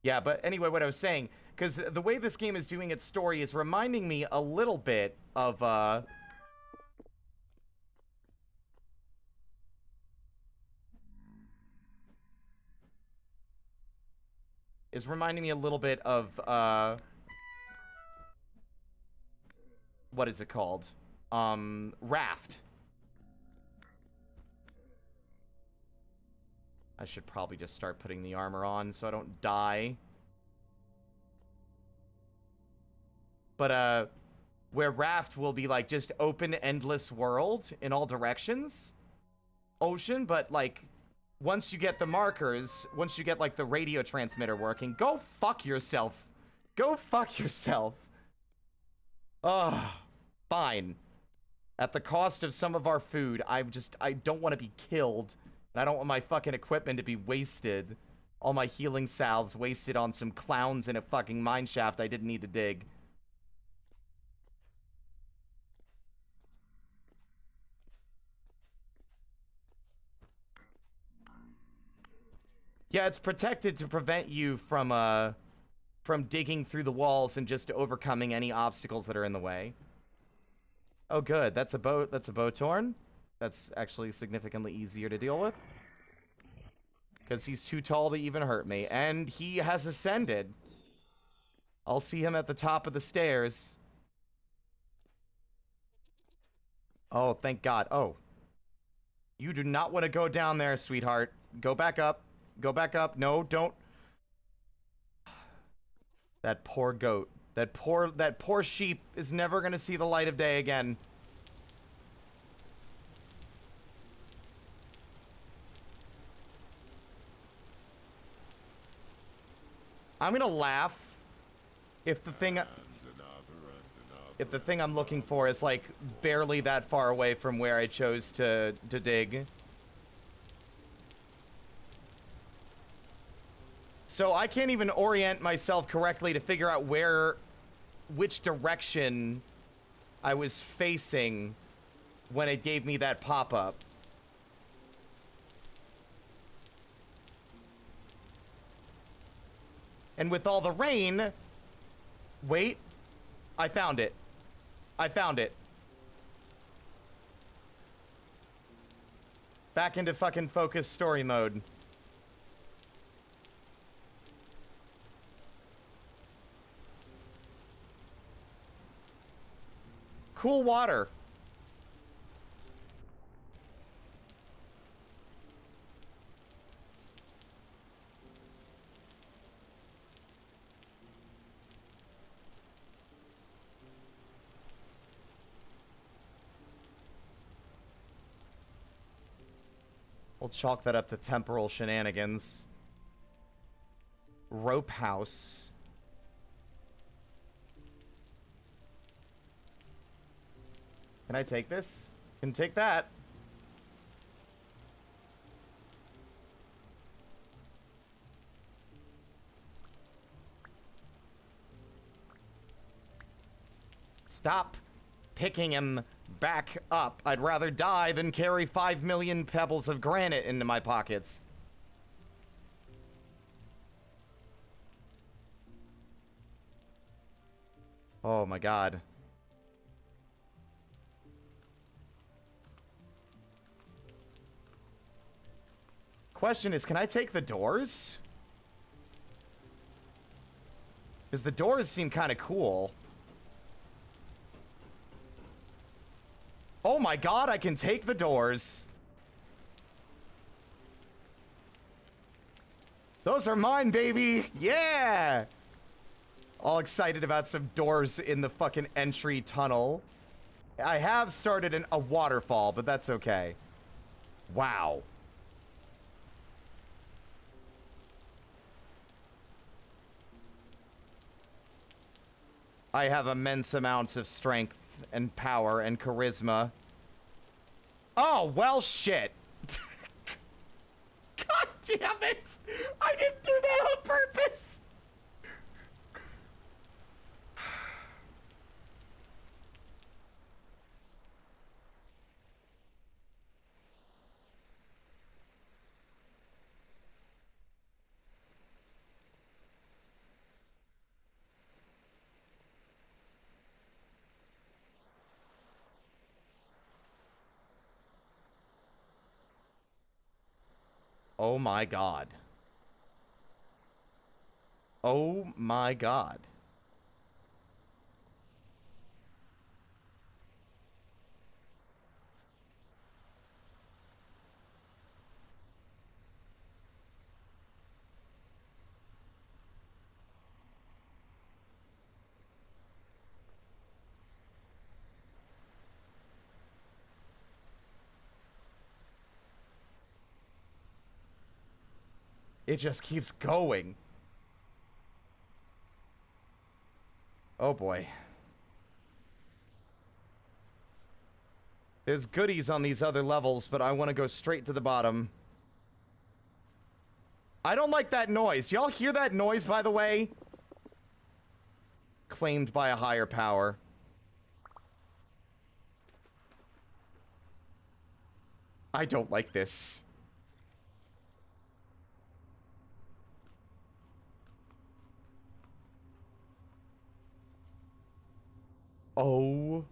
Yeah, but anyway, what I was saying, because the way this game is doing its story is reminding me a little bit of, what is it called? Raft. I should probably just start putting the armor on so I don't die. But, where Raft will be, like, just open, endless world in all directions. Ocean, but, like, once you get the markers, once you get, like, the radio transmitter working, go fuck yourself. Go fuck yourself. Ugh. Fine. At the cost of some of our food, I don't want to be killed. And I don't want my fucking equipment to be wasted. All my healing salves wasted on some clowns in a fucking mineshaft I didn't need to dig. Yeah, it's protected to prevent you from digging through the walls and just overcoming any obstacles that are in the way. Oh, good. That's a boat. That's a Botorn. That's actually significantly easier to deal with. Because he's too tall to even hurt me. And he has ascended. I'll see him at the top of the stairs. Oh, thank God. Oh. You do not want to go down there, sweetheart. Go back up. Go back up. No, don't. That poor goat. That poor sheep is never gonna see the light of day again. I'm gonna laugh if the thing I'm looking for is like barely that far away from where I chose to dig. So I can't even orient myself correctly to figure out which direction I was facing when it gave me that pop-up. And with all the rain... Wait. I found it. I found it. Back into fucking focus story mode. Cool water. We'll chalk that up to temporal shenanigans. Rope house. Can I take this? Can take that. Stop picking him back up. I'd rather die than carry 5 million pebbles of granite into my pockets. Oh my God. Question is, can I take the doors? Because the doors seem kind of cool. Oh my god, I can take the doors. Those are mine, baby. Yeah. All excited about some doors in the fucking entry tunnel. I have started a waterfall, but that's okay. Wow. I have immense amounts of strength and power and charisma. Oh, well, shit. God damn it! I didn't do that on purpose! Oh my god. Oh my god. It just keeps going. Oh boy. There's goodies on these other levels, but I want to go straight to the bottom. I don't like that noise. Y'all hear that noise, by the way? Claimed by a higher power. I don't like this. Oh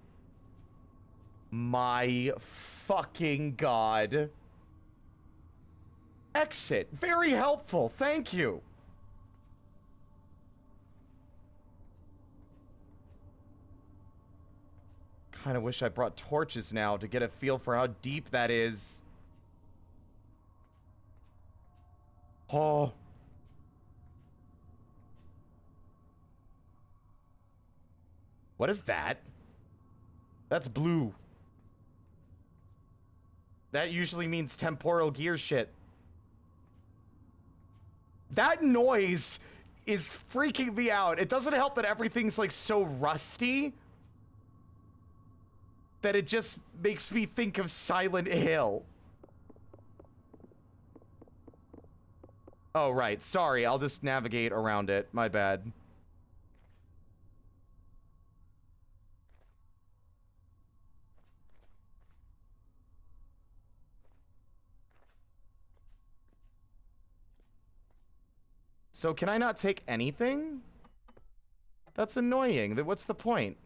my fucking god. Exit. Very helpful. Thank you. Kind of wish I brought torches now to get a feel for how deep that is. Oh. What is that? That's blue. That usually means temporal gear shit. That noise is freaking me out. It doesn't help that everything's like so rusty that it just makes me think of Silent Hill. Oh, right. Sorry, I'll just navigate around it. My bad. So can I not take anything? That's annoying. What's the point?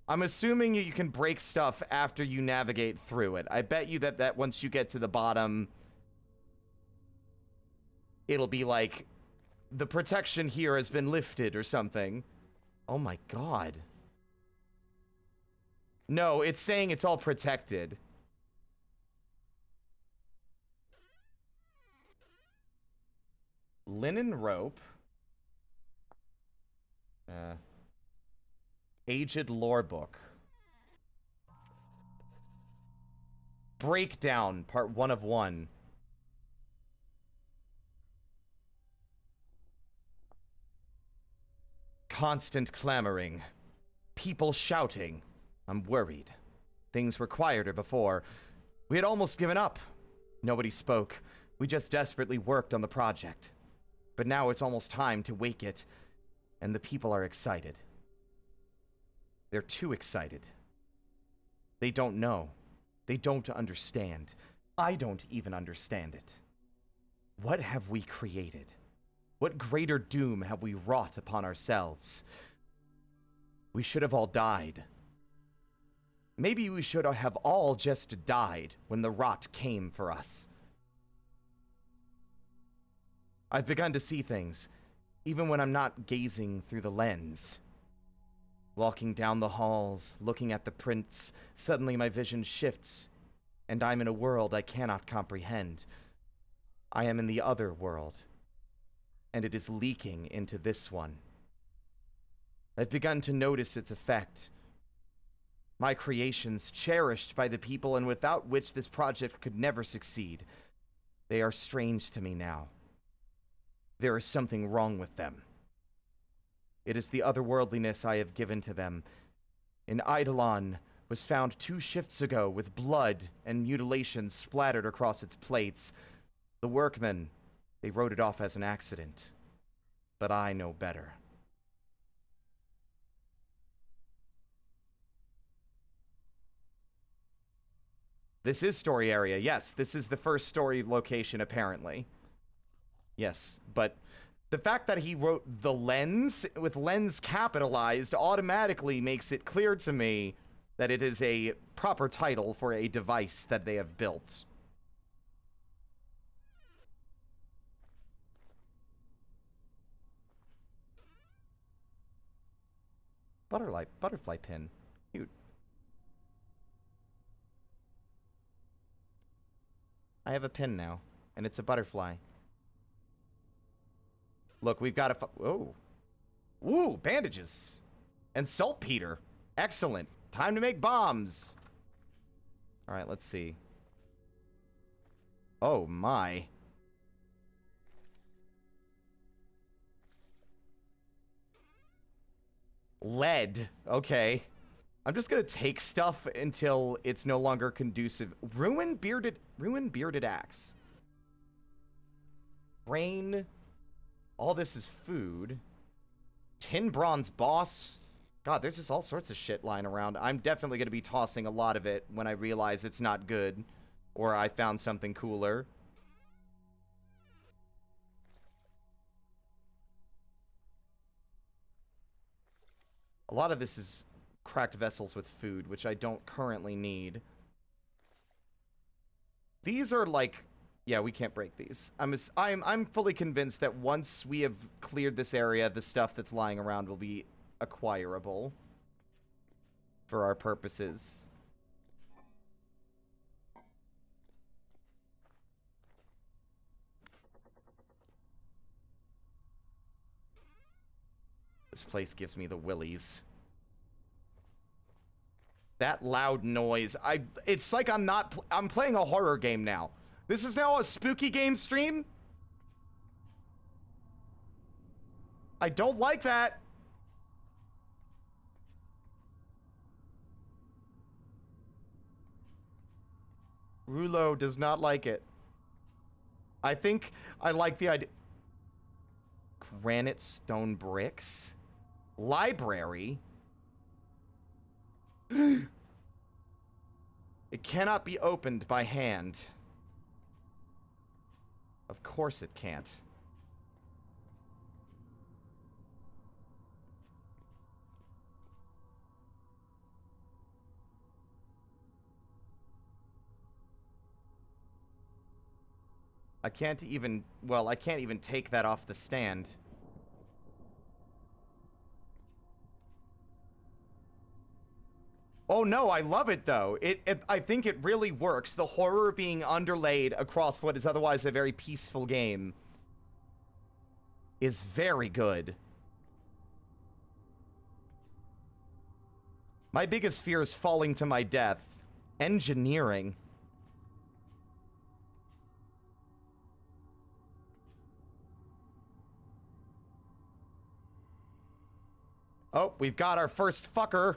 I'm assuming you can break stuff after you navigate through it. I bet you that once you get to the bottom, it'll be like, the protection here has been lifted or something. Oh my god. No, it's saying it's all protected. Linen rope. Aged lore book. Breakdown, part 1 of 1. Constant clamoring. People shouting. I'm worried. Things were quieter before. We had almost given up. Nobody spoke. We just desperately worked on the project. But now it's almost time to wake it, and the people are excited. They're too excited. They don't know. They don't understand. I don't even understand it. What have we created? What greater doom have we wrought upon ourselves? We should have all died. Maybe we should have all just died when the rot came for us. I've begun to see things, even when I'm not gazing through the lens. Walking down the halls, looking at the prints, suddenly my vision shifts, and I'm in a world I cannot comprehend. I am in the other world, and it is leaking into this one. I've begun to notice its effect. My creations, cherished by the people and without which this project could never succeed, they are strange to me now. There is something wrong with them. It is the otherworldliness I have given to them. An eidolon was found 2 shifts ago with blood and mutilations splattered across its plates. The workmen, they wrote it off as an accident. But I know better. This is story area. Yes, this is the first story location, apparently. Yes, but the fact that he wrote the lens with lens capitalized automatically makes it clear to me that it is a proper title for a device that they have built. Butterfly pin. Cute. I have a pin now, and it's a butterfly. Look, we've got a... Oh. Ooh, bandages. And saltpeter. Excellent. Time to make bombs. All right, let's see. Oh, my. Lead. Okay. I'm just gonna take stuff until it's no longer conducive. Ruined bearded axe. Brain. All this is food. Tin bronze boss. God, there's just all sorts of shit lying around. I'm definitely gonna be tossing a lot of it when I realize it's not good. Or I found something cooler. A lot of this is cracked vessels with food, which I don't currently need. These are like... Yeah, we can't break these. I'm fully convinced that once we have cleared this area, the stuff that's lying around will be acquirable for our purposes. This place gives me the willies. That loud noise. It's like I'm playing a horror game now. This is now a spooky game stream? I don't like that. Rulo does not like it. I think I like the idea. Granite stone bricks? Library? It cannot be opened by hand. Of course it can't. I can't even... Well, I can't even take that off the stand. Oh no, I love it though. I think it really works. The horror being underlaid across what is otherwise a very peaceful game is very good. My biggest fear is falling to my death. Engineering. Oh, we've got our first fucker.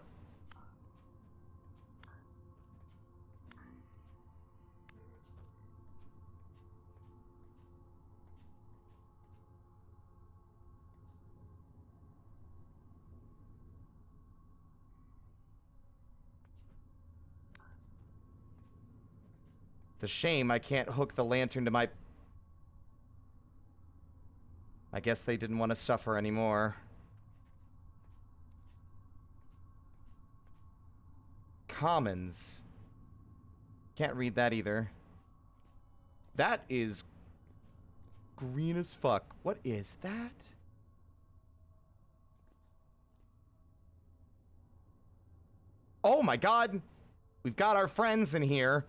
It's a shame I can't hook the lantern to my... I guess they didn't want to suffer anymore. Commons. Can't read that either. That is green as fuck. What is that? Oh my god! We've got our friends in here.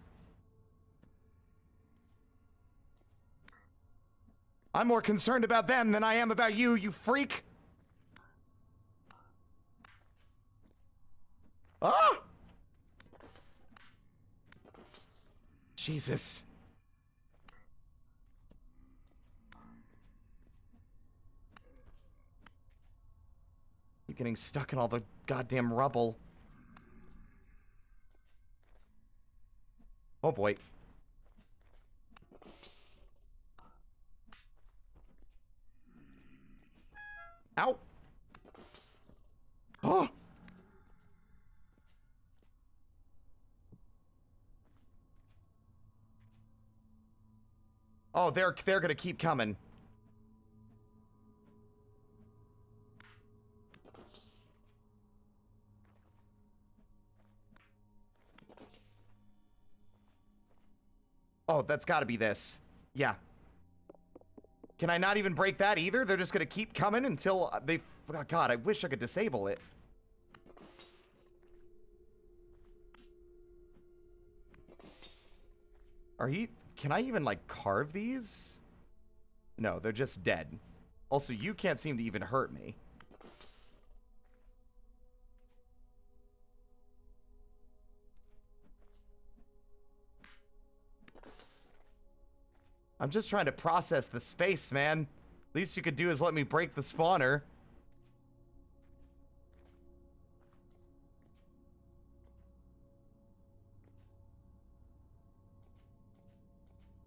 I'm more concerned about them than I am about you, you freak! Ah! Jesus. You're getting stuck in all the goddamn rubble. Oh boy. Ow! Oh! Oh, they're gonna keep coming. Oh, that's gotta be this. Yeah. Can I not even break that either? They're just gonna keep coming until they... Oh, God, I wish I could disable it. Are he... Can I even, like, carve these? No, they're just dead. Also, you can't seem to even hurt me. I'm just trying to process the space, man. Least you could do is let me break the spawner.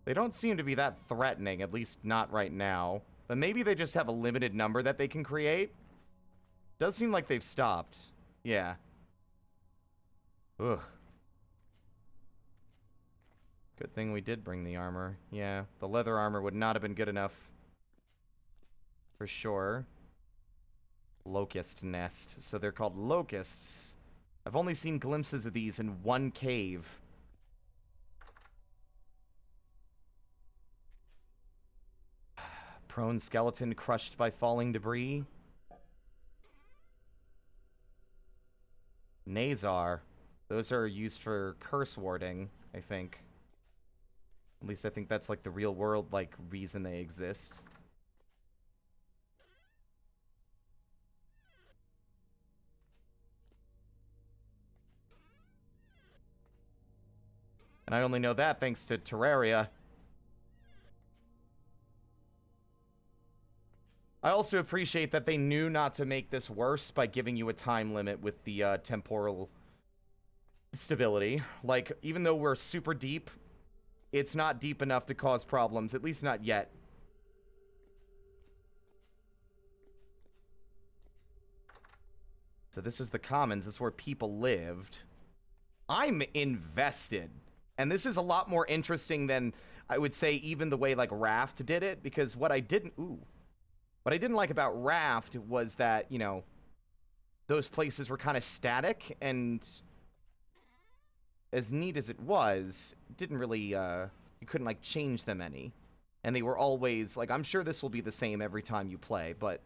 They don't seem to be that threatening, at least not right now. But maybe they just have a limited number that they can create. Does seem like they've stopped. Yeah. Ugh. Good thing we did bring the armor. Yeah, the leather armor would not have been good enough. For sure. Locust nest. So they're called locusts. I've only seen glimpses of these in one cave. Prone skeleton crushed by falling debris. Nazar. Those are used for curse warding, I think. At least I think that's like the real world, like, reason they exist. And I only know that thanks to Terraria. I also appreciate that they knew not to make this worse by giving you a time limit with the temporal stability. Like, even though we're super deep, it's not deep enough to cause problems, at least not yet. So this is the commons, this is where people lived. I'm invested. And this is a lot more interesting than, I would say, even the way, like, Raft did it, because what I didn't... Ooh. What I didn't like about Raft was that, you know, those places were kind of static, and as neat as it was, didn't really, you couldn't, like, change them any. And they were always, like, I'm sure this will be the same every time you play, but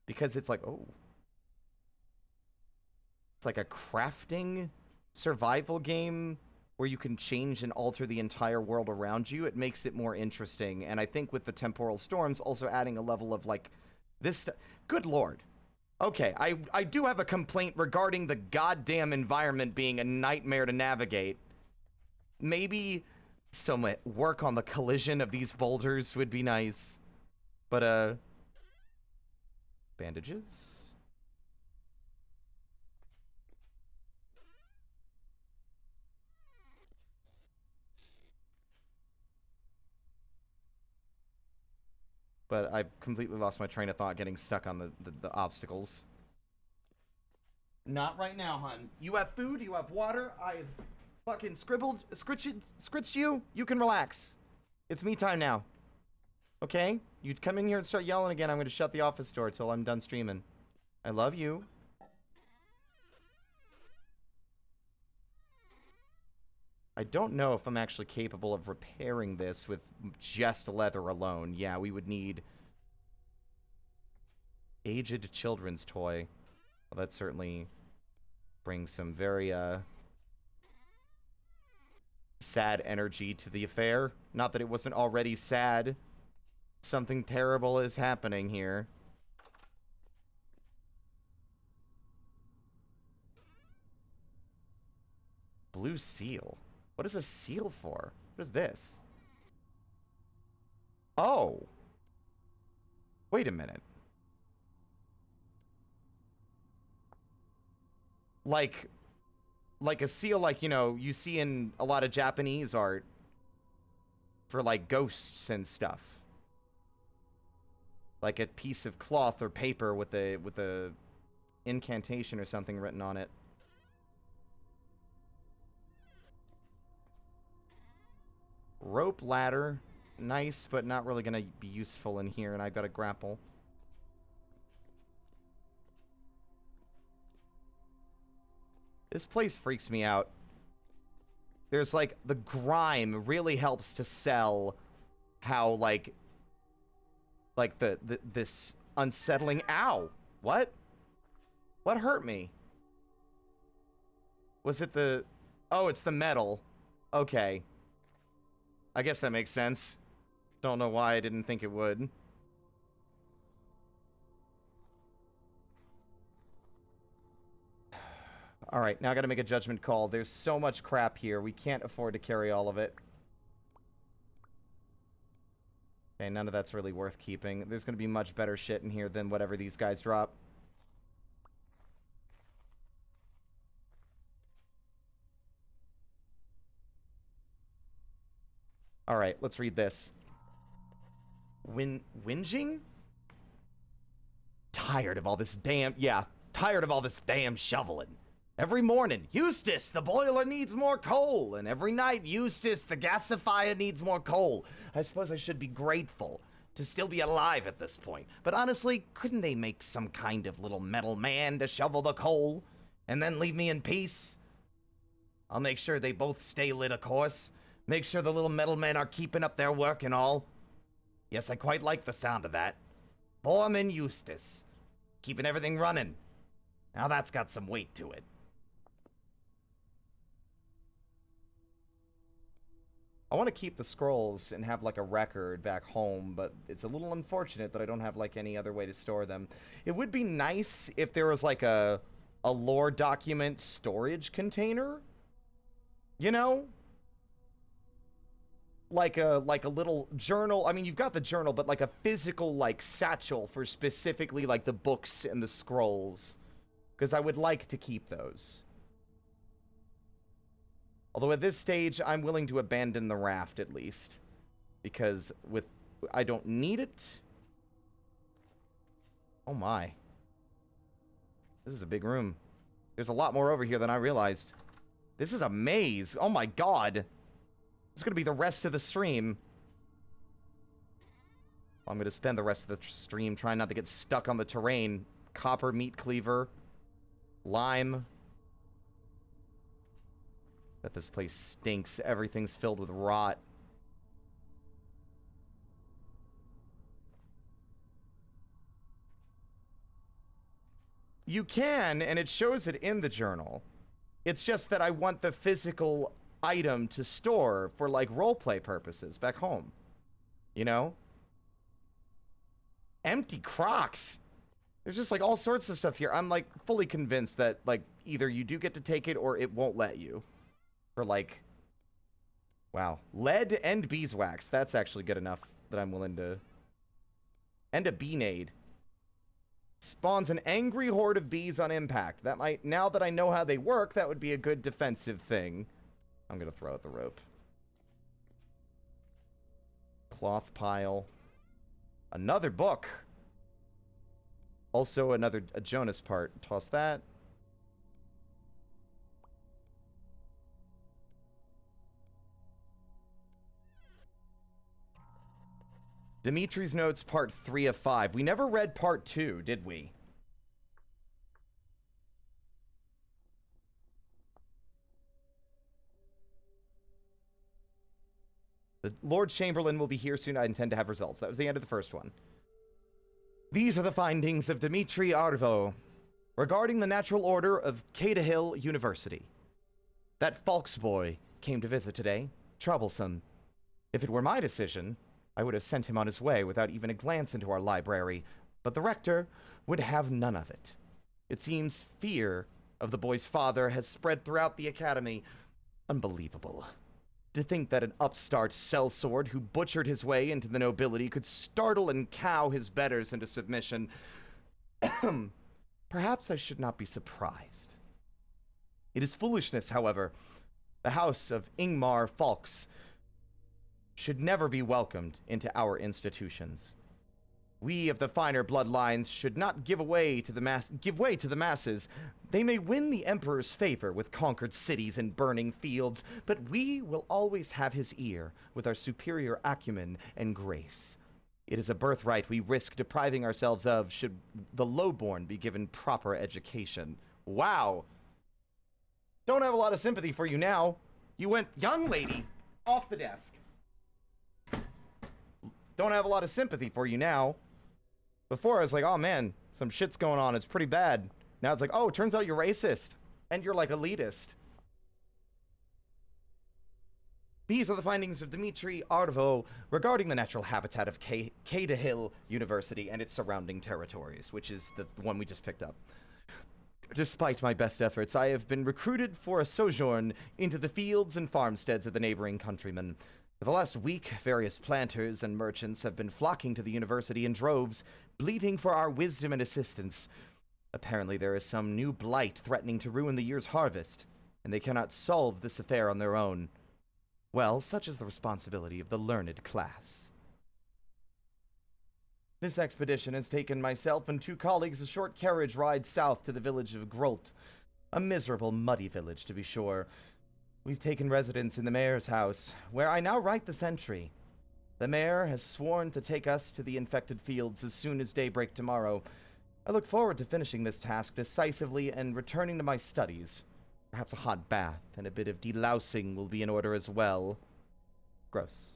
because it's like, oh. It's like a crafting survival game where you can change and alter the entire world around you. It makes it more interesting. And I think with the temporal storms also adding a level of, like, this... Good lord. Okay, I do have a complaint regarding the goddamn environment being a nightmare to navigate. Maybe some work on the collision of these boulders would be nice. But, bandages? But I've completely lost my train of thought getting stuck on the obstacles. Not right now, hun. You have food, you have water, I've fucking scritched you. You can relax. It's me time now. Okay? You come in here and start yelling again, I'm gonna shut the office door till I'm done streaming. I love you. I don't know if I'm actually capable of repairing this with just leather alone. Yeah, we would need... Aged children's toy. Well, that's certainly bring some very, sad energy to the affair. Not that it wasn't already sad. Something terrible is happening here. Blue seal. What is a seal for? What is this? Oh. Wait a minute. Like a seal, like, you know, you see in a lot of Japanese art for, like, ghosts and stuff. Like a piece of cloth or paper with a incantation or something written on it. Rope ladder. Nice, but not really gonna be useful in here, and I've got a grapple. This place freaks me out. There's, like, the grime really helps to sell how, like this unsettling... Ow! What? What hurt me? Was it the... Oh, it's the metal. Okay. I guess that makes sense. Don't know why I didn't think it would. Alright, now I gotta make a judgment call. There's so much crap here. We can't afford to carry all of it. Okay, none of that's really worth keeping. There's gonna be much better shit in here than whatever these guys drop. Alright, let's read this. Whinging? Tired of all this damn... Yeah, tired of all this damn shoveling. Every morning, Eustace, the boiler needs more coal. And every night, Eustace, the gasifier needs more coal. I suppose I should be grateful to still be alive at this point. But honestly, couldn't they make some kind of little metal man to shovel the coal? And then leave me in peace? I'll make sure they both stay lit, of course. Make sure the little metal men are keeping up their work and all. Yes, I quite like the sound of that. Foreman Eustace. Keeping everything running. Now that's got some weight to it. I want to keep the scrolls and have, like, a record back home, but it's a little unfortunate that I don't have, like, any other way to store them. It would be nice if there was, like, a lore document storage container. You know? Like a little journal. I mean, you've got the journal, but, like, a physical, like, satchel for specifically, like, the books and the scrolls. Because I would like to keep those. Although at this stage, I'm willing to abandon the raft, at least. Because I don't need it. Oh my. This is a big room. There's a lot more over here than I realized. This is a maze. Oh my god. It's gonna be the rest of the stream. I'm gonna spend the rest of the stream trying not to get stuck on the terrain. Copper meat cleaver. Lime. Bet this place stinks. Everything's filled with rot. You can, and it shows it in the journal. It's just that I want the physical item to store for, like, roleplay purposes back home. You know? Empty Crocs! There's just, like, all sorts of stuff here. I'm, like, fully convinced that, like, either you do get to take it or it won't let you. For, like... Wow. Lead and beeswax. That's actually good enough that I'm willing to... And a bee-nade. Spawns an angry horde of bees on impact. That might... Now that I know how they work, that would be a good defensive thing. I'm gonna throw out the rope. Cloth pile. Another book. Also a Jonas part. Toss that. Dimitri's Notes Part 3 of 5. We never read Part 2, did we? The Lord Chamberlain will be here soon. I intend to have results. That was the end of the first one. These are the findings of Dimitri Arvo. regarding the natural order of Hill University. That Falks boy came to visit today. Troublesome. If it were my decision, I would have sent him on his way without even a glance into our library, but the rector would have none of it. It seems fear of the boy's father has spread throughout the academy. Unbelievable. To think that an upstart sellsword who butchered his way into the nobility could startle and cow his betters into submission. Perhaps I should not be surprised. It is foolishness, however. The house of Ingmar Falks should never be welcomed into our institutions. We of the finer bloodlines should not give way to the masses. They may win the Emperor's favor with conquered cities and burning fields, but we will always have his ear with our superior acumen and grace. It is a birthright we risk depriving ourselves of should the lowborn be given proper education. Wow. Don't have a lot of sympathy for you now. You went, young lady, off the desk. Don't have a lot of sympathy for you now. Before, I was like, oh man, some shit's going on. It's pretty bad. Now it's like, oh, turns out you're racist. And you're like elitist. These are the findings of Dmitry Arvo regarding the natural habitat of Hill University and its surrounding territories, which is the one we just picked up. Despite my best efforts, I have been recruited for a sojourn into the fields and farmsteads of the neighboring countrymen. For the last week, various planters and merchants have been flocking to the university in droves, bleating for our wisdom and assistance. Apparently there is some new blight threatening to ruin the year's harvest, and they cannot solve this affair on their own. Well, such is the responsibility of the learned class. This expedition has taken myself and 2 colleagues a short carriage ride south to the village of Grolt, a miserable, muddy village, to be sure. We've taken residence in the mayor's house, where I now write this entry. The mayor has sworn to take us to the infected fields as soon as daybreak tomorrow. I look forward to finishing this task decisively and returning to my studies. Perhaps a hot bath and a bit of delousing will be in order as well. Gross.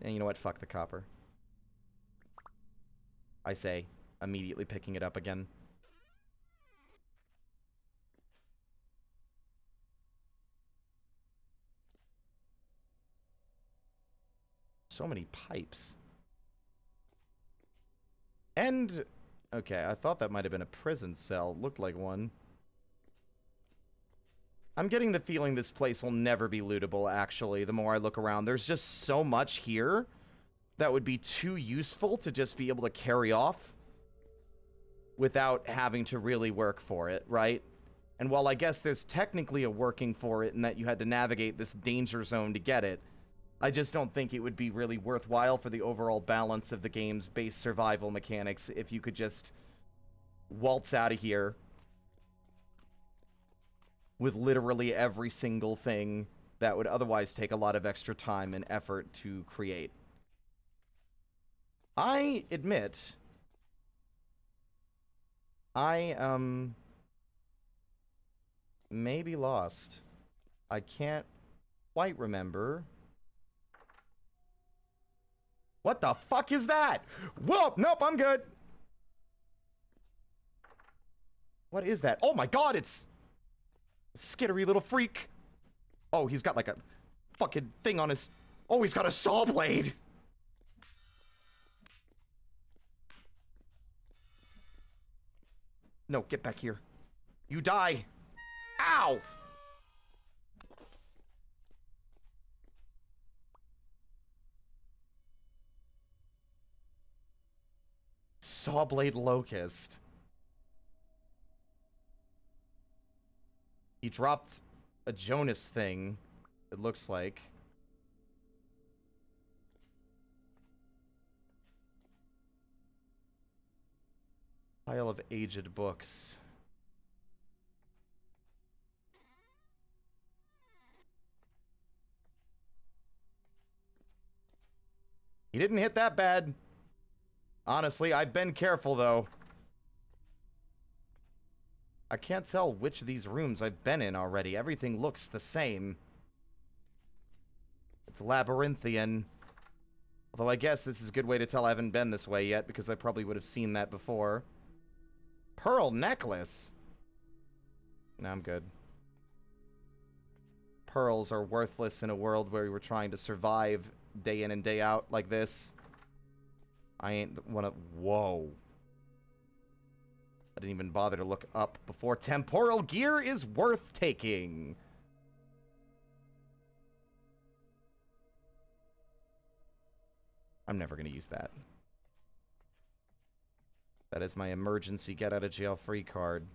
And you know what? Fuck the copper. I say, immediately picking it up again. So many pipes. And, okay, I thought that might have been a prison cell. Looked like one. I'm getting the feeling this place will never be lootable, actually, the more I look around. There's just so much here that would be too useful to just be able to carry off without having to really work for it, right? And while I guess there's technically a working for it in that you had to navigate this danger zone to get it, I just don't think it would be really worthwhile for the overall balance of the game's base survival mechanics if you could just waltz out of here with literally every single thing that would otherwise take a lot of extra time and effort to create. I admit, I, may be lost. I can't quite remember. What the fuck is that? Whoa, nope, I'm good. What is that? Oh my god, it's a skittery little freak. Oh, he's got like a fucking thing on his... Oh, he's got a saw blade. No, get back here. You die. Ow! Sawblade Locust. He dropped a Jonas thing, it looks like. Pile of aged books. He didn't hit that bad. Honestly, I've been careful, though. I can't tell which of these rooms I've been in already. Everything looks the same. It's labyrinthian. Although I guess this is a good way to tell I haven't been this way yet, because I probably would have seen that before. Pearl necklace? No, I'm good. Pearls are worthless in a world where we were trying to survive day in and day out like this. I ain't one of... Whoa. I didn't even bother to look up before. Temporal gear is worth taking. I'm never going to use that. That is my emergency get-out-of-jail-free card.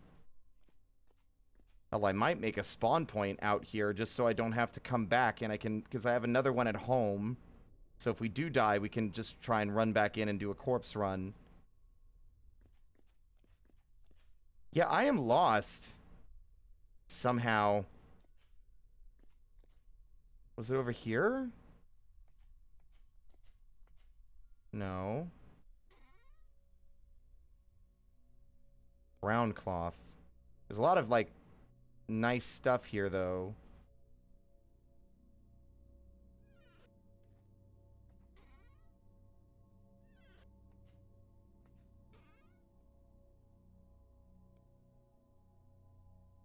Hell, I might make a spawn point out here just so I don't have to come back, and I can... Because I have another one at home. So if we do die, we can just try and run back in and do a corpse run. Yeah, I am lost. Somehow. Was it over here? No. Brown cloth. There's a lot of, like, nice stuff here, though.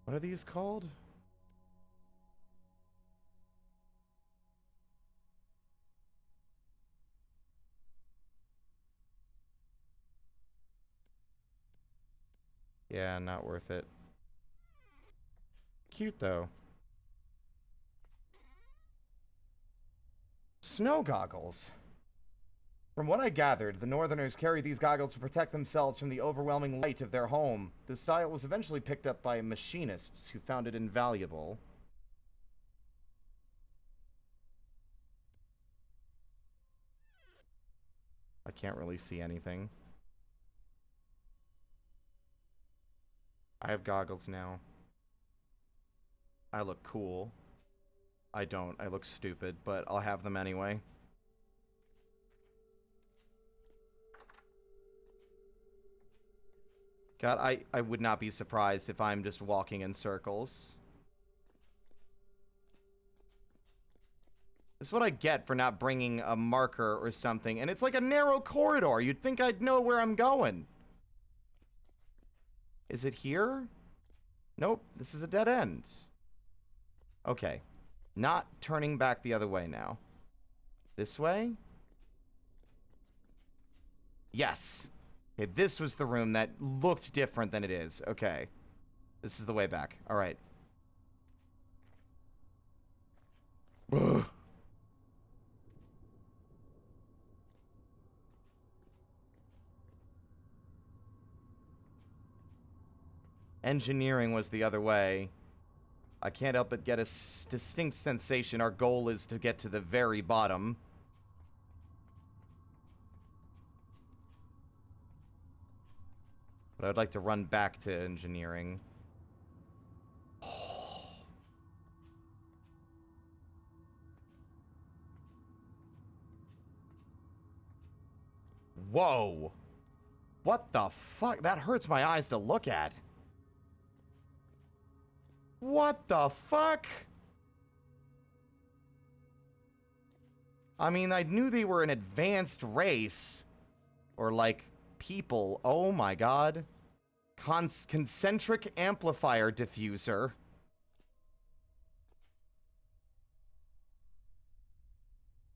What are these called? Yeah, not worth it. Cute, though. Snow goggles. From what I gathered, the Northerners carried these goggles to protect themselves from the overwhelming light of their home. This style was eventually picked up by machinists who found it invaluable. I can't really see anything. I have goggles now. I look cool. I don't. I look stupid, but I'll have them anyway. God, I would not be surprised if I'm just walking in circles. This is what I get for not bringing a marker or something. And it's like a narrow corridor. You'd think I'd know where I'm going. Is it here? Nope, this is a dead end. Okay. Not turning back the other way now. This way? Yes. Okay, this was the room that looked different than it is. Okay. This is the way back. All right. Ugh. Engineering was the other way. I can't help but get a distinct sensation our goal is to get to the very bottom. But I'd like to run back to engineering. Whoa. What the fuck? That hurts my eyes to look at. What the fuck? I mean, I knew they were an advanced race. Or, like, people. Oh my god. Concentric amplifier diffuser.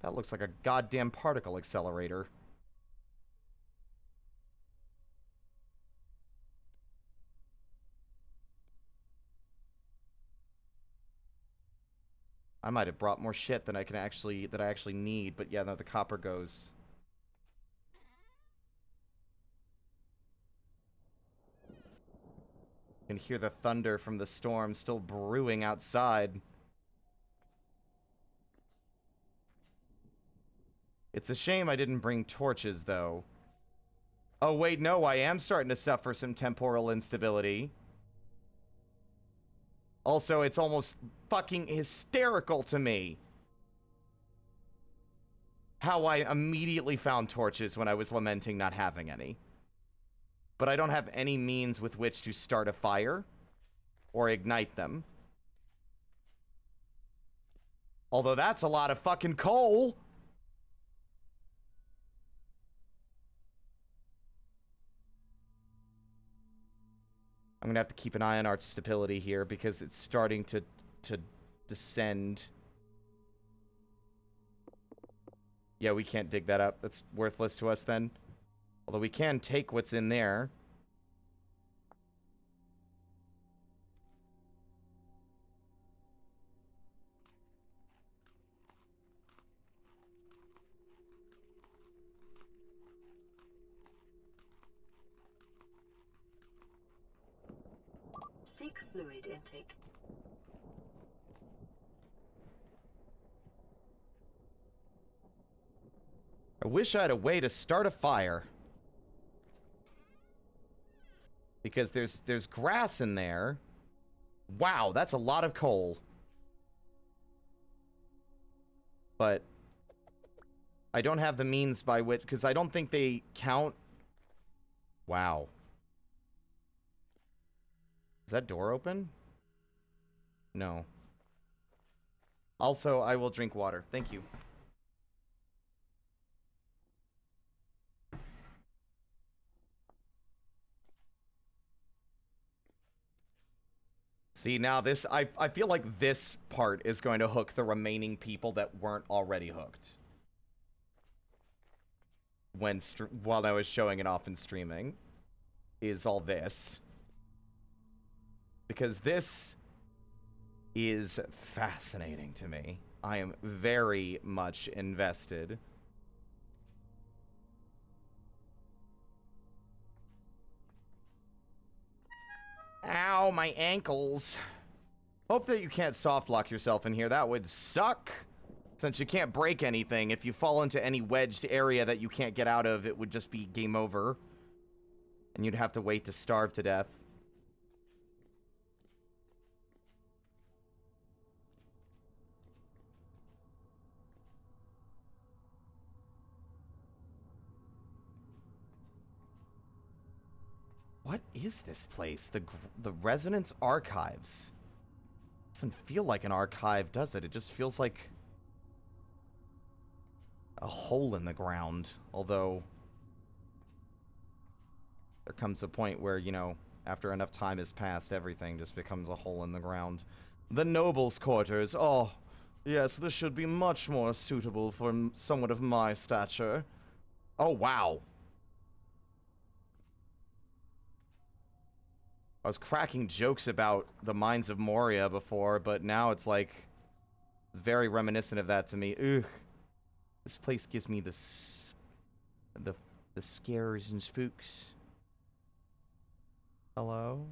That looks like a goddamn particle accelerator. I might have brought more shit than I actually need, but yeah, no, the copper goes. You can hear the thunder from the storm still brewing outside. It's a shame I didn't bring torches, though. Oh, wait, no, I am starting to suffer some temporal instability. Also, it's almost fucking hysterical to me how I immediately found torches when I was lamenting not having any. But I don't have any means with which to start a fire or ignite them. Although that's a lot of fucking coal. I'm gonna have to keep an eye on our stability here because it's starting to descend. Yeah, we can't dig that up. That's worthless to us then. Although we can take what's in there. Seek fluid intake. I wish I had a way to start a fire. Because there's grass in there. Wow, that's a lot of coal. But I don't have the means by which, because I don't think they count. Wow. Is that door open? No. Also, I will drink water. Thank you. See, now this, I feel like this part is going to hook the remaining people that weren't already hooked. While I was showing it off and streaming, is all this. Because this is fascinating to me. I am very much invested. Ow, my ankles. Hope that you can't soft lock yourself in here. That would suck. Since you can't break anything, if you fall into any wedged area that you can't get out of, it would just be game over. And you'd have to wait to starve to death. What is this place? The Resonance Archives. Doesn't feel like an archive, does it? It just feels like a hole in the ground. Although there comes a point where, you know, after enough time has passed, everything just becomes a hole in the ground. The nobles' quarters. Oh, yes, this should be much more suitable for someone of my stature. Oh, wow. I was cracking jokes about the Mines of Moria before, but now it's like very reminiscent of that to me. Ugh. This place gives me the scares and spooks. Hello?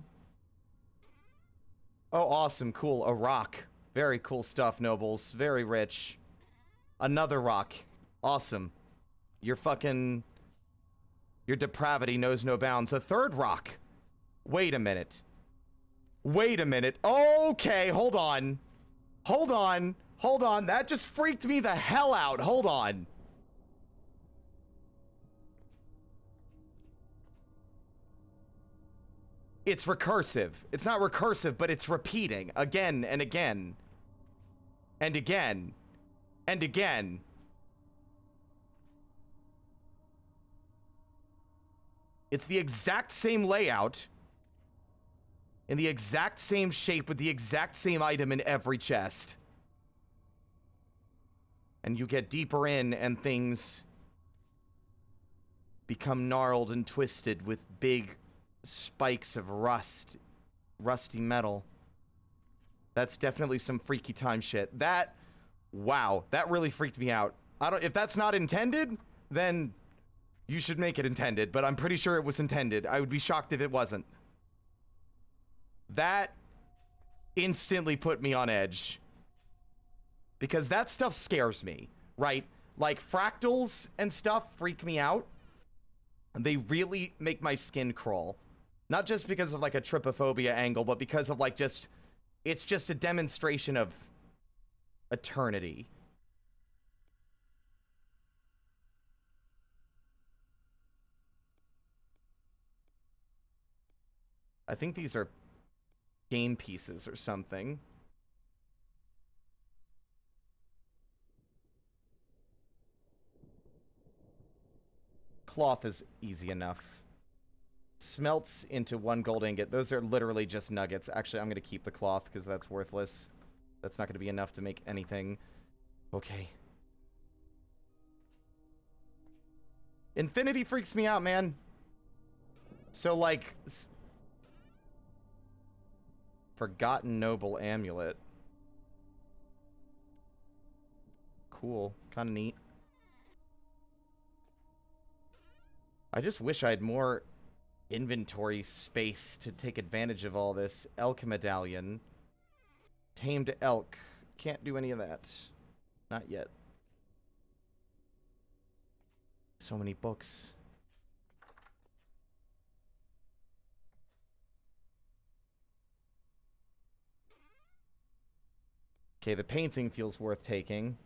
Oh, awesome. Cool. A rock. Very cool stuff, nobles. Very rich. Another rock. Awesome. Your depravity knows no bounds. A third rock. Wait a minute. Wait a minute. Okay, hold on. Hold on. Hold on. That just freaked me the hell out. Hold on. It's recursive. It's not recursive, but it's repeating again and again. And again. And again. It's the exact same layout. In the exact same shape with the exact same item in every chest. And you get deeper in and things become gnarled and twisted with big spikes of rusty metal. That's definitely some freaky time shit. Wow, that really freaked me out. If that's not intended, then you should make it intended, but I'm pretty sure it was intended. I would be shocked if it wasn't. That instantly put me on edge. Because that stuff scares me, right? Like, fractals and stuff freak me out. They really make my skin crawl. Not just because of, like, a trypophobia angle, but because of, like, just... It's just a demonstration of eternity. I think these are game pieces or something. Cloth is easy enough. Smelts into 1 gold ingot. Those are literally just nuggets. Actually, I'm going to keep the cloth because that's worthless. That's not going to be enough to make anything. Okay. Infinity freaks me out, man. So, like... Forgotten Noble Amulet. Cool. Kind of neat. I just wish I had more inventory space to take advantage of all this. Elk medallion. Tamed elk. Can't do any of that. Not yet. So many books. Okay, the painting feels worth taking.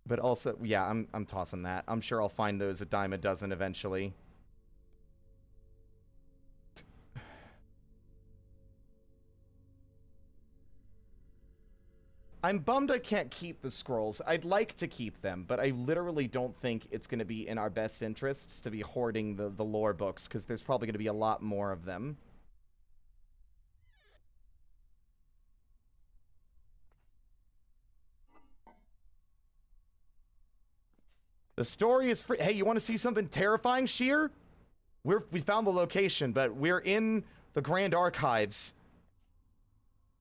But also, yeah, I'm tossing that. I'm sure I'll find those a dime a dozen eventually. I'm bummed I can't keep the scrolls. I'd like to keep them, but I literally don't think it's going to be in our best interests to be hoarding the lore books, because there's probably going to be a lot more of them. The story is free. Hey, you want to see something terrifying, Sheer? We found the location, but we're in the Grand Archives.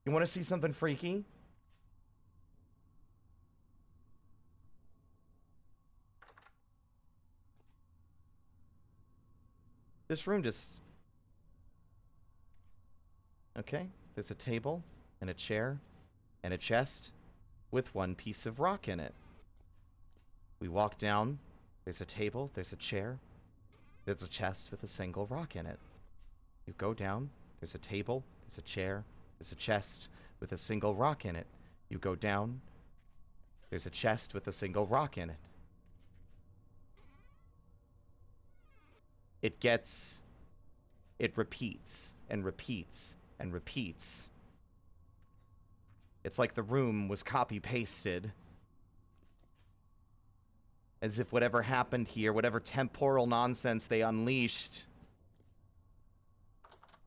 You want to see something freaky? This room just... Okay, there's a table, and a chair, and a chest, with 1 piece of rock in it. We walk down, there's a table, there's a chair, there's a chest with a single rock in it. You go down, there's a table, there's a chair, there's a chest with a single rock in it. You go down, there's a chest with a single rock in it. It repeats and repeats and repeats. It's like the room was copy-pasted. As if whatever happened here, whatever temporal nonsense they unleashed,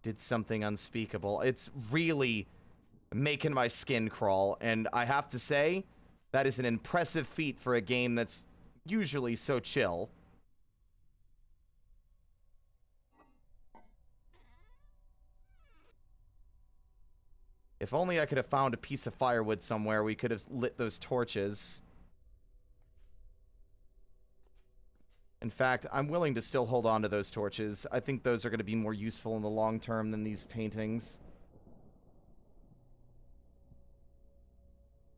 did something unspeakable. It's really making my skin crawl, and I have to say, that is an impressive feat for a game that's usually so chill. If only I could have found a piece of firewood somewhere, we could have lit those torches. In fact, I'm willing to still hold on to those torches. I think those are going to be more useful in the long term than these paintings.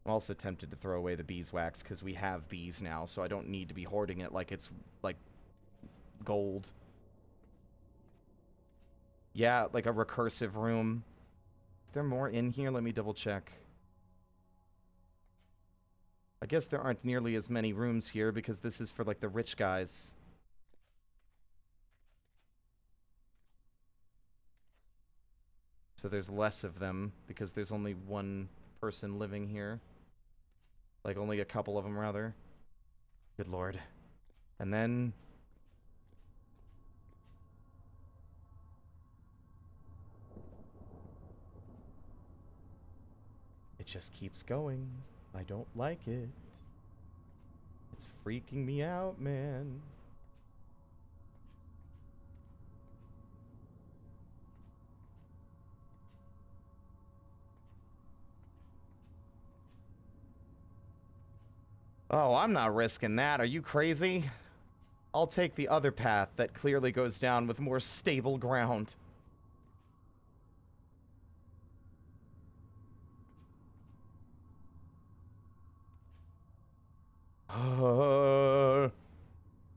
I'm also tempted to throw away the beeswax, because we have bees now, so I don't need to be hoarding it like it's, like, gold. Yeah, like a recursive room. Is there more in here? Let me double check. I guess there aren't nearly as many rooms here because this is for, like, the rich guys. So there's less of them because there's only 1 person living here. Like, only a couple of them, rather. Good lord. And then... it just keeps going. I don't like it. It's freaking me out, man. Oh, I'm not risking that. Are you crazy? I'll take the other path that clearly goes down with more stable ground.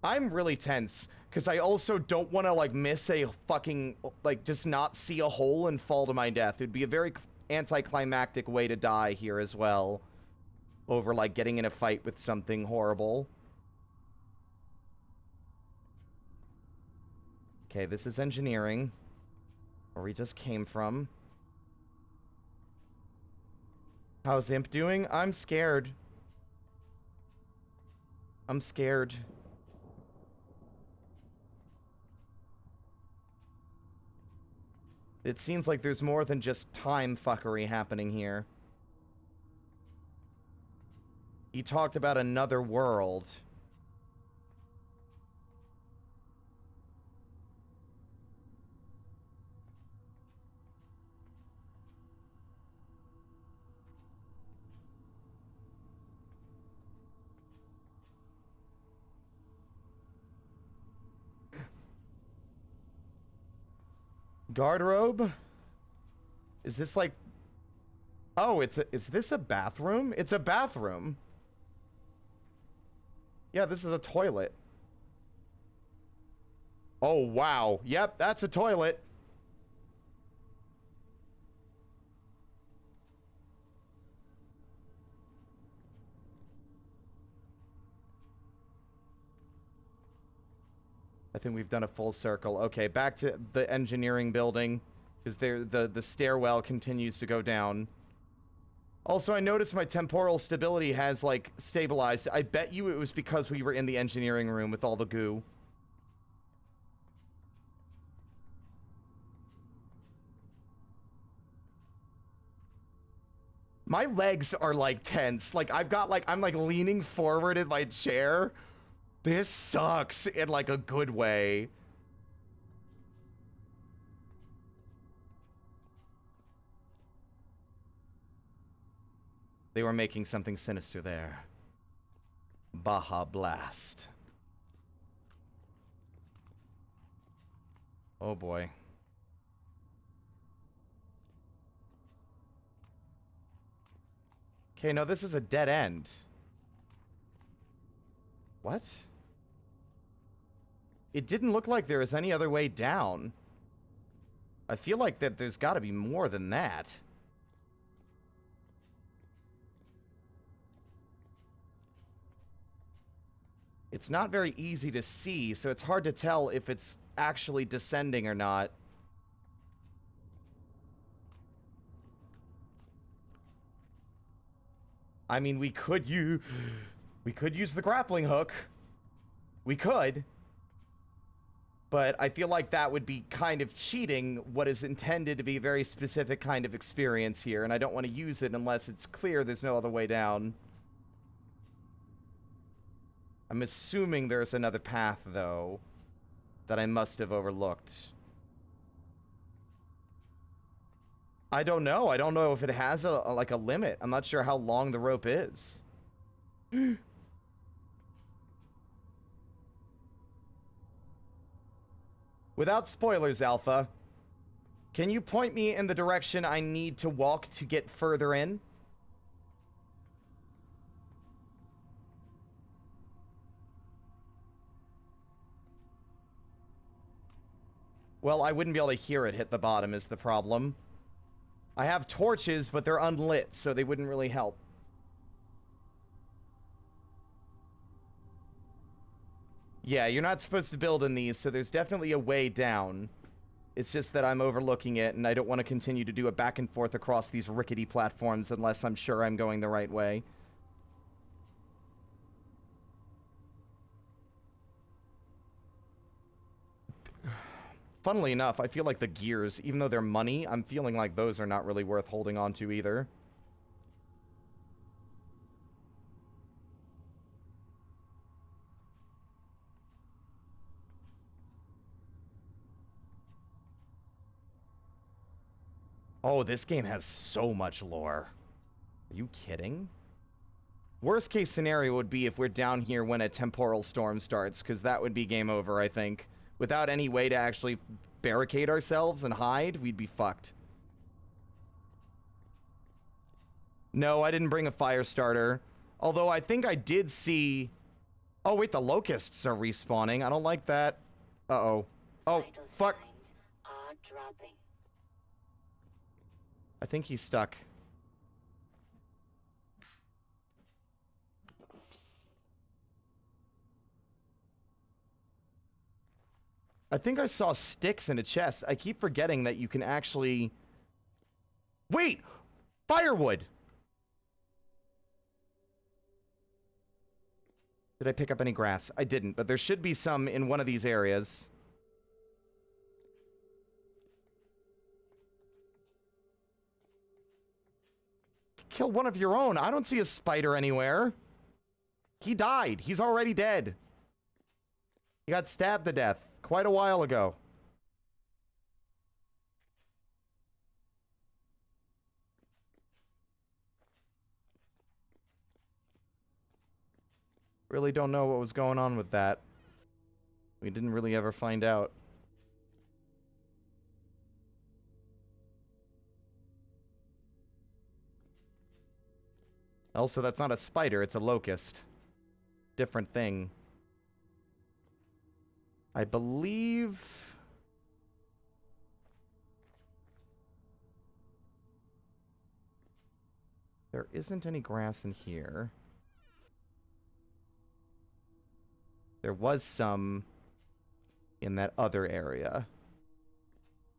I'm really tense, because I also don't want to, like, miss a fucking, like, just not see a hole and fall to my death. It'd be a very anticlimactic way to die here as well. Over, like, getting in a fight with something horrible. Okay, this is engineering. Where we just came from. How's Imp doing? I'm scared. I'm scared. It seems like there's more than just time fuckery happening here. He talked about another world. Garderobe? Is this like... Oh, is this a bathroom? It's a bathroom. Yeah, this is a toilet. Oh, wow. Yep, that's a toilet. I think we've done a full circle. Okay, back to the engineering building. Because the stairwell continues to go down. Also, I noticed my temporal stability has, like, stabilized. I bet you it was because we were in the engineering room with all the goo. My legs are, like, tense. Like, I'm, like, leaning forward in my chair. This sucks in, like, a good way. They were making something sinister there. Baja Blast. Oh boy. Okay, no, this is a dead end. What? It didn't look like there was any other way down. I feel like that there's got to be more than that. It's not very easy to see, so it's hard to tell if it's actually descending or not. I mean, we could use the grappling hook. We could. But I feel like that would be kind of cheating what is intended to be a very specific kind of experience here, and I don't want to use it unless it's clear there's no other way down. I'm assuming there's another path, though, that I must have overlooked. I don't know. I don't know if it has like a limit. I'm not sure how long the rope is. Without spoilers, Alpha, can you point me in the direction I need to walk to get further in? Well, I wouldn't be able to hear it hit the bottom is the problem. I have torches, but they're unlit, so they wouldn't really help. Yeah, you're not supposed to build in these, so there's definitely a way down. It's just that I'm overlooking it, and I don't want to continue to do a back and forth across these rickety platforms unless I'm sure I'm going the right way. Funnily enough, I feel like the gears, even though they're money, I'm feeling like those are not really worth holding on to either. Oh, this game has so much lore. Are you kidding? Worst case scenario would be if we're down here when a temporal storm starts, because that would be game over, I think. Without any way to actually barricade ourselves and hide, we'd be fucked. No, I didn't bring a fire starter. Although I think I did see... Oh, wait, the locusts are respawning. I don't like that. Uh-oh. Oh, fuck. Are dropping. I think he's stuck. I think I saw sticks in a chest. I keep forgetting that you can actually... Wait! Firewood! Did I pick up any grass? I didn't, but there should be some in one of these areas. kill one of your own. I don't see a spider anywhere. He died. He's already dead. He got stabbed to death quite a while ago. Really don't know what was going on with that. We didn't really ever find out. Also, that's not a spider, it's a locust. Different thing. I believe... there isn't any grass in here. There was some in that other area.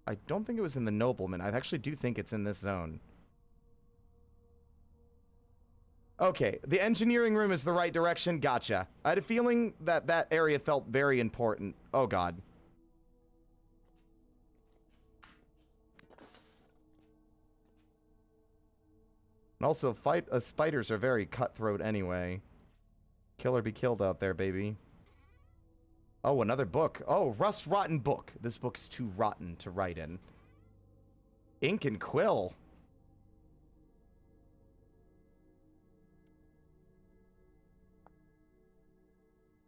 I don't think it was in the Nobleman. I actually do think it's in this zone. Okay, the engineering room is the right direction. Gotcha. I had a feeling that that area felt very important. Oh, God. And also, spiders are very cutthroat anyway. Kill or be killed out there, baby. Oh, another book. Oh, rust-rotten book. This book is too rotten to write in. Ink and quill.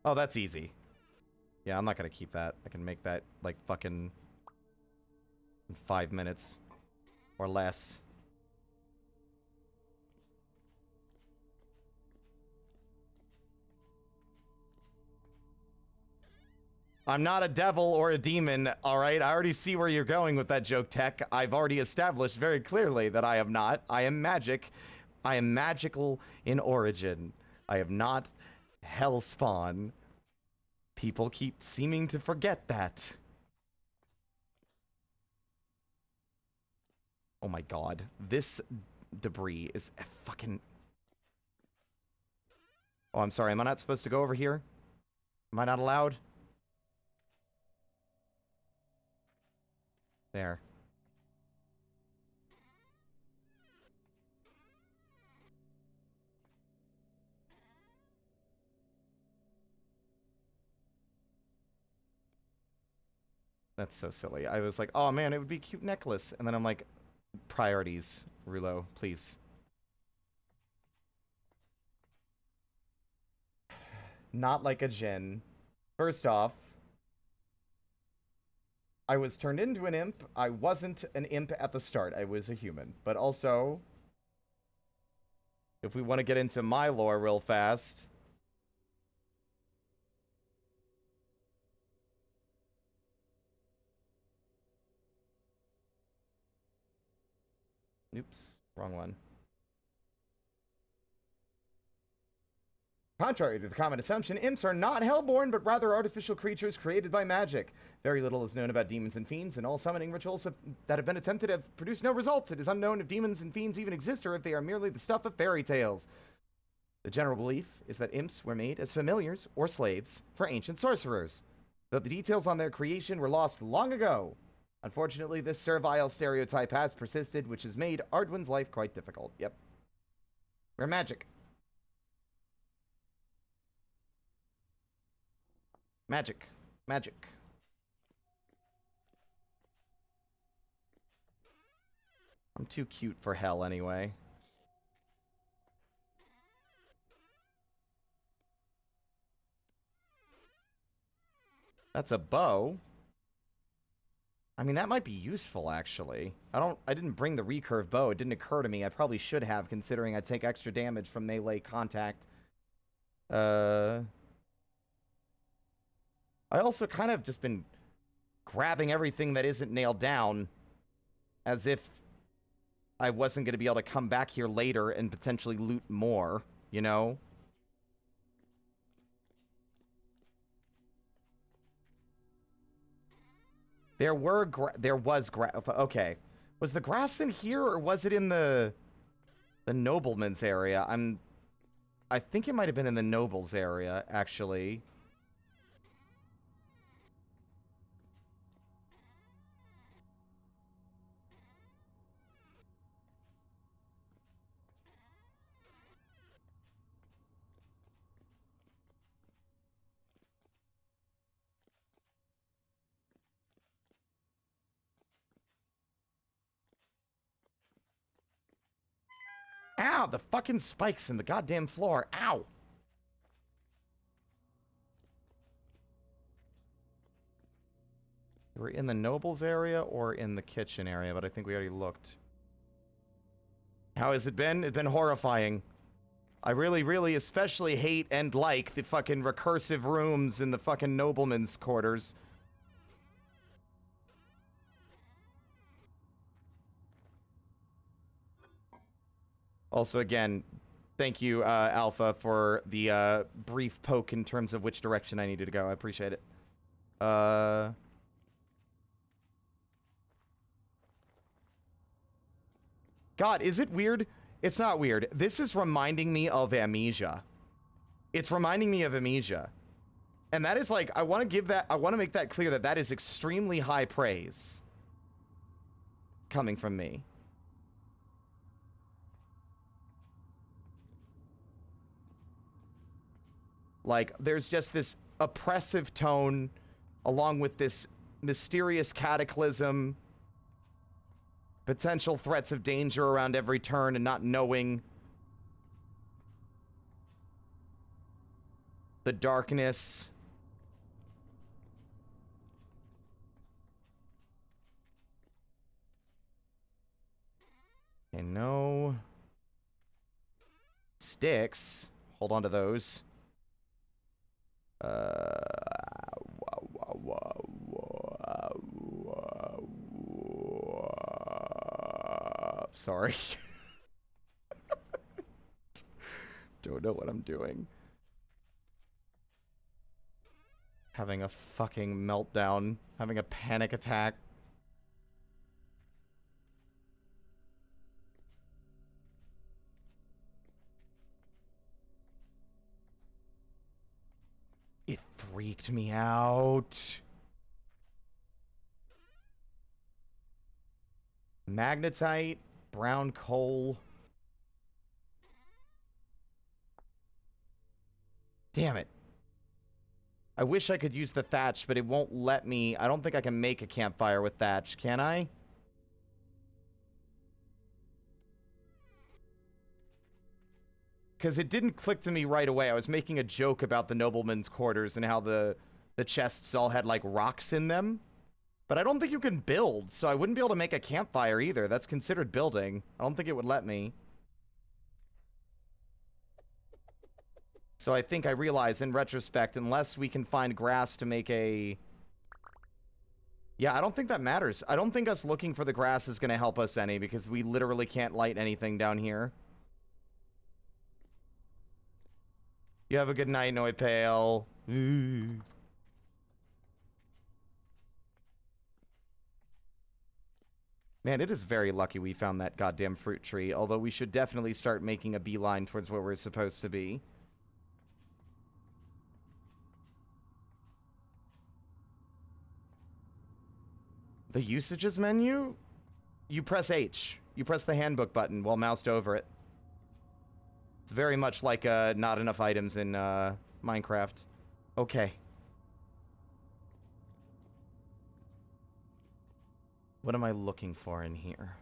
Oh, that's easy. Yeah, I'm not gonna keep that. I can make that, like, fucking... in 5 minutes. Or less. I'm not a devil or a demon, alright? I already see where you're going with that joke, Tech. I've already established very clearly that I am not. I am magic. I am magical in origin. I am not Hellspawn. People keep seeming to forget that. Oh my god. This debris is a fucking... Oh, I'm sorry. Am I not supposed to go over here? Am I not allowed? There. That's so silly. I was like, oh man, it would be a cute necklace. And then I'm like, priorities, Rulo, please. Not like a djinn. First off, I was turned into an imp. I wasn't an imp at the start. I was a human. But also, if we want to get into my lore real fast... Oops, wrong one. Contrary to the common assumption, imps are not hellborn, but rather artificial creatures created by magic. Very little is known about demons and fiends, and all summoning rituals that have been attempted have produced no results. It is unknown if demons and fiends even exist, or if they are merely the stuff of fairy tales. The general belief is that imps were made as familiars or slaves for ancient sorcerers, though the details on their creation were lost long ago. Unfortunately, this servile stereotype has persisted, which has made Ardwin's life quite difficult. Yep. We're magic. Magic. Magic. I'm too cute for hell anyway. That's a bow. I mean, that might be useful, actually. I didn't bring the recurve bow. It didn't occur to me. I probably should have, considering I take extra damage from melee contact. I also kind of just been grabbing everything that isn't nailed down as if I wasn't going to be able to come back here later and potentially loot more, you know? There was okay. Was the grass in here, or was it in the nobleman's area? I think it might have been in the noble's area, actually. Ow, the fucking spikes in the goddamn floor. Ow. We're in the nobles area or in the kitchen area, but I think we already looked. How has it been? It's been horrifying. I really, really especially hate and like the fucking recursive rooms in the fucking noblemen's quarters. Also, again, thank you, Alpha, for the brief poke in terms of which direction I needed to go. I appreciate it. God, is it weird? It's not weird. This is reminding me of Amnesia. It's reminding me of Amnesia. And that is like, I want to make that clear that that is extremely high praise coming from me. Like, there's just this oppressive tone along with this mysterious cataclysm, potential threats of danger around every turn and not knowing. The darkness. Okay, no. Sticks. Hold on to those. Sorry. Don't know what I'm doing. Having a fucking meltdown. Having a panic attack. It freaked me out. Magnetite, brown coal. Damn it. I wish I could use the thatch, but it won't let me. I don't think I can make a campfire with thatch, can I? Because it didn't click to me right away. I was making a joke about the noblemen's quarters and how the chests all had, like, rocks in them. But I don't think you can build, so I wouldn't be able to make a campfire either. That's considered building. I don't think it would let me. So I think I realize, in retrospect, unless we can find grass to make a... Yeah, I don't think that matters. I don't think us looking for the grass is going to help us any, because we literally can't light anything down here. You have a good night, Noi Pale. Man, it is very lucky we found that goddamn fruit tree, although we should definitely start making a beeline towards where we're supposed to be. The usages menu? You press H. You press the handbook button while moused over it. It's very much like not enough items in Minecraft. Okay. What am I looking for in here?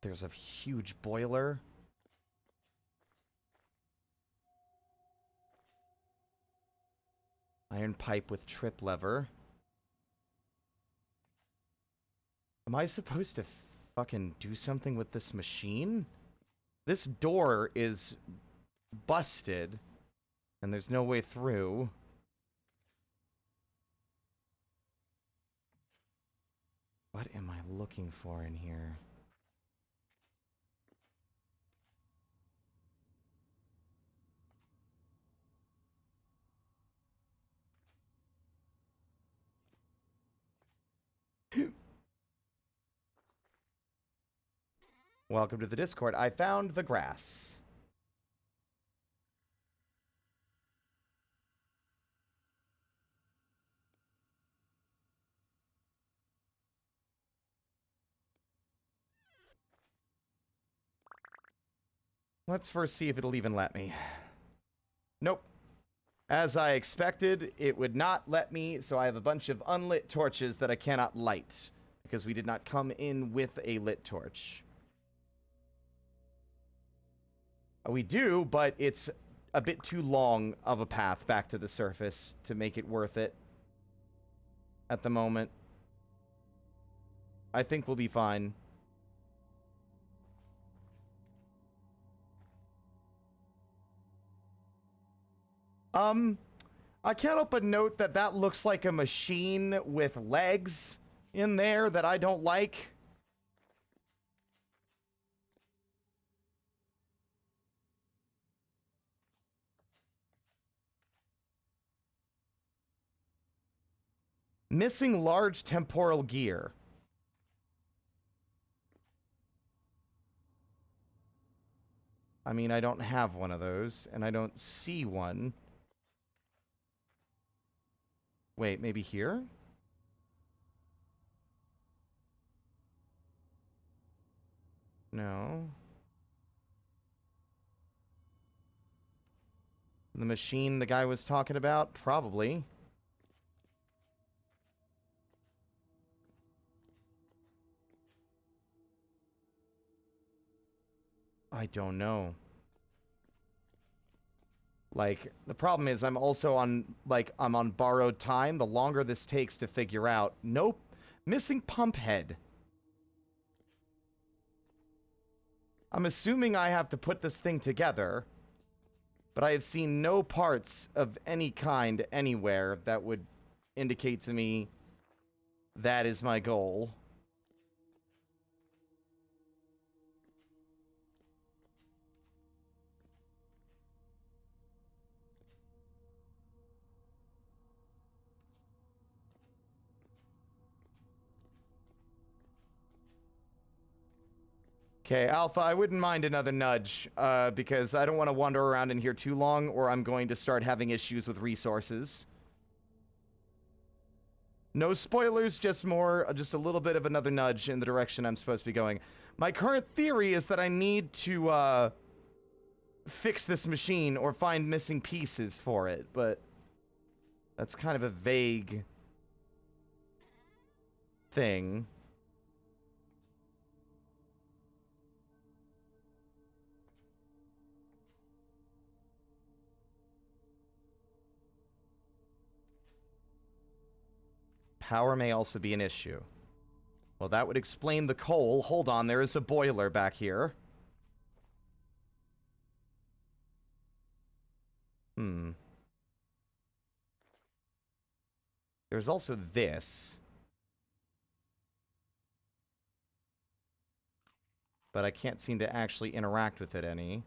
There's a huge boiler. Iron pipe with trip lever. Am I supposed to fucking do something with this machine? This door is busted, and there's no way through. What am I looking for in here? Welcome to the Discord. I found the grass. Let's first see if it'll even let me. Nope. As I expected, it would not let me, so I have a bunch of unlit torches that I cannot light, because we did not come in with a lit torch. We do, but it's a bit too long of a path back to the surface to make it worth it at the moment. I think we'll be fine. I can't help but note that that looks like a machine with legs in there that I don't like. Missing large temporal gear. I mean, I don't have one of those, and I don't see one. Wait, maybe here? No. The machine the guy was talking about? Probably. I don't know. Like, the problem is I'm also on, like, I'm on borrowed time. The longer this takes to figure out. Nope. Missing pump head. I'm assuming I have to put this thing together. But I have seen no parts of any kind anywhere that would indicate to me that is my goal. Okay, Alpha, I wouldn't mind another nudge, because I don't want to wander around in here too long, or I'm going to start having issues with resources. No spoilers, just a little bit of another nudge in the direction I'm supposed to be going. My current theory is that I need to, fix this machine or find missing pieces for it, but that's kind of a vague thing. Power may also be an issue. Well, that would explain the coal. Hold on, there is a boiler back here. There's also this. But I can't seem to actually interact with it any.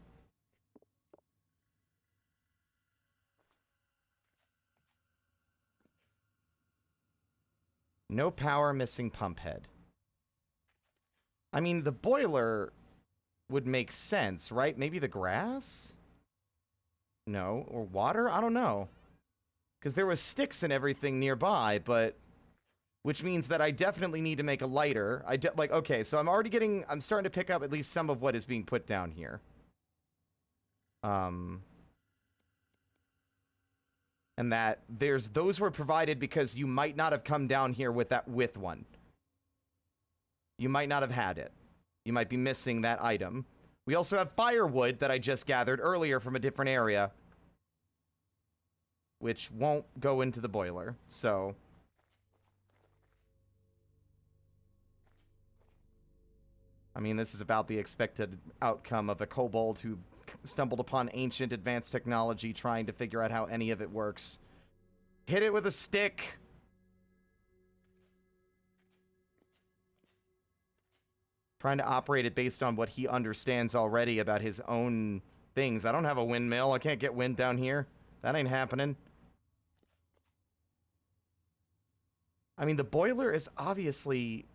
No power, missing pump head. I mean, the boiler would make sense, right? Maybe the grass? No. Or water? I don't know. Because there was sticks and everything nearby, but... Which means that I definitely need to make a lighter. Okay, so I'm starting to pick up at least some of what is being put down here. And that those were provided because you might not have come down here with one. You might not have had it. You might be missing that item. We also have firewood that I just gathered earlier from a different area, which won't go into the boiler, so... I mean, this is about the expected outcome of a kobold who stumbled upon ancient advanced technology trying to figure out how any of it works. Hit it with a stick! Trying to operate it based on what he understands already about his own things. I don't have a windmill. I can't get wind down here. That ain't happening. I mean, the boiler is obviously...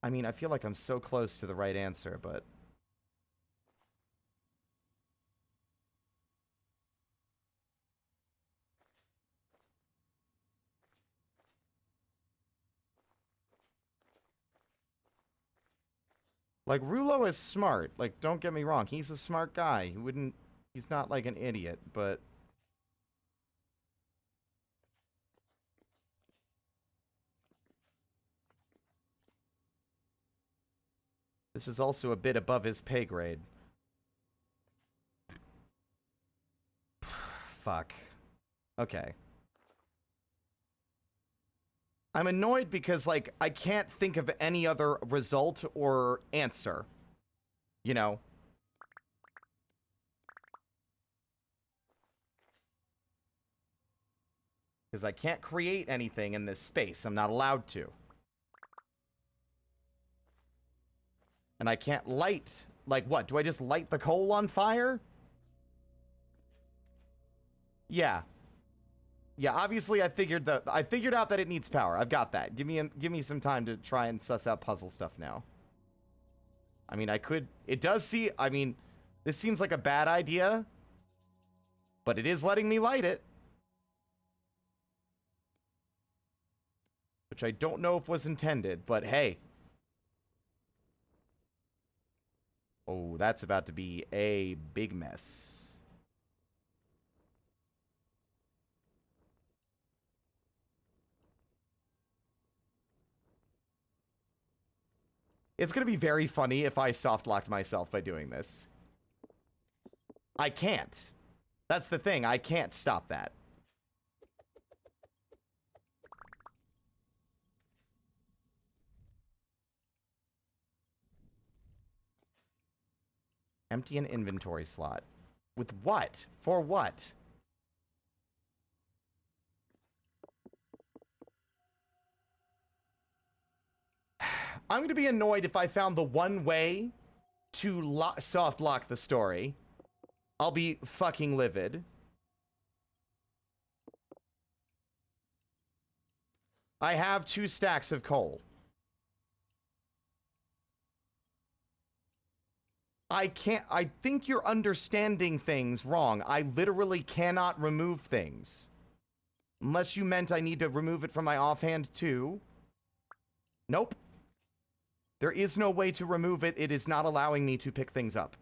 I mean, I feel like I'm so close to the right answer, but... Like, Rulo is smart. Like, don't get me wrong. He's a smart guy. He's He's not like an idiot, but... This is also a bit above his pay grade. Fuck. Okay. I'm annoyed because, like, I can't think of any other result or answer. You know? Because I can't create anything in this space. I'm not allowed to. And I can't light... Like, what? Do I just light the coal on fire? Yeah. Yeah, obviously I figured out that it needs power. I've got that. Give me some time to try and suss out puzzle stuff now. I mean, I could... It does see... I mean, this seems like a bad idea. But it is letting me light it. Which I don't know if was intended, but hey. Oh, that's about to be a big mess. It's going to be very funny if I soft-locked myself by doing this. I can't. That's the thing. I can't stop that. Empty an inventory slot. With what? For what? I'm going to be annoyed if I found the one way to soft lock the story. I'll be fucking livid. I have 2 stacks of coal. I think you're understanding things wrong. I literally cannot remove things. Unless you meant I need to remove it from my offhand too. Nope. There is no way to remove it. It is not allowing me to pick things up.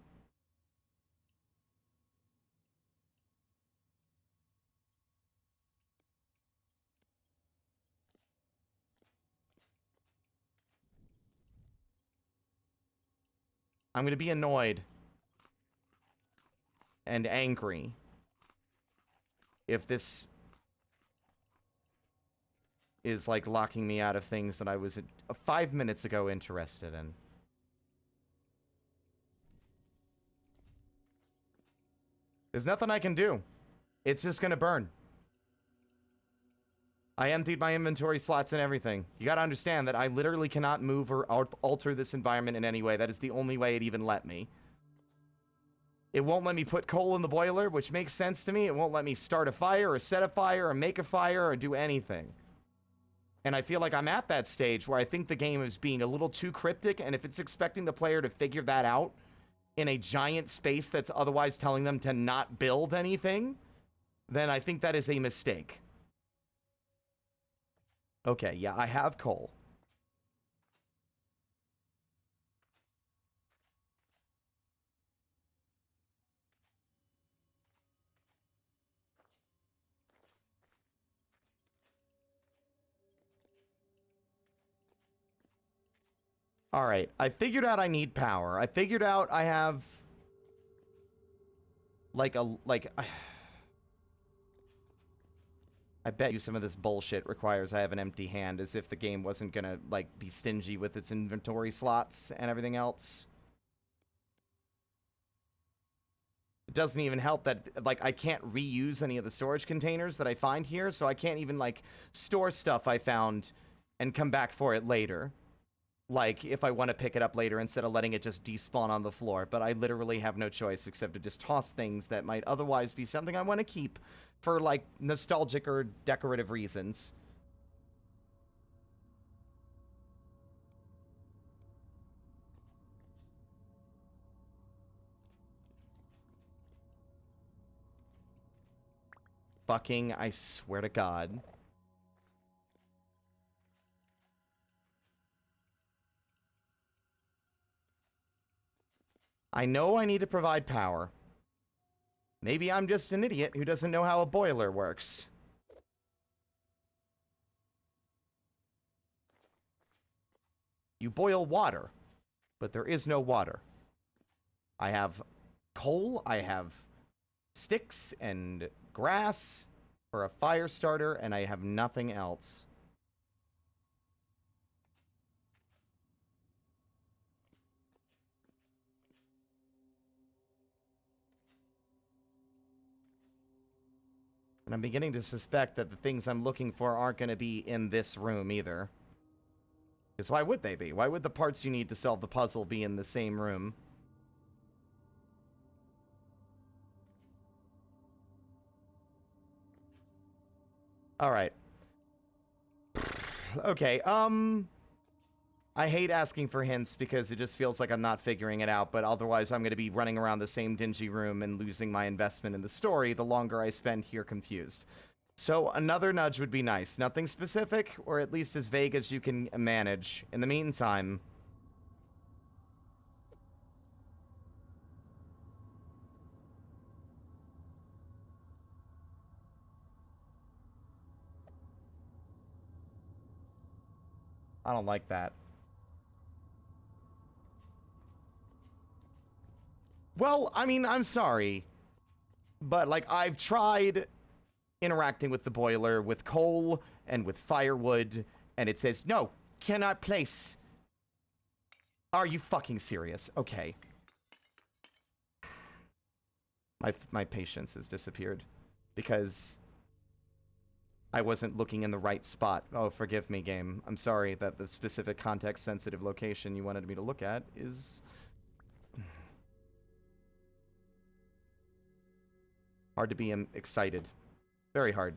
I'm going to be annoyed and angry if this is like locking me out of things that I was 5 minutes ago interested in. There's nothing I can do. It's just going to burn. I emptied my inventory slots and everything. You gotta understand that I literally cannot move or alter this environment in any way. That is the only way it even let me. It won't let me put coal in the boiler, which makes sense to me. It won't let me start a fire or set a fire or make a fire or do anything. And I feel like I'm at that stage where I think the game is being a little too cryptic, and if it's expecting the player to figure that out in a giant space that's otherwise telling them to not build anything, then I think that is a mistake. Okay, yeah, I have coal. Alright, I figured out I need power. I figured out I have... I bet you some of this bullshit requires I have an empty hand, as if the game wasn't gonna, like, be stingy with its inventory slots and everything else. It doesn't even help that, like, I can't reuse any of the storage containers that I find here, so I can't even, like, store stuff I found and come back for it later. Like, if I want to pick it up later instead of letting it just despawn on the floor. But I literally have no choice except to just toss things that might otherwise be something I want to keep for, like, nostalgic or decorative reasons. Fucking, I swear to God. I know I need to provide power. Maybe I'm just an idiot who doesn't know how a boiler works. You boil water, but there is no water. I have coal, I have sticks and grass for a fire starter, and I have nothing else. And I'm beginning to suspect that the things I'm looking for aren't going to be in this room either. Because why would they be? Why would the parts you need to solve the puzzle be in the same room? Alright. Okay, I hate asking for hints because it just feels like I'm not figuring it out, but otherwise I'm going to be running around the same dingy room and losing my investment in the story the longer I spend here confused. So another nudge would be nice. Nothing specific, or at least as vague as you can manage. In the meantime... I don't like that. Well, I mean, I'm sorry. But, like, I've tried interacting with the boiler with coal and with firewood, and it says, no, cannot place. Are you fucking serious? Okay. My patience has disappeared because I wasn't looking in the right spot. Oh, forgive me, game. I'm sorry that the specific context-sensitive location you wanted me to look at is... hard to be excited. Very hard.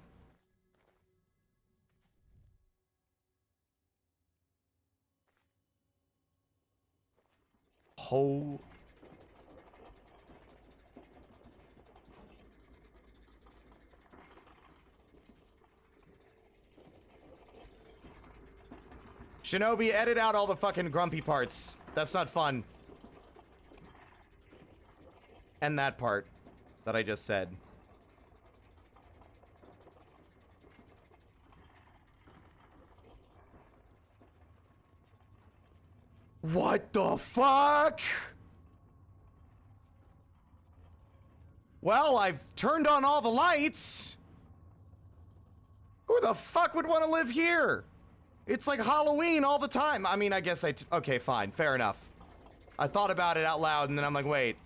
Whole... Shinobi, edit out all the fucking grumpy parts. That's not fun. And that part that I just said. What the fuck? Well, I've turned on all the lights. Who the fuck would want to live here? It's like Halloween all the time. I mean, I guess okay, fine. Fair enough. I thought about it out loud, and then I'm like, wait.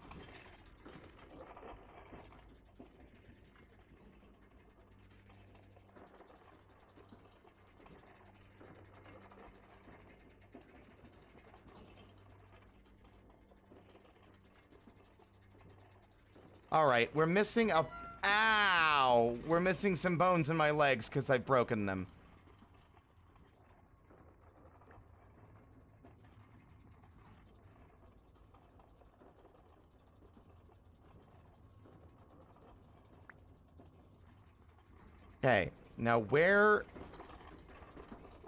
Alright, we're missing a... Ow! We're missing some bones in my legs because I've broken them. Okay, now where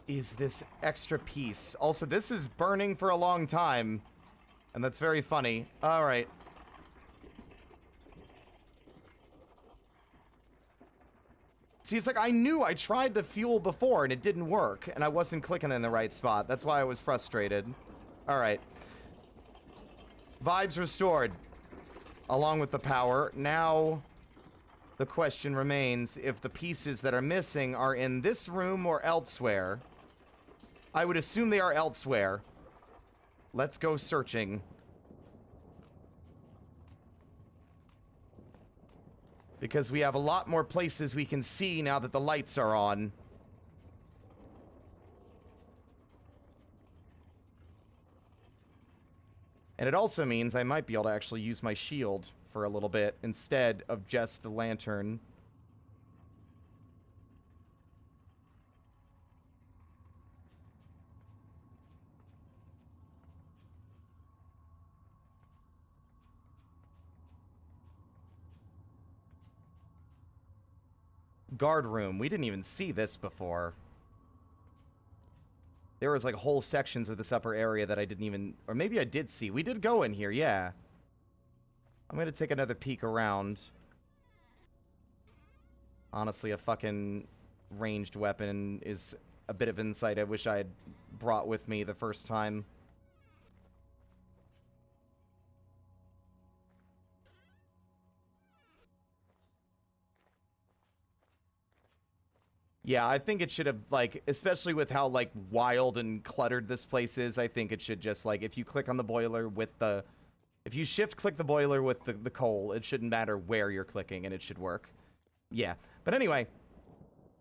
is this extra piece? Also, this is burning for a long time, and that's very funny. Alright. See, it's like I knew I tried the fuel before and it didn't work, and I wasn't clicking in the right spot. That's why I was frustrated. Alright. Vibes restored. Along with the power. Now, the question remains if the pieces that are missing are in this room or elsewhere. I would assume they are elsewhere. Let's go searching. Because we have a lot more places we can see now that the lights are on. And it also means I might be able to actually use my shield for a little bit instead of just the lantern. Guard room. We didn't even see this before. There was like whole sections of this upper area that I didn't even... Or maybe I did see. We did go in here, yeah. I'm gonna take another peek around. Honestly, a fucking ranged weapon is a bit of insight I wish I had brought with me the first time. Yeah, I think it should have, like, especially with how, like, wild and cluttered this place is, I think it should just, like, if you click on the boiler with the... If you shift-click the boiler with the coal, it shouldn't matter where you're clicking, and it should work. Yeah. But anyway,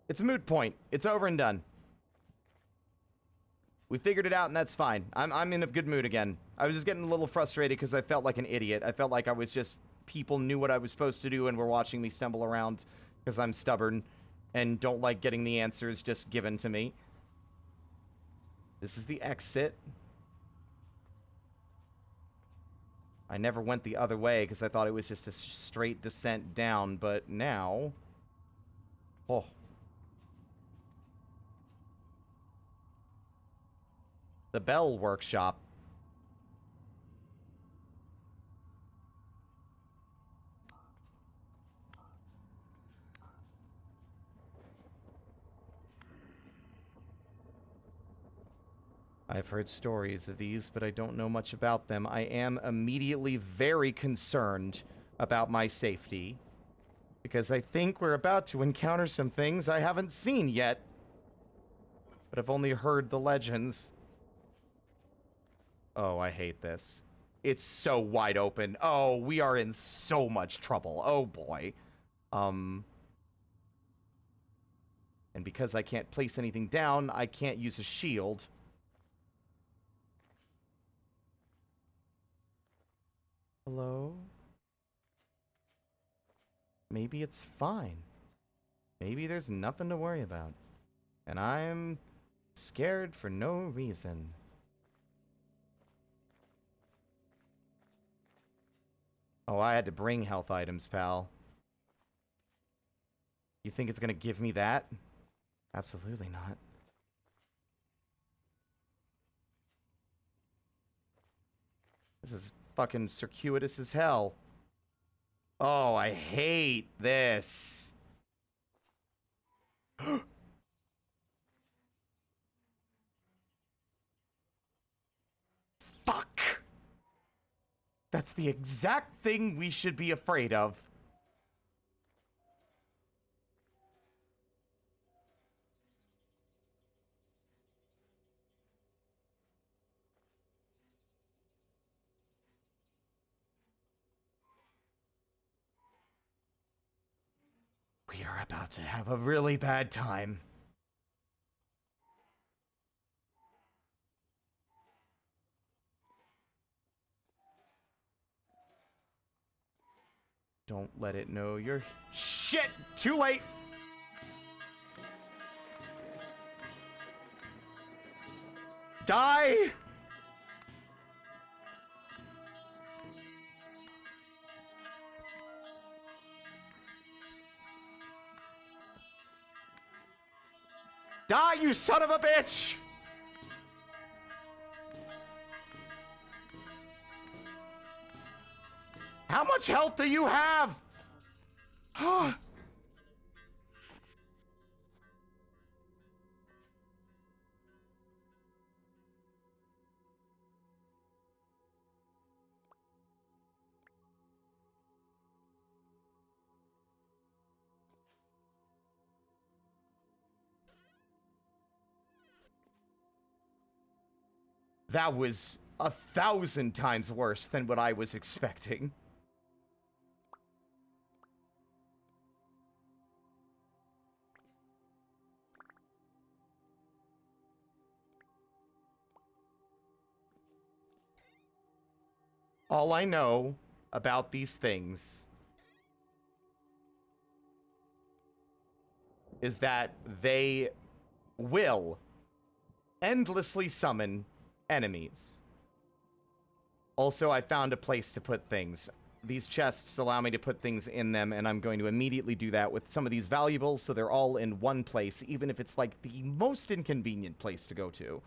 it's a moot point. It's over and done. We figured it out, and that's fine. I'm in a good mood again. I was just getting a little frustrated because I felt like an idiot. I felt like I was just... People knew what I was supposed to do and were watching me stumble around because I'm stubborn and don't like getting the answers just given to me. This is the exit. I never went the other way because I thought it was just a straight descent down, but now... Oh. The Bell Workshop. I've heard stories of these, but I don't know much about them. I am immediately very concerned about my safety, because I think we're about to encounter some things I haven't seen yet, but I've only heard the legends. Oh, I hate this. It's so wide open. Oh, we are in so much trouble. Oh, boy. And because I can't place anything down, I can't use a shield. Hello? Maybe it's fine. Maybe there's nothing to worry about. And I'm scared for no reason. Oh, I had to bring health items, pal. You think it's gonna give me that? Absolutely not. This is fucking circuitous as hell. Oh, I hate this. Fuck! That's the exact thing we should be afraid of. We are about to have a really bad time. Don't let it know you're... Shit! Too late! Die! Die, you son of a bitch! How much health do you have? That was 1,000 times worse than what I was expecting. All I know about these things is that they will endlessly summon enemies. Also, I found a place to put things. These chests allow me to put things in them, and I'm going to immediately do that with some of these valuables, so they're all in one place, even if it's like the most inconvenient place to go to.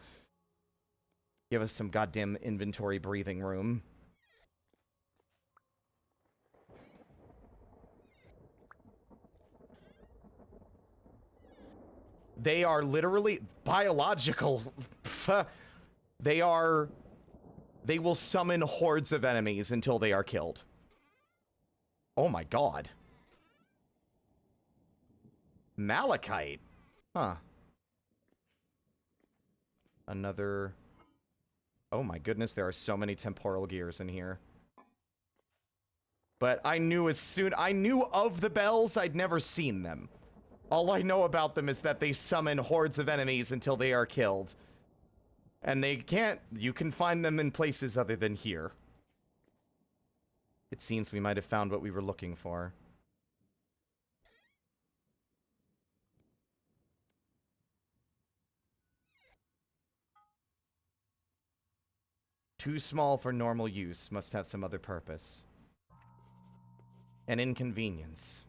Give us some goddamn inventory breathing room. They are literally biological. They will summon hordes of enemies until they are killed. Oh my god. Malachite. Huh. Another... Oh my goodness, there are so many temporal gears in here. But I knew of the bells, I'd never seen them. All I know about them is that they summon hordes of enemies until they are killed. And you can find them in places other than here. It seems we might have found what we were looking for. Too small for normal use, must have some other purpose. An inconvenience.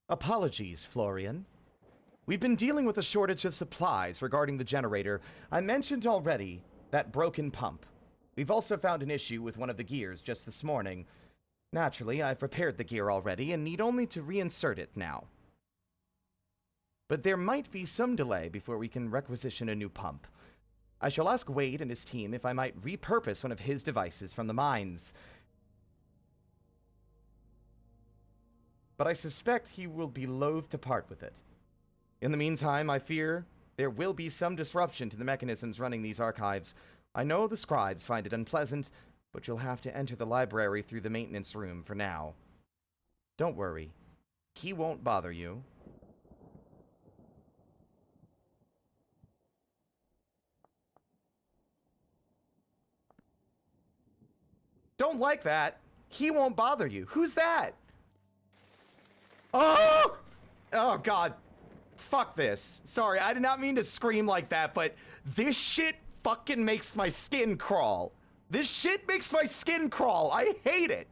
Apologies, Florian. We've been dealing with a shortage of supplies regarding the generator. I mentioned already that broken pump. We've also found an issue with one of the gears just this morning. Naturally, I've repaired the gear already and need only to reinsert it now. But there might be some delay before we can requisition a new pump. I shall ask Wade and his team if I might repurpose one of his devices from the mines. But I suspect he will be loath to part with it. In the meantime, I fear there will be some disruption to the mechanisms running these archives. I know the scribes find it unpleasant, but you'll have to enter the library through the maintenance room for now. Don't worry. He won't bother you. Don't like that. He won't bother you. Who's that? Oh! Oh, God. Fuck this. Sorry, I did not mean to scream like that, but this shit fucking makes my skin crawl. This shit makes my skin crawl. I hate it.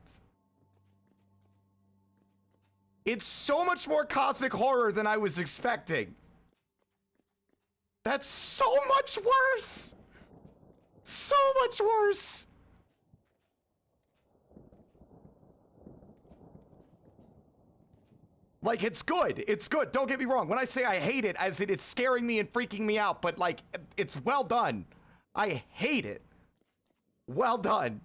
It's so much more cosmic horror than I was expecting. That's so much worse. So much worse. Like, it's good. It's good. Don't get me wrong. When I say I hate it, as in it's scaring me and freaking me out, but, like, it's well done. I hate it. Well done.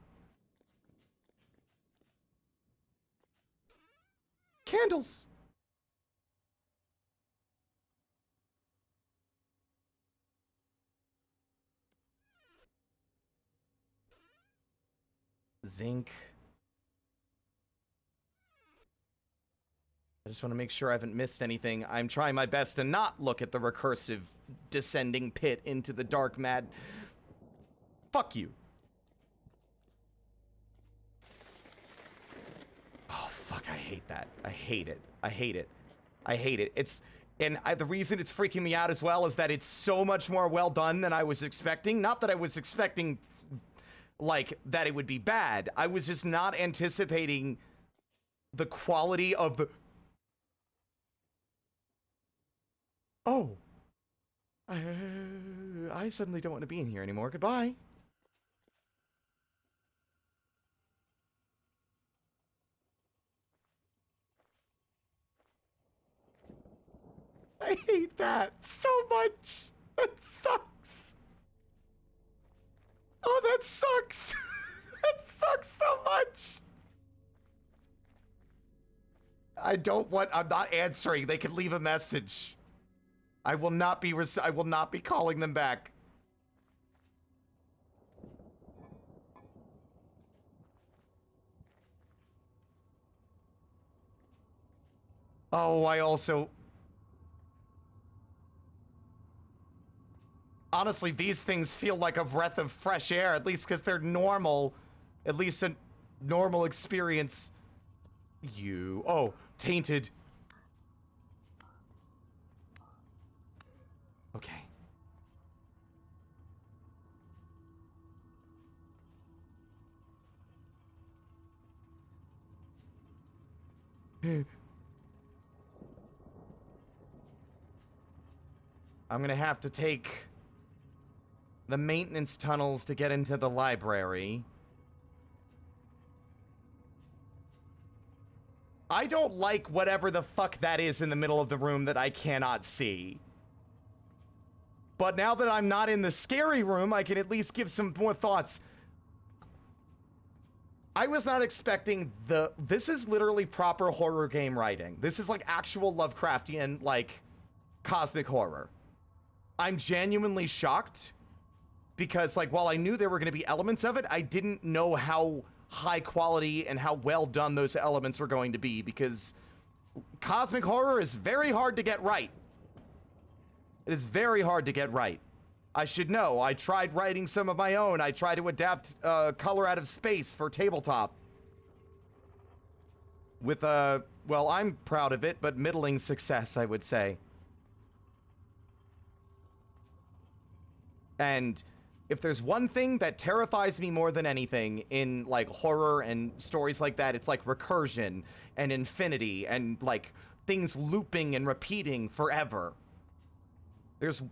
Candles. Zinc. I just want to make sure I haven't missed anything. I'm trying my best to not look at the recursive descending pit into the dark mad. Fuck you. Oh, fuck, I hate that. I hate it. I hate it. I hate it. The reason it's freaking me out as well is that it's so much more well done than I was expecting. Not that I was expecting, like, that it would be bad. I was just not anticipating the quality of the... Oh. I suddenly don't want to be in here anymore. Goodbye. I hate that so much. That sucks. Oh, that sucks. That sucks so much. I'm not answering. They can leave a message. I will not be calling them back. Oh, I also... Honestly, these things feel like a breath of fresh air, at least because they're normal. At least a normal experience. Oh, tainted. Okay. I'm gonna have to take the maintenance tunnels to get into the library. I don't like whatever the fuck that is in the middle of the room that I cannot see. But now that I'm not in the scary room, I can at least give some more thoughts. I was not expecting this is literally proper horror game writing. This is like actual Lovecraftian, like, cosmic horror. I'm genuinely shocked because, like, while I knew there were going to be elements of it, I didn't know how high quality and how well done those elements were going to be, because cosmic horror is very hard to get right. It is very hard to get right. I should know. I tried writing some of my own. I tried to adapt Color Out of Space for tabletop. With, well, I'm proud of it, but middling success, I would say. And if there's one thing that terrifies me more than anything in, like, horror and stories like that, it's, like, recursion and infinity and, like, things looping and repeating forever.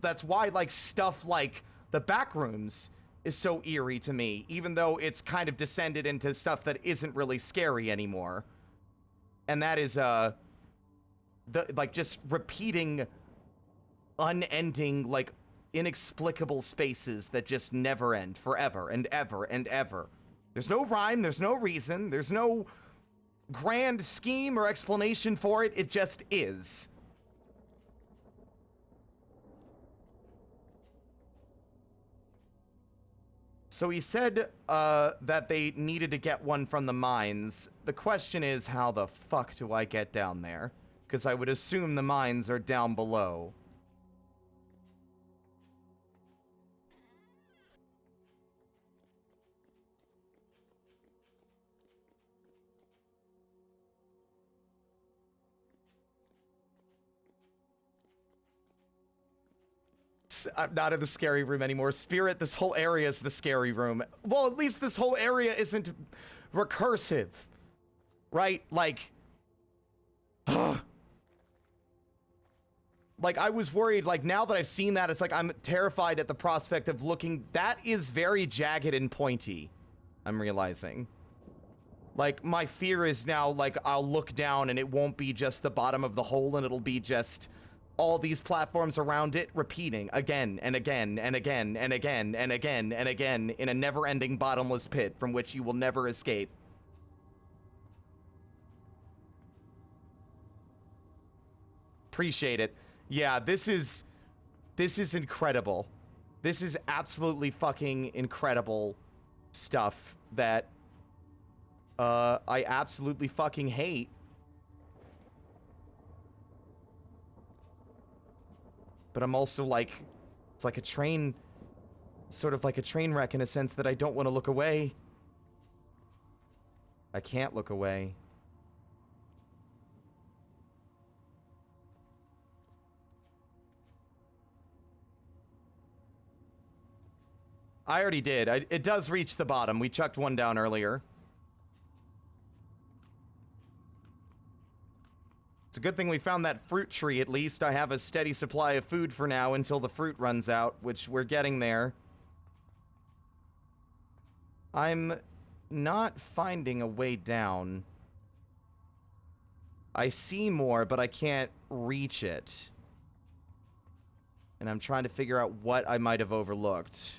That's why, like, stuff like the Backrooms is so eerie to me, even though it's kind of descended into stuff that isn't really scary anymore. And that is, just repeating, unending, like, inexplicable spaces that just never end forever and ever and ever. There's no rhyme, there's no reason, there's no grand scheme or explanation for it, it just is. So he said that they needed to get one from the mines. The question is, how the fuck do I get down there? Because I would assume the mines are down below. I'm not in the scary room anymore. Spirit, this whole area is the scary room. Well, at least this whole area isn't recursive. Right? Like... like, I was worried, like, now that I've seen that, it's like I'm terrified at the prospect of looking... That is very jagged and pointy, I'm realizing. Like, my fear is now, like, I'll look down and it won't be just the bottom of the hole, and it'll be just... all these platforms around it repeating again and again and again and again and again and again in a never-ending bottomless pit from which you will never escape. Appreciate it. Yeah, this is incredible. This is absolutely fucking incredible stuff that I absolutely fucking hate. But I'm also like, it's like a train, sort of like a train wreck in a sense that I don't want to look away. I can't look away. I already did. It does reach the bottom. We chucked one down earlier. It's a good thing we found that fruit tree, at least. I have a steady supply of food for now until the fruit runs out, which we're getting there. I'm not finding a way down. I see more, but I can't reach it. And I'm trying to figure out what I might have overlooked.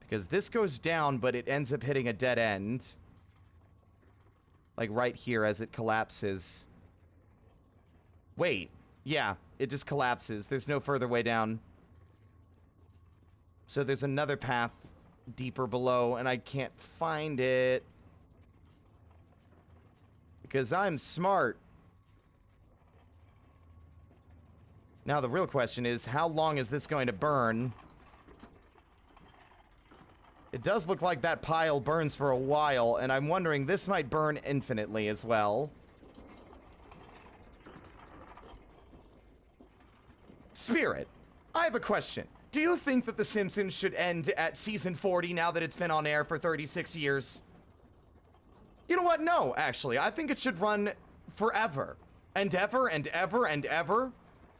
Because this goes down, but it ends up hitting a dead end. Like right here as it collapses. Wait. Yeah, it just collapses. There's no further way down. So there's another path deeper below, and I can't find it. Because I'm smart. Now the real question is, how long is this going to burn? It does look like that pile burns for a while, and I'm wondering this might burn infinitely as well. Spirit, I have a question. Do you think that The Simpsons should end at season 40 now that it's been on air for 36 years? You know what? No, actually. I think it should run forever. And ever and ever and ever.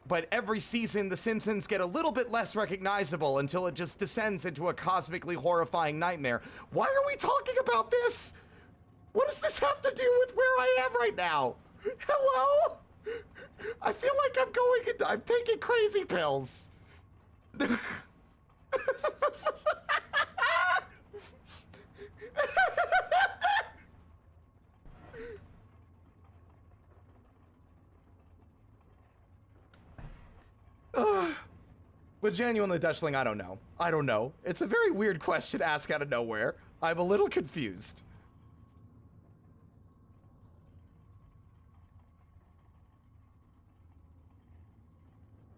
But every season, The Simpsons get a little bit less recognizable until it just descends into a cosmically horrifying nightmare. Why are we talking about this? What does this have to do with where I am right now? Hello? I feel like I'm taking crazy pills. But genuinely, Dutchling, I don't know. I don't know. It's a very weird question to ask out of nowhere. I'm a little confused.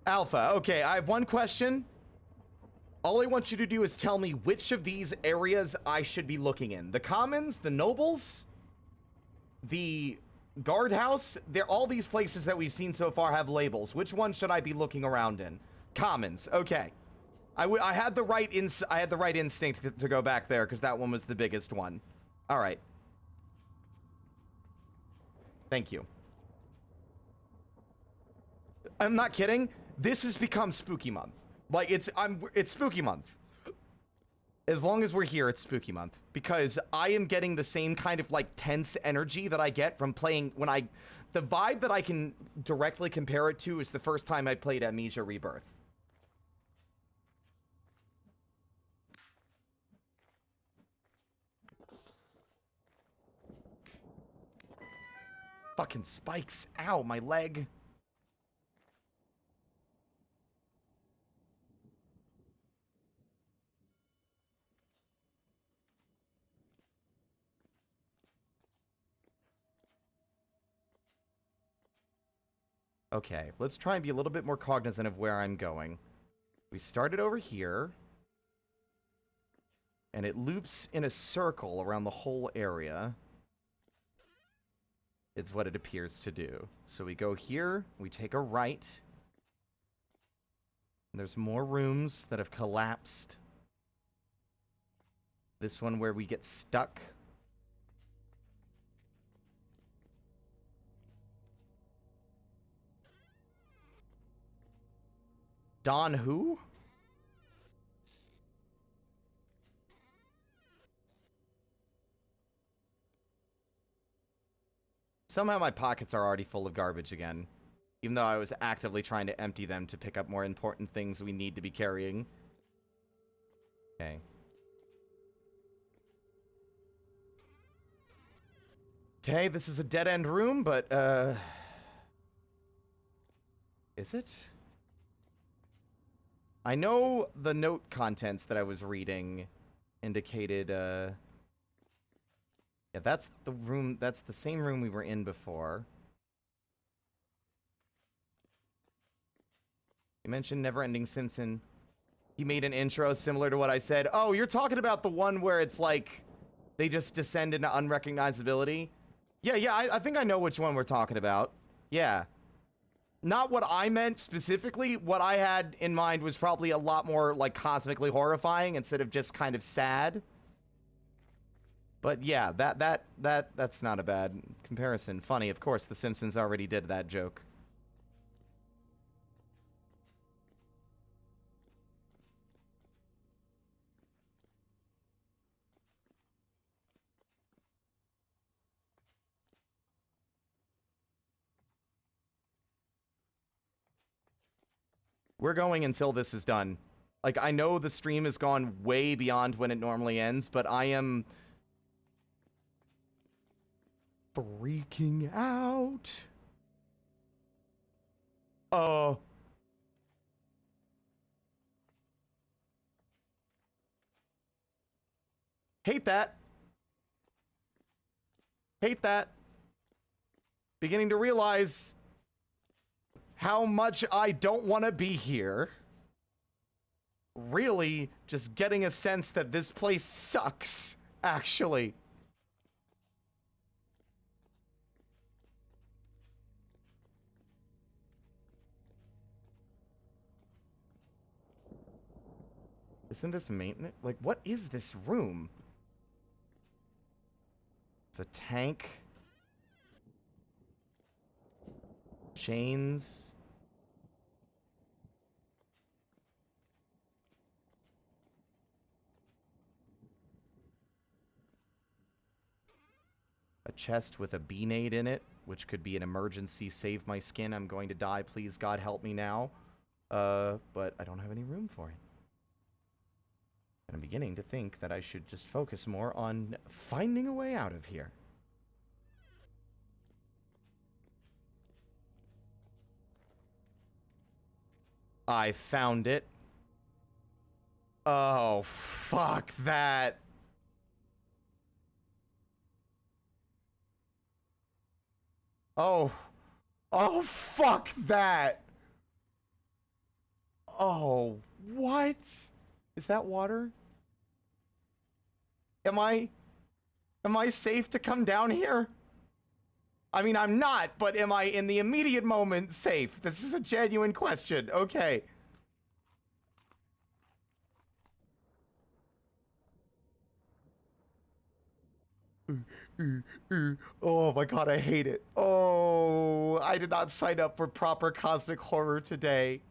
Alpha, okay, I have one question. All I want you to do is tell me which of these areas I should be looking in. The Commons, the Nobles, the Guardhouse. All these places that we've seen so far have labels. Which one should I be looking around in? Commons, okay. I had the right instinct to go back there because that one was the biggest one. All right. Thank you. I'm not kidding. This has become spooky month. Like it's spooky month. As long as we're here, it's spooky month because I am getting the same kind of like tense energy that I get from playing the vibe that I can directly compare it to is the first time I played Amnesia Rebirth. Fucking spikes. Ow, my leg. Okay, let's try and be a little bit more cognizant of where I'm going. We started over here. And it loops in a circle around the whole area. It's what it appears to do. So we go here, we take a right. And there's more rooms that have collapsed. This one where we get stuck. Don who? Somehow my pockets are already full of garbage again. Even though I was actively trying to empty them to pick up more important things we need to be carrying. Okay. Okay, this is a dead-end room, but, is it? I know the note contents that I was reading indicated, yeah, that's the room, that's the same room we were in before. You mentioned Never-Ending Simpson. He made an intro similar to what I said. Oh, you're talking about the one where it's like, they just descend into unrecognizability? Yeah, I think I know which one we're talking about. Yeah. Not what I meant specifically. What I had in mind was probably a lot more, like, cosmically horrifying instead of just kind of sad. But yeah, that's not a bad comparison. Funny, of course, The Simpsons already did that joke. We're going until this is done. Like, I know the stream has gone way beyond when it normally ends, but I am freaking out. Hate that. Hate that. Beginning to realize how much I don't want to be here. Really, just getting a sense that this place sucks, actually. Isn't this maintenance? Like, what is this room? It's a tank. Chains. chest with a B-nade in it, which could be an emergency save my skin. I'm going to die. Please, God, help me now. But I don't have any room for it. And I'm beginning to think that I should just focus more on finding a way out of here. I found it. Oh, fuck that. Oh. Oh, fuck that. Oh, what? Is that water? Am I safe to come down here? I mean, I'm not, but am I in the immediate moment safe? This is a genuine question. Okay. Oh my god, I hate it. Oh, I did not sign up for proper cosmic horror today.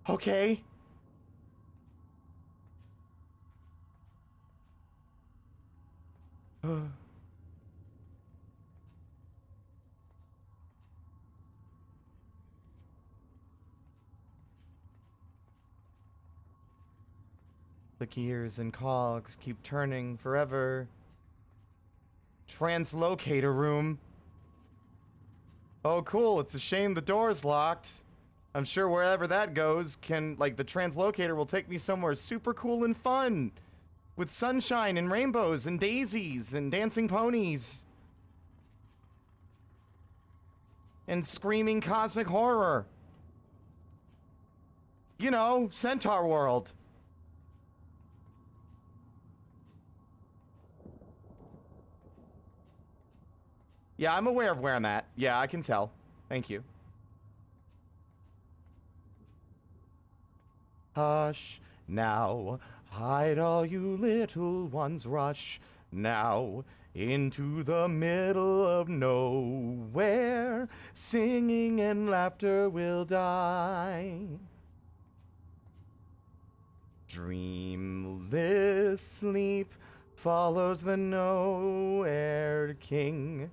Okay. The gears and cogs keep turning forever. Translocator room. Oh, cool. It's a shame the door's locked. I'm sure wherever that goes can, like, the translocator will take me somewhere super cool and fun. With sunshine and rainbows and daisies and dancing ponies. And screaming cosmic horror. You know, Centaur World. Yeah, I'm aware of where I'm at. Yeah, I can tell. Thank you. Hush, now, hide all you little ones, rush now into the middle of nowhere. Singing and laughter will die. Dreamless sleep follows the nowhere king.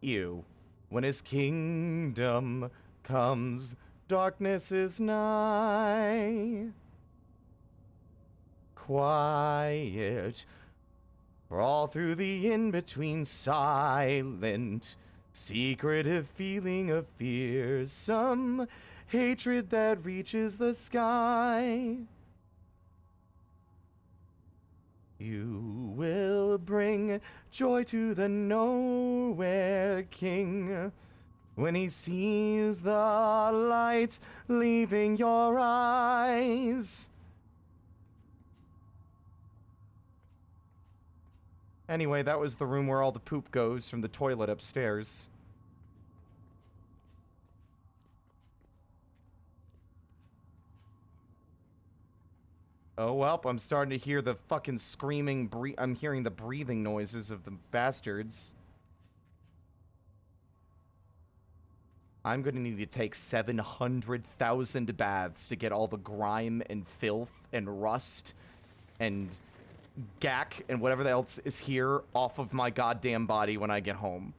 Ew. When his kingdom comes, darkness is nigh. Quiet, for all through the in-between, silent, secretive feeling of fearsome hatred that reaches the sky. You will bring joy to the nowhere king when he sees the lights leaving your eyes. Anyway, that was the room where all the poop goes from the toilet upstairs. Oh, well, I'm starting to hear the fucking screaming, I'm hearing the breathing noises of the bastards. I'm gonna need to take 700,000 baths to get all the grime and filth and rust and gack and whatever else is here off of my goddamn body when I get home.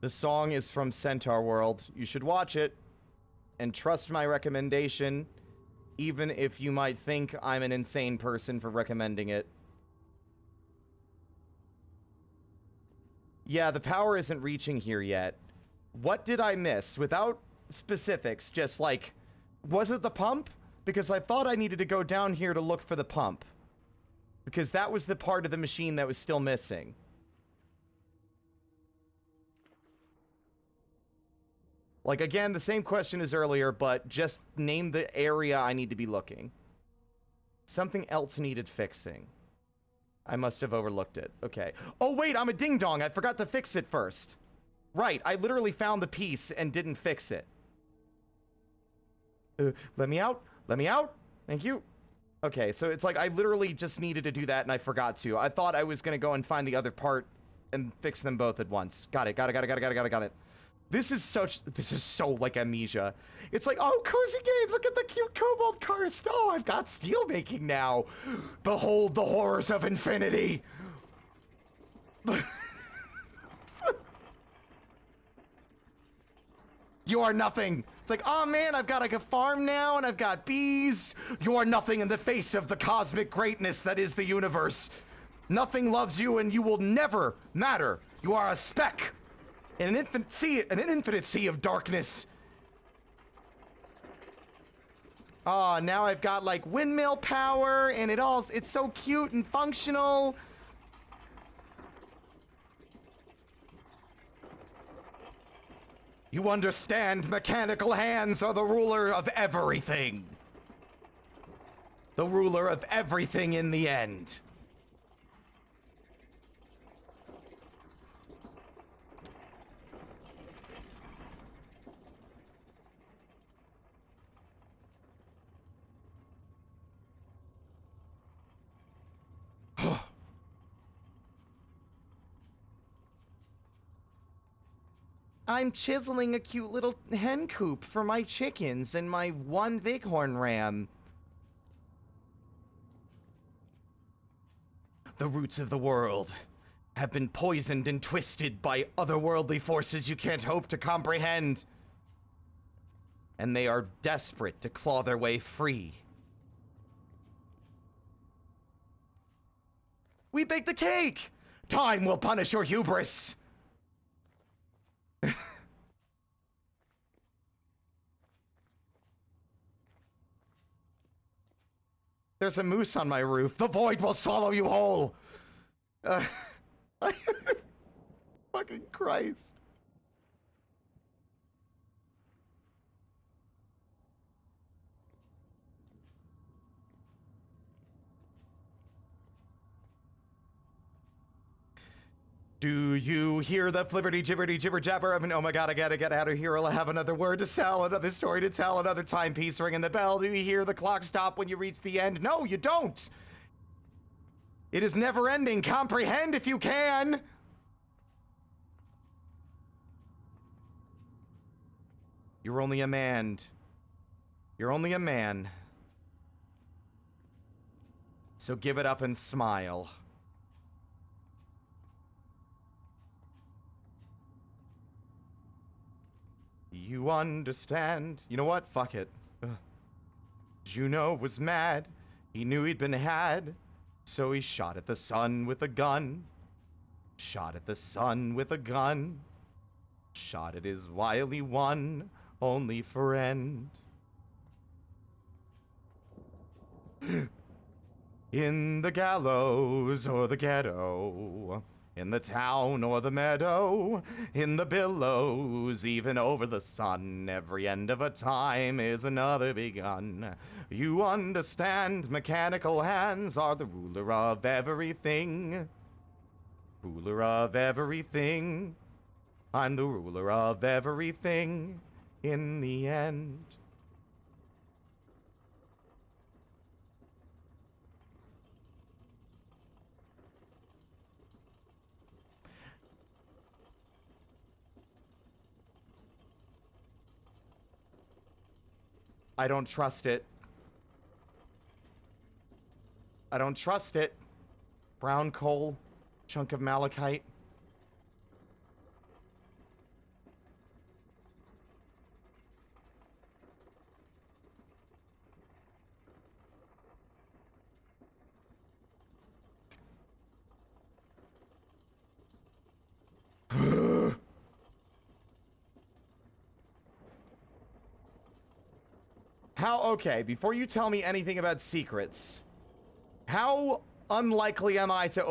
The song is from Centaur World. You should watch it and trust my recommendation, even if you might think I'm an insane person for recommending it. Yeah, the power isn't reaching here yet. What did I miss? Without specifics, just like, was it the pump? Because I thought I needed to go down here to look for the pump. Because that was the part of the machine that was still missing. Like, again, the same question as earlier, but just name the area I need to be looking. Something else needed fixing. I must have overlooked it. Okay. Oh, wait, I'm a ding-dong. I forgot to fix it first. Right, I literally found the piece and didn't fix it. Let me out. Let me out. Thank you. Okay, so it's like I literally just needed to do that and I forgot to. I thought I was going to go and find the other part and fix them both at once. Got it. Got it. This is so like amnesia. It's like, oh, cozy game. Look at the cute kobold karst. Oh, I've got steel making now. Behold the horrors of infinity. You are nothing. It's like, oh man, I've got like a farm now and I've got bees. You are nothing in the face of the cosmic greatness that is the universe. Nothing loves you and you will never matter. You are a speck in an infinite sea of darkness. Oh, now I've got like windmill power and it's so cute and functional. You understand, mechanical hands are the ruler of everything. The ruler of everything in the end. I'm chiseling a cute little hen coop for my chickens and my one bighorn ram. The roots of the world have been poisoned and twisted by otherworldly forces you can't hope to comprehend. And they are desperate to claw their way free. We baked the cake! Time will punish your hubris! There's a moose on my roof. The void will swallow you whole. Fucking Christ. Do you hear the flibberty gibberty jibber jabber of an oh my god, I gotta get out of here, I'll have another word to sell, another story to tell, another timepiece ringing the bell. Do you hear the clock stop when you reach the end? No, you don't! It is never ending. Comprehend if you can! You're only a man. You're only a man. So give it up and smile. You understand. You know what? Fuck it. Juno was mad. He knew he'd been had. So he shot at the sun with a gun. Shot at the sun with a gun. Shot at his wily one, only friend. In the gallows or the ghetto, in the town or the meadow, in the billows, even over the sun, every end of a time is another begun. You understand, mechanical hands are the ruler of everything. Ruler of everything. I'm the ruler of everything in the end. I don't trust it. I don't trust it. Brown coal, chunk of malachite. Okay, before you tell me anything about secrets, how unlikely am I to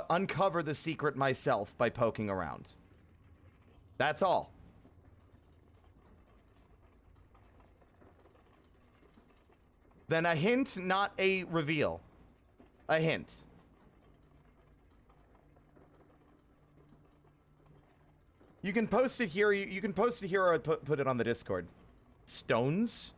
uncover the secret myself by poking around? That's all. Then a hint, not a reveal. A hint. You can post it here. You can post it here or put it on the Discord. Stones?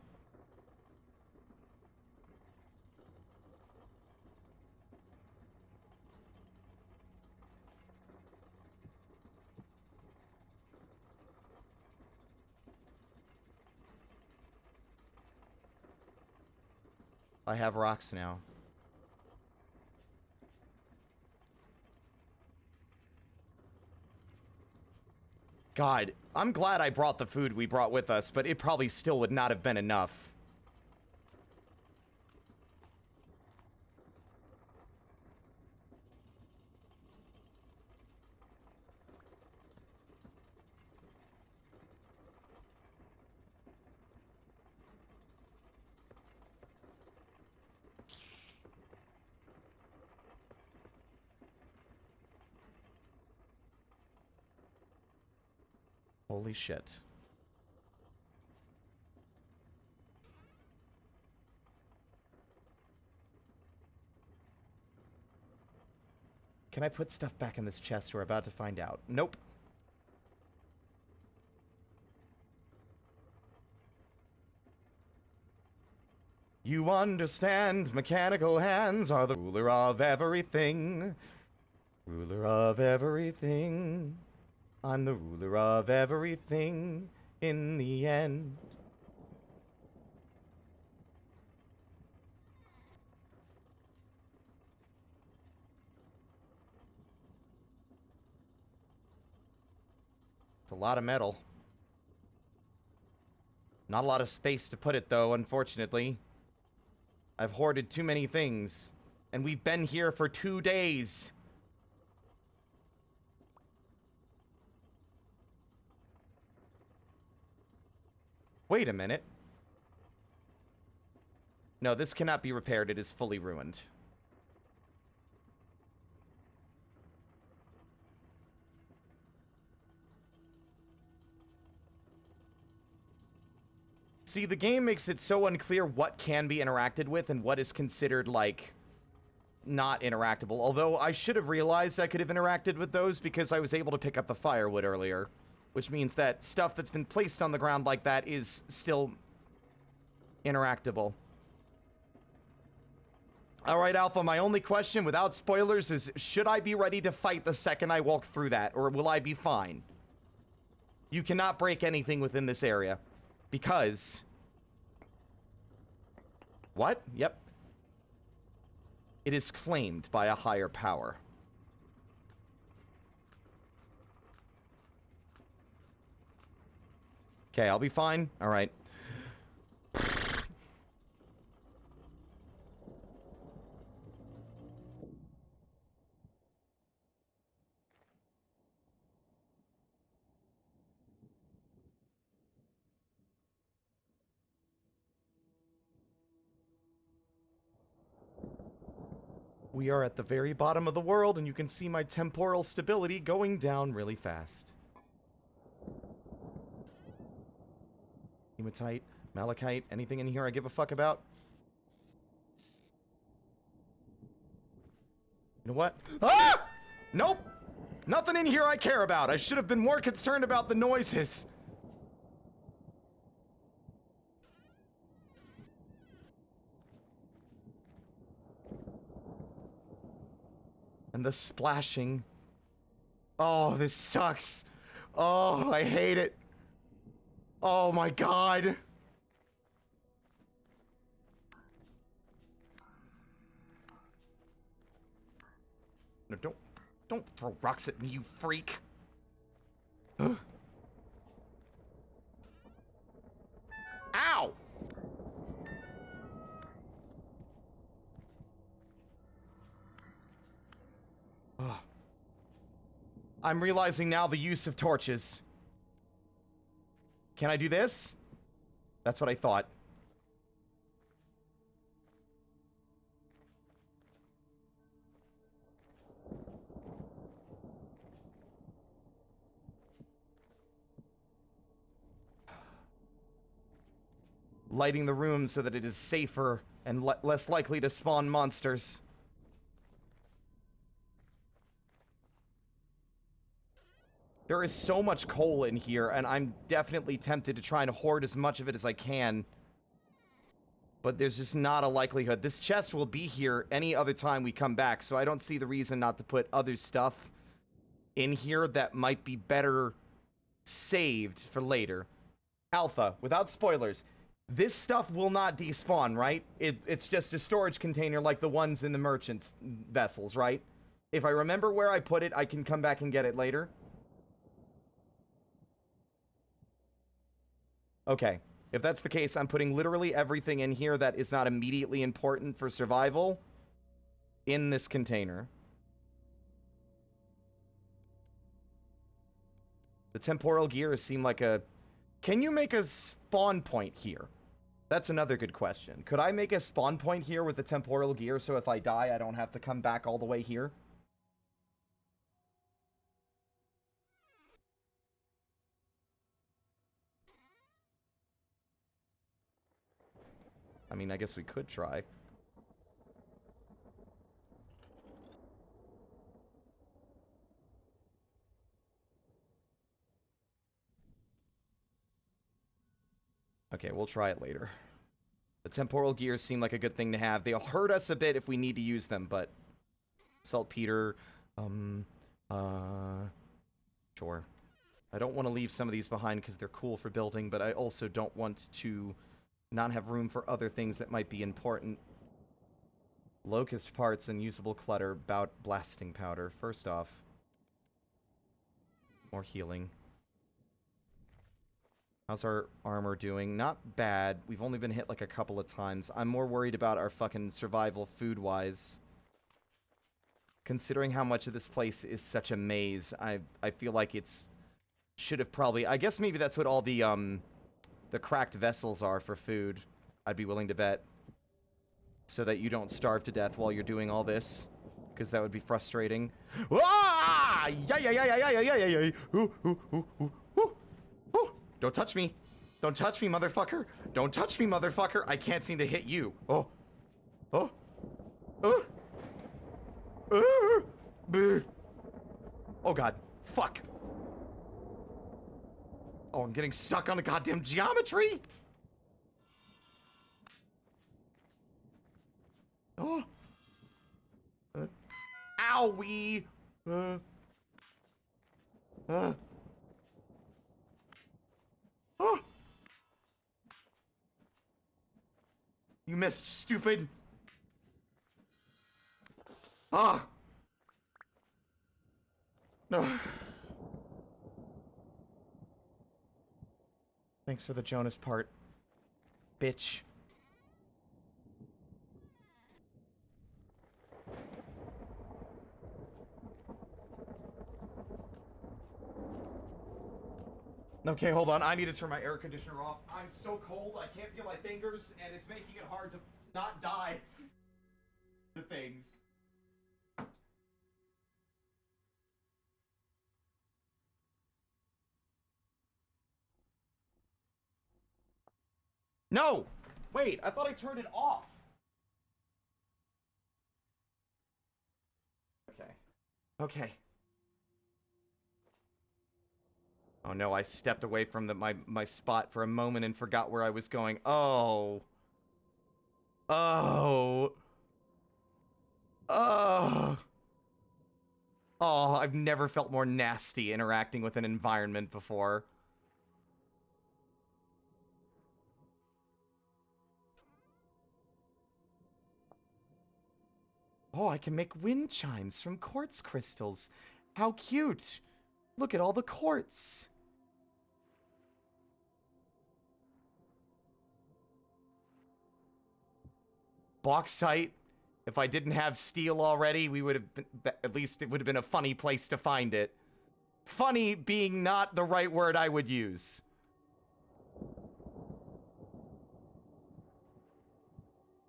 I have rocks now. God, I'm glad I brought the food we brought with us, but it probably still would not have been enough. Holy shit. Can I put stuff back in this chest? We're about to find out. Nope. You understand, mechanical hands are the ruler of everything. Ruler of everything. I'm the ruler of everything in the end. It's a lot of metal. Not a lot of space to put it, though, unfortunately. I've hoarded too many things. And we've been here for 2 days. Wait a minute. No, this cannot be repaired. It is fully ruined. See, the game makes it so unclear what can be interacted with and what is considered, like, not interactable. Although I should have realized I could have interacted with those because I was able to pick up the firewood earlier. Which means that stuff that's been placed on the ground like that is still interactable. Alright, Alpha, my only question, without spoilers, is should I be ready to fight the second I walk through that, or will I be fine? You cannot break anything within this area. Because... What? Yep. It is claimed by a higher power. Okay, I'll be fine. All right. We are at the very bottom of the world, and you can see my temporal stability going down really fast. Hematite, malachite, anything in here I give a fuck about? You know what? Ah! Nope! Nothing in here I care about. I should have been more concerned about the noises. And the splashing. Oh, this sucks. Oh, I hate it. Oh my god. No, don't throw rocks at me, you freak. Ow! Ugh. I'm realizing now the use of torches. Can I do this? That's what I thought. lighting the room so that it is safer and less likely to spawn monsters. There is so much coal in here, and I'm definitely tempted to try and hoard as much of it as I can. But there's just not a likelihood. This chest will be here any other time we come back, so I don't see the reason not to put other stuff in here that might be better saved for later. Alpha, without spoilers, this stuff will not despawn, right? It's just a storage container like the ones in the merchant's vessels, right? If I remember where I put it, I can come back and get it later. Okay. If that's the case, I'm putting literally everything in here that is not immediately important for survival in this container. The temporal gears seem like a... Can you make a spawn point here? That's another good question. Could I make a spawn point here with the temporal gear so if I die, I don't have to come back all the way here? I mean, I guess we could try. Okay, we'll try it later. The temporal gears seem like a good thing to have. They'll hurt us a bit if we need to use them, but... Saltpeter, sure. I don't want to leave some of these behind because they're cool for building, but I also don't want to not have room for other things that might be important. Locust parts and usable clutter, about blasting powder. First off. More healing. How's our armor doing? Not bad. We've only been hit like a couple of times. I'm more worried about our fucking survival food-wise. Considering how much of this place is such a maze, I feel like it's... Should have probably... I guess maybe that's what all the cracked vessels are for food. I'd be willing to bet. So that you don't starve to death while you're doing all this. Because that would be frustrating. Ah! Yeah, yeah, yeah, yeah, yeah, yeah, yeah, yeah. Ooh, ooh, ooh, ooh, ooh. Ooh. Don't touch me. Don't touch me, motherfucker. Don't touch me, motherfucker. I can't seem to hit you. Oh. Oh. Oh. Oh, God. Fuck. Oh, I'm getting stuck on the goddamn geometry. Oh. Owie. Oh. You missed, stupid. Ah. No. Thanks for the Jonas part, bitch. Okay, hold on. I need to turn my air conditioner off. I'm so cold, I can't feel my fingers, and it's making it hard to not die to things. No! Wait, I thought I turned it off. Okay. Okay. Oh no, I stepped away from my spot for a moment and forgot where I was going. Oh. Oh. Oh. Oh, I've never felt more nasty interacting with an environment before. Oh, I can make wind chimes from quartz crystals. How cute. Look at all the quartz. Bauxite. If I didn't have steel already, we would have been, at least it would have been a funny place to find it. Funny being not the right word I would use.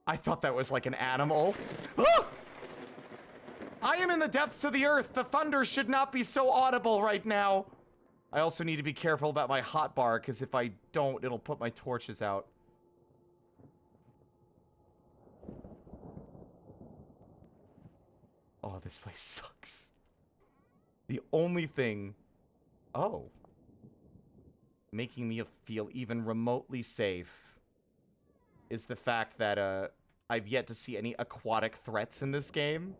I thought that was like an animal. Ah! I am in the depths of the earth. The thunder should not be so audible right now. I also need to be careful about my hotbar, because if I don't, it'll put my torches out. Oh, this place sucks. The only thing... Oh. Making me feel even remotely safe is the fact that, I've yet to see any aquatic threats in this game.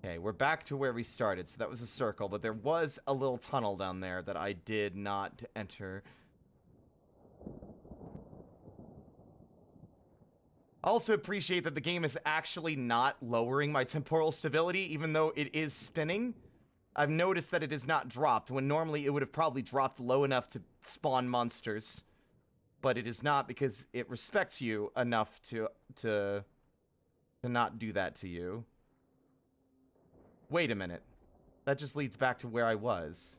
Okay, we're back to where we started, so that was a circle, but there was a little tunnel down there that I did not enter. I also appreciate that the game is actually not lowering my temporal stability, even though it is spinning. I've noticed that it is not dropped, when normally it would have probably dropped low enough to spawn monsters. But it is not, because it respects you enough to not do that to you. Wait a minute. That just leads back to where I was.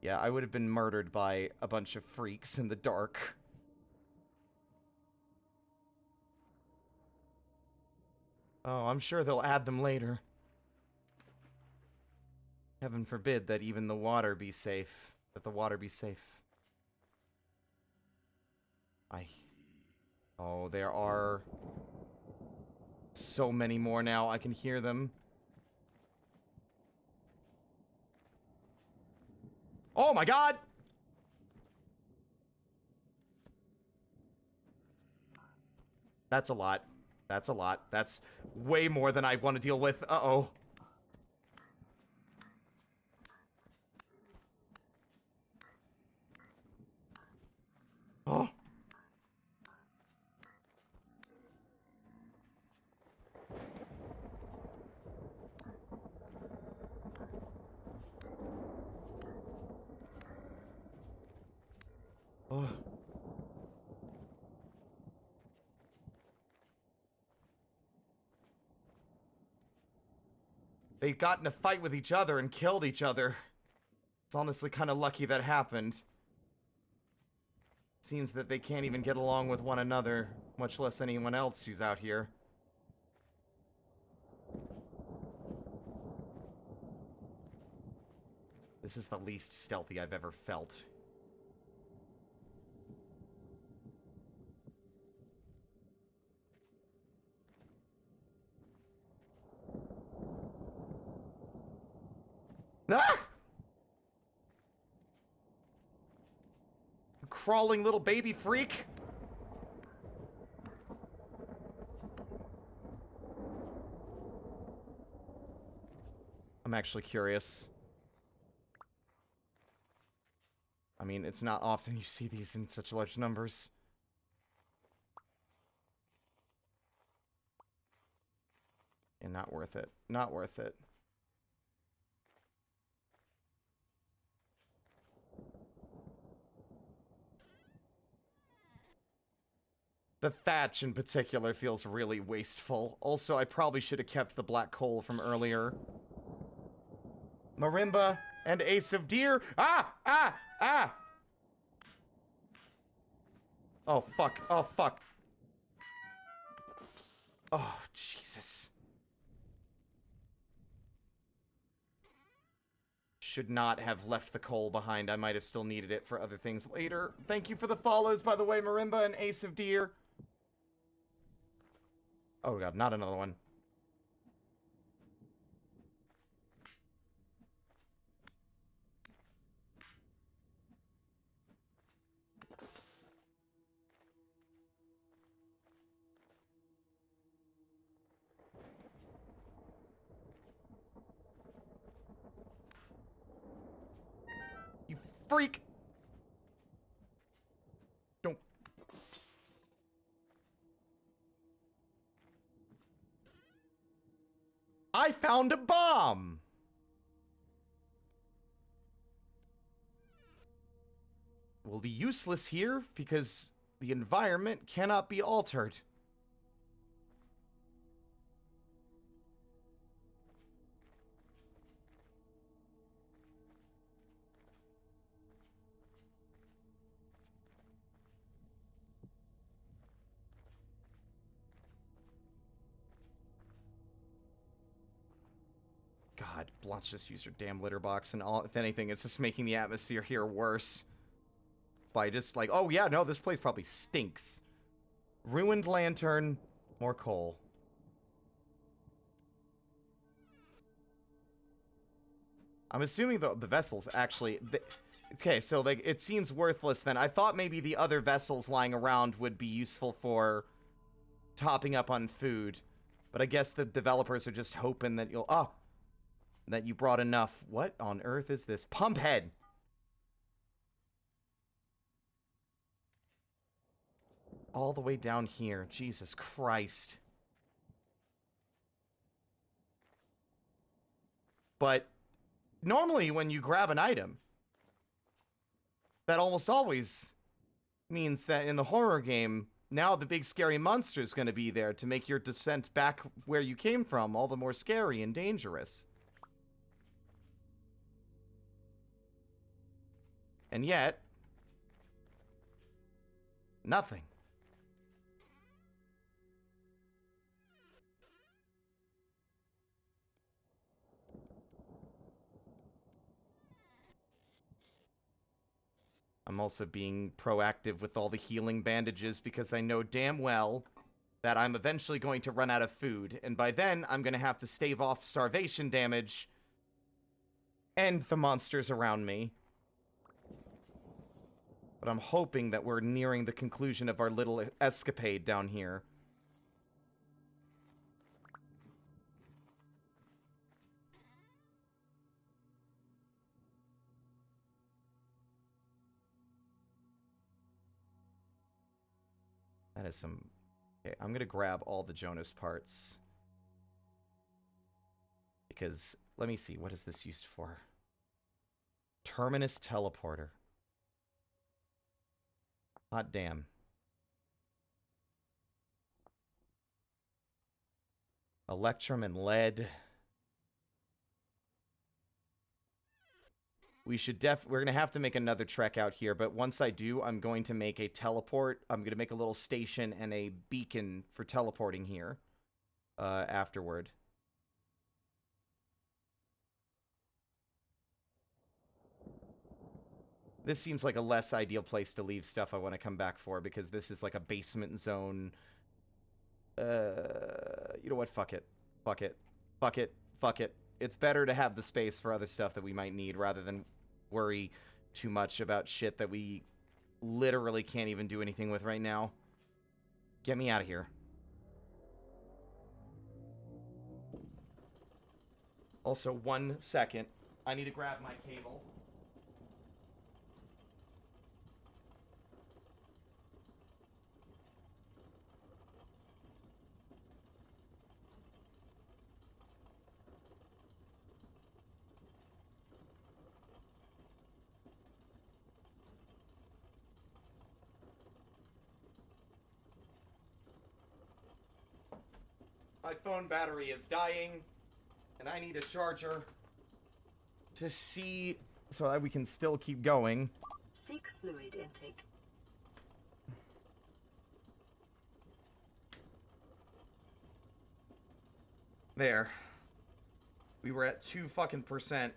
Yeah, I would have been murdered by a bunch of freaks in the dark. Oh, I'm sure they'll add them later. Heaven forbid that even the water be safe. That the water be safe. Oh, there are so many more now. I can hear them. Oh my god! That's a lot. That's a lot. That's way more than I want to deal with. Uh-oh. Oh. Oh. They got in a fight with each other and killed each other. It's honestly kind of lucky that happened. Seems that they can't even get along with one another, much less anyone else who's out here. This is the least stealthy I've ever felt. Ah! Crawling little baby freak. I'm actually curious. I mean, it's not often you see these in such large numbers. And not worth it. Not worth it. The thatch in particular feels really wasteful. Also, I probably should have kept the black coal from earlier. Marimba and Ace of Deer. Ah! Ah! Ah! Oh, fuck. Oh, fuck. Oh, Jesus. Should not have left the coal behind. I might have still needed it for other things later. Thank you for the follows, by the way, Marimba and Ace of Deer. Oh god, not another one. You freak! Don't. I found a bomb! Will be useless here because the environment cannot be altered. God, Blanche just used her damn litter box, and all, if anything, it's just making the atmosphere here worse. By just like, oh yeah, no, this place probably stinks. Ruined lantern, more coal. I'm assuming the vessels actually... okay, so like it seems worthless then. I thought maybe the other vessels lying around would be useful for topping up on food. But I guess the developers are just hoping that you'll... Oh! That you brought enough. What on earth is this? Pump head! All the way down here. Jesus Christ. But normally when you grab an item, that almost always means that in the horror game, now the big scary monster is going to be there to make your descent back where you came from all the more scary and dangerous. And yet, nothing. I'm also being proactive with all the healing bandages because I know damn well that I'm eventually going to run out of food, and by then I'm going to have to stave off starvation damage and the monsters around me. But I'm hoping that we're nearing the conclusion of our little escapade down here. That is some... Okay, I'm gonna grab all the Jonas parts. Because, let me see, what is this used for? Terminus teleporter. Hot damn. Electrum and lead. We're gonna have to make another trek out here, but once I do, I'm going to make a teleport. I'm gonna make a little station and a beacon for teleporting here, afterward. This seems like a less ideal place to leave stuff I want to come back for, because this is like a basement zone. You know what? Fuck it. Fuck it. Fuck it. Fuck it. It's better to have the space for other stuff that we might need rather than worry too much about shit that we literally can't even do anything with right now. Get me out of here. Also, 1 second. I need to grab my cable. My phone battery is dying, and I need a charger to see so that we can still keep going. Seek fluid intake. There. We were at 2 fucking percent.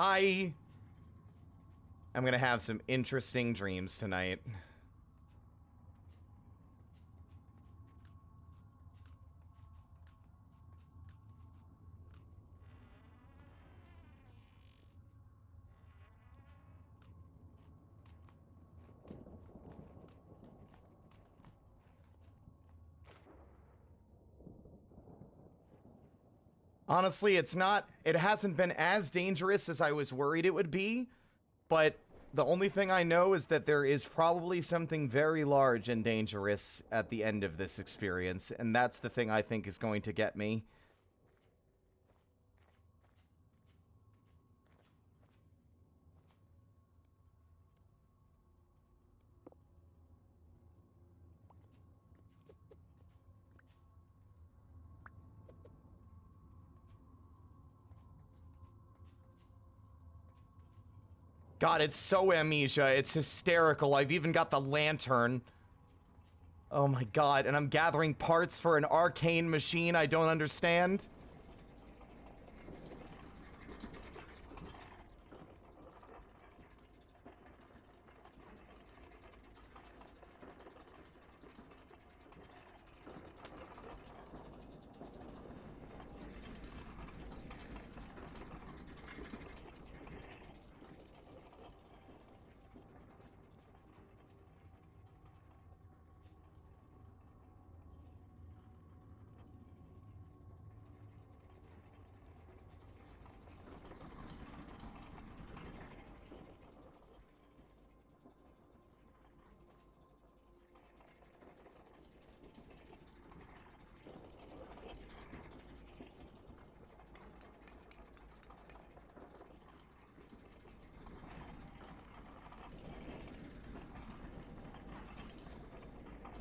I am gonna have some interesting dreams tonight. Honestly, it hasn't been as dangerous as I was worried it would be, but the only thing I know is that there is probably something very large and dangerous at the end of this experience, and that's the thing I think is going to get me. God, it's so amnesia. It's hysterical. I've even got the lantern. Oh my god, and I'm gathering parts for an arcane machine I don't understand.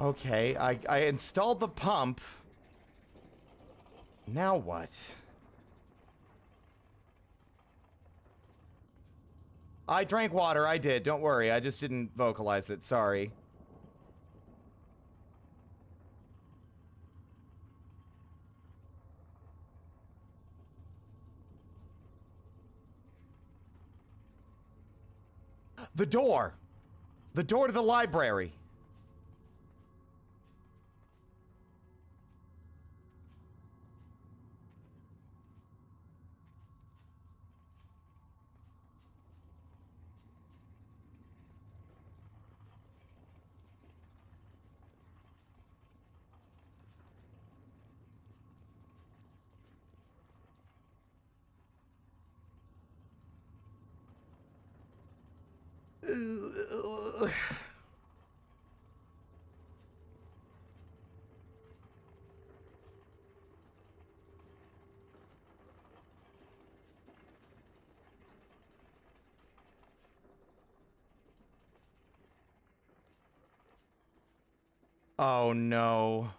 Okay, I installed the pump. Now what? I drank water, I did. Don't worry, I just didn't vocalize it. Sorry. The door! The door to the library! Oh no.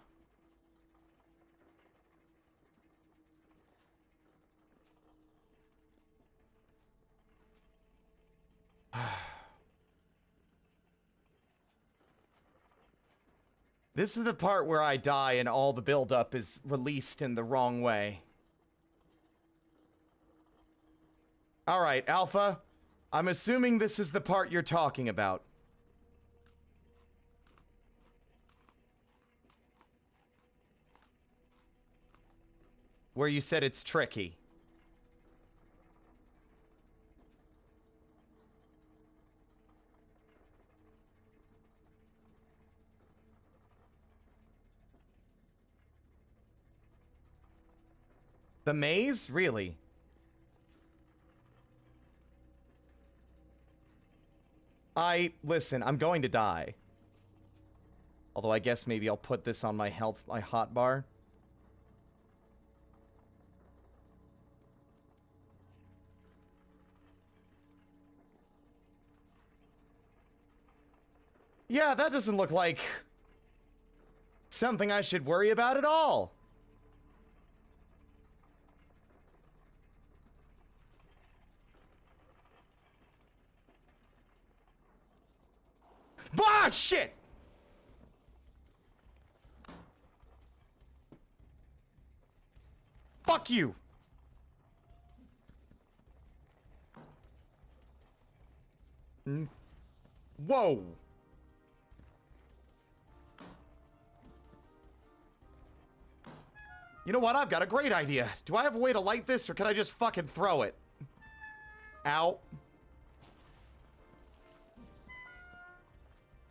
This is the part where I die and all the buildup is released in the wrong way. Alright, Alpha. I'm assuming this is the part you're talking about. Where you said it's tricky. The maze? Really? Listen, I'm going to die. Although I guess maybe I'll put this on my hot bar. Yeah, that doesn't look like something I should worry about at all. Ah, shit! Fuck you! Whoa! You know what? I've got a great idea. Do I have a way to light this, or can I just fucking throw it? Ow.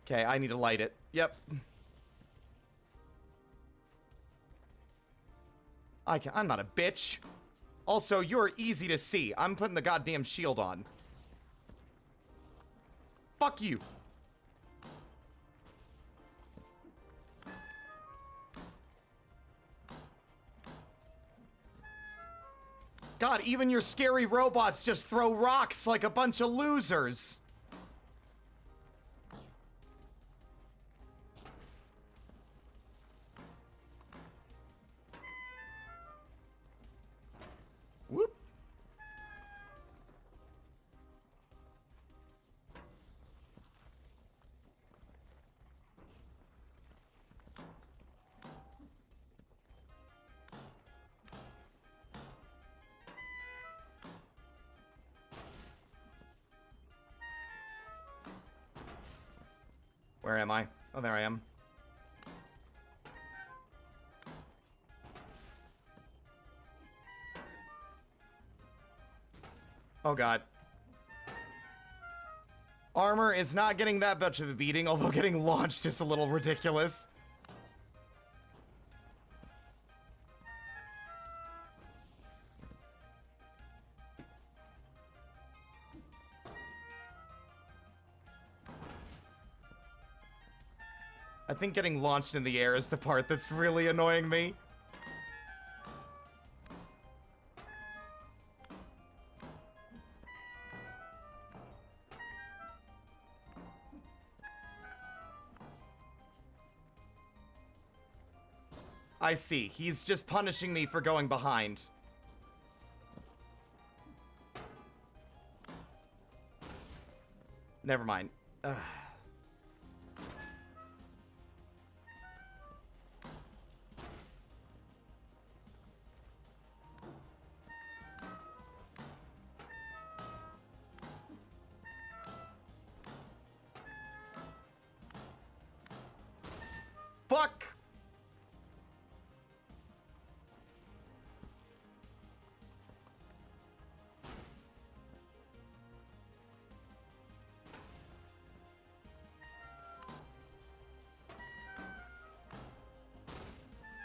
Okay, I need to light it. Yep. I'm not a bitch. Also, you're easy to see. I'm putting the goddamn shield on. Fuck you. God, even your scary robots just throw rocks like a bunch of losers. Whoop. Where am I? Oh, there I am. Oh, God. Armor is not getting that much of a beating, although getting launched is a little ridiculous. I think getting launched in the air is the part that's really annoying me. I see. He's just punishing me for going behind. Never mind. Ugh. Fuck!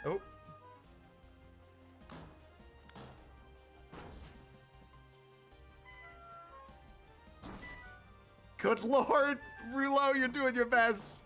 Oh. Good lord! Rulo, you're doing your best.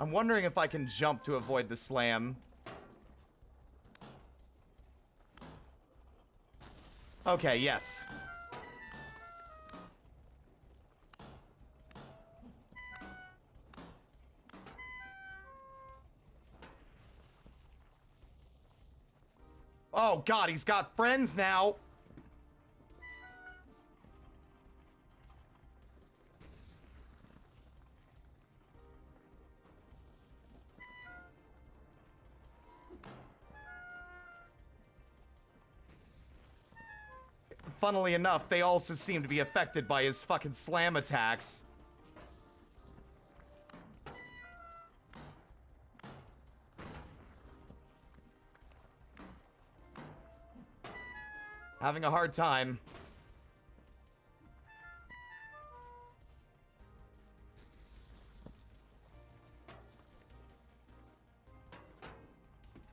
I'm wondering if I can jump to avoid the slam. Okay, yes. Oh god, he's got friends now. Funnily enough, they also seem to be affected by his fucking slam attacks. Having a hard time.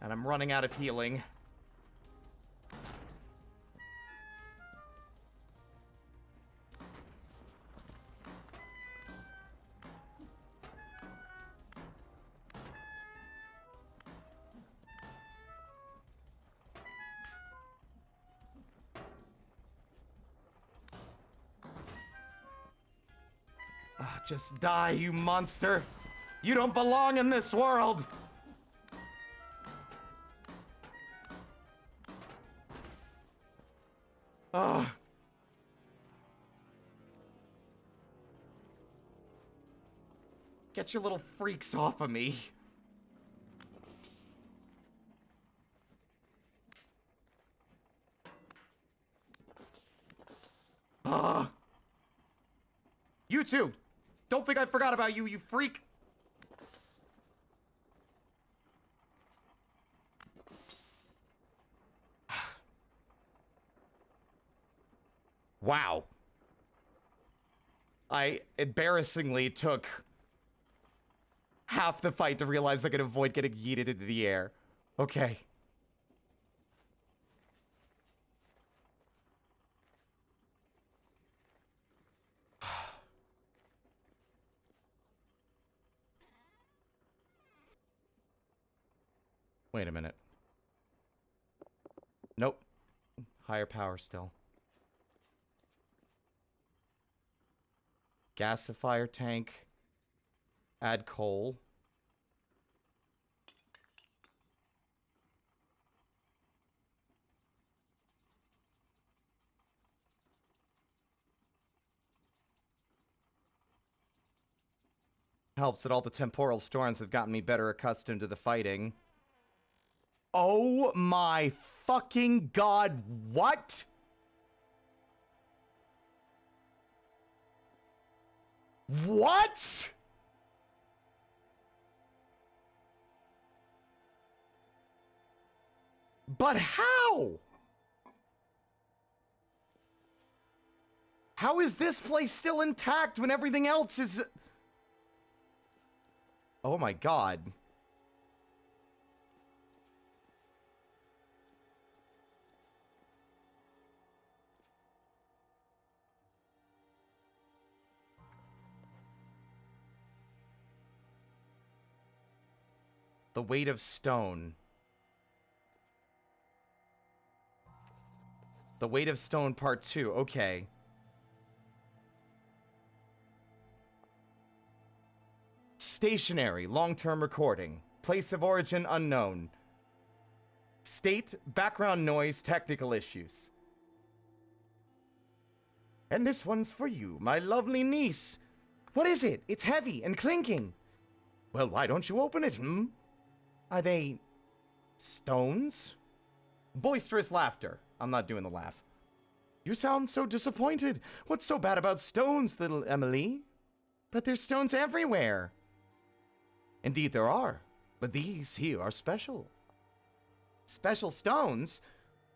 And I'm running out of healing. Just die, you monster! You don't belong in this world! Ugh. Get your little freaks off of me. You two! Don't think I forgot about you, you freak! Wow. I embarrassingly took half the fight to realize I could avoid getting yeeted into the air. Okay. Wait a minute. Nope. Higher power still. Gasifier tank. Add coal. Helps that all the temporal storms have gotten me better accustomed to the fighting. Oh my fucking god, what? What? But how? How is this place still intact when everything else is... Oh my god. The weight of stone. The weight of stone part 2. Okay. Stationary, long-term recording. Place of origin unknown. State, background noise, technical issues. And this one's for you, my lovely niece. What is it? It's heavy and clinking. Well, why don't you open it, hmm? Are they... stones? Boisterous laughter. I'm not doing the laugh. You sound so disappointed. What's so bad about stones, little Emily? But there's stones everywhere. Indeed there are, but these here are special. Special stones?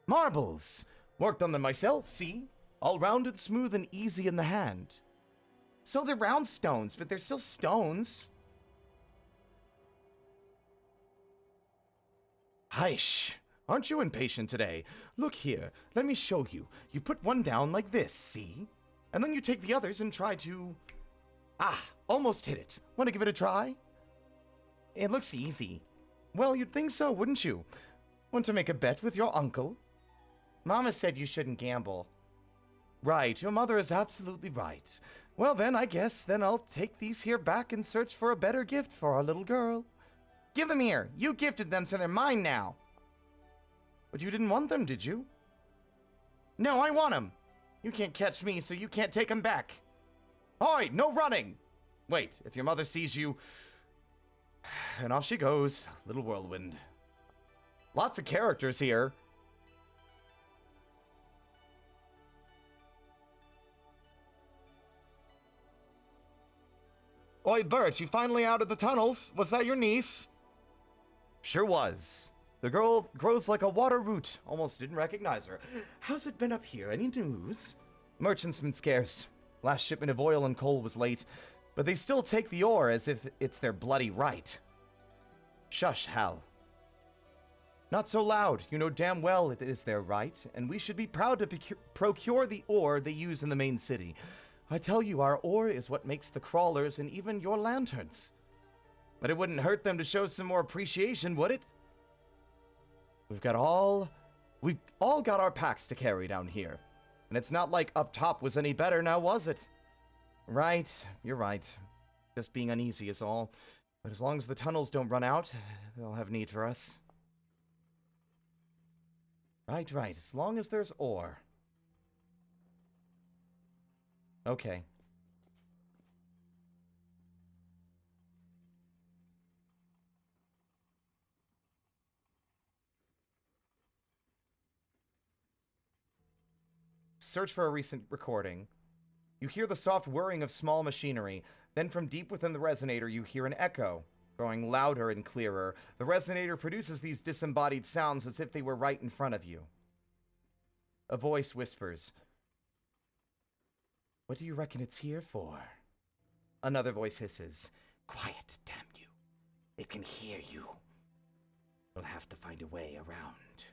Marbles! Worked on them myself, see? All rounded, smooth, and easy in the hand. So they're round stones, but they're still stones. Heish! Aren't you impatient today? Look here, let me show you. You put one down like this, see? And then you take the others and try to... Ah, almost hit it. Want to give it a try? It looks easy. Well, you'd think so, wouldn't you? Want to make a bet with your uncle? Mama said you shouldn't gamble. Right, your mother is absolutely right. Well then, I guess, then I'll take these here back and search for a better gift for our little girl. Give them here. You gifted them, so they're mine now. But you didn't want them, did you? No, I want them. You can't catch me, so you can't take them back. Oi, no running! Wait, if your mother sees you... And off she goes, little whirlwind. Lots of characters here. Oi, Bert, you finally out of the tunnels? Was that your niece? Sure was. The girl grows like a water root. Almost didn't recognize her. How's it been up here? Any news? Merchants been scarce. Last shipment of oil and coal was late, but they still take the ore as if it's their bloody right. Shush, Hal. Not so loud. You know damn well it is their right, and we should be proud to procure the ore they use in the main city. I tell you, our ore is what makes the crawlers and even your lanterns. But it wouldn't hurt them to show some more appreciation, would it? We've all got our packs to carry down here. And it's not like up top was any better, now was it? Right, you're right. Just being uneasy is all. But as long as the tunnels don't run out, they'll have need for us. Right, as long as there's ore. Okay. Search for a recent recording. You hear the soft whirring of small machinery. Then from deep within the resonator, you hear an echo, growing louder and clearer. The resonator produces these disembodied sounds as if they were right in front of you. A voice whispers, "What do you reckon it's here for?" Another voice hisses, "Quiet, damn you. It can hear you. We'll have to find a way around."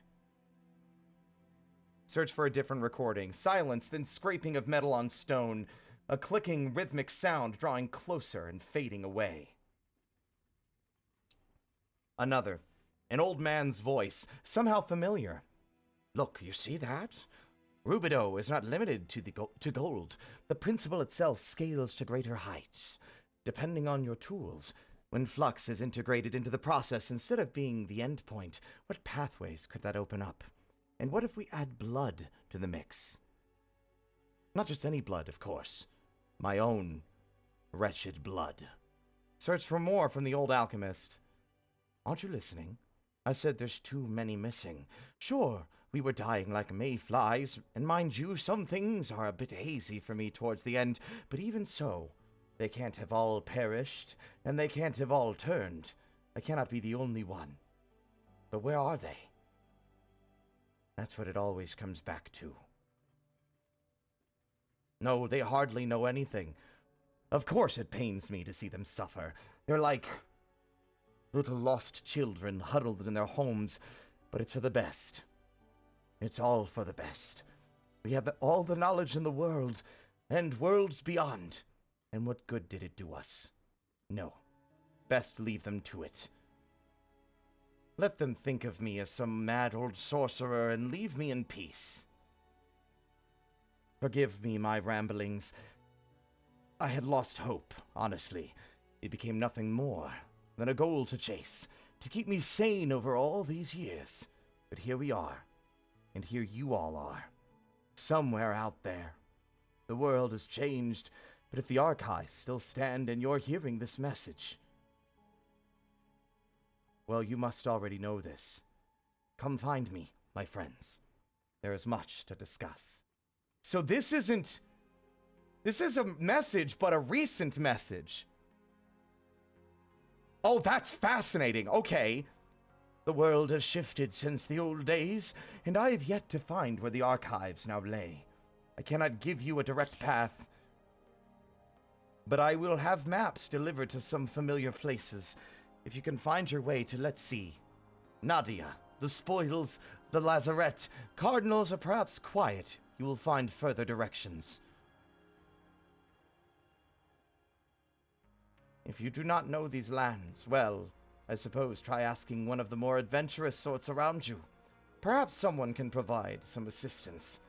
Search for a different recording. Silence, then scraping of metal on stone. A clicking, rhythmic sound drawing closer and fading away. Another. An old man's voice, somehow familiar. "Look, you see that? Rubido is not limited to gold. The principle itself scales to greater heights, depending on your tools. When flux is integrated into the process instead of being the end point, what pathways could that open up? And what if we add blood to the mix? Not just any blood, of course. My own wretched blood. Search for more from the old alchemist. Aren't you listening? I said there's too many missing. Sure, we were dying like mayflies, and mind you, some things are a bit hazy for me towards the end, but even so, they can't have all perished, and they can't have all turned. I cannot be the only one. But where are they? That's what it always comes back to. No, they hardly know anything. Of course it pains me to see them suffer. They're like little lost children huddled in their homes, but it's for the best. It's all for the best. We had all the knowledge in the world, and worlds beyond. And what good did it do us? No. Best leave them to it. Let them think of me as some mad old sorcerer and leave me in peace. Forgive me my ramblings. I had lost hope, honestly. It became nothing more than a goal to chase, to keep me sane over all these years. But here we are, and here you all are, somewhere out there. The world has changed, but if the archives still stand and you're hearing this message, well, you must already know this. Come find me, my friends. There is much to discuss. So this is a message, but a recent message. Oh, that's fascinating. Okay. The world has shifted since the old days, and I have yet to find where the archives now lay. I cannot give you a direct path, but I will have maps delivered to some familiar places. If you can find your way to, let's see, Nadia, the spoils, the lazarette, cardinals, or perhaps quiet, you will find further directions. If you do not know these lands, well, I suppose try asking one of the more adventurous sorts around you. Perhaps someone can provide some assistance.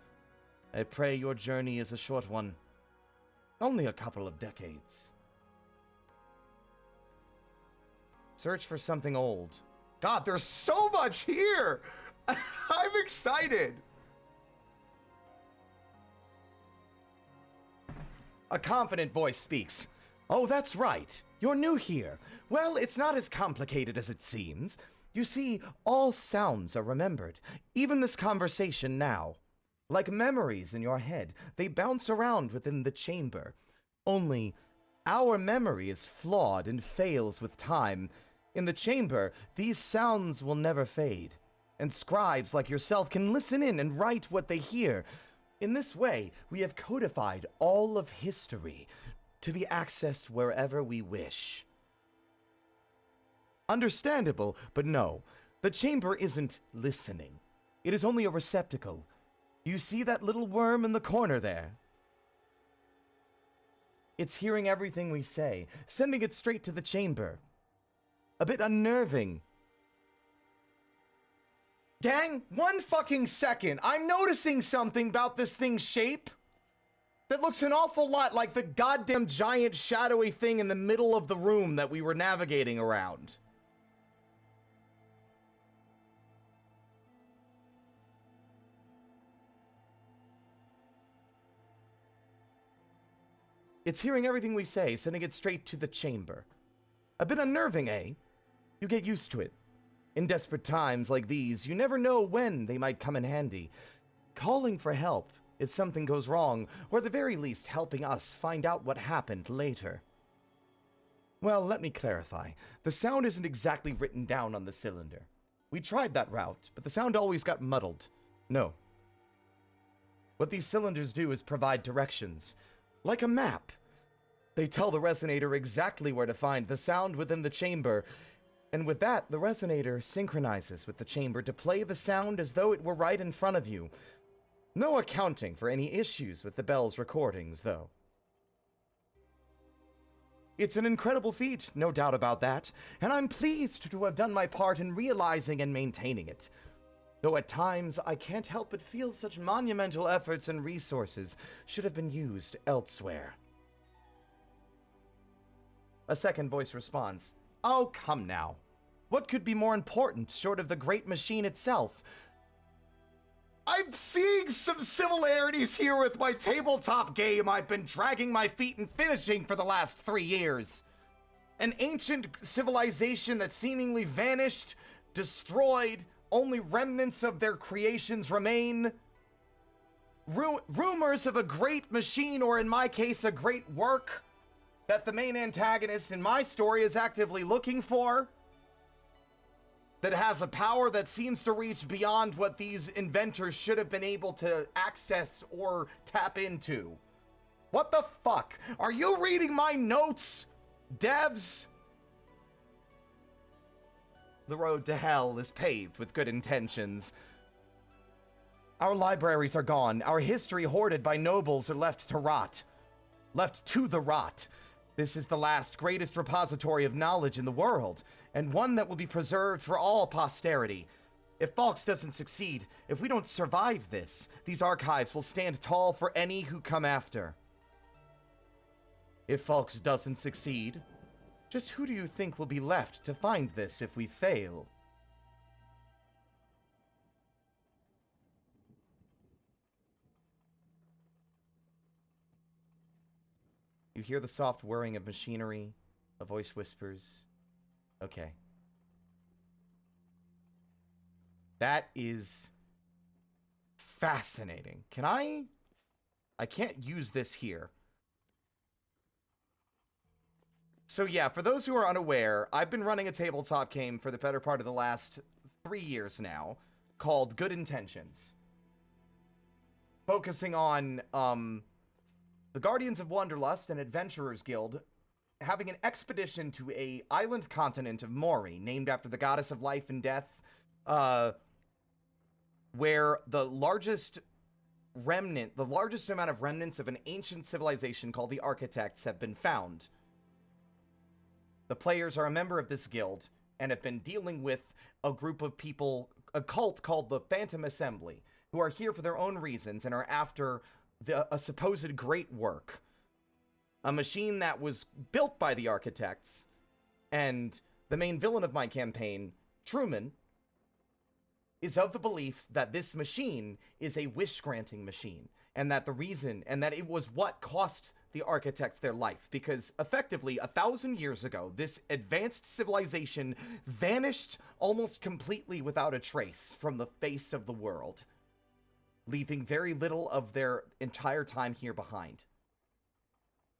I pray your journey is a short one. Only a couple of decades. Search for something old. God, there's so much here! I'm excited! A confident voice speaks. Oh, that's right. You're new here. Well, it's not as complicated as it seems. You see, all sounds are remembered. Even this conversation now. Like memories in your head, they bounce around within the chamber. Only, our memory is flawed and fails with time. In the chamber, these sounds will never fade. And scribes like yourself can listen in and write what they hear. In this way, we have codified all of history to be accessed wherever we wish. Understandable, but no. The chamber isn't listening. It is only a receptacle. You see that little worm in the corner there? It's hearing everything we say, sending it straight to the chamber. A bit unnerving. Gang, one fucking second. I'm noticing something about this thing's shape that looks an awful lot like the goddamn giant shadowy thing in the middle of the room that we were navigating around. It's hearing everything we say, sending it straight to the chamber. A bit unnerving, eh? You get used to it. In desperate times like these, you never know when they might come in handy. Calling for help if something goes wrong, or at the very least helping us find out what happened later. Well, let me clarify. The sound isn't exactly written down on the cylinder. We tried that route, but the sound always got muddled. No. What these cylinders do is provide directions. Like a map. They tell the resonator exactly where to find the sound within the chamber, and with that, the resonator synchronizes with the chamber to play the sound as though it were right in front of you. No accounting for any issues with the bell's recordings, though. It's an incredible feat, no doubt about that, and I'm pleased to have done my part in realizing and maintaining it. Though at times, I can't help but feel such monumental efforts and resources should have been used elsewhere. A second voice responds, "Oh, come now. What could be more important, short of the great machine itself?" I'm seeing some similarities here with my tabletop game I've been dragging my feet in finishing for the last 3 years. An ancient civilization that seemingly vanished, destroyed, only remnants of their creations remain. Rumors of a great machine, or in my case, a great work, that the main antagonist in my story is actively looking for, that has a power that seems to reach beyond what these inventors should have been able to access or tap into. What the fuck? Are you reading my notes, devs? The road to hell is paved with good intentions. Our libraries are gone. Our history hoarded by nobles are left to rot. Left to the rot. This is the last greatest repository of knowledge in the world, and one that will be preserved for all posterity. If Falks doesn't succeed, if we don't survive this, these archives will stand tall for any who come after. If Falks doesn't succeed, just who do you think will be left to find this if we fail? You hear the soft whirring of machinery, a voice whispers, okay. That is fascinating. Can I can't use this here. So yeah, for those who are unaware, I've been running a tabletop game for the better part of the last 3 years now, called Good Intentions. Focusing on, the Guardians of Wanderlust and Adventurers Guild having an expedition to a island continent of Mori, named after the goddess of life and death, where the largest amount of remnants of an ancient civilization called the Architects have been found. The players are a member of this guild and have been dealing with a group of people, a cult called the Phantom Assembly, who are here for their own reasons and are after a supposed great work. A machine that was built by the Architects, and the main villain of my campaign, Truman, is of the belief that this machine is a wish-granting machine, and that it was what cost the Architects their life, because effectively 1,000 years ago, this advanced civilization vanished almost completely without a trace from the face of the world, leaving very little of their entire time here behind.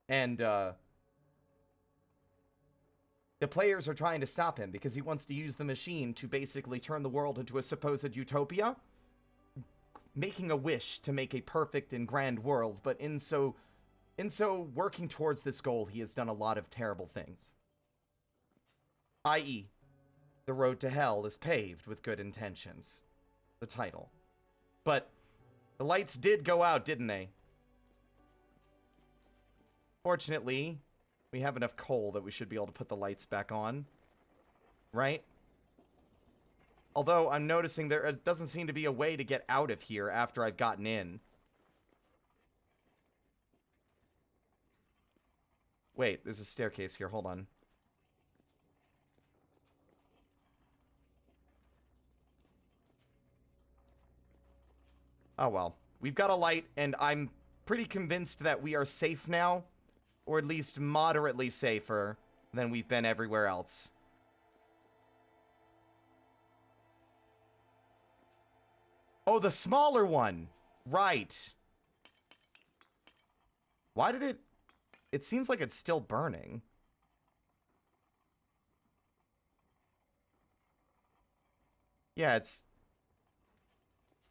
And, the players are trying to stop him because he wants to use the machine to basically turn the world into a supposed utopia, making a wish to make a perfect and grand world, but in so working towards this goal, he has done a lot of terrible things. i.e., the road to hell is paved with good intentions. The title. But the lights did go out, didn't they? Fortunately, we have enough coal that we should be able to put the lights back on. Right? Although, I'm noticing there doesn't seem to be a way to get out of here after I've gotten in. Wait, there's a staircase here. Hold on. Oh well. We've got a light, and I'm pretty convinced that we are safe now. Or at least moderately safer than we've been everywhere else. Oh, the smaller one! Right. Why did it... It seems like it's still burning. Yeah, it's...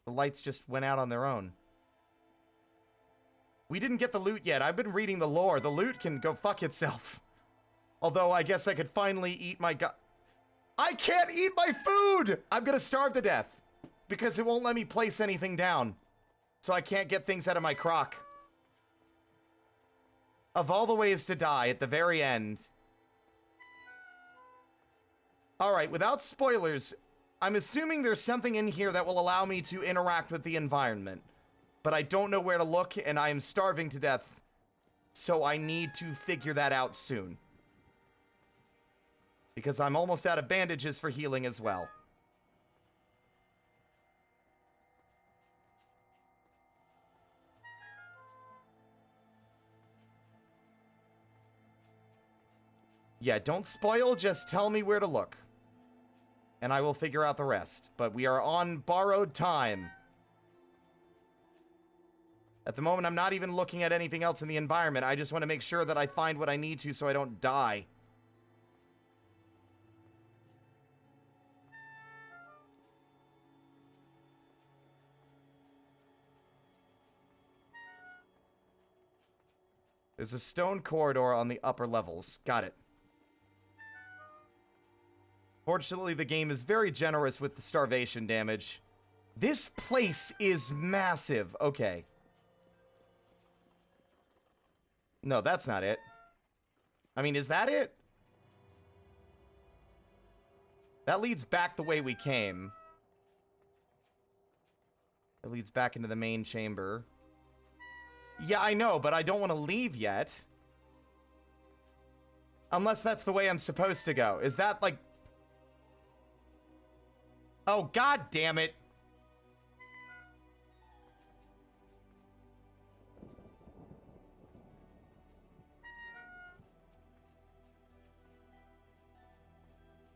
The lights just went out on their own. We didn't get the loot yet. I've been reading the lore. The loot can go fuck itself. Although, I guess I could finally eat my I can't eat my food! I'm gonna starve to death. Because it won't let me place anything down. So I can't get things out of my crock. Of all the ways to die at the very end. Alright, without spoilers, I'm assuming there's something in here that will allow me to interact with the environment. But I don't know where to look, and I am starving to death. So I need to figure that out soon. Because I'm almost out of bandages for healing as well. Yeah, don't spoil, just tell me where to look. And I will figure out the rest. But we are on borrowed time. At the moment, I'm not even looking at anything else in the environment. I just want to make sure that I find what I need to so I don't die. There's a stone corridor on the upper levels. Got it. Fortunately, the game is very generous with the starvation damage. This place is massive. Okay. No, that's not it. I mean, is that it? That leads back the way we came. It leads back into the main chamber. Yeah, I know, but I don't want to leave yet. Unless that's the way I'm supposed to go. Is that like... Oh, god damn it.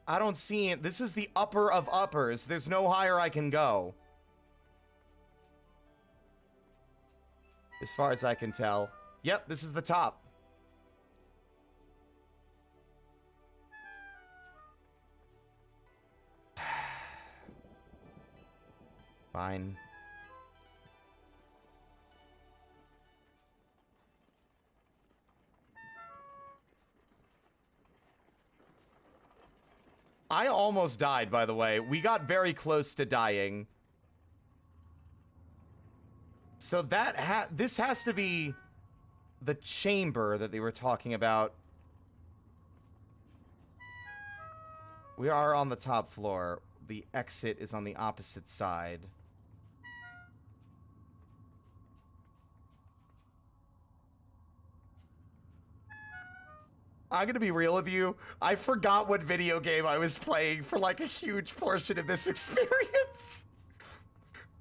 I don't see it. This is the upper of uppers. There's no higher I can go. As far as I can tell. Yep, this is the top. Fine. I almost died, by the way. We got very close to dying. So that this has to be the chamber that they were talking about. We are on the top floor. The exit is on the opposite side. I'm gonna be real with you. I forgot what video game I was playing for like a huge portion of this experience.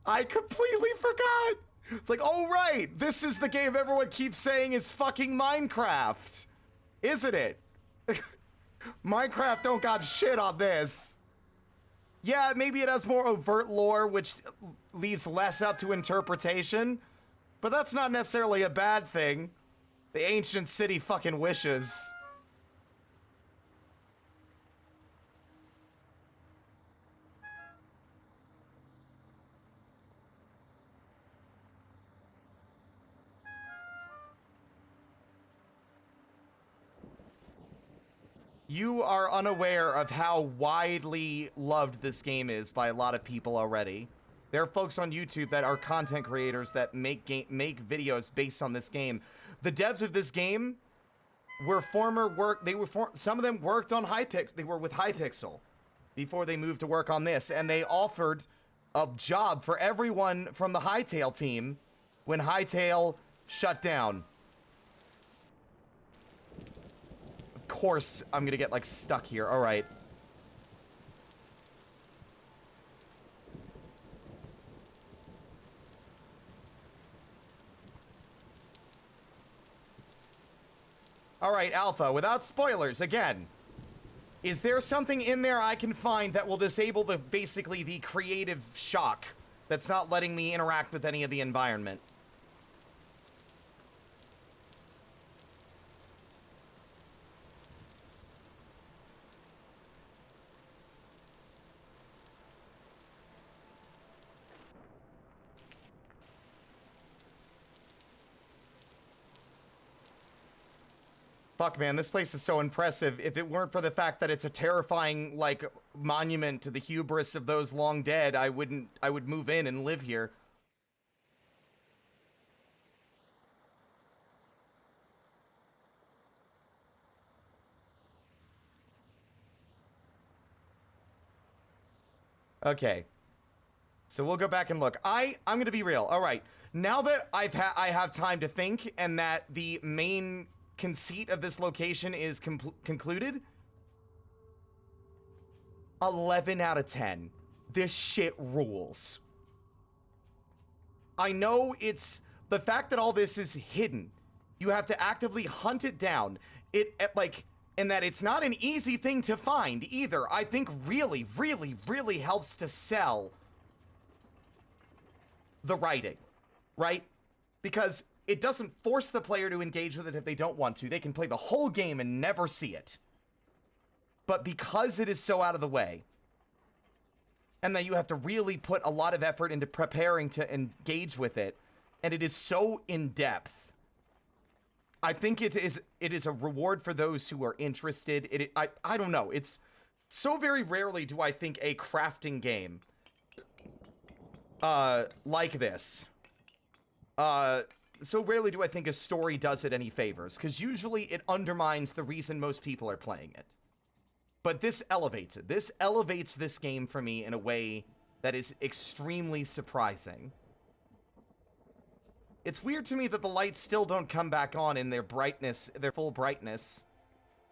I completely forgot. It's like, oh right, this is the game everyone keeps saying is fucking Minecraft. Isn't it? Minecraft don't got shit on this. Yeah, maybe it has more overt lore, which leaves less up to interpretation. But that's not necessarily a bad thing. The ancient city fucking wishes. You are unaware of how widely loved this game is by a lot of people already. There are folks on YouTube that are content creators that make videos based on this game. The devs of this game were some of them worked on Hypixel. They were with Hypixel before they moved to work on this, and they offered a job for everyone from the Hytale team when Hytale shut down. Of course, I'm gonna get like stuck here. All right. All right, Alpha, without spoilers, again, is there something in there I can find that will disable basically the creative shock that's not letting me interact with any of the environment? Fuck, man, this place is so impressive. If it weren't for the fact that it's a terrifying, like, monument to the hubris of those long dead, I would move in and live here. Okay. So we'll go back and look. I'm gonna be real. All right. Now that I have time to think and that the main conceit of this location is concluded, 11 out of 10. This shit rules. I know it's the fact that all this is hidden. You have to actively hunt it down. Like, And that it's not an easy thing to find either, I think really, really, really helps to sell the writing, right? Because it doesn't force the player to engage with it if they don't want to. They can play the whole game and never see it. But because it is so out of the way, and that you have to really put a lot of effort into preparing to engage with it, and it is so in-depth, I think it is a reward for those who are interested. I don't know. It's so very rarely do I think a crafting game like this. So rarely do I think a story does it any favors, because usually it undermines the reason most people are playing it. But this elevates it. This elevates this game for me in a way that is extremely surprising. It's weird to me that the lights still don't come back on in their brightness, their full brightness,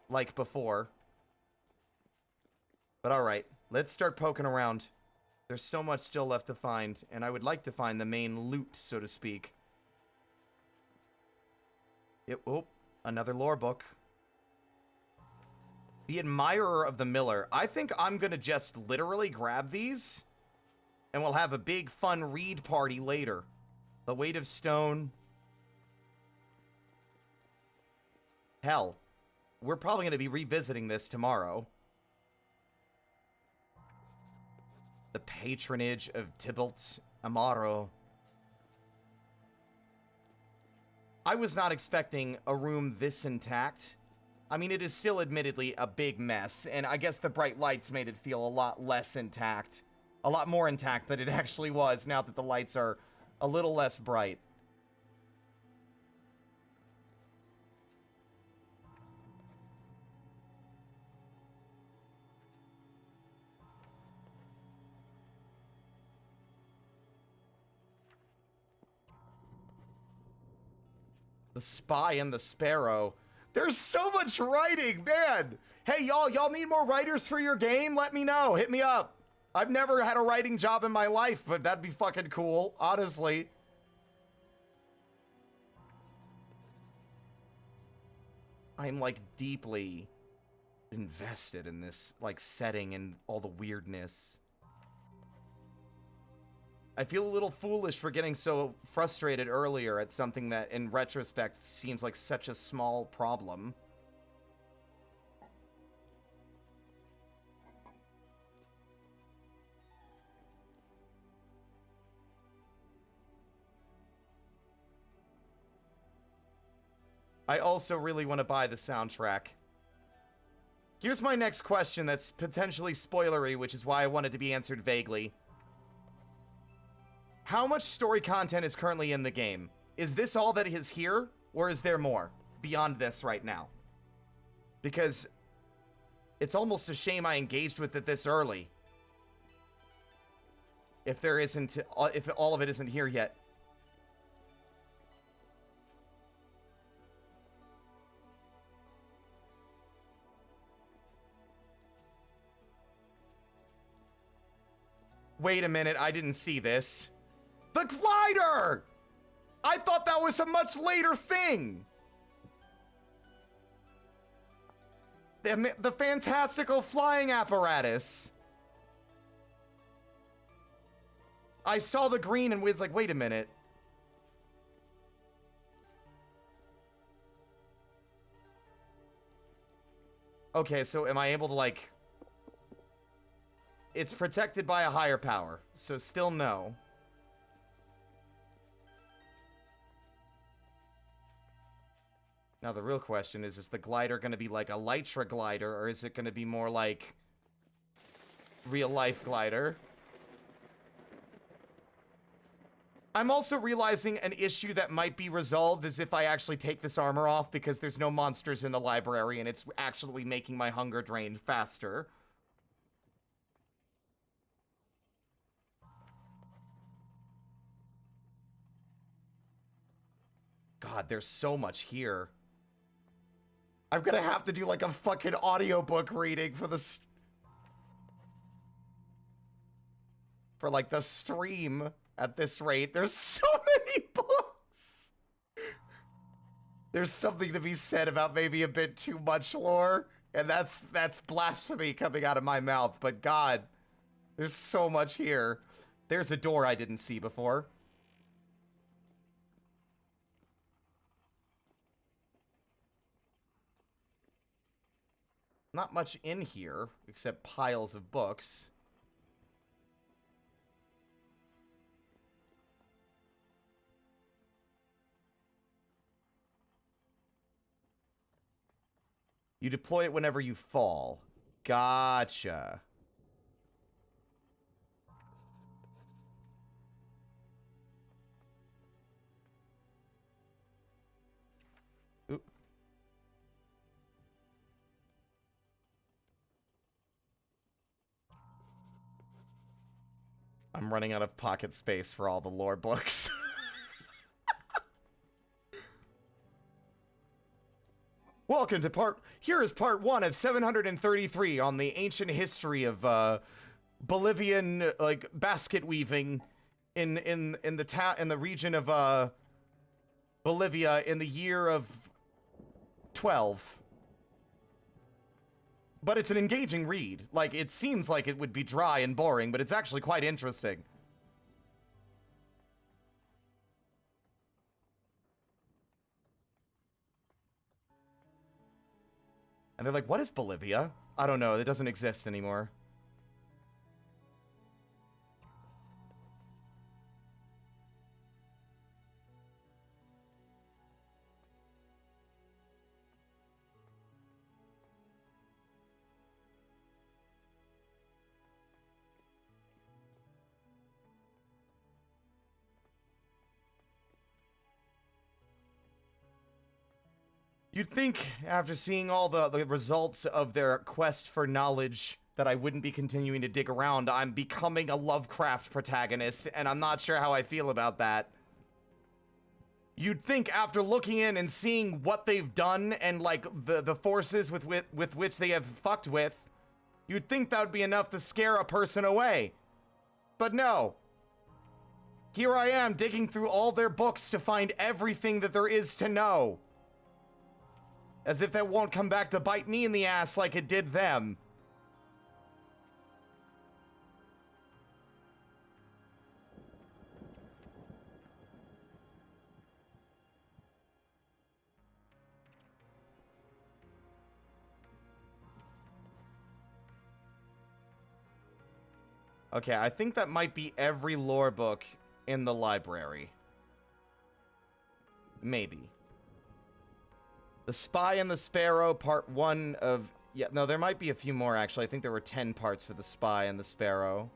like before. But alright, let's start poking around. There's so much still left to find, and I would like to find the main loot, so to speak. Oh, another lore book. The Admirer of the Miller. I think I'm gonna just literally grab these, and we'll have a big fun read party later. The Weight of Stone. Hell, we're probably gonna be revisiting this tomorrow. The Patronage of Tybalt Amaro. I was not expecting a room this intact. I mean, it is still admittedly a big mess, and I guess the bright lights made it feel a lot less intact. A lot more intact than it actually was, now that the lights are a little less bright. The Spy and the Sparrow. There's so much writing, man! Hey, y'all need more writers for your game? Let me know. Hit me up. I've never had a writing job in my life, but that'd be fucking cool, honestly. I'm, like, deeply invested in this, like, setting and all the weirdness. I feel a little foolish for getting so frustrated earlier at something that, in retrospect, seems like such a small problem. I also really want to buy the soundtrack. Here's my next question that's potentially spoilery, which is why I want it to be answered vaguely. How much story content is currently in the game? Is this all that is here, or is there more beyond this right now? Because it's almost a shame I engaged with it this early. If there isn't, if all of it isn't here yet. Wait a minute, I didn't see this. The glider! I thought that was a much later thing. The fantastical flying apparatus. I saw the green and was like, wait a minute. Okay, so am I able to, like... It's protected by a higher power, so still no. Now the real question is the glider going to be like a Lytra glider, or is it going to be more like real-life glider? I'm also realizing an issue that might be resolved is if I actually take this armor off, because there's no monsters in the library, and it's actually making my hunger drain faster. God, there's so much here. I'm gonna have to do like a fucking audiobook reading for the for like the stream at this rate. There's so many books. There's something to be said about maybe a bit too much lore. And that's blasphemy coming out of my mouth, but God, there's so much here. There's a door I didn't see before. Not much in here, except piles of books. You deploy it whenever you fall. Gotcha. Oop. I'm running out of pocket space for all the lore books. Welcome to here is part 1 of 733 on the ancient history of Bolivian like basket weaving in the region of Bolivia in the year of 12. But it's an engaging read. Like, it seems like it would be dry and boring, but it's actually quite interesting. And they're like, what is Bolivia? I don't know, it doesn't exist anymore. You'd think, after seeing all the results of their quest for knowledge, that I wouldn't be continuing to dig around. I'm becoming a Lovecraft protagonist, and I'm not sure how I feel about that. You'd think, after looking in and seeing what they've done, and, like, the forces with which they have fucked with, you'd think that would be enough to scare a person away. But no. Here I am, digging through all their books to find everything that there is to know. As if that won't come back to bite me in the ass like it did them. Okay, I think that might be every lore book in the library. Maybe. The Spy and the Sparrow, part 1 of... Yeah, no, there might be a few more, actually. I think there were 10 parts for the Spy and the Sparrow.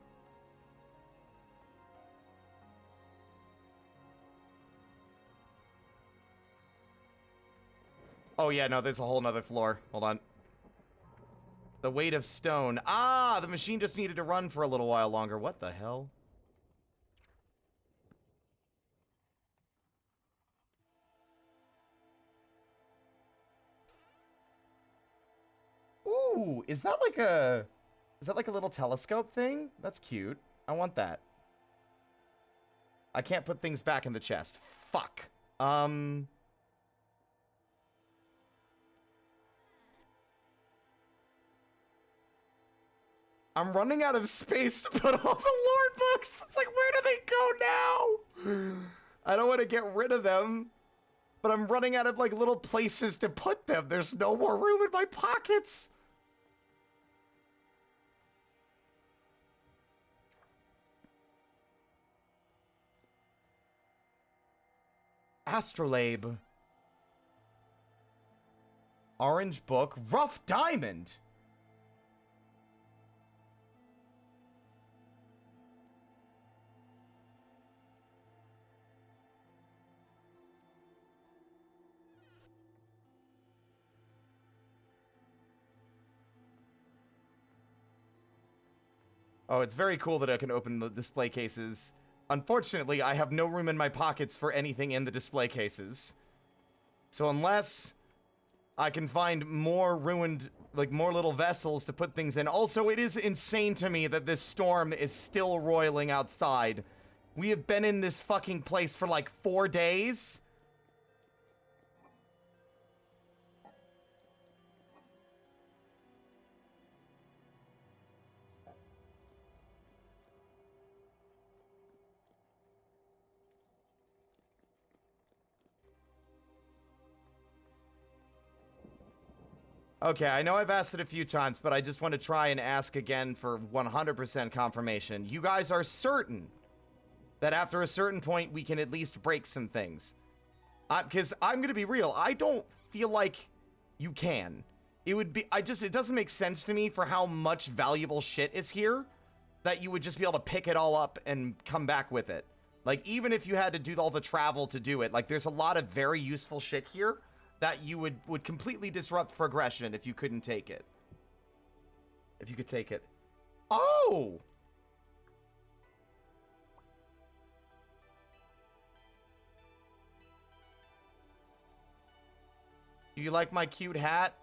Oh, yeah, no, there's a whole nother floor. Hold on. The Weight of Stone. Ah, the machine just needed to run for a little while longer. What the hell? Ooh, is that like a little telescope thing? That's cute. I want that. I can't put things back in the chest. Fuck. I'm running out of space to put all the lore books. It's like, where do they go now? I don't want to get rid of them, but I'm running out of like little places to put them. There's no more room in my pockets. Astrolabe. Orange book. Rough diamond. Oh, it's very cool that I can open the display cases. Unfortunately, I have no room in my pockets for anything in the display cases. So unless I can find more ruined, like more little vessels to put things in. Also, it is insane to me that this storm is still roiling outside. We have been in this fucking place for like 4 days. Okay, I know I've asked it a few times, but I just want to try and ask again for 100% confirmation. You guys are certain that after a certain point, we can at least break some things? Because I'm going to be real, I don't feel like you can. It would be, it doesn't make sense to me for how much valuable shit is here that you would just be able to pick it all up and come back with it. Like, even if you had to do all the travel to do it, like, there's a lot of very useful shit here that you would completely disrupt progression if you couldn't take it. If you could take it. Oh! Do you like my cute hat?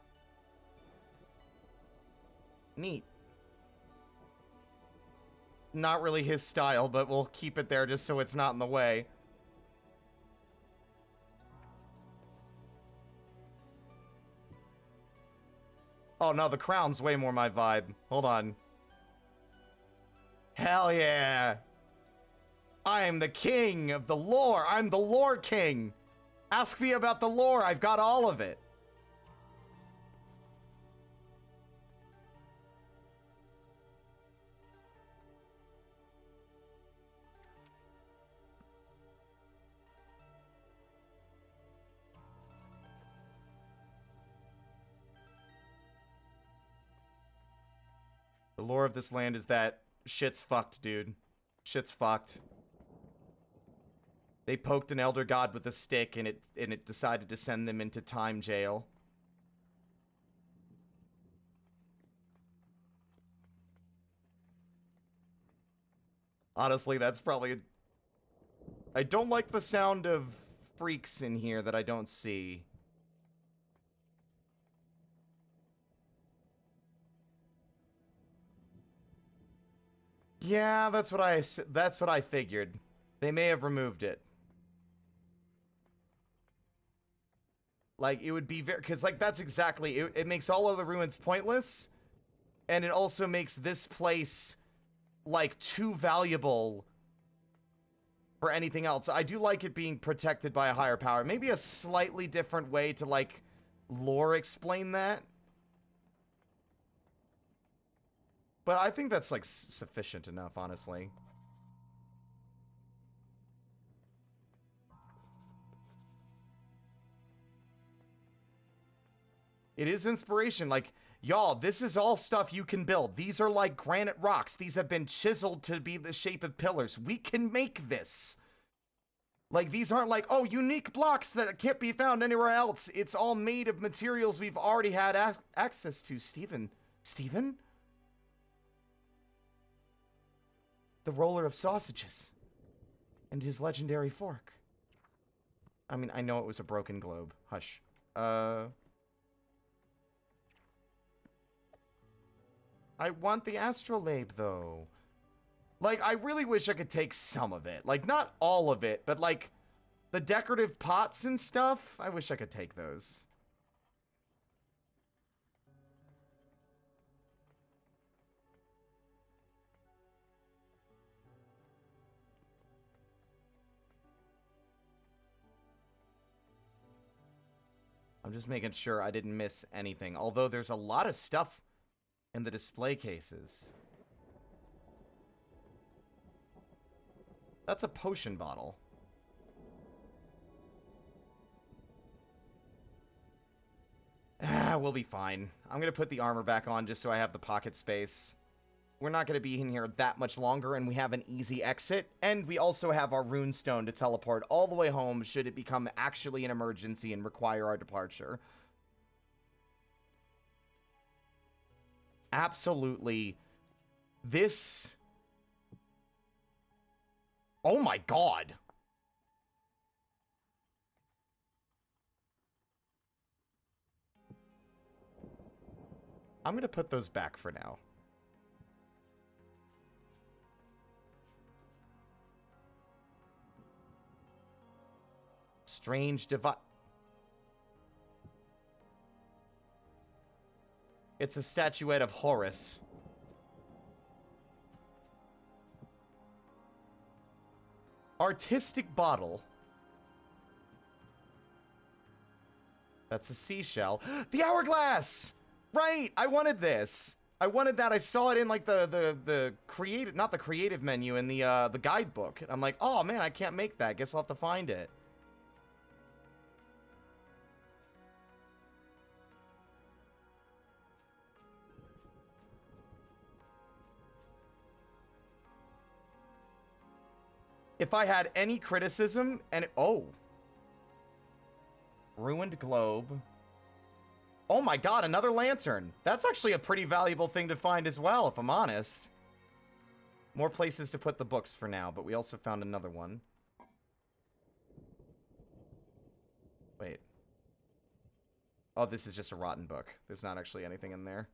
Neat. Not really his style, but we'll keep it there just so it's not in the way. Oh no, the crown's way more my vibe. Hold on. Hell yeah! I am the king of the lore. I'm the lore king. Ask me about the lore. I've got all of it. The lore of this land is that shit's fucked, dude. Shit's fucked. They poked an elder god with a stick and it decided to send them into time jail. Honestly, that's probably... I don't like the sound of freaks in here that I don't see. Yeah, that's what I figured. They may have removed it. Like, it would be very... Because, like, that's exactly... It makes all other ruins pointless. And it also makes this place, like, too valuable for anything else. I do like it being protected by a higher power. Maybe a slightly different way to, like, lore explain that. But I think that's, like, sufficient enough, honestly. It is inspiration. Like, y'all, this is all stuff you can build. These are like granite rocks. These have been chiseled to be the shape of pillars. We can make this. Like, these aren't like, oh, unique blocks that can't be found anywhere else. It's all made of materials we've already had access to. Steven? Steven? The roller of sausages. And his legendary fork. I mean, I know it was a broken globe. Hush. I want the astrolabe, though. Like, I really wish I could take some of it. Like, not all of it, but, like, the decorative pots and stuff, I wish I could take those. I'm just making sure I didn't miss anything. Although there's a lot of stuff in the display cases. That's a potion bottle. Ah, we'll be fine. I'm gonna put the armor back on just so I have the pocket space. We're not gonna be in here that much longer, and we have an easy exit. And we also have our runestone to teleport all the way home should it become actually an emergency and require our departure. Absolutely. This... Oh my god! I'm gonna put those back for now. Strange device. It's a statuette of Horus. Artistic bottle. That's a seashell. The hourglass! Right, I wanted this. I wanted that. I saw it in like the creative, not the creative menu, in the guidebook. I'm like, oh man, I can't make that. Guess I'll have to find it. If I had any criticism, and oh, ruined globe. Oh my god, another lantern. That's actually a pretty valuable thing to find as well, if I'm honest. More places to put the books for now, but we also found another one. Wait. Oh, this is just a rotten book. There's not actually anything in there.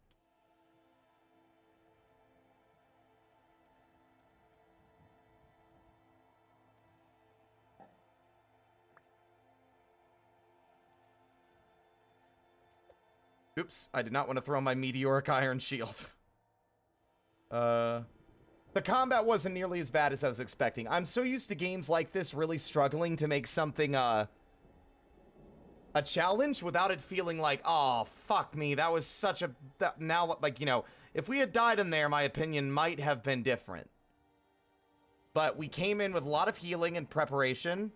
Oops, I did not want to throw my meteoric iron shield. The combat wasn't nearly as bad as I was expecting. I'm so used to games like this really struggling to make something, a challenge without it feeling like, oh, fuck me, that was such a... now, like, you know, if we had died in there, my opinion might have been different. But we came in with a lot of healing and preparation.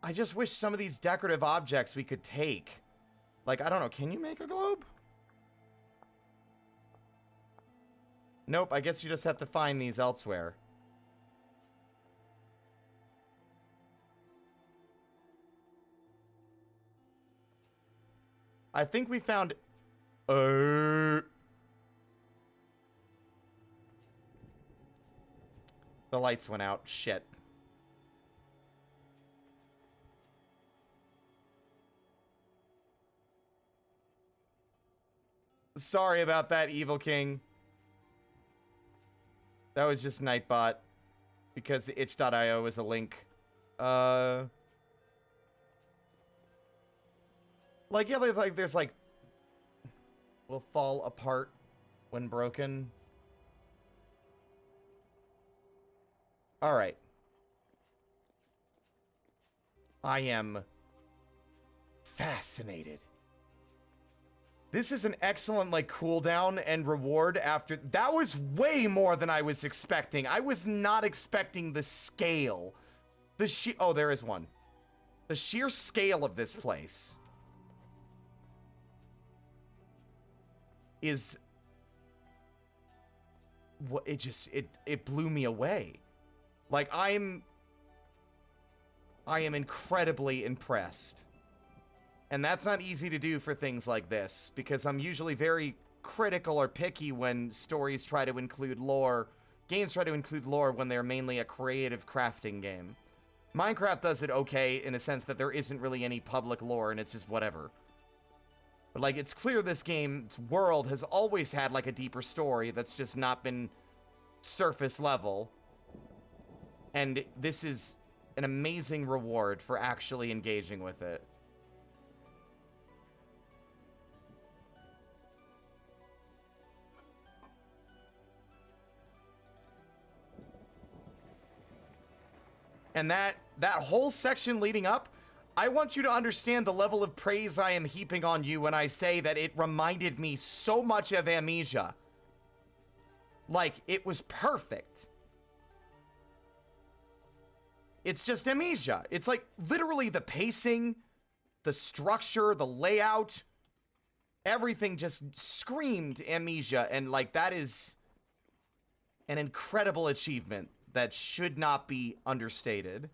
I just wish some of these decorative objects we could take. Like, I don't know, can you make a globe? Nope, I guess you just have to find these elsewhere. I think we found... The lights went out. Shit. Sorry about that, Evil King. That was just Nightbot. Because itch.io is a link. Like, yeah, there's like... will fall apart when broken. Alright. I am... fascinated. This is an excellent, like, cooldown and reward after... That was way more than I was expecting. I was not expecting the scale. Oh, there is one. The sheer scale of this place is... what it just... It blew me away. Like, I am incredibly impressed. And that's not easy to do for things like this, because I'm usually very critical or picky when stories try to include lore. Games try to include lore when they're mainly a creative crafting game. Minecraft does it okay in a sense that there isn't really any public lore and it's just whatever. But, like, it's clear this game's world has always had, like, a deeper story that's just not been surface level. And this is an amazing reward for actually engaging with it. And that whole section leading up, I want you to understand the level of praise I am heaping on you when I say that it reminded me so much of Amnesia. Like, it was perfect. It's just Amnesia. It's like, literally the pacing, the structure, the layout, everything just screamed Amnesia. And, like, that is an incredible achievement that should not be understated.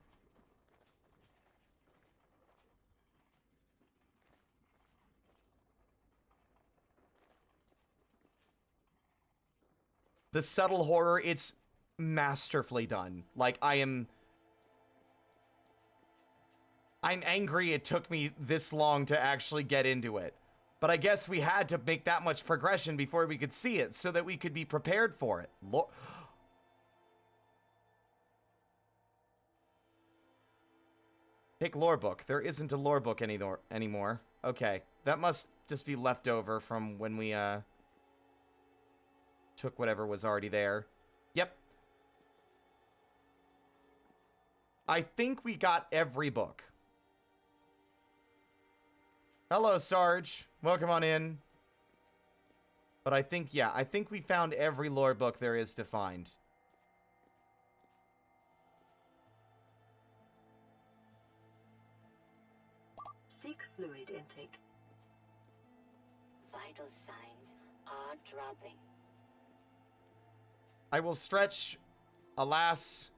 The subtle horror, it's masterfully done. Like, I'm angry it took me this long to actually get into it. But I guess we had to make that much progression before we could see it, so that we could be prepared for it. Pick lore book. There isn't a lore book anymore. Okay. That must just be left over from when we, took whatever was already there. Yep. I think we got every book. Hello, Sarge. Welcome on in. But I think, yeah, I think we found every lore book there is to find. Seek fluid intake. Vital signs are dropping. I will stretch. Alas,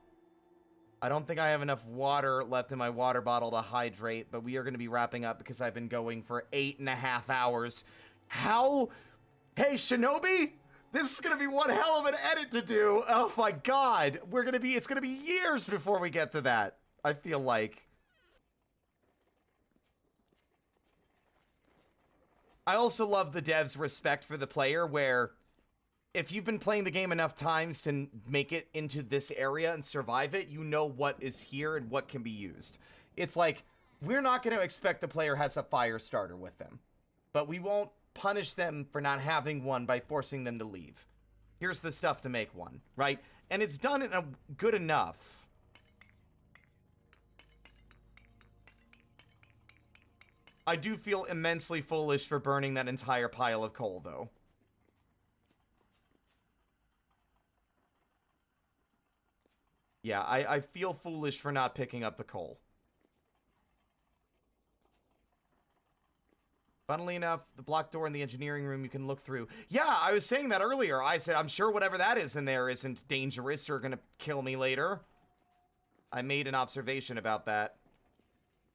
I don't think I have enough water left in my water bottle to hydrate, but we are going to be wrapping up because I've been going for 8.5 hours. How? Hey, Shinobi? This is going to be one hell of an edit to do. Oh my god. It's going to be years before we get to that. I feel like. I also love the devs' respect for the player, where if you've been playing the game enough times to make it into this area and survive it, you know what is here and what can be used. It's like, we're not going to expect the player has a fire starter with them, but we won't punish them for not having one by forcing them to leave. Here's the stuff to make one, right? And it's done in a good enough. I do feel immensely foolish for burning that entire pile of coal, though. Yeah, I feel foolish for not picking up the coal. Funnily enough, the blocked door in the engineering room you can look through. Yeah, I was saying that earlier. I said, I'm sure whatever that is in there isn't dangerous or gonna kill me later. I made an observation about that.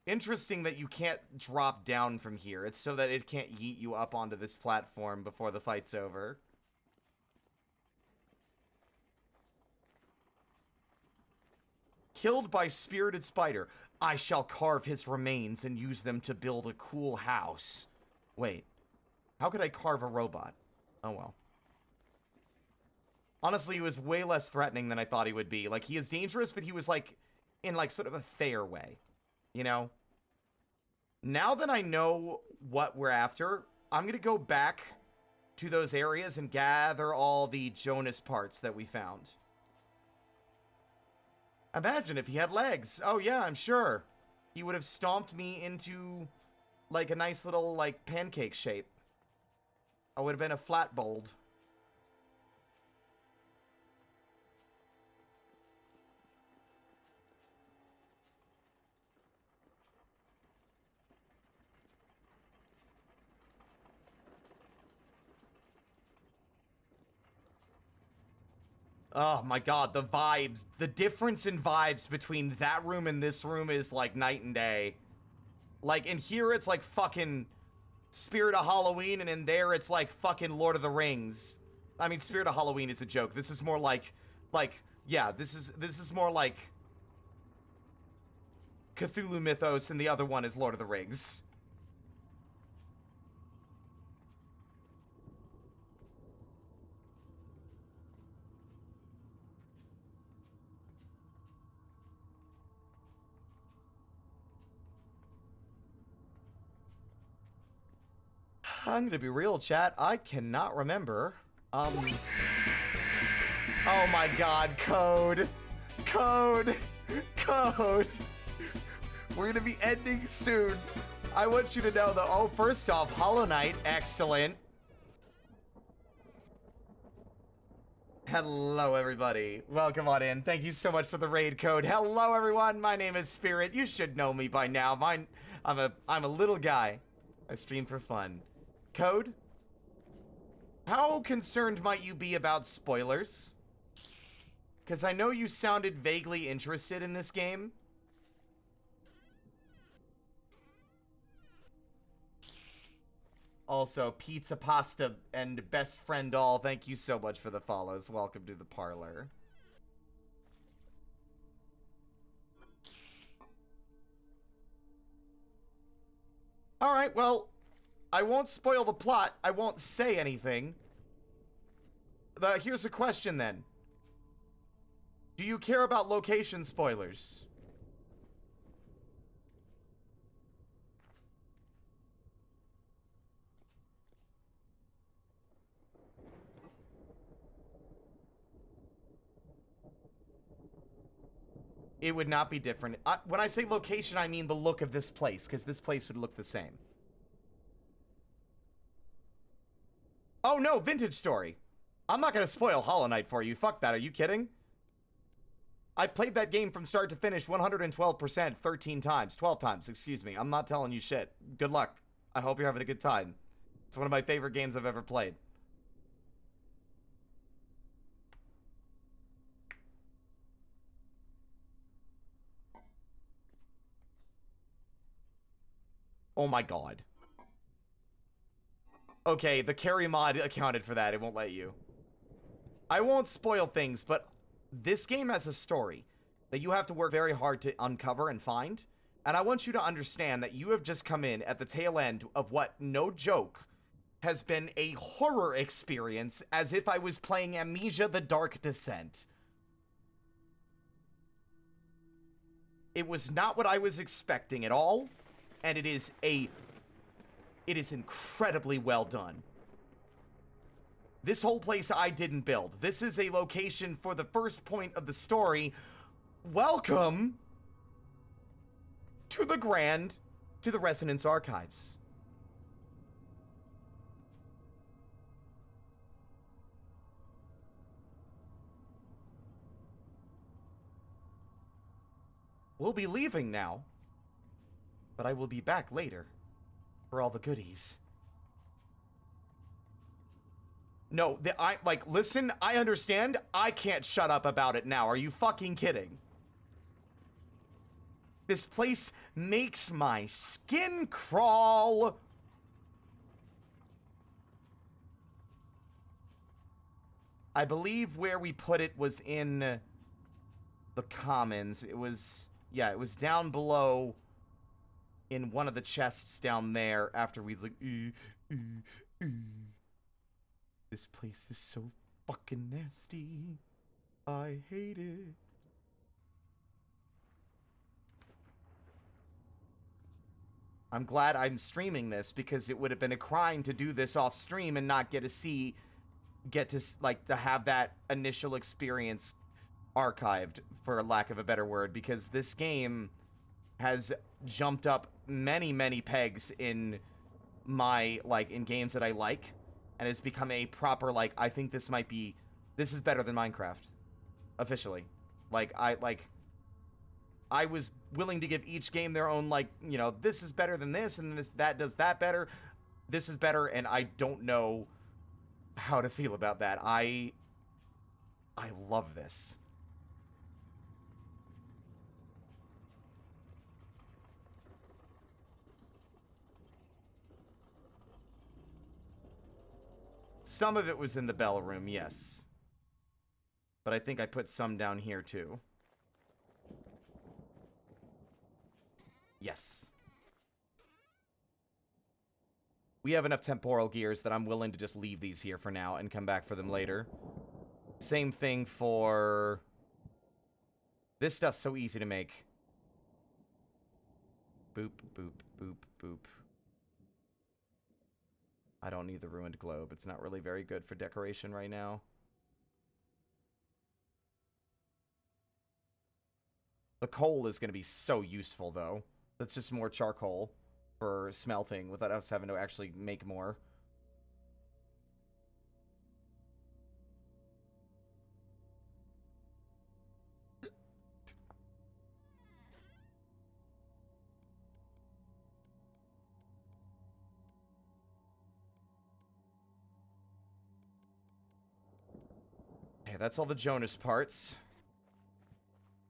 Interesting that you can't drop down from here. It's so that it can't yeet you up onto this platform before the fight's over. Killed by spirited spider. I shall carve his remains and use them to build a cool house. Wait. How could I carve a robot? Oh well. Honestly, he was way less threatening than I thought he would be. Like, he is dangerous, but he was, like, in, like, sort of a fair way. You know? Now that I know what we're after, I'm gonna go back to those areas and gather all the Jonas parts that we found. Imagine if he had legs. Oh yeah, I'm sure. He would have stomped me into, like, a nice little, like, pancake shape. I would have been a flat bowled. Oh my god, the vibes. The difference in vibes between that room and this room is like night and day. Like, in here it's like fucking Spirit of Halloween, and in there it's like fucking Lord of the Rings. I mean, Spirit of Halloween is a joke. This is more like, yeah, this is more like Cthulhu mythos, and the other one is Lord of the Rings. I'm gonna be real, chat. I cannot remember. Oh my god, code. Code. Code. We're gonna be ending soon. I want you to know though. Oh, first off, Hollow Knight, excellent. Hello, everybody. Welcome on in. Thank you so much for the raid code. Hello, everyone. My name is Spirit. You should know me by now. I'm a little guy. I stream for fun. Code? How concerned might you be about spoilers? Because I know you sounded vaguely interested in this game. Also, Pizza Pasta and Best Friend All, thank you so much for the follows. Welcome to the parlor. Alright, well, I won't spoil the plot. I won't say anything. Here's a question then. Do you care about location spoilers? It would not be different. When I say location, I mean the look of this place, because this place would look the same. Oh no, Vintage Story. I'm not going to spoil Hollow Knight for you. Fuck that, are you kidding? I played that game from start to finish 112% 13 times. 12 times, excuse me. I'm not telling you shit. Good luck. I hope you're having a good time. It's one of my favorite games I've ever played. Oh my god. Okay, the carry mod accounted for that. It won't let you. I won't spoil things, but this game has a story that you have to work very hard to uncover and find. And I want you to understand that you have just come in at the tail end of what, no joke, has been a horror experience as if I was playing Amnesia: The Dark Descent. It was not what I was expecting at all, and it is incredibly well done. This whole place I didn't build. This is a location for the first point of the story. Welcome to the Resonance Archives. We'll be leaving now, but I will be back later for all the goodies. No, listen, I understand. I can't shut up about it now. Are you fucking kidding? This place makes my skin crawl. I believe where we put it was in the commons. It was down below in one of the chests down there after we like, This place is so fucking nasty. I hate it. I'm glad I'm streaming this because it would have been a crime to do this off stream and not get to have that initial experience archived, for lack of a better word, because this game has jumped up many, many pegs in my, in games that I like, and has become a proper, I think this is better than Minecraft. Officially. I was willing to give each game their own, this is better than this, and that does that better. This is better, and I don't know how to feel about that. I love this. Some of it was in the bell room, yes. But I think I put some down here, too. Yes. We have enough temporal gears that I'm willing to just leave these here for now and come back for them later. Same thing for... This stuff's so easy to make. Boop, boop, boop, boop. I don't need the ruined globe. It's not really very good for decoration right now. The coal is going to be so useful, though. That's just more charcoal for smelting without us having to actually make more. Okay, that's all the Jonas parts.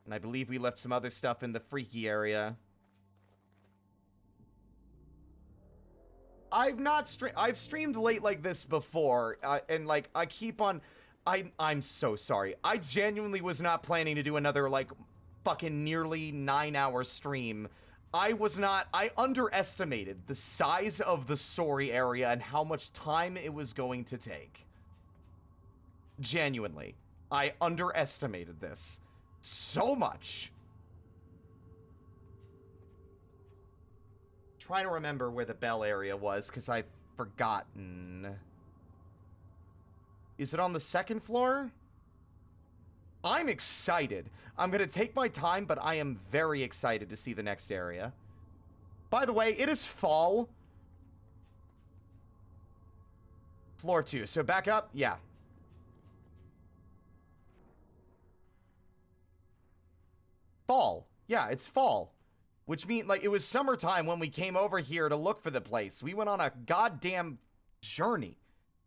And I believe we left some other stuff in the freaky area. I've streamed late like this before, and I keep on... I'm so sorry. I genuinely was not planning to do another, fucking nearly 9-hour stream. I underestimated the size of the story area and how much time it was going to take. Genuinely. I underestimated this. So much. Trying to remember where the bell area was, because I've forgotten. Is it on the second floor? I'm excited. I'm going to take my time, but I am very excited to see the next area. By the way, it is fall. Floor 2. So back up. Yeah. Fall. Yeah, it's fall. Which means, like, it was summertime when we came over here to look for the place. We went on a goddamn journey.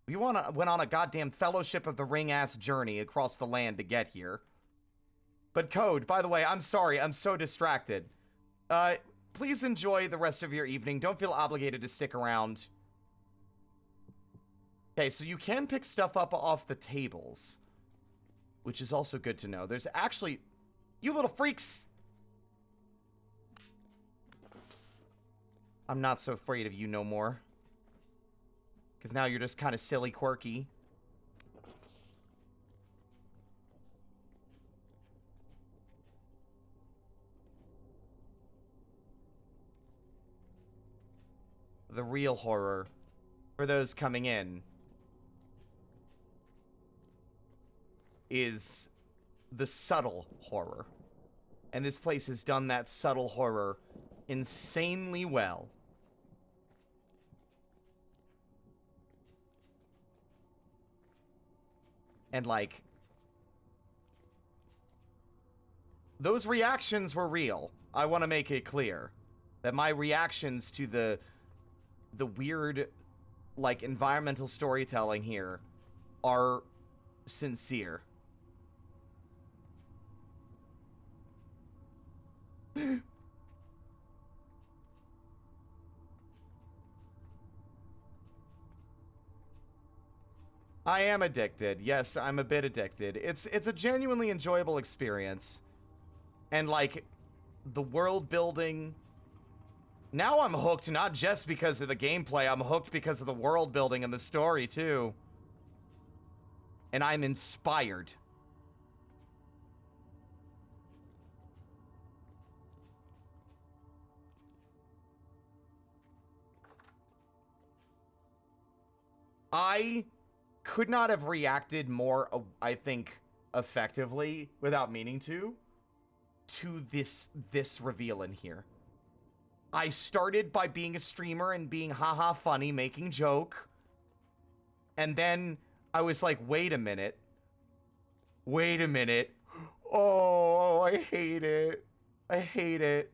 We went on a goddamn Fellowship of the Ring-ass journey across the land to get here. But Code, by the way, I'm sorry. I'm so distracted. Please enjoy the rest of your evening. Don't feel obligated to stick around. Okay, so you can pick stuff up off the tables, which is also good to know. There's actually... You little freaks! I'm not so afraid of you no more. Because now you're just kind of silly, quirky. The real horror, for those coming in, is the subtle horror. And this place has done that subtle horror insanely well. And, like, those reactions were real. I want to make it clear that my reactions to the weird, like, environmental storytelling here are sincere. I am addicted. Yes, I'm a bit addicted. It's a genuinely enjoyable experience. And, like, the world building... Now I'm hooked, not just because of the gameplay. I'm hooked because of the world building and the story, too. And I'm inspired. I could not have reacted more, I think, effectively, without meaning to this reveal in here. I started by being a streamer and being haha funny, making joke. And then I was like, wait a minute. Wait a minute. Oh, I hate it. I hate it.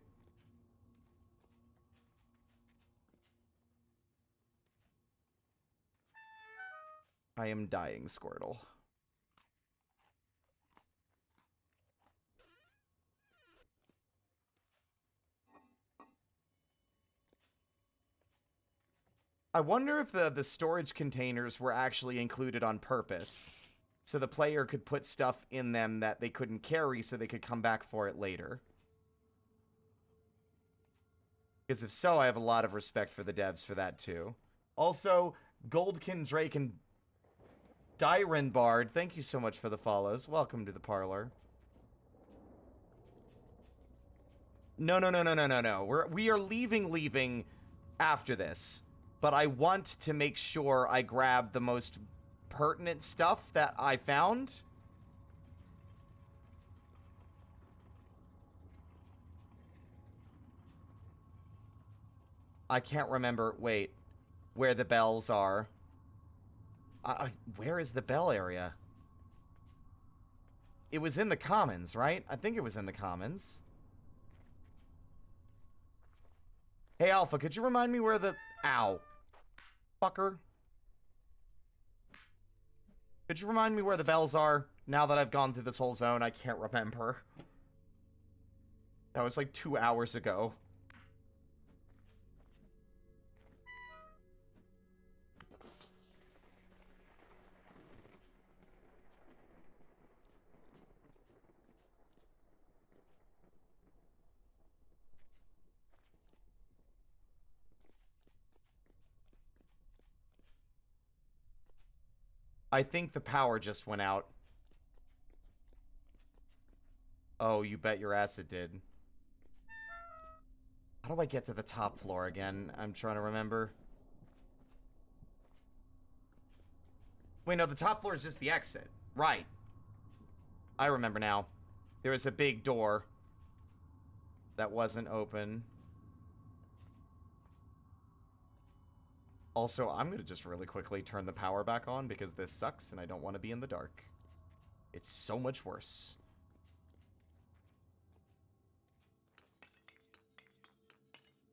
I am dying, Squirtle. I wonder if the storage containers were actually included on purpose, so the player could put stuff in them that they couldn't carry so they could come back for it later. Because if so, I have a lot of respect for the devs for that too. Also, Goldkin, Drake, and Dyron Bard, thank you so much for the follows. Welcome to the parlor. No. We are leaving after this. But I want to make sure I grab the most pertinent stuff that I found. I can't remember, wait, where the bells are. Where is the bell area? It was in the commons, right? I think it was in the commons. Hey, Alpha, could you remind me where the... Ow. Fucker. Could you remind me where the bells are? Now that I've gone through this whole zone, I can't remember. That was like 2 hours ago. I think the power just went out. Oh, you bet your ass it did. How do I get to the top floor again? I'm trying to remember. Wait, no, the top floor is just the exit. Right. I remember now. There was a big door that wasn't open. Also, I'm going to just really quickly turn the power back on because this sucks and I don't want to be in the dark. It's so much worse.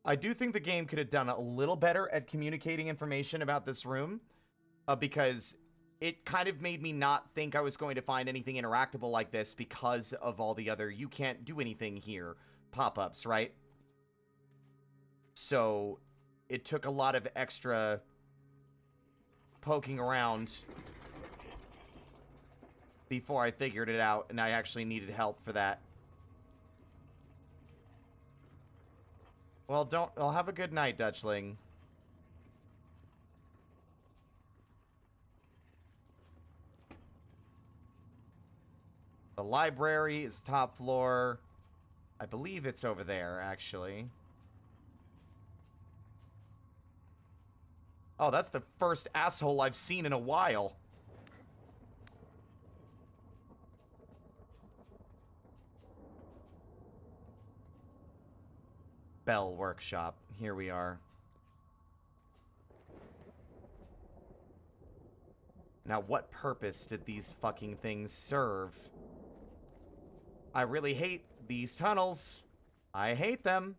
I do think the game could have done a little better at communicating information about this room, because it kind of made me not think I was going to find anything interactable like this because of all the other "you can't do anything here" pop-ups, right? So it took a lot of extra poking around before I figured it out, and I actually needed help for that. Well, I'll have a good night, Dutchling. The library is top floor. I believe it's over there, actually. Oh, that's the first asshole I've seen in a while. Bell Workshop. Here we are. Now, what purpose did these fucking things serve? I really hate these tunnels. I hate them.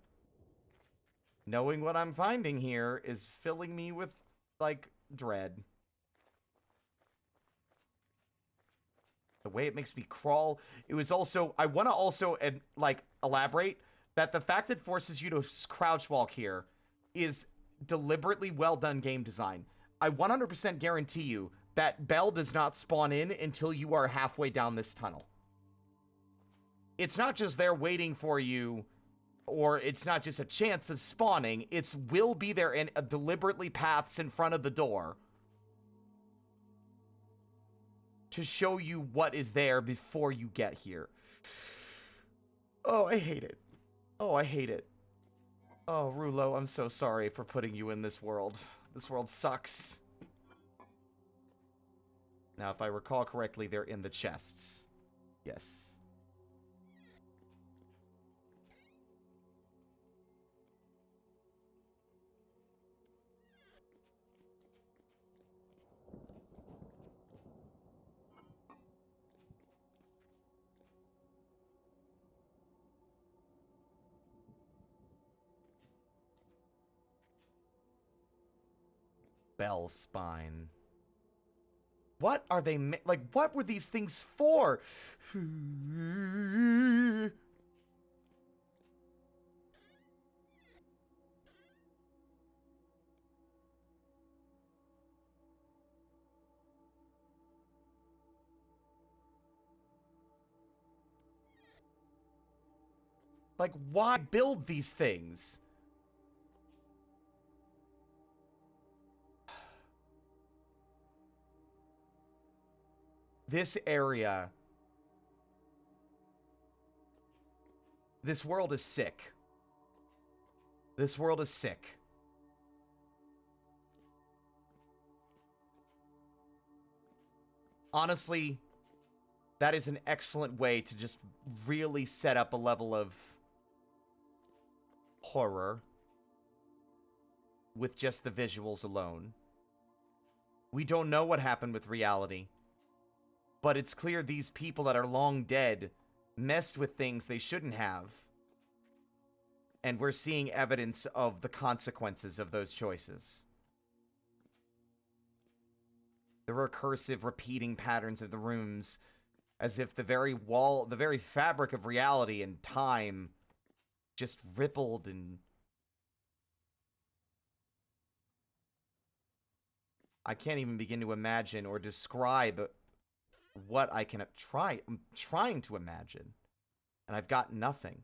Knowing what I'm finding here is filling me with, like, dread. The way it makes me crawl. It was also... I want to also, like, elaborate that the fact it forces you to crouch walk here is deliberately well done game design. I 100% guarantee you that Bell does not spawn in until you are halfway down this tunnel. It's not just there waiting for you, or it's not just a chance of spawning. It's will be there and deliberately paths in front of the door to show you what is there before you get here. Oh, I hate it. Oh, I hate it. Oh, Rulo, I'm so sorry for putting you in this world. This world sucks. Now, if I recall correctly, they're in the chests. Yes. Bell spine. What are they like, what were these things for? Like, why build these things? This area. This world is sick. This world is sick. Honestly, that is an excellent way to just really set up a level of horror with just the visuals alone. We don't know what happened with reality, but it's clear these people that are long dead messed with things they shouldn't have, and we're seeing evidence of the consequences of those choices. The recursive repeating patterns of the rooms, as if the very fabric of reality and time just rippled and... I can't even begin to imagine or describe what I'm trying to imagine, and I've got nothing.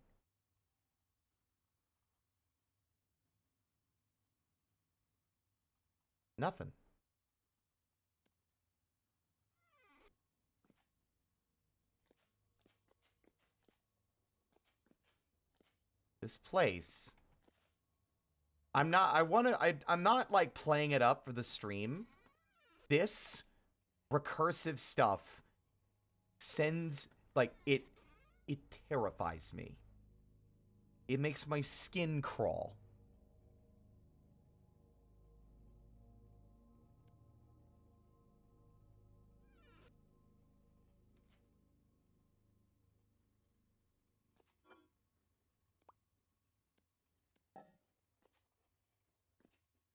Nothing. This place. I'm not like playing it up for the stream. This recursive stuff sends like, it terrifies me. It makes my skin crawl.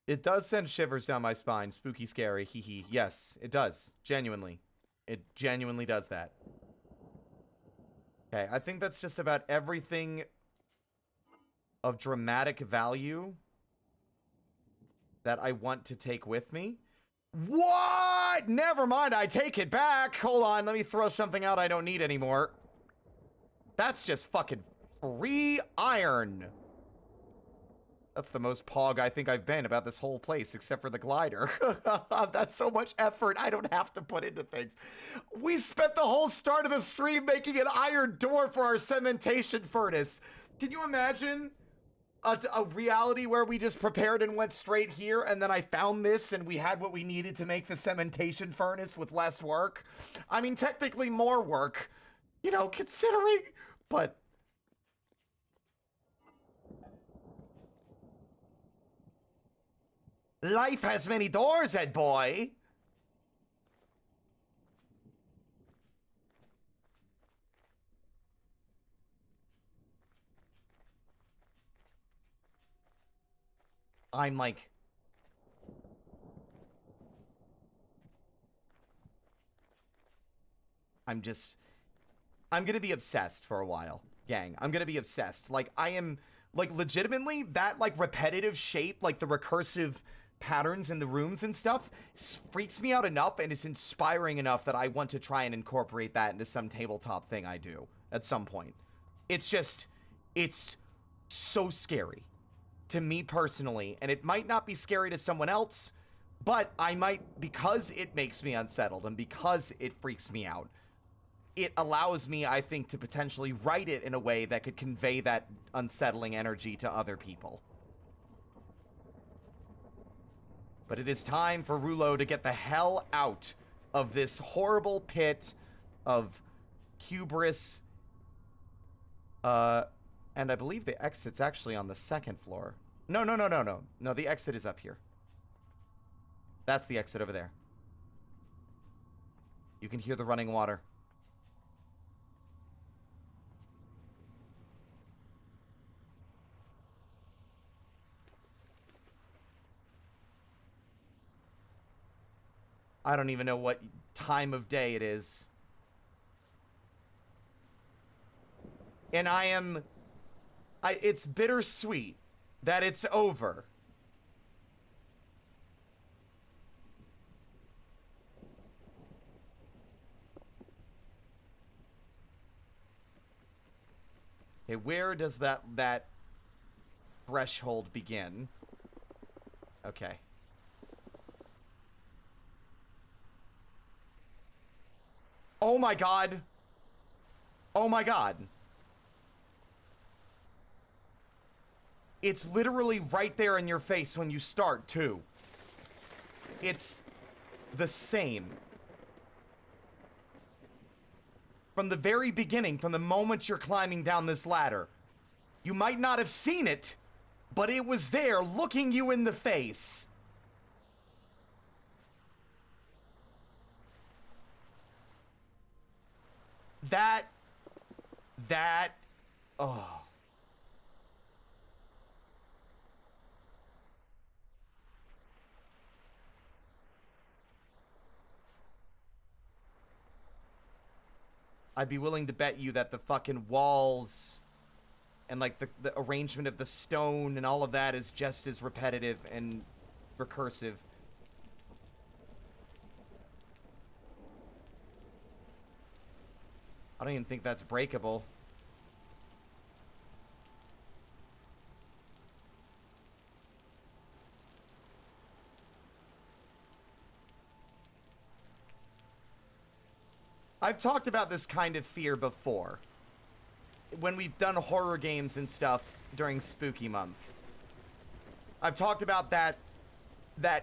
It does send shivers down my spine. Spooky, scary, hee hee. Yes, it does. Genuinely. It genuinely does that. Okay, I think that's just about everything of dramatic value that I want to take with me. What? Never mind, I take it back. Hold on, let me throw something out I don't need anymore. That's just fucking free iron. That's the most pog I think I've been about this whole place, except for the glider. That's so much effort I don't have to put into things. We spent the whole start of the stream making an iron door for our cementation furnace. Can you imagine a reality where we just prepared and went straight here, and then I found this, and we had what we needed to make the cementation furnace with less work? I mean, technically more work, you know, considering, but... Life has many doors, Ed boy. I'm like... I'm gonna be obsessed for a while, gang. I'm gonna be obsessed. Like, I am... Like, legitimately, that, like, repetitive shape, like, the recursive patterns in the rooms and stuff freaks me out enough and is inspiring enough that I want to try and incorporate that into some tabletop thing I do at some point. It's just, it's so scary to me personally, and it might not be scary to someone else, but I might, because it makes me unsettled and because it freaks me out, it allows me, I think, to potentially write it in a way that could convey that unsettling energy to other people. But it is time for Rulo to get the hell out of this horrible pit of hubris. And I believe the exit's actually on the second floor. No. No, the exit is up here. That's the exit over there. You can hear the running water. I don't even know what time of day it is. And it's bittersweet that it's over. Okay, where does that threshold begin? Okay. Oh my god. Oh my god. It's literally right there in your face when you start, too. It's the same. From the very beginning, from the moment you're climbing down this ladder. You might not have seen it, but it was there looking you in the face. Oh. I'd be willing to bet you that the fucking walls and, like, the arrangement of the stone and all of that is just as repetitive and recursive. I don't even think that's breakable. I've talked about this kind of fear before. When we've done horror games and stuff during Spooky Month. I've talked about that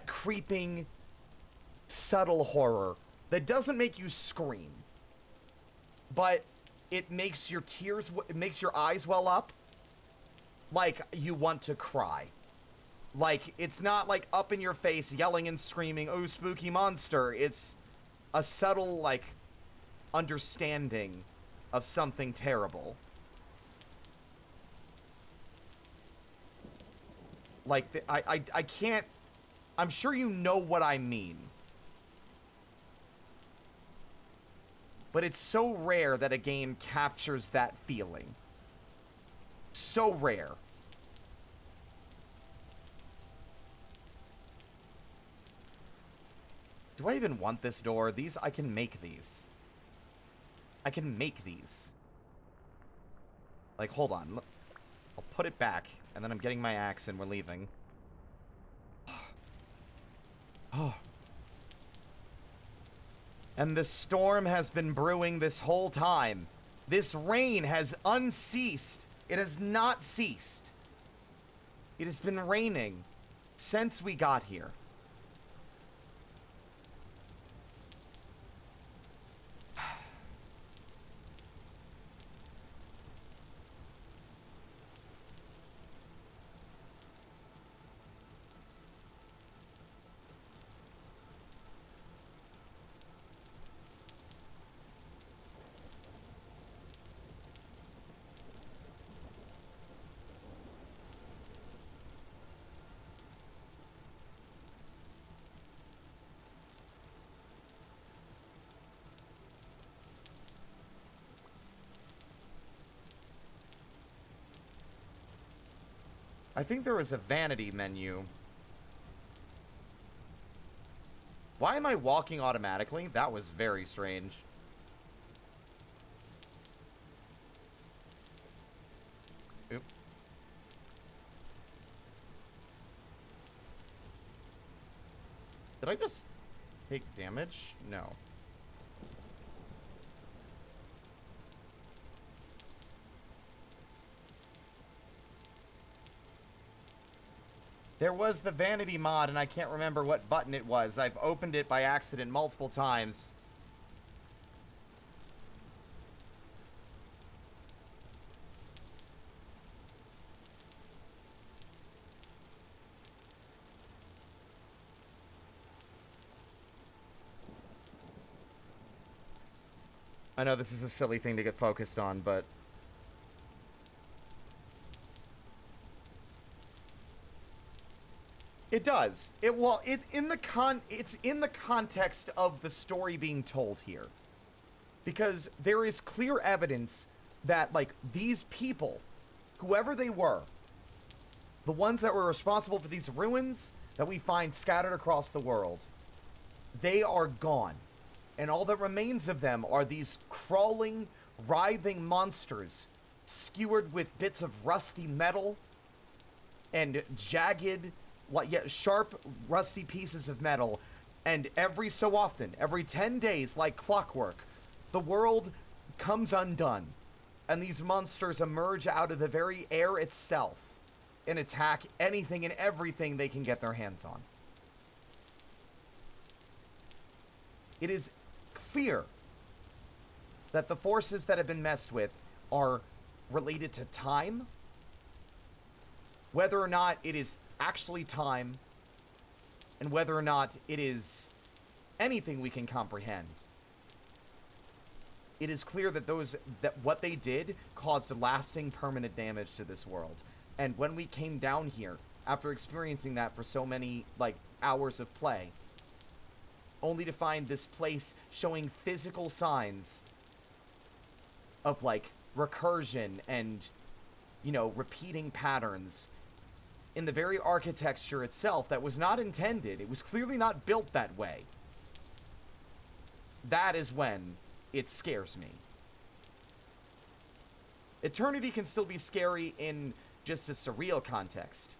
creeping, subtle horror that doesn't make you scream, but it makes your it makes your eyes well up. Like, you want to cry. Like, it's not like up in your face yelling and screaming, oh, spooky monster. It's a subtle, like, understanding of something terrible. Like, I can't... I'm sure you know what I mean. But it's so rare that a game captures that feeling. So rare. Do I even want this door? These, I can make these. I can make these. Like, hold on. I'll put it back, and then I'm getting my axe and we're leaving. Oh. And the storm has been brewing this whole time. This rain has unceased. It has not ceased. It has been raining since we got here. I think there was a vanity menu. Why am I walking automatically? That was very strange. Oop. Did I just take damage? No. There was the vanity mod, and I can't remember what button it was. I've opened it by accident multiple times. I know this is a silly thing to get focused on, but... It does. It's in the context of the story being told here. Because there is clear evidence that, like, these people, whoever they were, the ones that were responsible for these ruins that we find scattered across the world, they are gone. And all that remains of them are these crawling, writhing monsters, skewered with bits of rusty metal and jagged, like, yeah, sharp, rusty pieces of metal. And every so often, every 10 days, like clockwork, the world comes undone. And these monsters emerge out of the very air itself and attack anything and everything they can get their hands on. It is clear that the forces that have been messed with are related to time. Whether or not it is actually time, and whether or not it is anything we can comprehend. It is clear that what they did caused lasting, permanent damage to this world. And when we came down here, after experiencing that for so many, like, hours of play, only to find this place showing physical signs of, like, recursion and, you know, repeating patterns in the very architecture itself that was not intended. It was clearly not built that way. That is when it scares me. Eternity can still be scary in just a surreal context.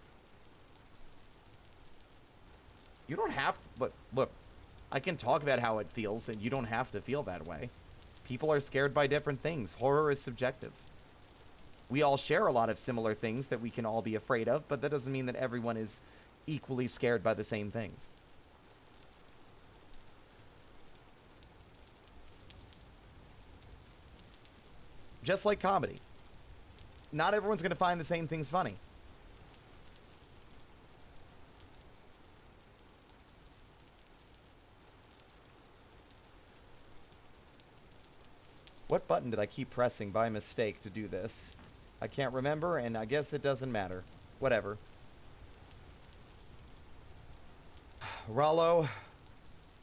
You don't have to... Look, I can talk about how it feels, and you don't have to feel that way. People are scared by different things. Horror is subjective. We all share a lot of similar things that we can all be afraid of, but that doesn't mean that everyone is equally scared by the same things. Just like comedy. Not everyone's going to find the same things funny. What button did I keep pressing by mistake to do this? I can't remember, and I guess it doesn't matter. Whatever. Rollo,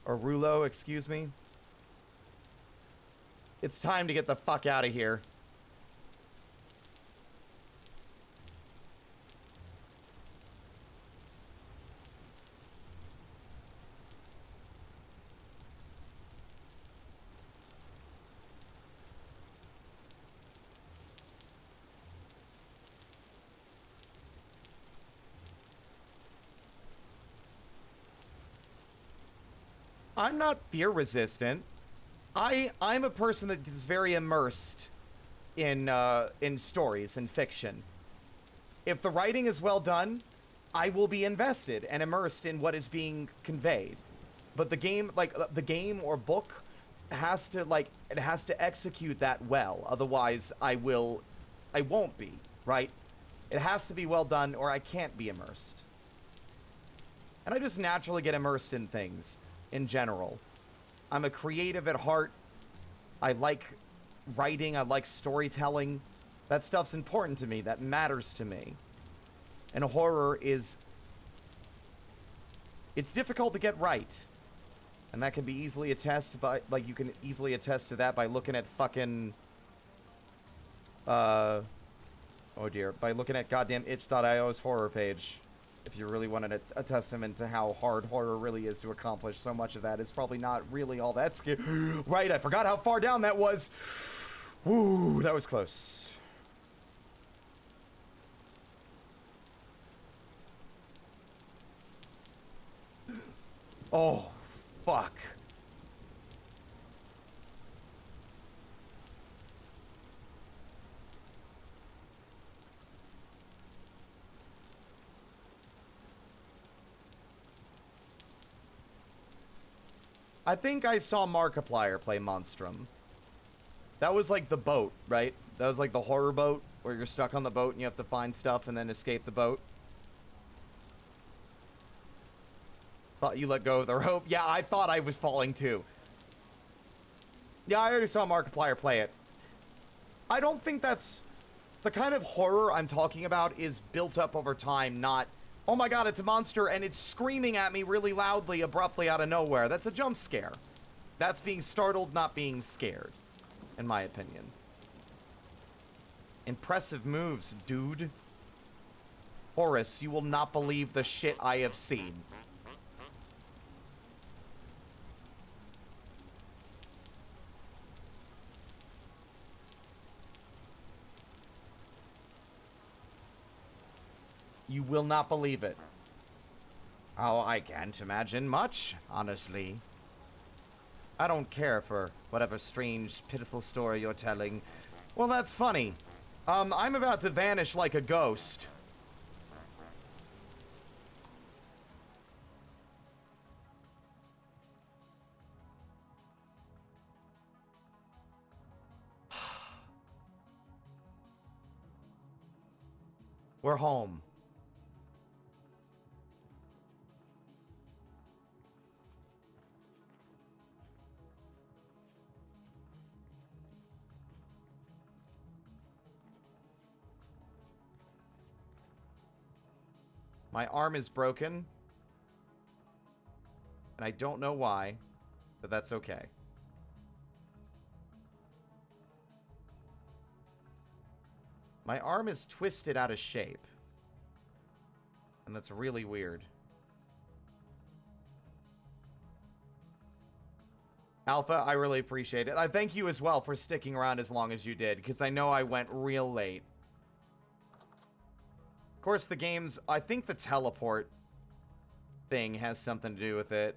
or Rulo, excuse me. It's time to get the fuck out of here. I'm not fear resistant. I'm a person that is very immersed in stories and fiction. If the writing is well done, I will be invested and immersed in what is being conveyed. But the game, like the game or book, has to it has to execute that well. Otherwise, I won't be, right? It has to be well done, or I can't be immersed. And I just naturally get immersed in things. In general, I'm a creative at heart. I like writing. I like storytelling. That stuff's important to me. That matters to me. And horror is... It's difficult to get right. And that can be easily attested by... Like, you can easily attest to that by looking at fucking... Oh dear. By looking at goddamn itch.io's horror page. If you really wanted a testament to how hard horror really is to accomplish so much of that, it's probably not really all that scary. Right, I forgot how far down that was. Woo, that was close. Oh, fuck. I think I saw Markiplier play Monstrum. That was like the boat, right? That was like the horror boat, where you're stuck on the boat and you have to find stuff and then escape the boat. Thought you let go of the rope. Yeah, I thought I was falling too. Yeah, I already saw Markiplier play it. I don't think that's... The kind of horror I'm talking about is built up over time, not... Oh my god, it's a monster, and it's screaming at me really loudly, abruptly out of nowhere. That's a jump scare. That's being startled, not being scared. In my opinion. Impressive moves, dude. Horace, you will not believe the shit I have seen. You will not believe it. Oh, I can't imagine much, honestly. I don't care for whatever strange, pitiful story you're telling. Well, that's funny. I'm about to vanish like a ghost. We're home. My arm is broken. And I don't know why, but that's okay. My arm is twisted out of shape. And that's really weird. Alpha, I really appreciate it. I thank you as well for sticking around as long as you did, because I know I went real late. Of course, the game's... I think the teleport thing has something to do with it.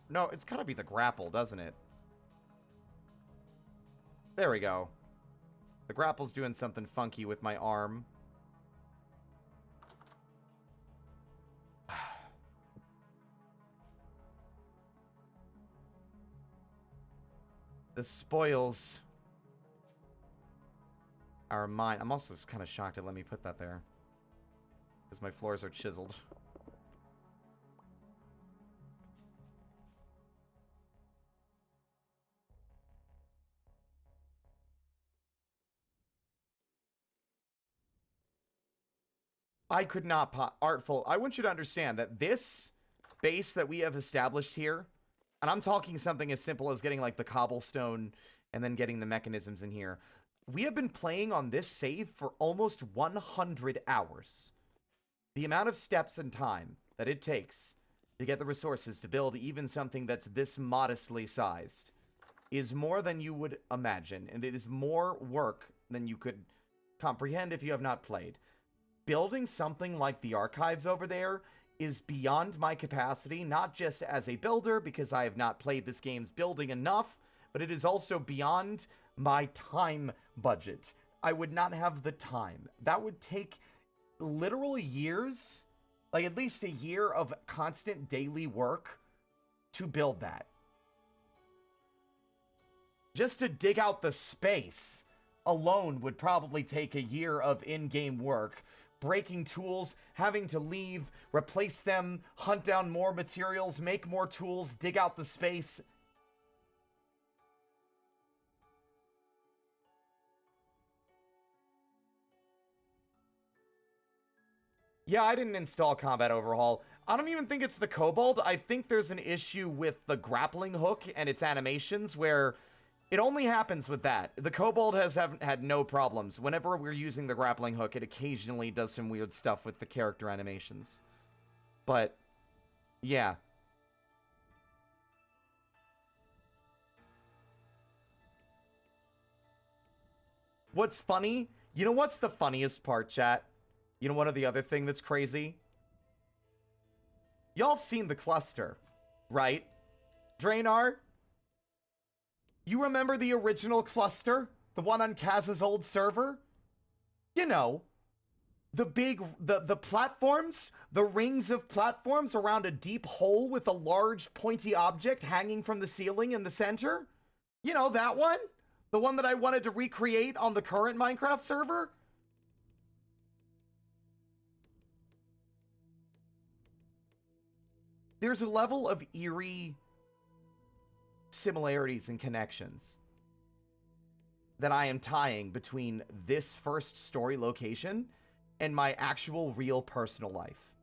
No, it's gotta be the grapple, doesn't it? There we go. The grapple's doing something funky with my arm. The spoils are mine. I'm also kind of shocked it let me put that there. Because my floors are chiseled. I could not artful. I want you to understand that this base that we have established here, and I'm talking something as simple as getting like the cobblestone and then getting the mechanisms in here. We have been playing on this save for almost 100 hours. The amount of steps and time that it takes to get the resources to build even something that's this modestly sized is more than you would imagine, and it is more work than you could comprehend if you have not played. Building something like the archives over there is beyond my capacity, not just as a builder, because I have not played this game's building enough, but it is also beyond my time budget. I would not have the time. That would take literal years, like at least a year of constant daily work to build that. Just to dig out the space alone would probably take a year of in-game work. Breaking tools, having to leave, replace them, hunt down more materials, make more tools, dig out the space. Yeah, I didn't install Combat Overhaul. I don't even think it's the Kobold. I think there's an issue with the grappling hook and its animations where it only happens with that. The Kobold haven't had no problems. Whenever we're using the grappling hook, it occasionally does some weird stuff with the character animations. But, yeah. What's funny? You know what's the funniest part, chat? You know one of the other thing that's crazy? Y'all have seen the cluster, right? Drainar? You remember the original cluster? The one on Kaz's old server? You know, the platforms, the rings of platforms around a deep hole with a large pointy object hanging from the ceiling in the center? You know, that one? The one that I wanted to recreate on the current Minecraft server? There's a level of eerie similarities and connections that I am tying between this first story location and my actual real personal life.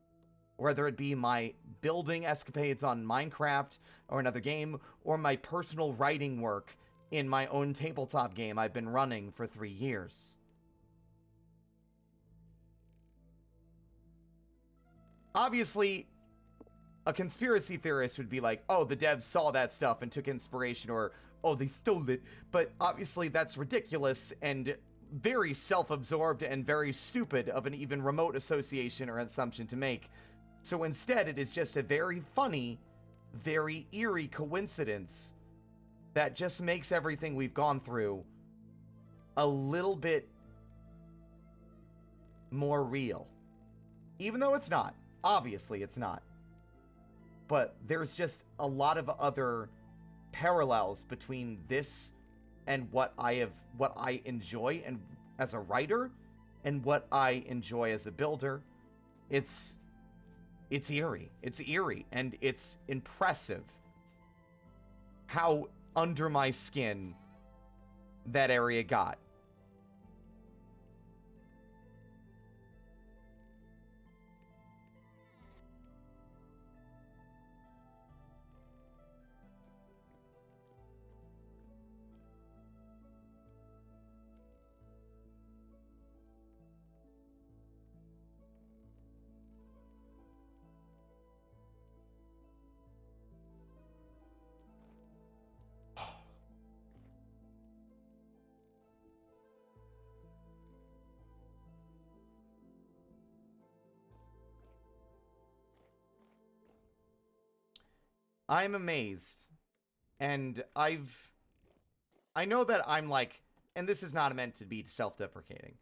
Whether it be my building escapades on Minecraft or another game, or my personal writing work in my own tabletop game I've been running for 3 years. Obviously, a conspiracy theorist would be like, oh, the devs saw that stuff and took inspiration, or, oh, they stole it. But obviously that's ridiculous and very self-absorbed and very stupid of an even remote association or assumption to make. So instead, it is just a very funny, very eerie coincidence that just makes everything we've gone through a little bit more real. Even though it's not. Obviously, it's not. But there's just a lot of other parallels between this and what I enjoy and as a writer and what I enjoy as a builder. It's eerie. It's eerie, and it's impressive how under my skin that area got. I'm amazed. And I know that I'm like, and this is not meant to be self-deprecating.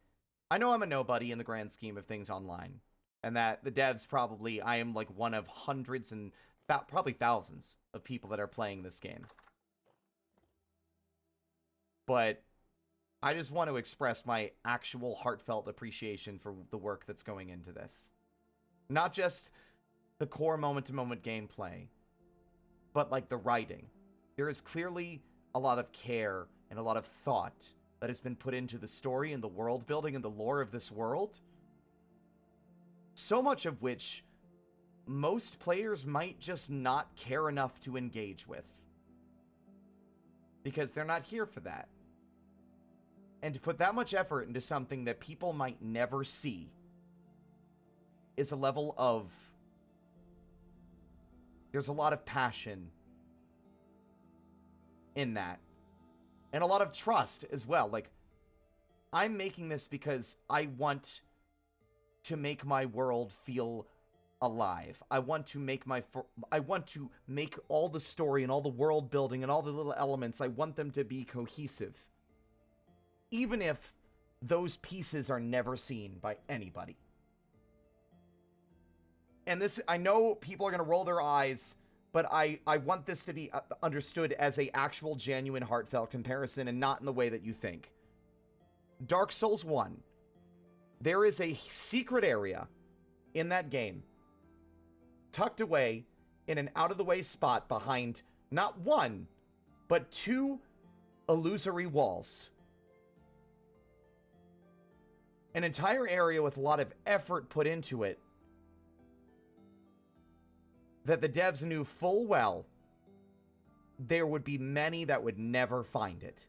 I know I'm a nobody in the grand scheme of things online. And that the devs probably, I am like one of hundreds and probably thousands of people that are playing this game. but I just want to express my actual heartfelt appreciation for the work that's going into this. Not just the core moment-to-moment gameplay, but like the writing. There is clearly a lot of care and a lot of thought that has been put into the story and the world building and the lore of this world. So much of which most players might just not care enough to engage with. Because they're not here for that. And to put that much effort into something that people might never see is a level of... There's a lot of passion in that. And a lot of trust as well. Like, I'm making this because I want to make my world feel alive. I want to make all the story and all the world building and all the little elements, I want them to be cohesive. Even if those pieces are never seen by anybody. And this, I know people are going to roll their eyes, but I want this to be understood as a actual, genuine, heartfelt comparison and not in the way that you think. Dark Souls 1. There is a secret area in that game tucked away in an out-of-the-way spot behind not one, but two illusory walls. An entire area with a lot of effort put into it that the devs knew full well there would be many that would never find it.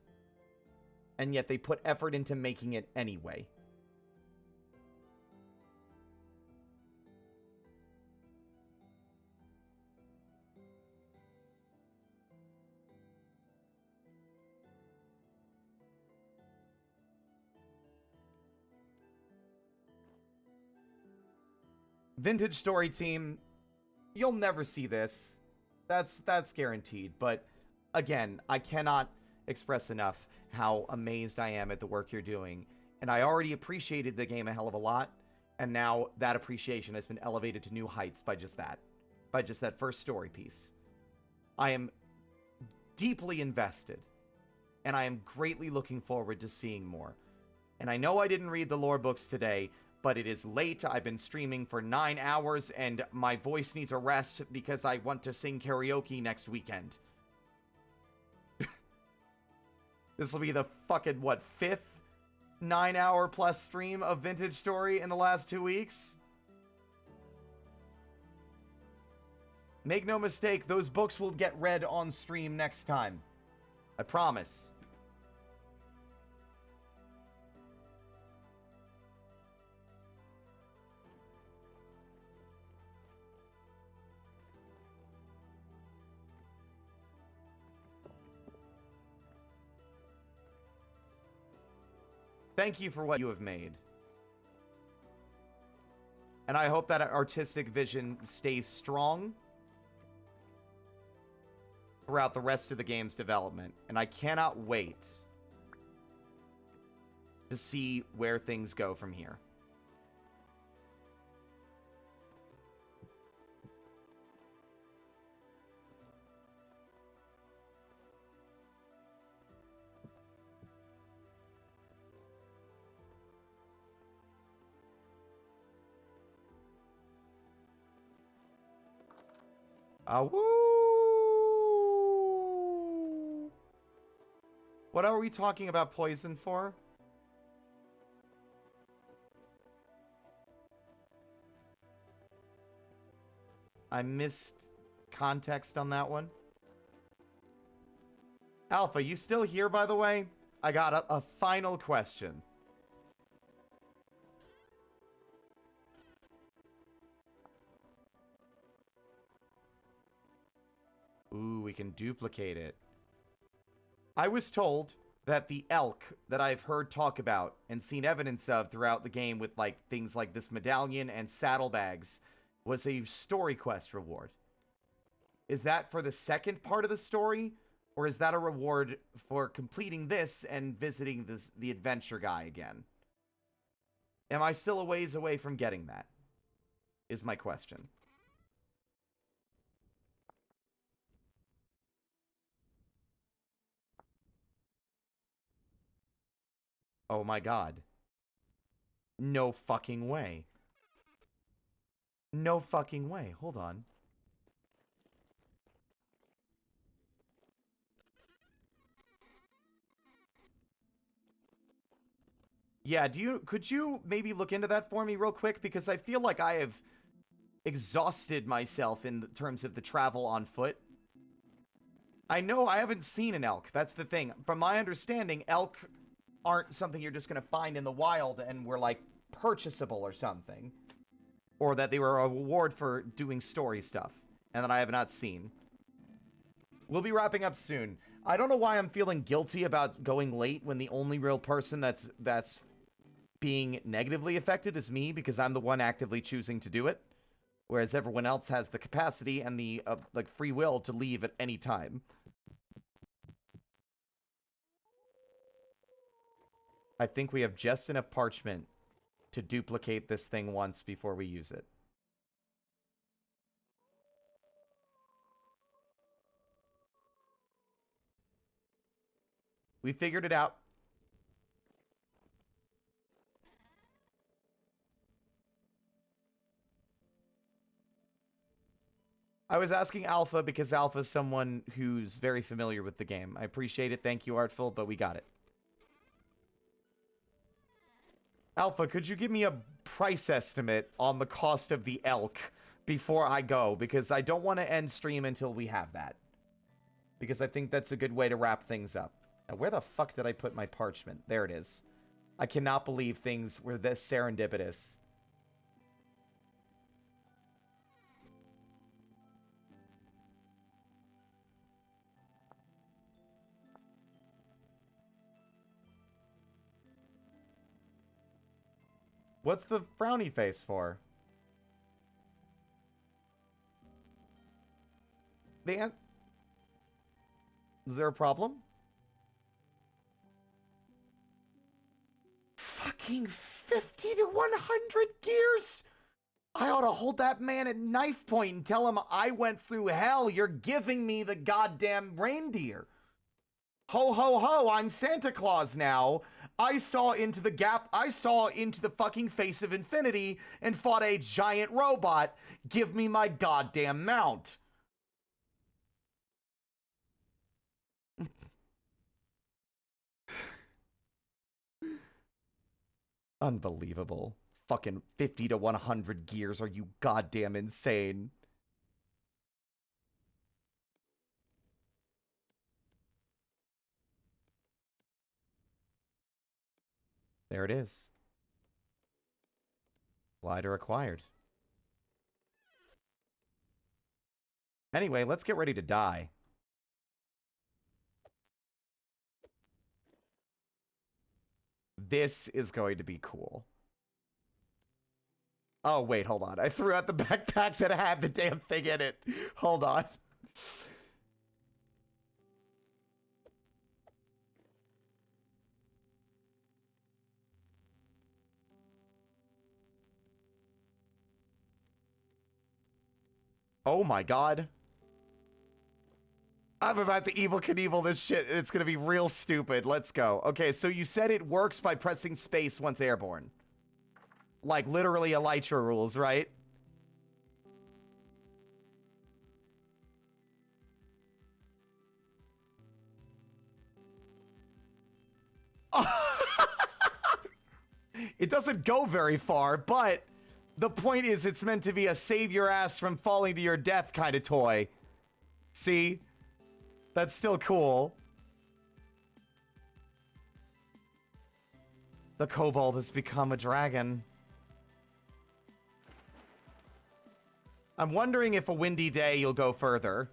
And yet they put effort into making it anyway. Vintage Story Team, you'll never see this. That's guaranteed. But again, I cannot express enough how amazed I am at the work you're doing. And I already appreciated the game a hell of a lot. And now that appreciation has been elevated to new heights by just that. By just that first story piece. I am deeply invested. And I am greatly looking forward to seeing more. And I know I didn't read the lore books today, but it is late. I've been streaming for 9 hours, and my voice needs a rest because I want to sing karaoke next weekend. This will be the fucking, what, 5th 9-hour plus stream of Vintage Story in the last 2 weeks? Make no mistake, those books will get read on stream next time. I promise. Thank you for what you have made. And I hope that artistic vision stays strong throughout the rest of the game's development. And I cannot wait to see where things go from here. Woo! What are we talking about poison for? I missed context on that one. Alpha, you still here, by the way? I got a final question. Ooh, we can duplicate it. I was told that the elk that I've heard talk about and seen evidence of throughout the game with like things like this medallion and saddlebags was a story quest reward. Is that for the second part of the story? Or is that a reward for completing this and visiting the adventure guy again? Am I still a ways away from getting that? Is my question. Oh my god. No fucking way. No fucking way. Hold on. Yeah, could you maybe look into that for me real quick? Because I feel like I have exhausted myself in terms of the travel on foot. I know I haven't seen an elk. That's the thing. From my understanding, elk aren't something you're just going to find in the wild and were, like, purchasable or something. Or that they were a reward for doing story stuff. And that I have not seen. We'll be wrapping up soon. I don't know why I'm feeling guilty about going late when the only real person that's being negatively affected is me, because I'm the one actively choosing to do it. Whereas everyone else has the capacity and the, like, free will to leave at any time. I think we have just enough parchment to duplicate this thing once before we use it. We figured it out. I was asking Alpha because Alpha's someone who's very familiar with the game. I appreciate it. Thank you, Artful, but we got it. Alpha, could you give me a price estimate on the cost of the elk before I go? Because I don't want to end stream until we have that. Because I think that's a good way to wrap things up. Now, where the fuck did I put my parchment? There it is. I cannot believe things were this serendipitous. What's the frowny face for? Is there a problem? Fucking 50 to 100 gears? I ought to hold that man at knife point and tell him I went through hell. You're giving me the goddamn reindeer. Ho, ho, ho, I'm Santa Claus now. I saw into the gap. I saw into the fucking face of infinity and fought a giant robot. Give me my goddamn mount. Unbelievable. Fucking 50 to 100 gears. Are you goddamn insane? There it is. Glider acquired. Anyway, let's get ready to die. This is going to be cool. Oh, wait, hold on. I threw out the backpack that had the damn thing in it. Hold on. Oh my god. I'm about to Evel Knievel this shit. It's gonna be real stupid. Let's go. Okay, so you said it works by pressing space once airborne. Like, literally Elytra rules, right? It doesn't go very far, but the point is it's meant to be a save your ass from falling to your death kind of toy. See? That's still cool. The kobold has become a dragon. I'm wondering if a windy day you'll go further.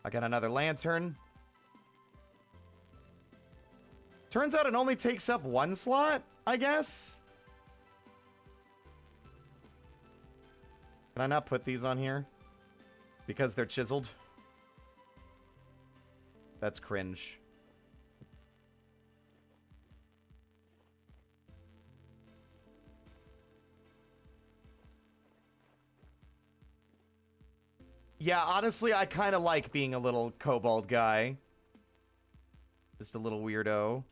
I got another lantern. Turns out it only takes up one slot, I guess. Can I not put these on here? Because they're chiseled? That's cringe. Yeah, honestly, I kind of like being a little kobold guy. Just a little weirdo.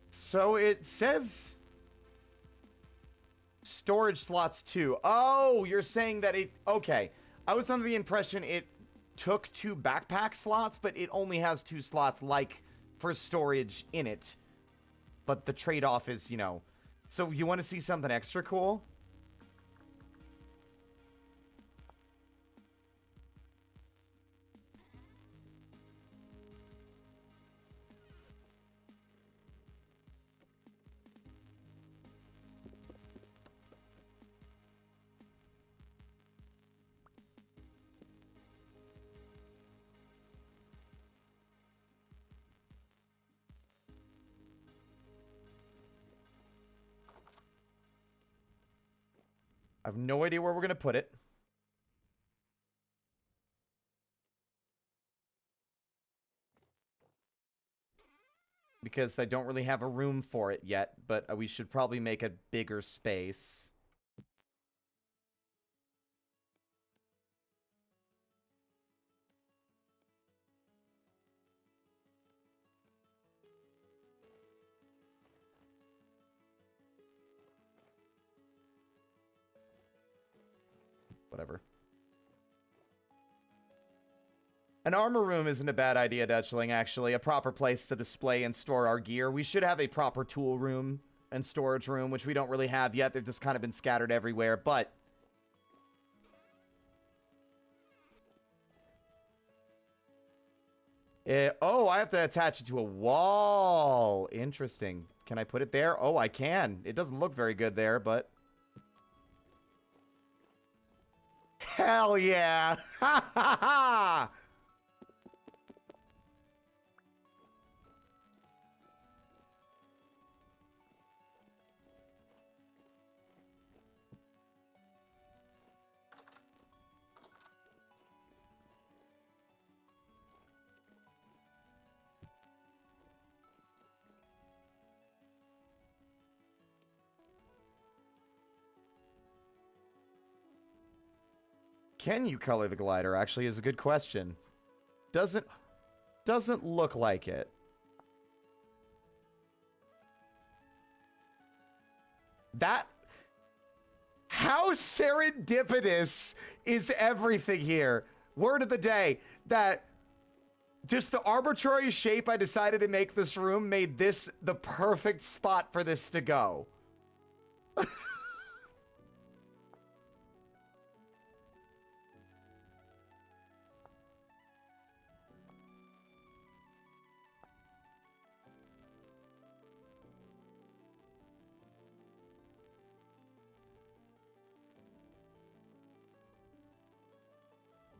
So it says storage slots too. Oh, you're saying that it... Okay. I was under the impression it took 2 backpack slots, but it only has 2 slots, like, for storage in it. But the trade-off is, you know... So you want to see something extra cool? I have no idea where we're going to put it. Because I don't really have a room for it yet, but we should probably make a bigger space. Whatever. An armor room isn't a bad idea, Dutchling, actually. A proper place to display and store our gear. We should have a proper tool room and storage room, which we don't really have yet. They've just kind of been scattered everywhere, but... oh, I have to attach it to a wall. Interesting. Can I put it there? Oh, I can. It doesn't look very good there, but... Hell yeah! Ha ha ha! Can you color the glider, actually, is a good question. Doesn't look like it. That... How serendipitous is everything here? Word of the day, that just the arbitrary shape I decided to make this room made this the perfect spot for this to go.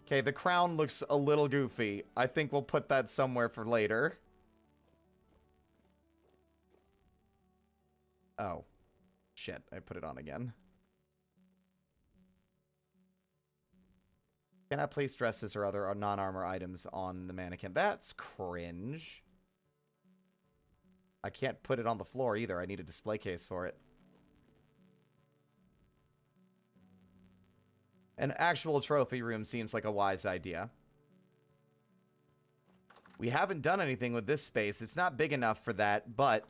Okay, the crown looks a little goofy. I think we'll put that somewhere for later. Oh. Shit, I put it on again. Can I place dresses or other non-armor items on the mannequin? That's cringe. I can't put it on the floor either. I need a display case for it. An actual trophy room seems like a wise idea. We haven't done anything with this space. It's not big enough for that, but...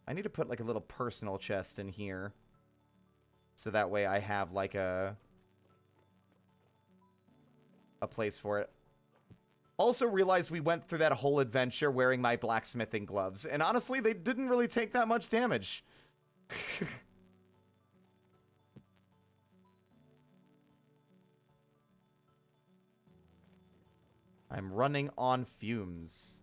I need to put like a little personal chest in here. So that way I have like a place for it. Also realized we went through that whole adventure wearing my blacksmithing gloves. And honestly, they didn't really take that much damage. I'm running on fumes.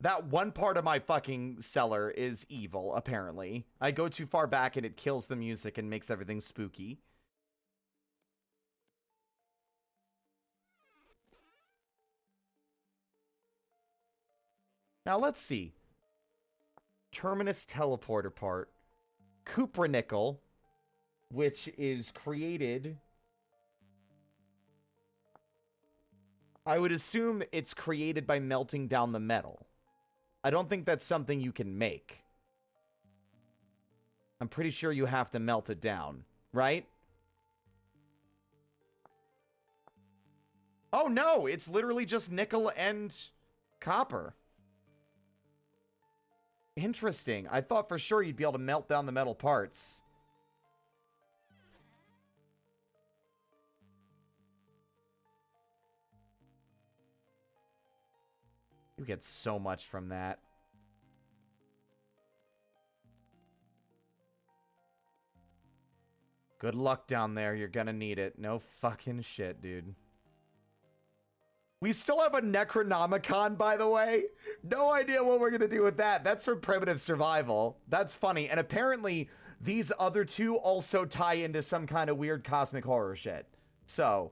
That one part of my fucking cellar is evil, apparently. I go too far back and it kills the music and makes everything spooky. Now let's see. Terminus teleporter part. Cupronickel, which is created... I would assume it's created by melting down the metal. I don't think that's something you can make. I'm pretty sure you have to melt it down, right? Oh no, it's literally just nickel and copper. Interesting. I thought for sure you'd be able to melt down the metal parts. You get so much from that. Good luck down there. You're gonna need it. No fucking shit, dude. We still have a Necronomicon, by the way. No idea what we're gonna do with that. That's from Primitive Survival. That's funny. And apparently, these other two also tie into some kind of weird cosmic horror shit. So...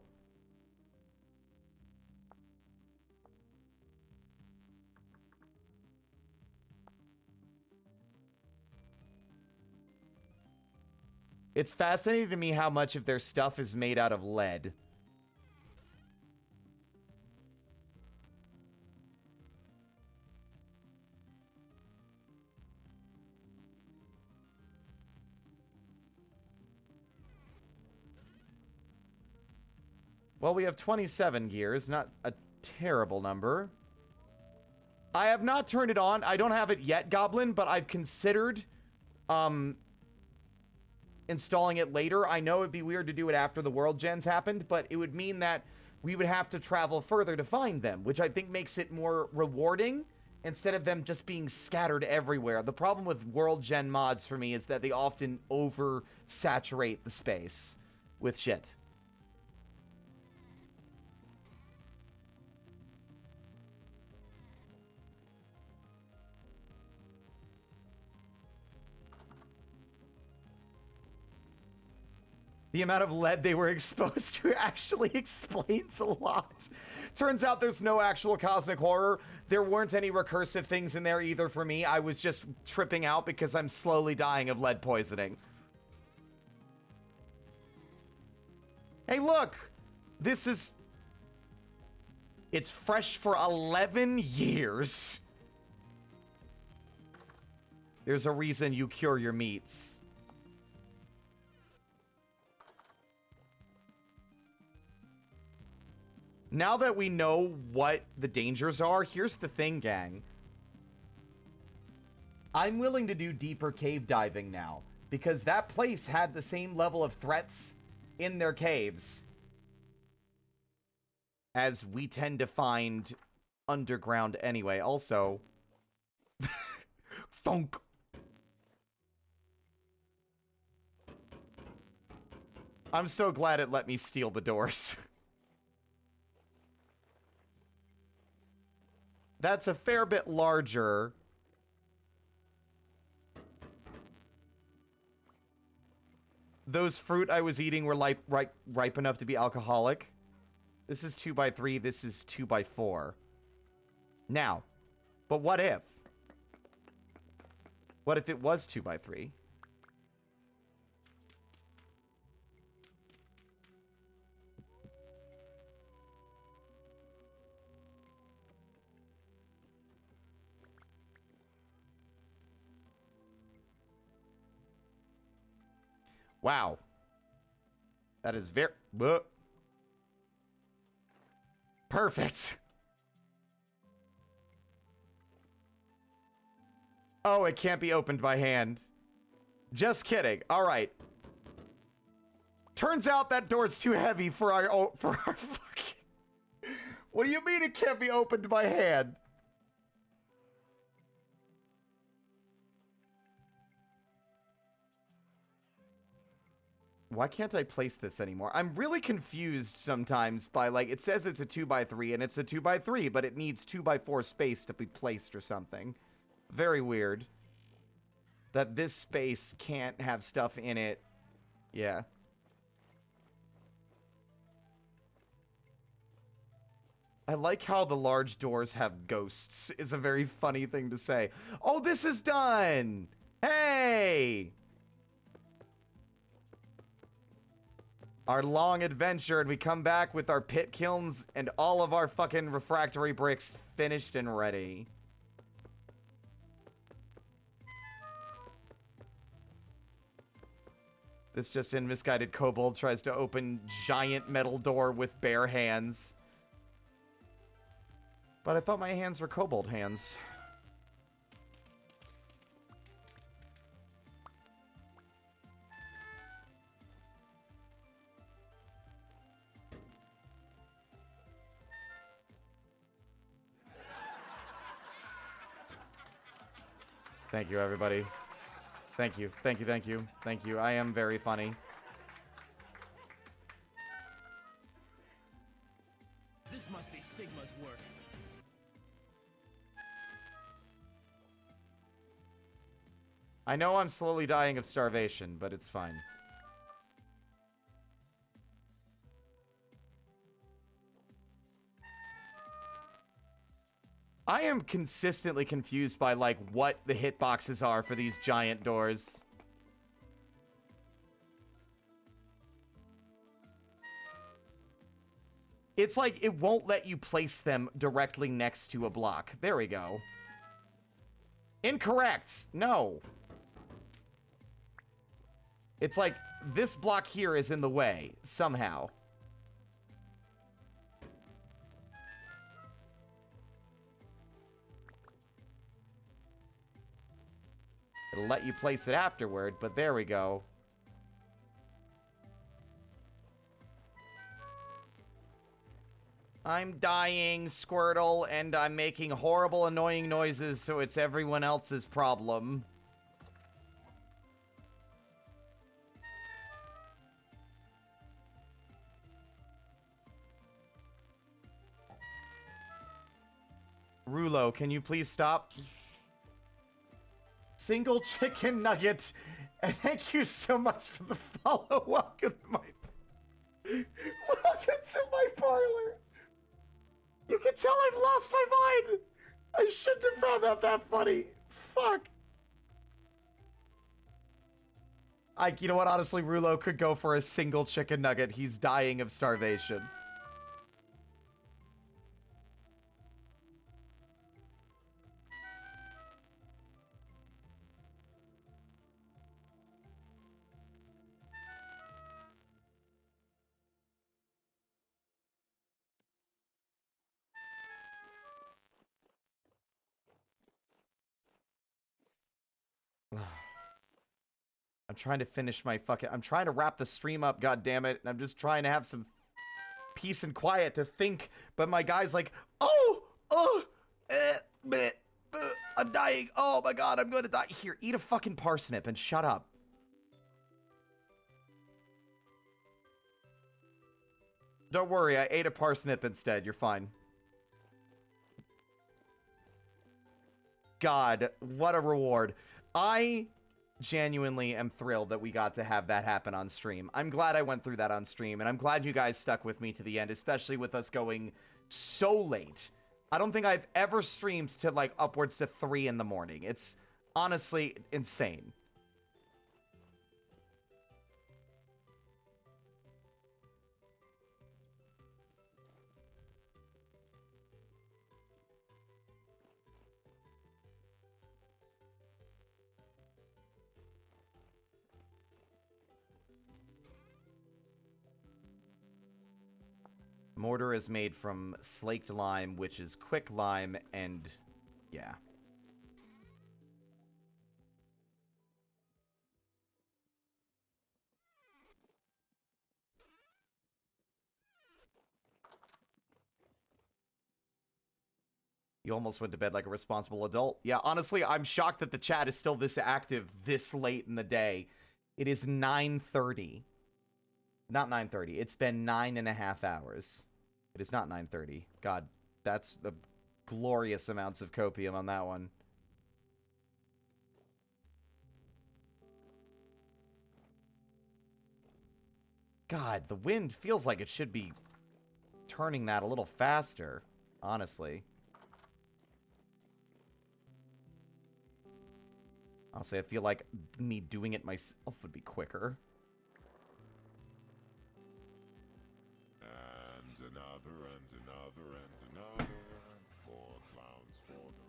it's fascinating to me how much of their stuff is made out of lead. Well, we have 27 gears, not a terrible number. I have not turned it on. I don't have it yet, Goblin, but I've considered installing it later. I know it'd be weird to do it after the world gens happened, but it would mean that we would have to travel further to find them, which I think makes it more rewarding instead of them just being scattered everywhere. The problem with world gen mods for me is that they often oversaturate the space with shit. The amount of lead they were exposed to actually explains a lot. Turns out there's no actual cosmic horror. There weren't any recursive things in there either for me. I was just tripping out because I'm slowly dying of lead poisoning. Hey, look! This is... it's fresh for 11 years. There's a reason you cure your meats. Now that we know what the dangers are, here's the thing, gang. I'm willing to do deeper cave diving now, because that place had the same level of threats in their caves as we tend to find underground anyway. Also, thunk. I'm so glad it let me steal the doors. That's a fair bit larger. Those fruit I was eating were ripe enough to be alcoholic. This is 2x3. This is 2x4. Now, but what if? What if it was 2x3? Wow. That is very... perfect. Oh, it can't be opened by hand. Just kidding. All right. Turns out that door's too heavy for our fucking... What do you mean it can't be opened by hand? Why can't I place this anymore? I'm really confused sometimes by, like, it says it's a 2x3 and it's a 2x3, but it needs 2x4 space to be placed or something. Very weird. That this space can't have stuff in it. Yeah. I like how the large doors have ghosts. Is a very funny thing to say. Oh, this is done! Hey! Our long adventure, and we come back with our pit kilns and all of our fucking refractory bricks finished and ready. This just in, misguided kobold tries to open giant metal door with bare hands. But I thought my hands were kobold hands. Thank you, everybody. Thank you. Thank you, thank you. Thank you. I am very funny. This must be Sigma's work. I know I'm slowly dying of starvation, but it's fine. I am consistently confused by, like, what the hitboxes are for these giant doors. It's like it won't let you place them directly next to a block. There we go. Incorrect. No. It's like this block here is in the way somehow. It'll let you place it afterward, but there we go. I'm dying, Squirtle, and I'm making horrible, annoying noises, so it's everyone else's problem. Rulo, can you please stop? Single chicken nugget. And thank you so much for the follow. Welcome to my parlor. You can tell I've lost my mind. I shouldn't have found that funny. Fuck. You know what? Honestly, Rulo could go for a single chicken nugget. He's dying of starvation. I'm trying to finish my fucking... I'm trying to wrap the stream up, goddammit, and I'm just trying to have some peace and quiet to think, but my guy's like, I'm dying. Oh my god, I'm gonna die. Here, eat a fucking parsnip and shut up. Don't worry, I ate a parsnip instead. You're fine. God, what a reward. I genuinely am thrilled that we got to have that happen on stream. I'm glad I went through that on stream, and I'm glad you guys stuck with me to the end, especially with us going so late. I don't think I've ever streamed to, like, upwards to 3 in the morning. It's honestly insane. Mortar is made from slaked lime, which is quick lime, and yeah. You almost went to bed like a responsible adult. Yeah, honestly, I'm shocked that the chat is still this active this late in the day. It is 9:30. Not 9:30. It's been 9.5 hours. It is not 9:30. God, that's the glorious amounts of copium on that one. God, the wind feels like it should be turning that a little faster, honestly. Honestly, I feel like me doing it myself would be quicker. And another, and another, and another. More clowns for the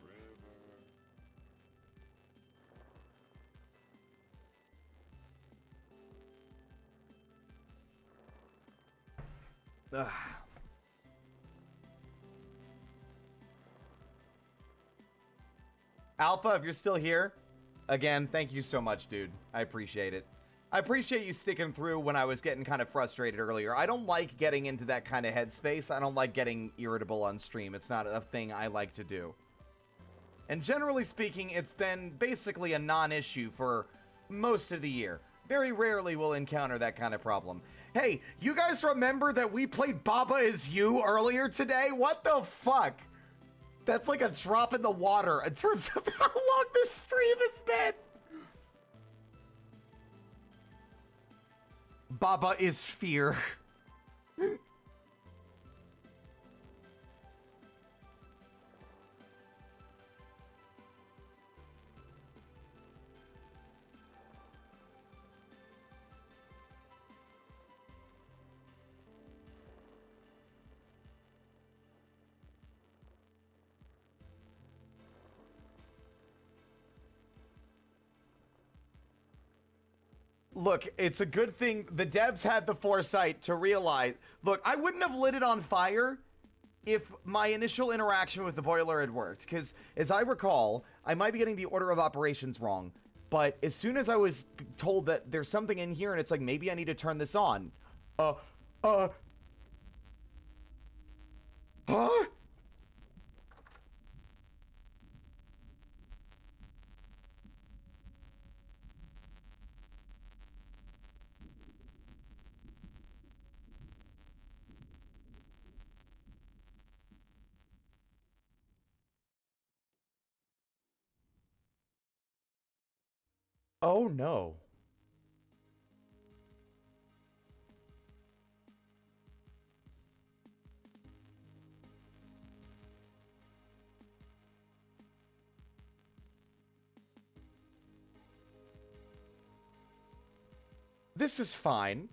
river. Ugh. Alpha, if you're still here, again, thank you so much, dude. I appreciate it. I appreciate you sticking through when I was getting kind of frustrated earlier. I don't like getting into that kind of headspace. I don't like getting irritable on stream. It's not a thing I like to do. And generally speaking, it's been basically a non-issue for most of the year. Very rarely we'll encounter that kind of problem. Hey, you guys remember that we played Baba Is You earlier today? What the fuck? That's like a drop in the water in terms of how long this stream has been. Baba is fear. Look, it's a good thing the devs had the foresight to realize... Look, I wouldn't have lit it on fire if my initial interaction with the boiler had worked. Because, as I recall, I might be getting the order of operations wrong. But as soon as I was told that there's something in here and it's like, maybe I need to turn this on. Huh? Oh no. This is fine.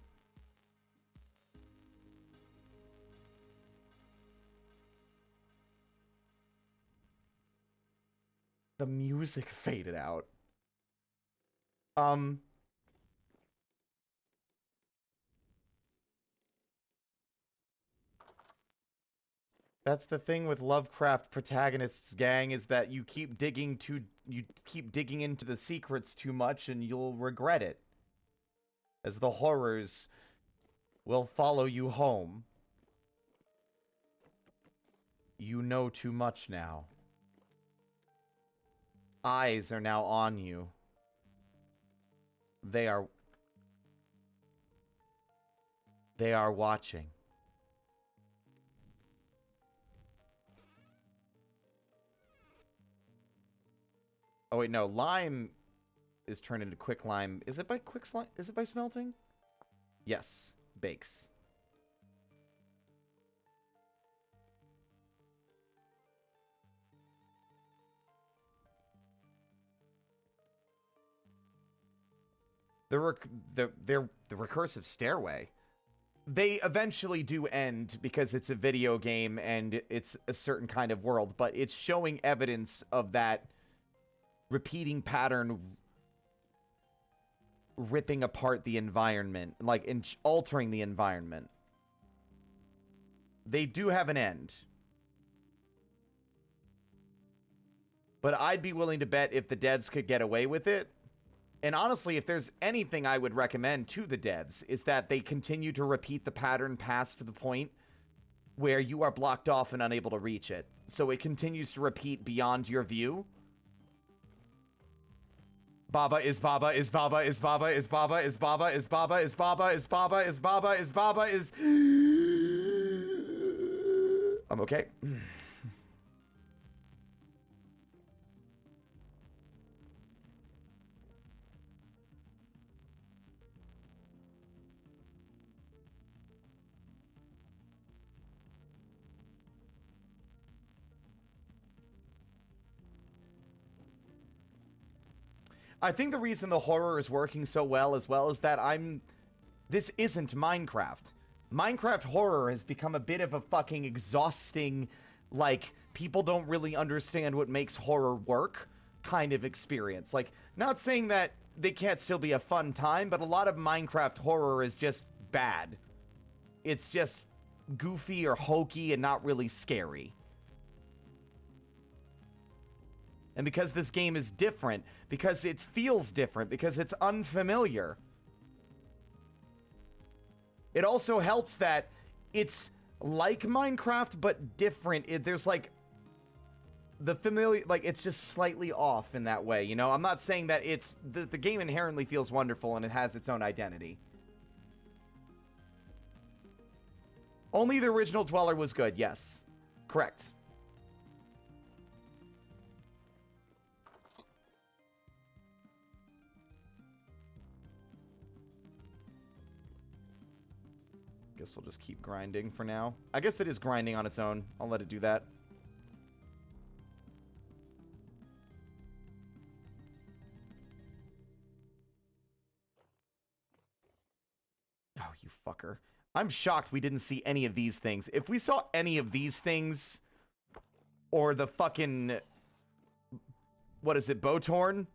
The music faded out. That's the thing with Lovecraft protagonists, gang, is that you keep digging into the secrets too much and you'll regret it. As the horrors will follow you home. You know too much now. Eyes are now on you. They are watching. Oh wait, no, lime is turned into quick lime. Is it by quick slime? Is it by smelting? Yes, bakes. The recursive stairway. They eventually do end because it's a video game and it's a certain kind of world, but it's showing evidence of that repeating pattern ripping apart the environment, like altering the environment. They do have an end. But I'd be willing to bet if the devs could get away with it. And honestly, if there's anything I would recommend to the devs, is that they continue to repeat the pattern past the point where you are blocked off and unable to reach it. So it continues to repeat beyond your view. Baba is Baba is Baba is Baba is Baba is Baba is Baba is Baba is Baba is Baba is Baba is. I'm okay. I think the reason the horror is working so well is that this isn't Minecraft. Minecraft horror has become a bit of a fucking exhausting, like, people don't really understand what makes horror work kind of experience. Like, not saying that they can't still be a fun time, but a lot of Minecraft horror is just bad. It's just goofy or hokey and not really scary. And because this game is different, because it feels different, because it's unfamiliar, it also helps that it's like Minecraft, but different. There's like the familiar, like it's just slightly off in that way, you know? I'm not saying that it's, the game inherently feels wonderful and it has its own identity. Only the original Dweller was good, yes. Correct. Guess we'll just keep grinding for now. I guess it is grinding on its own. I'll let it do that. Oh, you fucker. I'm shocked we didn't see any of these things. If we saw any of these things, or the fucking, what is it, Bowtorn?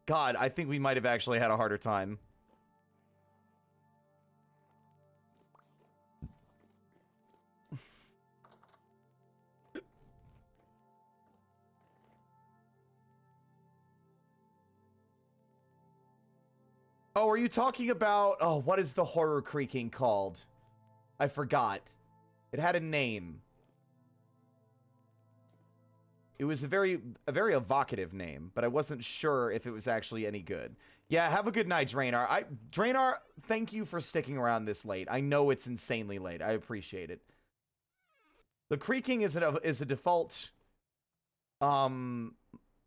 God, I think we might have actually had a harder time. Oh, are you talking about... Oh, what is the horror creaking called? I forgot. It had a name. It was a very evocative name, but I wasn't sure if it was actually any good. Yeah, have a good night, Drainar. Drainar, thank you for sticking around this late. I know it's insanely late. I appreciate it. The creaking is a default...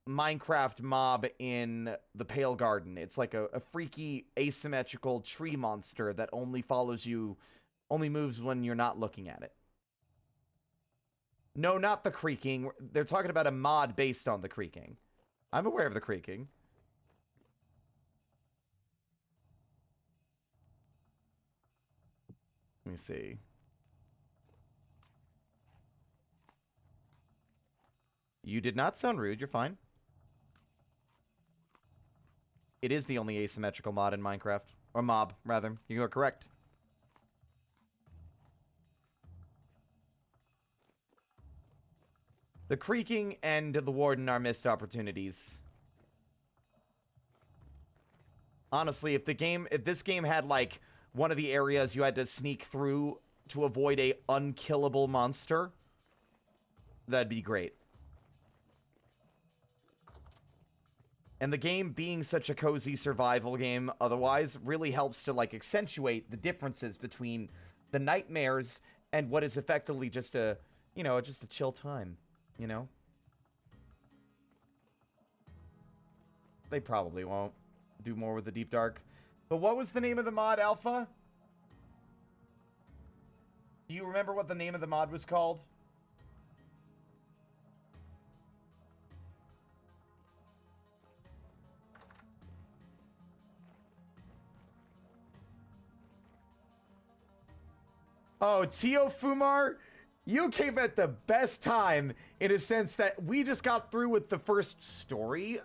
Minecraft mob in the Pale Garden. It's like a freaky asymmetrical tree monster that only follows you, only moves when you're not looking at it. No, not the creaking. They're talking about a mod based on the creaking. I'm aware of the creaking. Let me see. You did not sound rude. You're fine. It is the only asymmetrical mod in Minecraft. Or mob, rather. You are correct. The creaking and the warden are missed opportunities. Honestly, if this game had, like, one of the areas you had to sneak through to avoid a unkillable monster, that'd be great. And the game being such a cozy survival game otherwise really helps to, like, accentuate the differences between the nightmares and what is effectively just a, you know, just a chill time, you know? They probably won't do more with the Deep Dark. But what was the name of the mod, Alpha? Do you remember what the name of the mod was called? Oh, Tio Fumar, you came at the best time in a sense that we just got through with the first story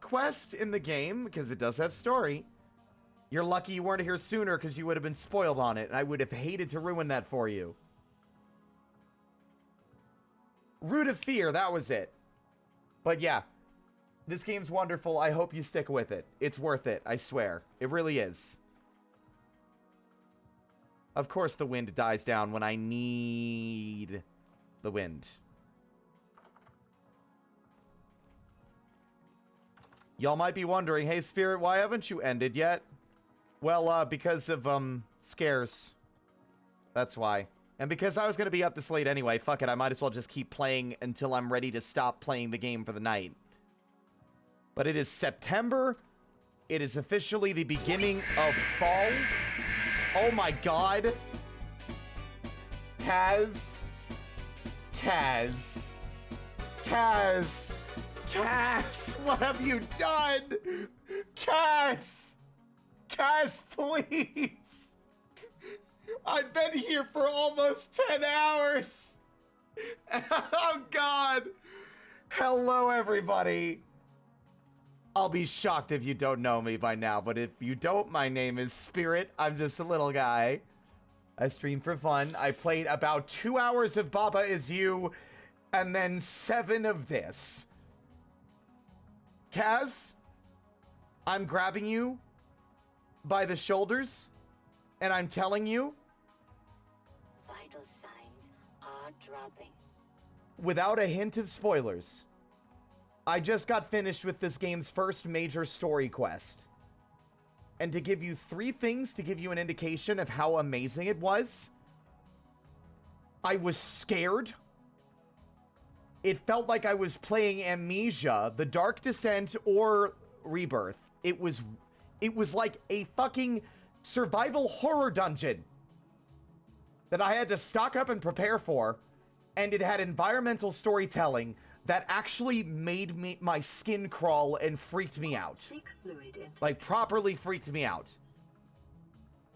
quest in the game, because it does have story. You're lucky you weren't here sooner because you would have been spoiled on it, and I would have hated to ruin that for you. Root of Fear, that was it. But yeah, this game's wonderful. I hope you stick with it. It's worth it, I swear. It really is. Of course the wind dies down when I need the wind. Y'all might be wondering, hey, Spirit, why haven't you ended yet? Well, because of, scares. That's why. And because I was gonna be up this late anyway, fuck it, I might as well just keep playing until I'm ready to stop playing the game for the night. But it is September. It is officially the beginning of fall. Oh my god. Kaz. Kaz. Kaz. Kaz, what have you done? Kaz. Kaz, please. I've been here for almost 10 hours. Oh god. Hello, everybody. I'll be shocked if you don't know me by now, but if you don't, my name is Spirit. I'm just a little guy. I stream for fun. I played about 2 hours of Baba Is You, and then 7 of this. Kaz, I'm grabbing you by the shoulders, and I'm telling you, Vital signs are dropping. without a hint of spoilers, I just got finished with this game's first major story quest. And to give you 3 things to give you an indication of how amazing it was, I was scared. It felt like I was playing Amnesia, The Dark Descent, or Rebirth. It was like a fucking survival horror dungeon that I had to stock up and prepare for, and it had environmental storytelling that actually made my skin crawl and freaked me out. Seek fluid intake. Like, properly freaked me out.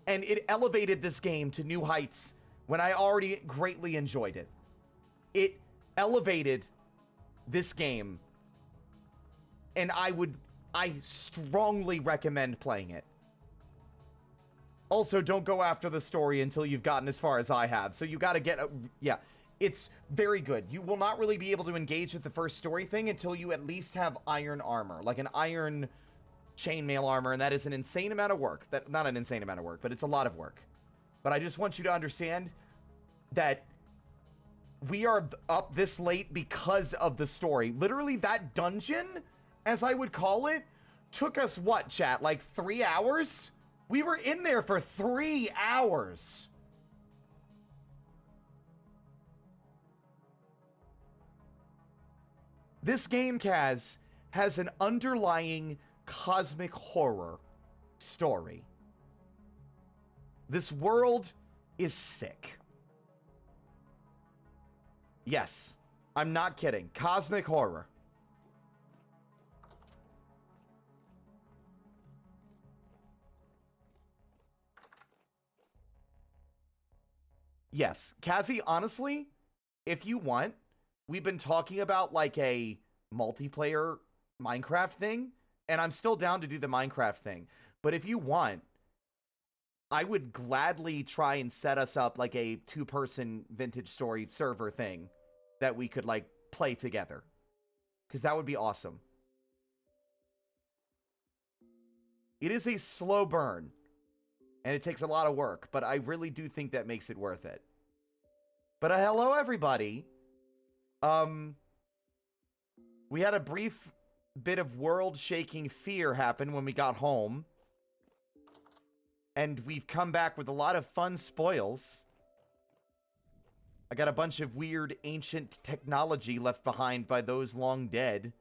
And it elevated this game to new heights when I already greatly enjoyed it. It elevated this game, and I strongly recommend playing it. Also, don't go after the story until you've gotten as far as I have. So you gotta get yeah, it's very good. You will not really be able to engage with the first story thing until you at least have iron armor, like an iron chainmail armor, and that is an insane amount of work. Not an insane amount of work, but it's a lot of work. But I just want you to understand that we are up this late because of the story. Literally, that dungeon, as I would call it, took us, what, chat? Like 3 hours? We were in there for 3 hours. This game, Kaz, has an underlying cosmic horror story. This world is sick. Yes, I'm not kidding. Cosmic horror. Yes, Kazi, honestly, if you want, we've been talking about like a multiplayer Minecraft thing, and I'm still down to do the Minecraft thing. But if you want, I would gladly try and set us up like a 2-person vintage story server thing that we could like play together. Because that would be awesome. It is a slow burn. And it takes a lot of work, but I really do think that makes it worth it. But hello, everybody. We had a brief bit of world-shaking fear happen when we got home. And we've come back with a lot of fun spoils. I got a bunch of weird ancient technology left behind by those long dead.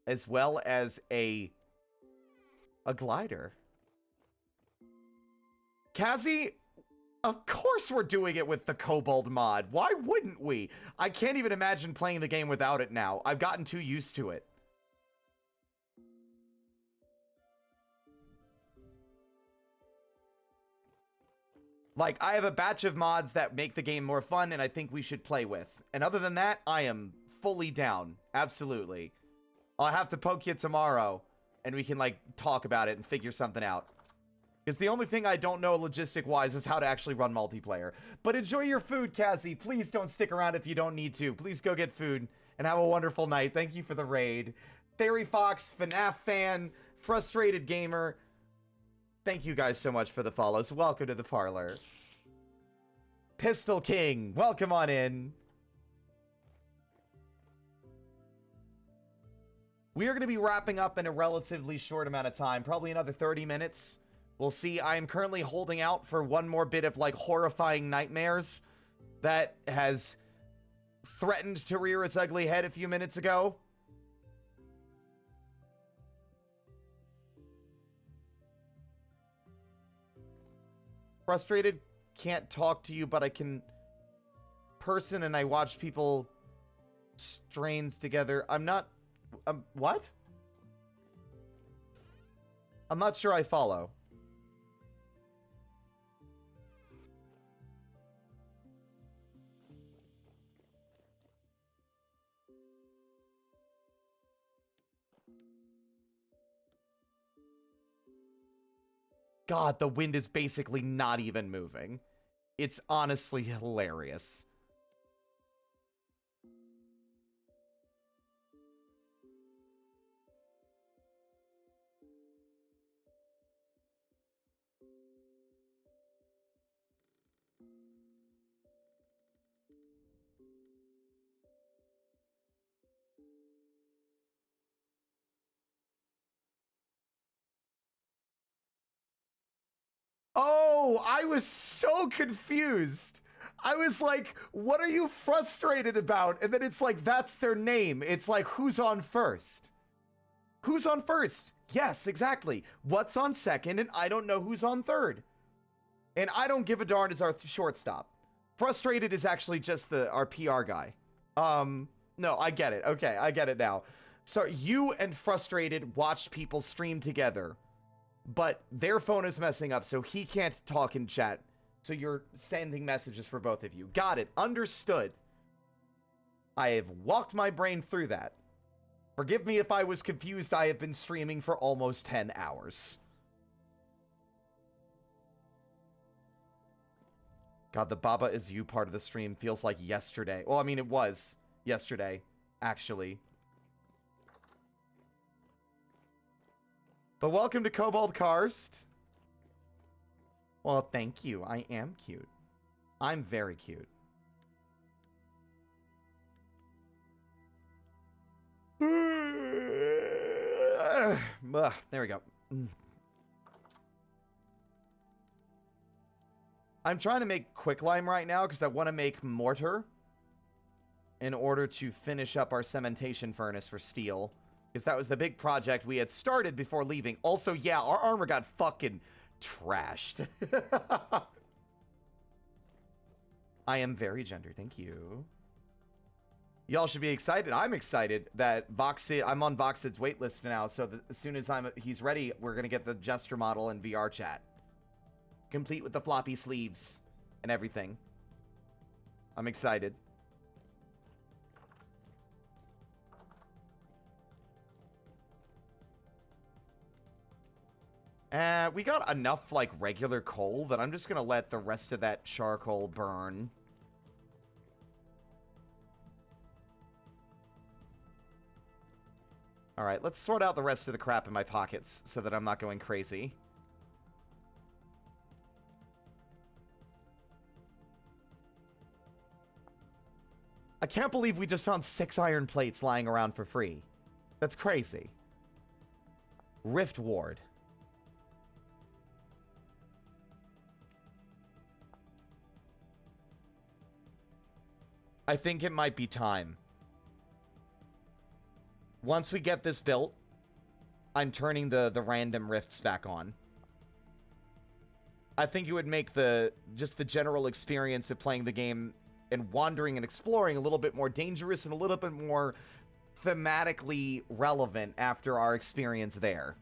As well as a glider. Kazi, of course we're doing it with the Kobold mod. Why wouldn't we? I can't even imagine playing the game without it now. I've gotten too used to it. Like, I have a batch of mods that make the game more fun and I think we should play with. And other than that, I am fully down. Absolutely. I'll have to poke you tomorrow and we can, like, talk about it and figure something out. Because the only thing I don't know logistic-wise is how to actually run multiplayer. But enjoy your food, Cassie. Please don't stick around if you don't need to. Please go get food and have a wonderful night. Thank you for the raid. Fairy Fox, FNAF fan, Frustrated Gamer. Thank you guys so much for the follows. Welcome to the parlor. Pistol King, welcome on in. We are going to be wrapping up in a relatively short amount of time, probably another 30 minutes. We'll see. I am currently holding out for one more bit of, like, horrifying nightmares that has threatened to rear its ugly head a few minutes ago. Frustrated, can't talk to you, but I can person and I watch people strains together. I'm not, what? I'm not sure I follow. God, the wind is basically not even moving. It's honestly hilarious. Oh, I was so confused. I was like, what are you frustrated about? And then it's like, that's their name. It's like, who's on first? Who's on first? Yes, exactly. What's on second? And I don't know who's on third. And I don't give a darn as our shortstop. Frustrated is actually just our PR guy. No, I get it. Okay, I get it now. So you and Frustrated watched people stream together, but their phone is messing up, so he can't talk in chat. So you're sending messages for both of you. Got it. Understood. I have walked my brain through that. Forgive me if I was confused. I have been streaming for almost 10 hours. God, the Baba Is You part of the stream feels like yesterday. Well, I mean, it was yesterday, actually. But welcome to Cobalt Karst. Well, thank you. I am cute. I'm very cute. There we go. I'm trying to make quicklime right now because I want to make mortar in order to finish up our cementation furnace for steel. Because that was the big project we had started before leaving. Also, yeah, our armor got fucking trashed. I am very gender, thank you. Y'all should be excited. I'm excited that Voxid, I'm on Voxid's waitlist now, so that as soon as he's ready, we're gonna get the Jester model in VR chat. Complete with the floppy sleeves and everything. I'm excited. We got enough, like, regular coal that I'm just gonna let the rest of that charcoal burn. Alright, let's sort out the rest of the crap in my pockets so that I'm not going crazy. I can't believe we just found 6 iron plates lying around for free. That's crazy. Rift Ward. I think it might be time. Once we get this built, I'm turning the random rifts back on. I think it would make just the general experience of playing the game and wandering and exploring a little bit more dangerous and a little bit more thematically relevant after our experience there.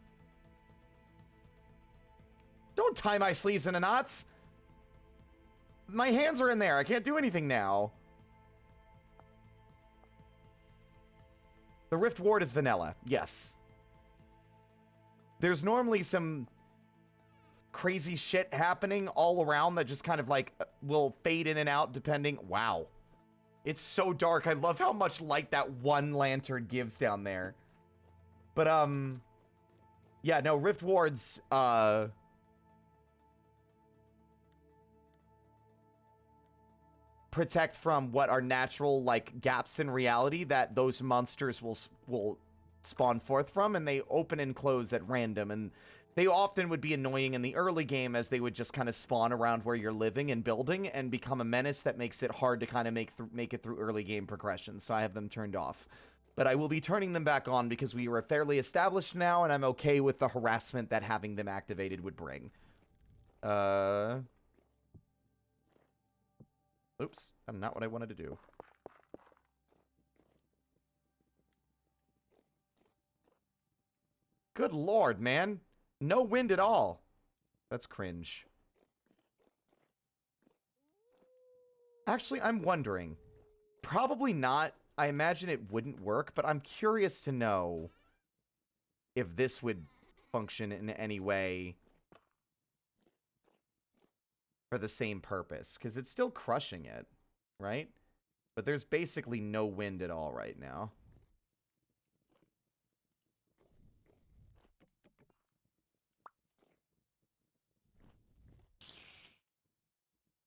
Don't tie my sleeves into knots. My hands are in there. I can't do anything now. The Rift Ward is vanilla, yes. There's normally some crazy shit happening all around that just kind of like will fade in and out depending. Wow. It's so dark. I love how much light that one lantern gives down there. But, yeah, no, Rift Wards, protect from what are natural, like, gaps in reality that those monsters will spawn forth from, and they open and close at random, and they often would be annoying in the early game as they would just kind of spawn around where you're living and building and become a menace that makes it hard to kind of make it through early game progression, so I have them turned off. But I will be turning them back on because we are fairly established now, and I'm okay with the harassment that having them activated would bring. Oops, that's not what I wanted to do. Good lord, man. No wind at all. That's cringe. Actually, I'm wondering. Probably not. I imagine it wouldn't work, but I'm curious to know if this would function in any way for the same purpose, because it's still crushing it, right? But there's basically no wind at all right now.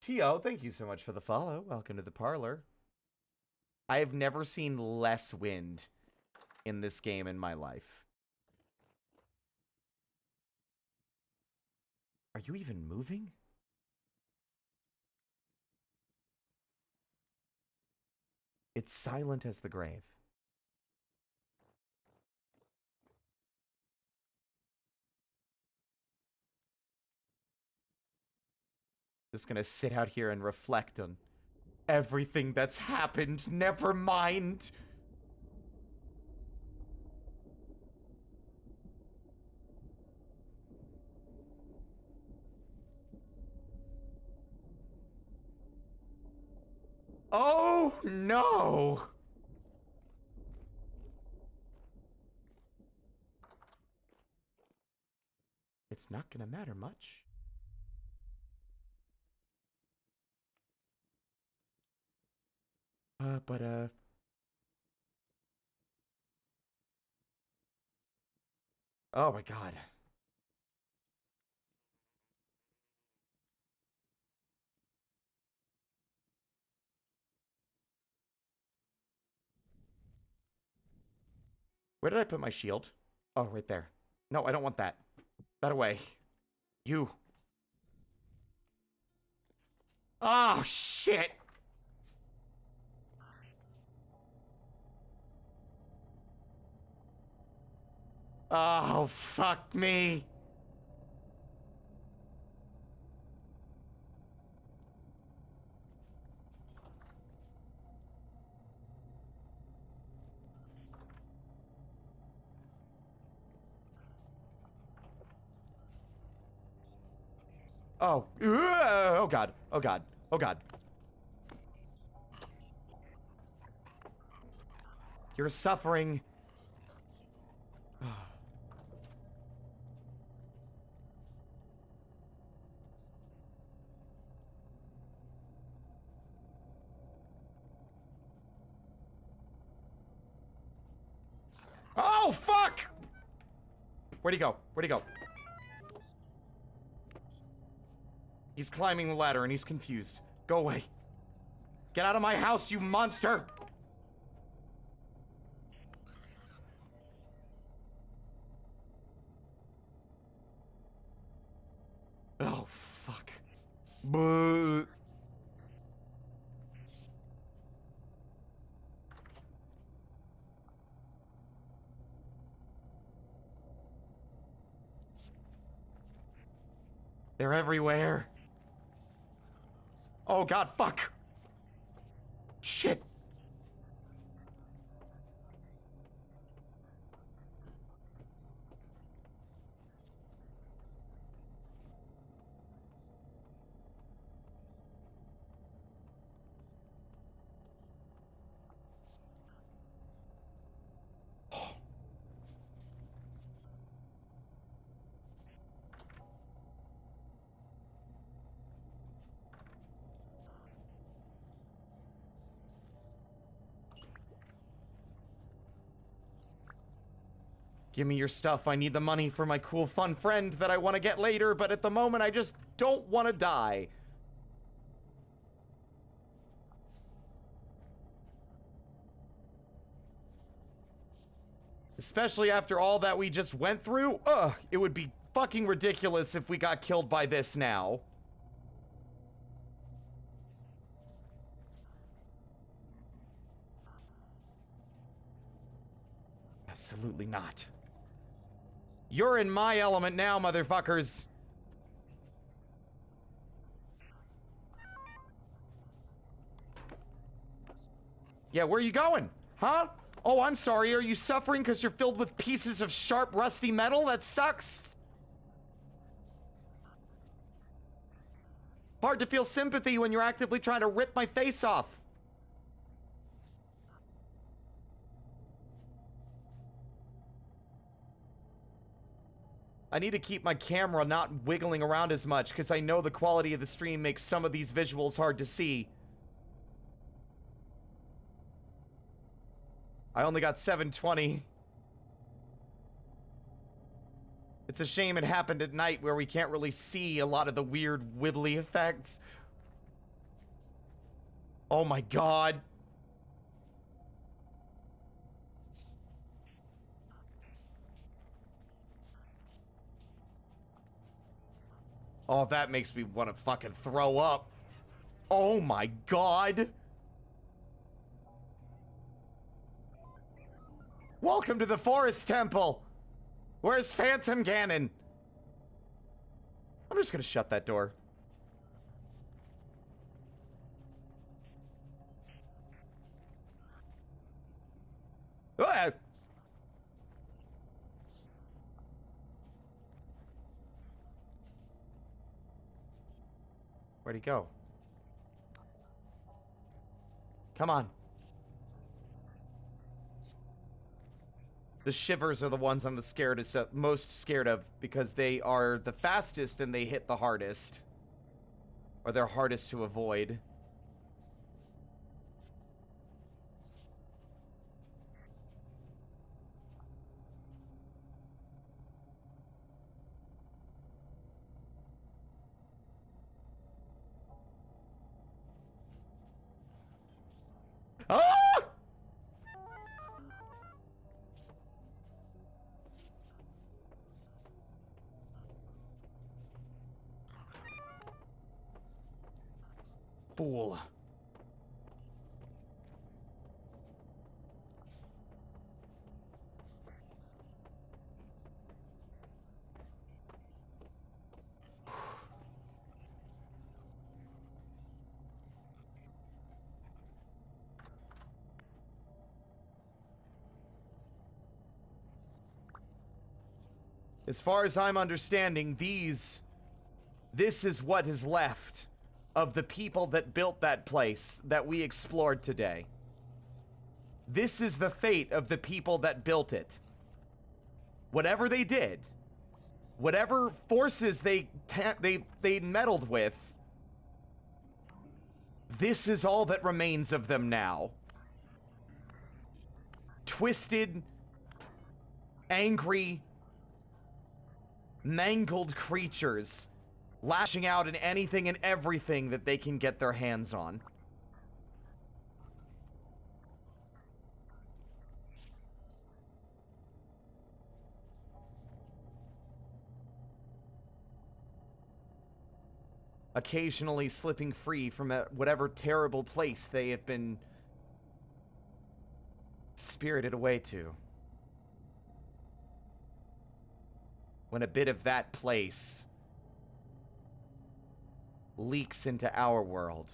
T.O., thank you so much for the follow. Welcome to the parlor. I have never seen less wind in this game in my life. Are you even moving? It's silent as the grave. Just gonna sit out here and reflect on everything that's happened. Never mind. Oh, no. It's not gonna matter much. Oh my god. Where did I put my shield? Oh, right there. No, I don't want that. That away. You. Oh, shit. Oh, fuck me. Oh. Oh, God. Oh, God. Oh, God. You're suffering. Oh, fuck! Where'd he go? Where'd he go? He's climbing the ladder and he's confused. Go away. Get out of my house, you monster! Oh, fuck. Boo. They're everywhere. Oh, God, fuck. Shit. Give me your stuff. I need the money for my cool, fun friend that I want to get later, but at the moment, I just don't want to die. Especially after all that we just went through. Ugh, it would be fucking ridiculous if we got killed by this now. Absolutely not. You're in my element now, motherfuckers. Yeah, where are you going? Huh? Oh, I'm sorry. Are you suffering because you're filled with pieces of sharp, rusty metal? That sucks. Hard to feel sympathy when you're actively trying to rip my face off. I need to keep my camera not wiggling around as much because I know the quality of the stream makes some of these visuals hard to see. I only got 720. It's a shame it happened at night where we can't really see a lot of the weird wibbly effects. Oh my god. Oh, that makes me want to fucking throw up. Oh my god. Welcome to the Forest Temple. Where's Phantom Ganon? I'm just gonna shut that door. Ah! Where'd he go? Come on. The shivers are the ones I'm the most scared of because they are the fastest and they hit the hardest. Or they're hardest to avoid. Ah! Fool. As far as I'm understanding, this is what is left of the people that built that place that we explored today. This is the fate of the people that built it. Whatever they did, whatever forces they meddled with, this is all that remains of them now. Twisted, angry, mangled creatures lashing out at anything and everything that they can get their hands on. Occasionally slipping free from whatever terrible place they have been spirited away to. When a bit of that place leaks into our world.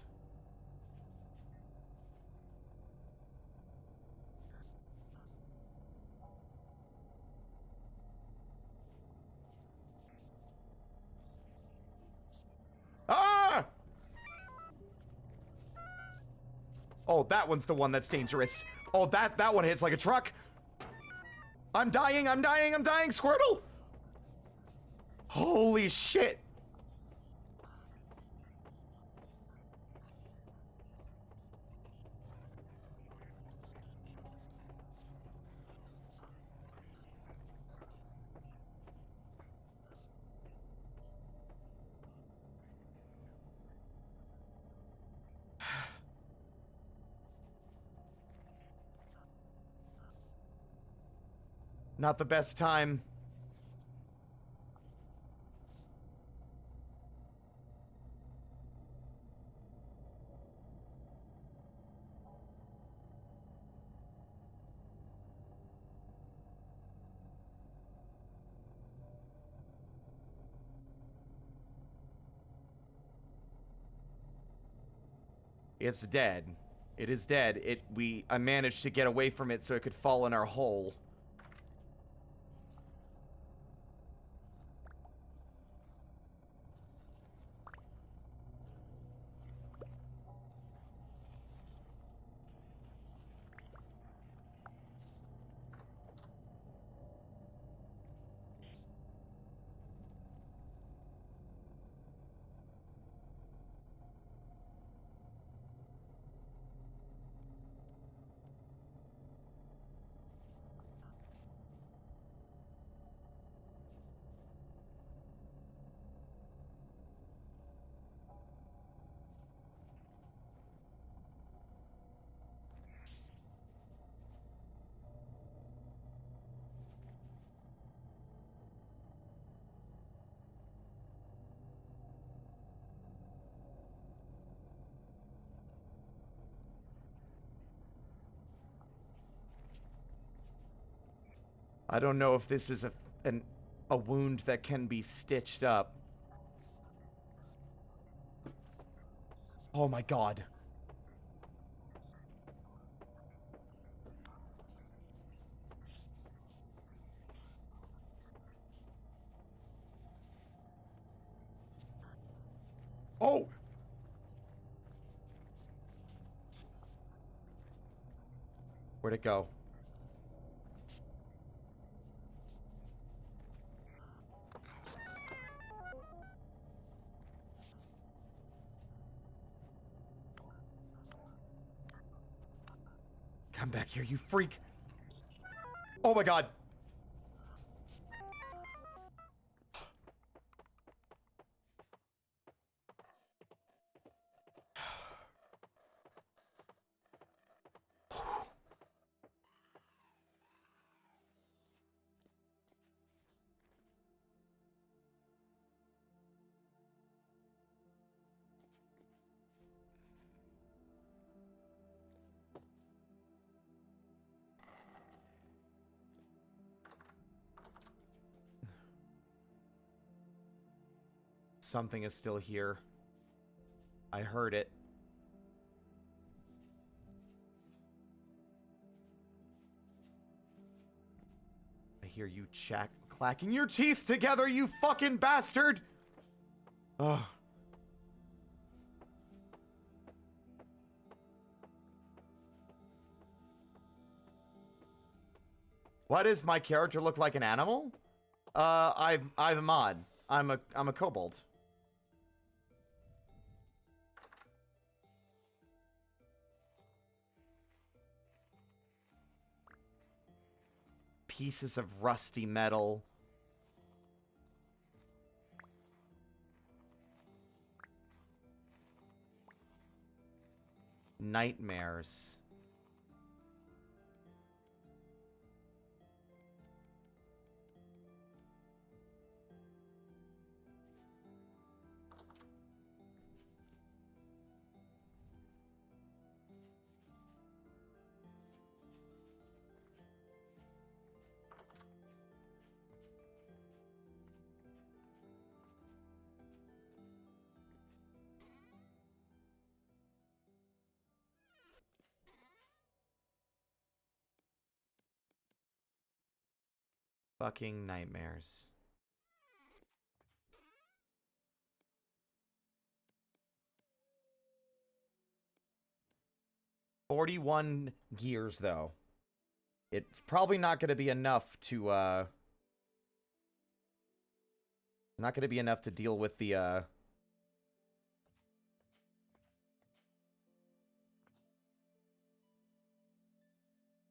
Ah! Oh, that one's the one that's dangerous. Oh, that one hits like a truck. I'm dying, Squirtle! Holy shit! Not the best time. It's dead. It is dead. I managed to get away from it so it could fall in our hole. I don't know if this is a wound that can be stitched up. Oh my god. Oh! Where'd it go? Come back here, you freak! Oh my god! Something is still here. I heard it. I hear you clacking your teeth together, you fucking bastard! Ugh. Why does my character look like an animal? I'm a mod. I'm a kobold. Pieces of rusty metal. Nightmares. Fucking nightmares. $41 gears, though. It's probably not going to be enough to, not going to be enough to deal with the,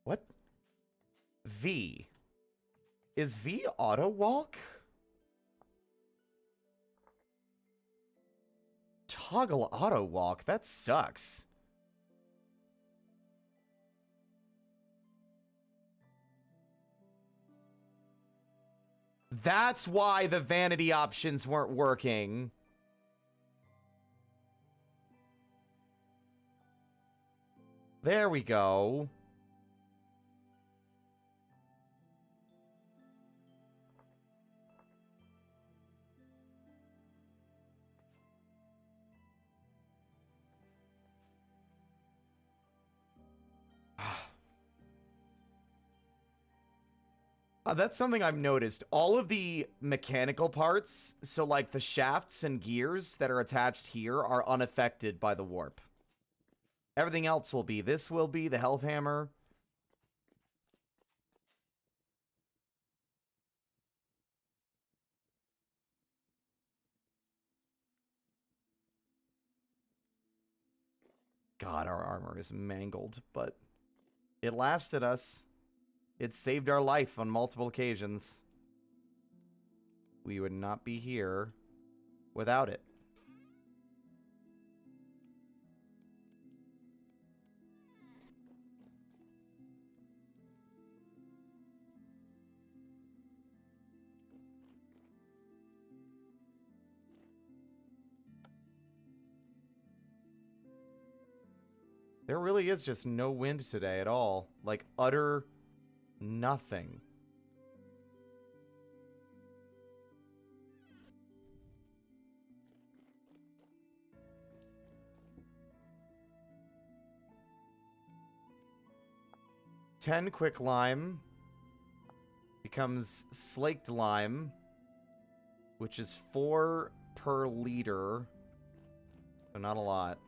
What? V. Is V auto walk? Toggle auto walk? That sucks. That's why the vanity options weren't working. There we go. That's something I've noticed. All of the mechanical parts, so like the shafts and gears that are attached here, are unaffected by the warp. Everything else will be. This will be the Health Hammer. God, our armor is mangled, but it lasted us. It saved our life on multiple occasions. We would not be here without it. There really is just no wind today at all. Like, utter nothing. $10 quick lime becomes slaked lime, which is 4 per liter. So not a lot.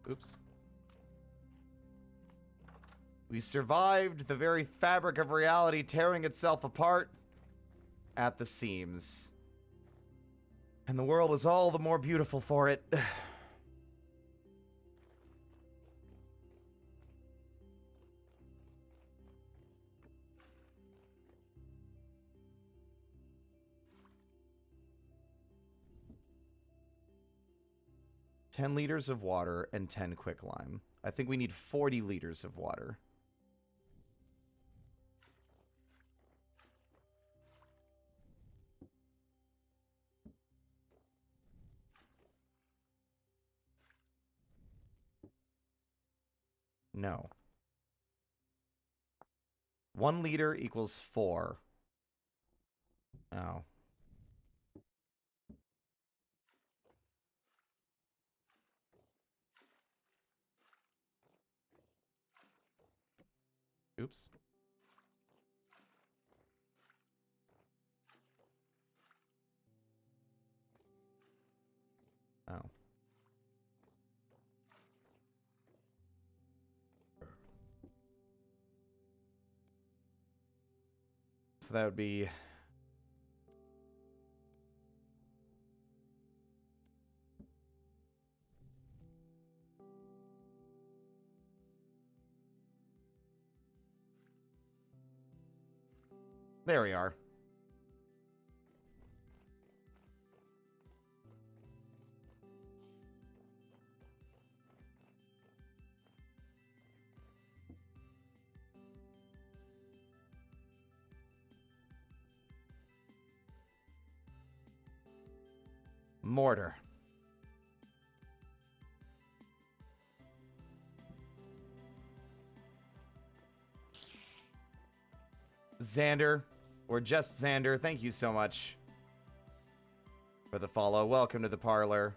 Oops. We survived the very fabric of reality tearing itself apart at the seams. And the world is all the more beautiful for it. 10 liters of water and 10 quick lime. I think we need 40 liters of water. No. 1 liter equals 4. Oh. Oops. Oh. So that would be... There we are. Mortar. Xander, or just Xander, thank you so much for the follow. Welcome to the parlor.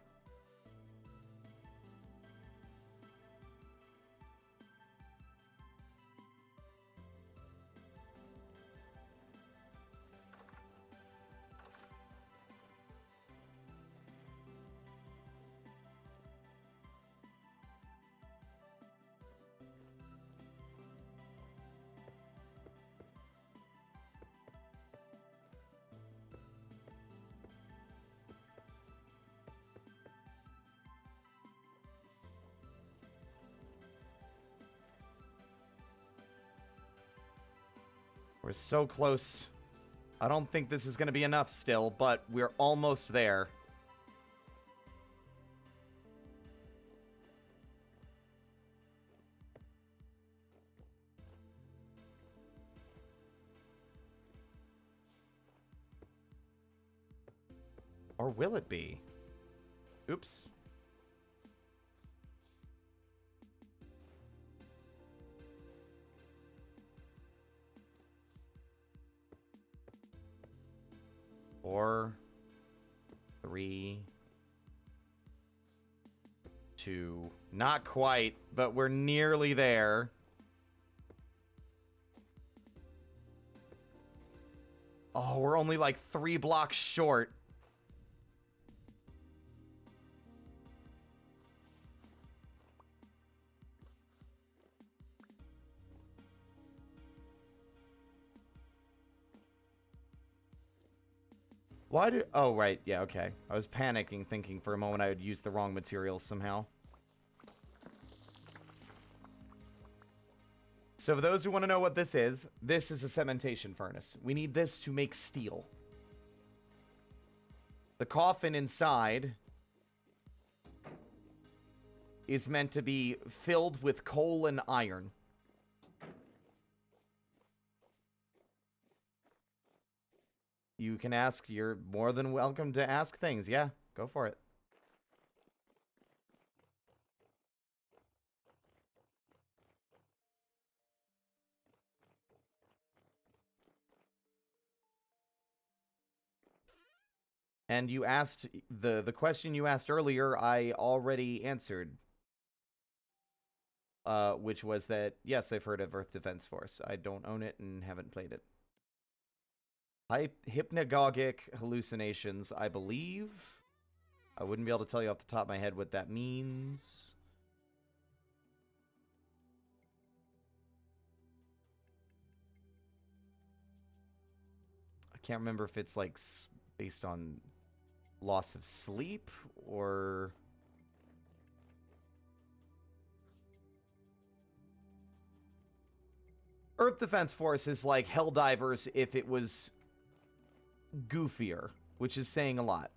We're so close. I don't think this is going to be enough still, but we're almost there. Or will it be? Oops. Four, 3, 2. Not quite, but we're nearly there. Oh, we're only like 3 blocks short. Why do... Oh, right. Yeah, okay. I was panicking, thinking for a moment I would use the wrong materials somehow. So for those who want to know what this is a cementation furnace. We need this to make steel. The coffin inside is meant to be filled with coal and iron. You can ask. You're more than welcome to ask things. Yeah, go for it. And you asked, the question you asked earlier, I already answered. Which was that, yes, I've heard of Earth Defense Force. I don't own it and haven't played it. Hypnagogic hallucinations, I believe. I wouldn't be able to tell you off the top of my head what that means. I can't remember if it's like based on loss of sleep or... Earth Defense Force is like Helldivers if it was goofier, which is saying a lot.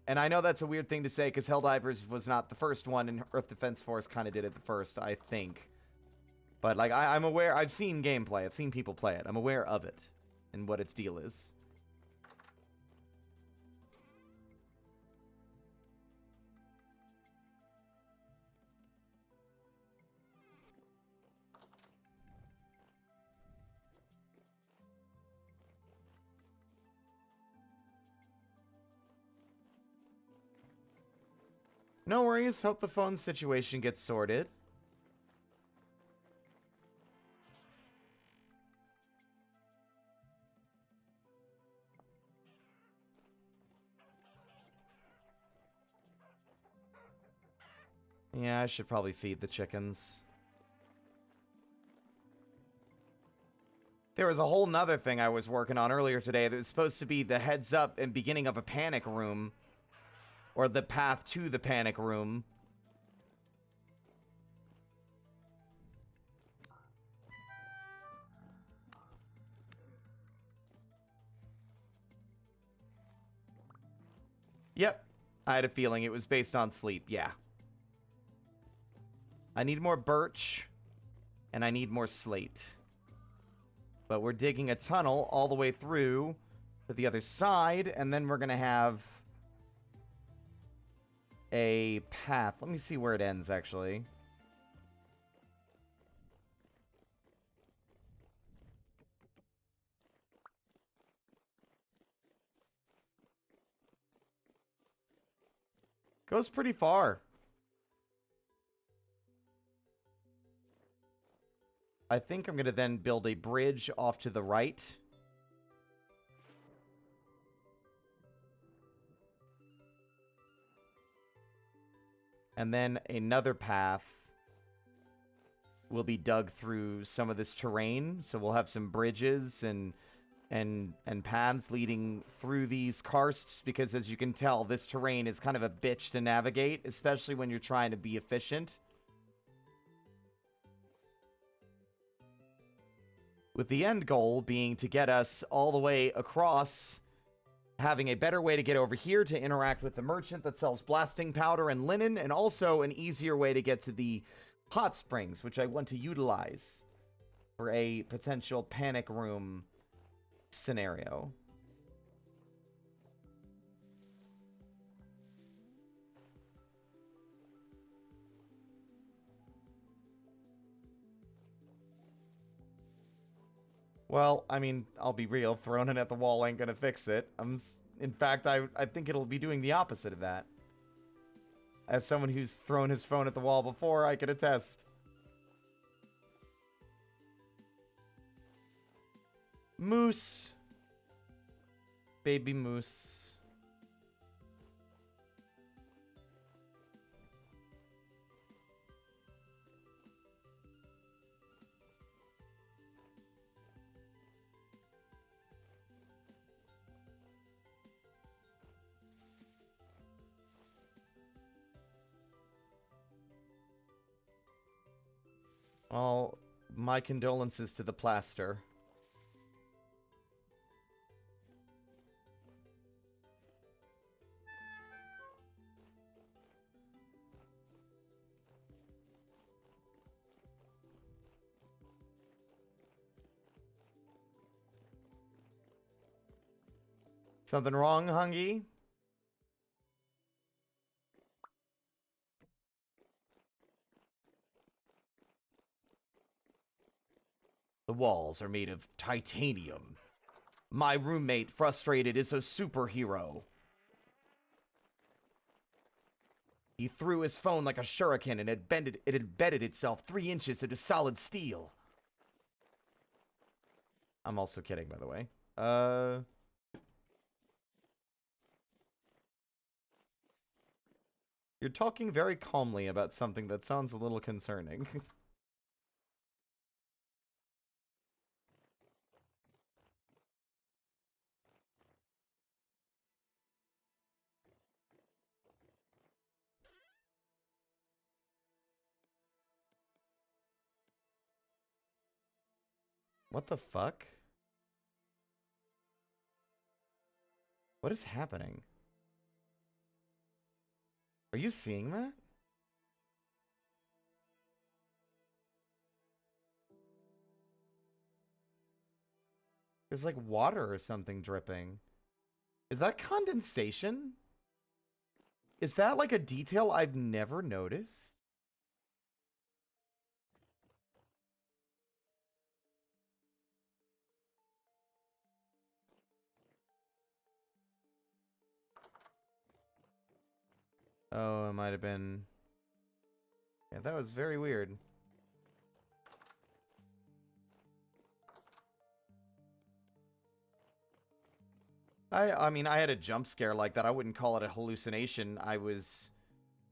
And I know that's a weird thing to say because Helldivers was not the first one and Earth Defense Force kind of did it the first, I think. But like I'm aware, I've seen gameplay, I've seen people play it. I'm aware of it and what its deal is. No worries. Hope the phone situation gets sorted. Yeah, I should probably feed the chickens. There was a whole nother thing I was working on earlier today that was supposed to be the heads up and beginning of a panic room. Or the path to the panic room. Yep. I had a feeling it was based on sleep, yeah. I need more birch. And I need more slate. But we're digging a tunnel all the way through to the other side. And then we're going to have a path. Let me see where it ends, actually. Goes pretty far. I think I'm going to then build a bridge off to the right. And then another path will be dug through some of this terrain. So we'll have some bridges and paths leading through these karsts, because as you can tell, this terrain is kind of a bitch to navigate, especially when you're trying to be efficient. With the end goal being to get us all the way across, having a better way to get over here to interact with the merchant that sells blasting powder and linen, and also an easier way to get to the hot springs, which I want to utilize for a potential panic room scenario. Well, I mean, I'll be real. Throwing it at the wall ain't gonna fix it. In fact, I think it'll be doing the opposite of that. As someone who's thrown his phone at the wall before, I can attest. Moose. Baby moose. Well, my condolences to the plaster. Something wrong, Hungy? The walls are made of titanium. My roommate, frustrated, is a superhero. He threw his phone like a shuriken and it embedded itself 3 inches into solid steel. I'm also kidding, by the way. You're talking very calmly about something that sounds a little concerning. What the fuck? What is happening? Are you seeing that? There's like water or something dripping. Is that condensation? Is that like a detail I've never noticed? Oh, it might have been... Yeah, that was very weird. I mean, I had a jump scare like that. I wouldn't call it a hallucination. I was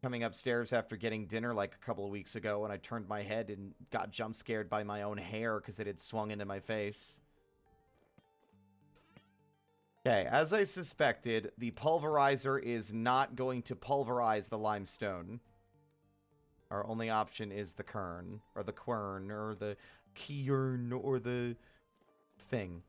coming upstairs after getting dinner like a couple of weeks ago, and I turned my head and got jump scared by my own hair because it had swung into my face. Okay, as I suspected, the pulverizer is not going to pulverize the limestone. Our only option is the quern, or the kern, or the thing.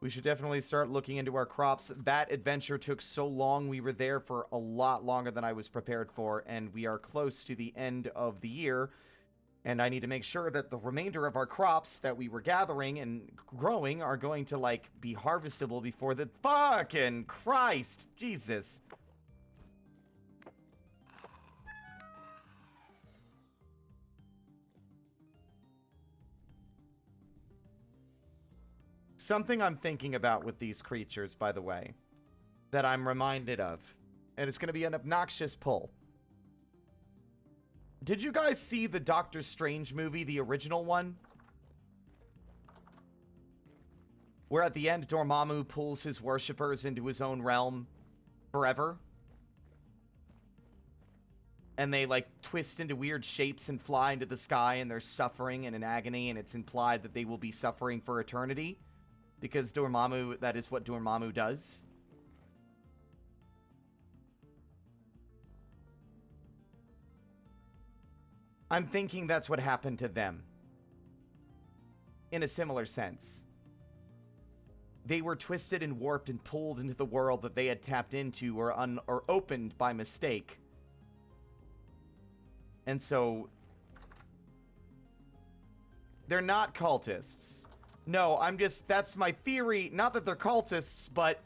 We should definitely start looking into our crops. That adventure took so long. We were there for a lot longer than I was prepared for, and we are close to the end of the year. And I need to make sure that the remainder of our crops that we were gathering and growing are going to, like, be harvestable before the... Fucking Christ! Jesus. Something I'm thinking about with these creatures, by the way, that I'm reminded of, and it's going to be an obnoxious pull. Did you guys see the Doctor Strange movie, the original one? Where at the end, Dormammu pulls his worshippers into his own realm forever? And they, like, twist into weird shapes and fly into the sky, and they're suffering and in agony, and it's implied that they will be suffering for eternity. Because Dormammu, that is what Dormammu does. I'm thinking that's what happened to them. In a similar sense. They were twisted and warped and pulled into the world that they had tapped into or opened by mistake. And so They're not cultists. No, that's my theory. Not that they're cultists, but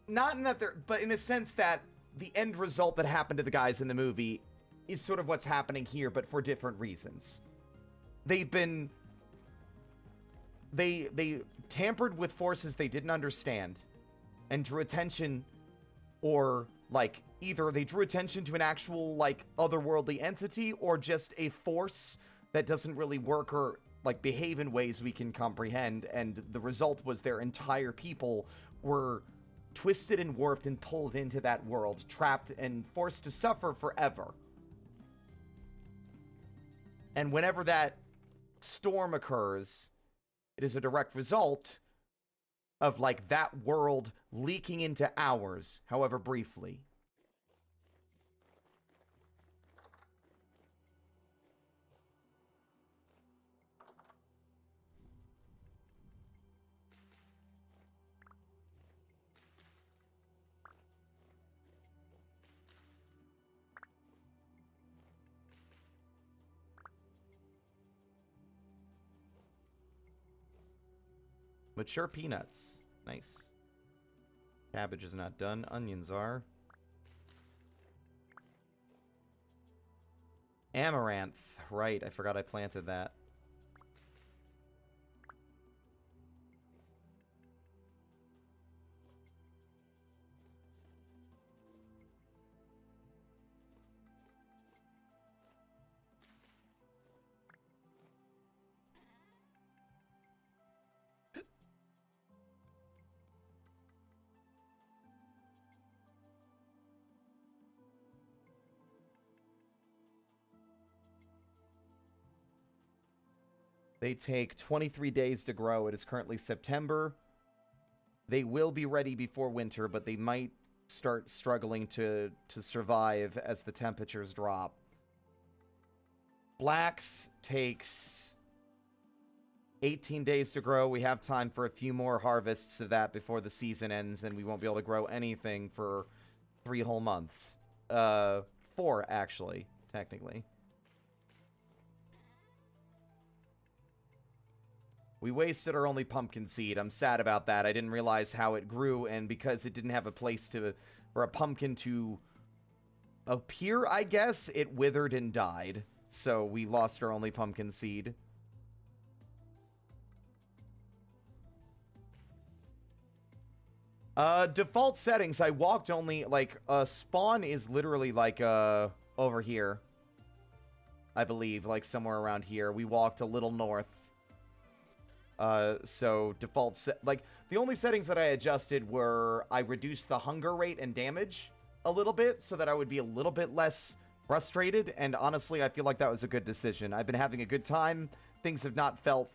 not in that but in a sense that the end result that happened to the guys in the movie is sort of what's happening here, but for different reasons. They tampered with forces they didn't understand and drew attention, or like either they drew attention to an actual like otherworldly entity or just a force that doesn't really work or like behave in ways we can comprehend, and the result was their entire people were twisted and warped and pulled into that world, trapped and forced to suffer forever. And whenever that storm occurs, it is a direct result of like that world leaking into ours, however briefly. Mature peanuts. Nice. Cabbage is not done. Onions are. Amaranth. Right, I forgot I planted that. They take 23 days to grow. It is currently September. They will be ready before winter, but they might start struggling to survive as the temperatures drop. Blacks takes 18 days to grow. We have time for a few more harvests of that before the season ends, and we won't be able to grow anything for 3 whole months. 4, actually, technically. We wasted our only pumpkin seed. I'm sad about that. I didn't realize how it grew, and because it didn't have a place for a pumpkin to appear, I guess, it withered and died. So we lost our only pumpkin seed. Default settings, I walked only, like, spawn is literally, like, over here. I believe, like, somewhere around here. We walked a little north. So default like the only settings that I adjusted were I reduced the hunger rate and damage a little bit so that I would be a little bit less frustrated, and honestly I feel like that was a good decision. I've been having a good time. Things have not felt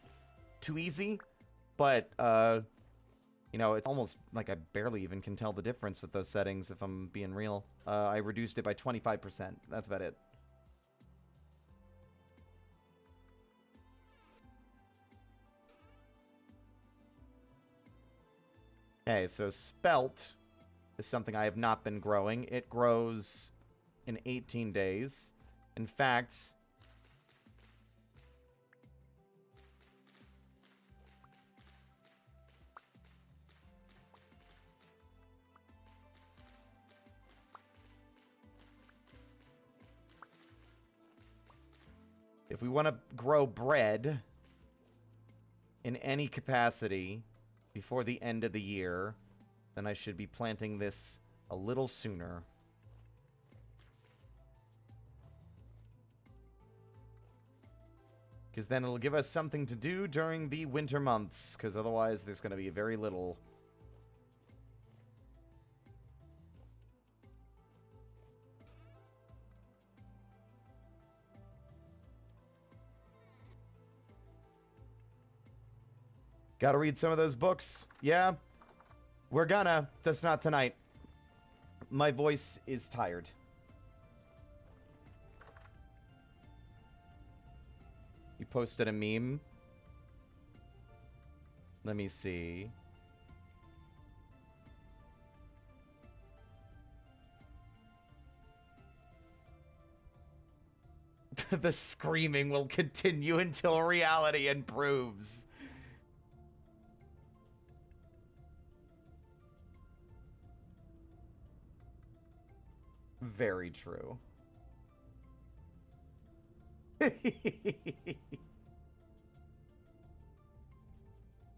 too easy, but you know, it's almost like I barely even can tell the difference with those settings if I'm being real. I reduced it by 25%. That's about it. Okay, so spelt is something I have not been growing. It grows in 18 days. In fact, if we want to grow bread in any capacity before the end of the year, then I should be planting this a little sooner. Because then it'll give us something to do during the winter months, because otherwise there's going to be very little. Gotta read some of those books. Yeah, we're gonna. Just not tonight. My voice is tired. You posted a meme? Let me see. The screaming will continue until reality improves. Very true.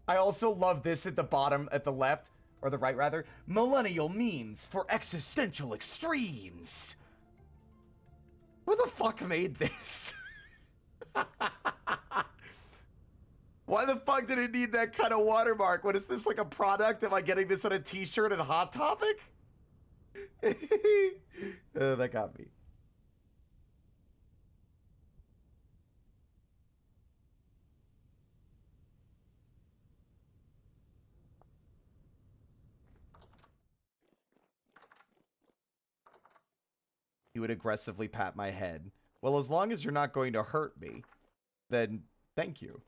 I also love this at the bottom, at the left, or the right rather. Millennial memes for existential extremes. Who the fuck made this? Why the fuck did it need that kind of watermark? What is this, like a product? Am I getting this on a t-shirt at Hot Topic? That got me. He would aggressively pat my head. Well, as long as you're not going to hurt me, then thank you.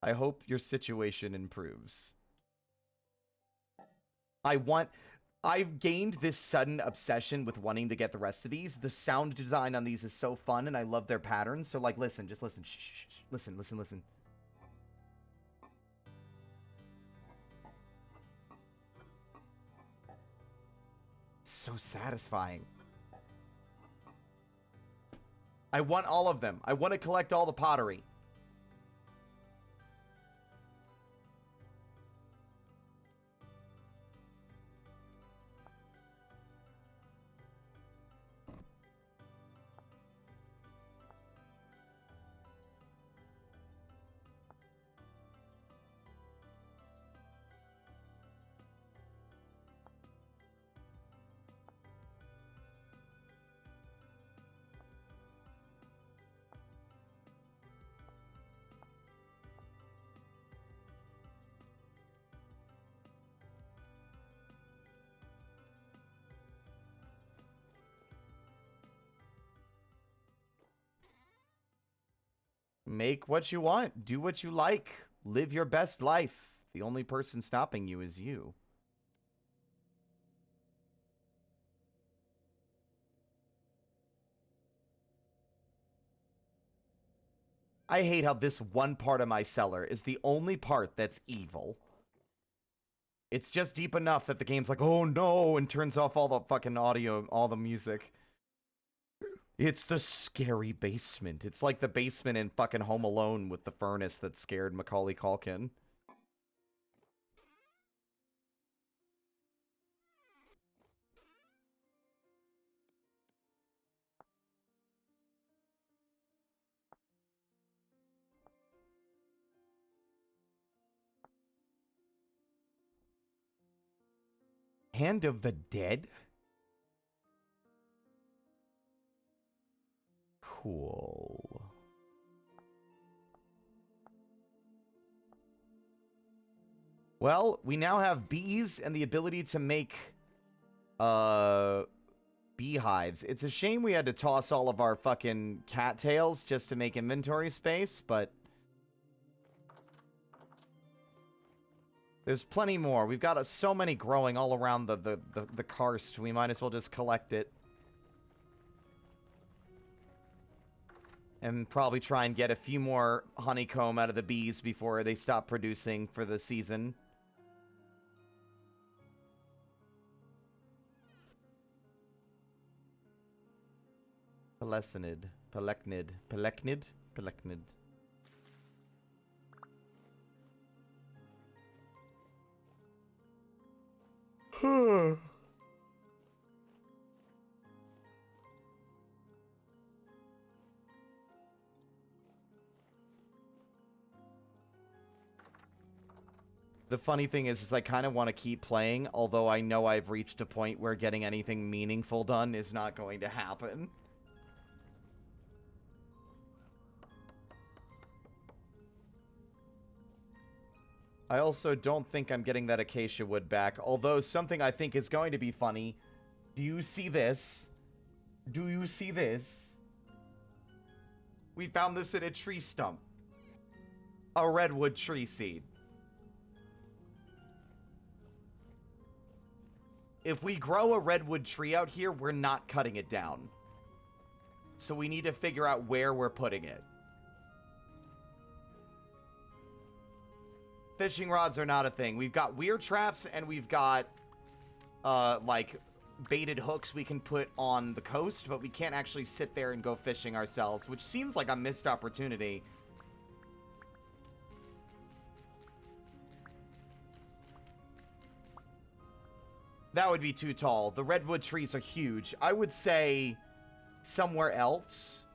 I hope your situation improves. I've gained this sudden obsession with wanting to get the rest of these. The sound design on these is so fun, and I love their patterns. So, like, listen, just listen. Shh, shh, shh. Listen, listen, listen. So satisfying. I want all of them. I want to collect all the pottery. Make what you want. Do what you like. Live your best life. The only person stopping you is you. I hate how this one part of my cellar is the only part that's evil. It's just deep enough that the game's like, oh no, and turns off all the fucking audio, all the music. It's the scary basement. It's like the basement in fucking Home Alone with the furnace that scared Macaulay Culkin. Hand of the Dead? Cool. Well, we now have bees and the ability to make beehives. It's a shame we had to toss all of our fucking cattails just to make inventory space, but there's plenty more. We've got so many growing all around the karst. We might as well just collect it. And probably try and get a few more honeycomb out of the bees before they stop producing for the season. Pelescinid. Pelecnid. Pelecnid? Pelecnid. The funny thing is I kind of want to keep playing, although I know I've reached a point where getting anything meaningful done is not going to happen. I also don't think I'm getting that acacia wood back, although something I think is going to be funny. Do you see this? Do you see this? We found this in a tree stump. A redwood tree seed. If we grow a redwood tree out here, we're not cutting it down. So we need to figure out where we're putting it. Fishing rods are not a thing. We've got weird traps and we've got, like, baited hooks we can put on the coast, but we can't actually sit there and go fishing ourselves, which seems like a missed opportunity. That would be too tall. The redwood trees are huge. I would say somewhere else.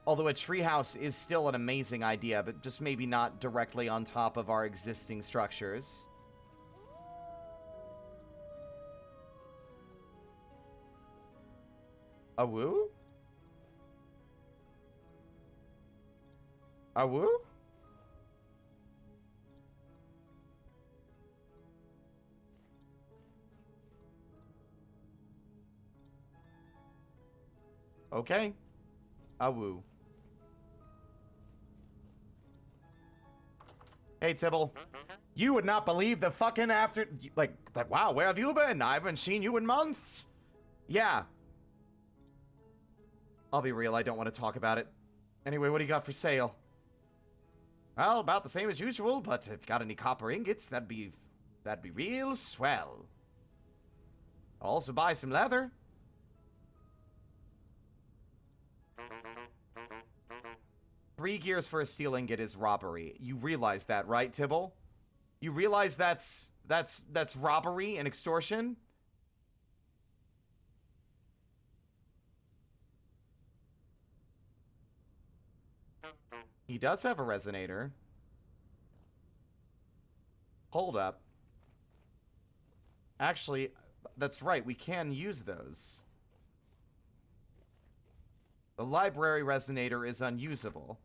Although a treehouse is still an amazing idea, but just maybe not directly on top of our existing structures. A woo? A woo? Okay. A woo. Hey, Tibble. You would not believe the fucking after... Like, wow, where have you been? I haven't seen you in months. Yeah. I'll be real, I don't want to talk about it. Anyway, what do you got for sale? Well, about the same as usual, but if you got any copper ingots, that'd be real swell. I'll also buy some leather. $3 gears for a steel ingot is robbery. You realize that, right, Tibble? You realize that's robbery and extortion? He does have a resonator. Hold up. Actually, that's right, we can use those. The library resonator is unusable.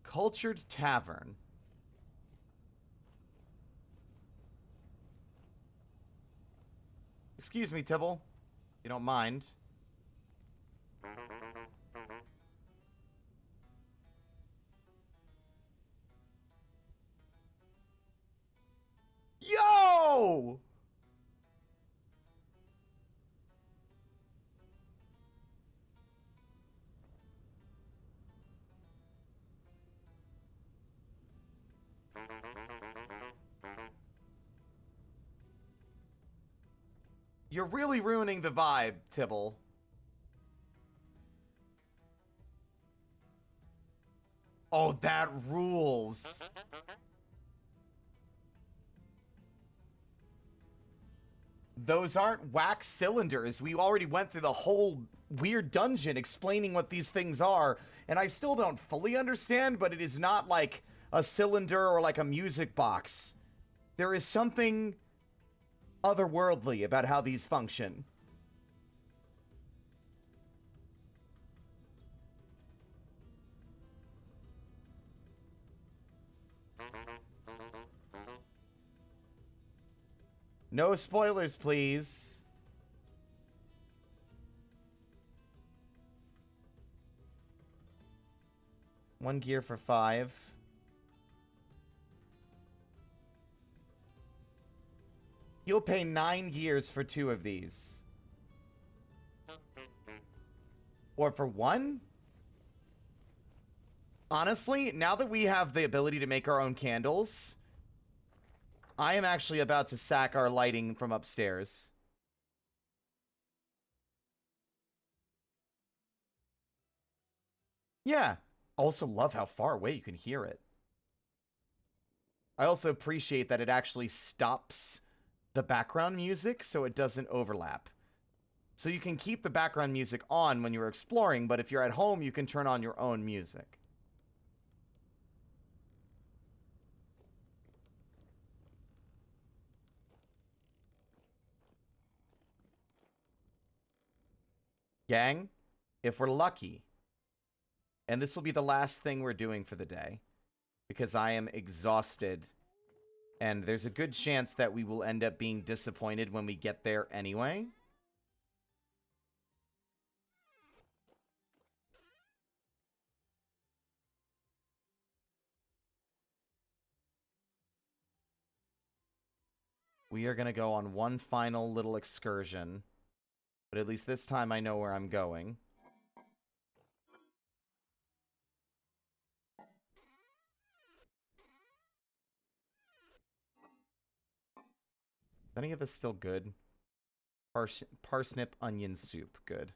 Cultured Tavern. Excuse me, Tibble. You don't mind. Yo! You're really ruining the vibe, Tibble. Oh, that rules. Those aren't wax cylinders. We already went through the whole weird dungeon explaining what these things are, and I still don't fully understand, but it is not like a cylinder or like a music box. There is something otherworldly about how these function. No spoilers, please. One gear for 5. You'll pay 9 gears for 2 of these. Or for 1? Honestly, now that we have the ability to make our own candles, I am actually about to sack our lighting from upstairs. Yeah. Also love how far away you can hear it. I also appreciate that it actually stops the background music so it doesn't overlap. So you can keep the background music on when you're exploring, but if you're at home, you can turn on your own music. Gang, if we're lucky, and this will be the last thing we're doing for the day, because I am exhausted, and there's a good chance that we will end up being disappointed when we get there anyway. We are going to go on one final little excursion. But at least this time I know where I'm going. Is any of this still good? Parsnip onion soup. Good.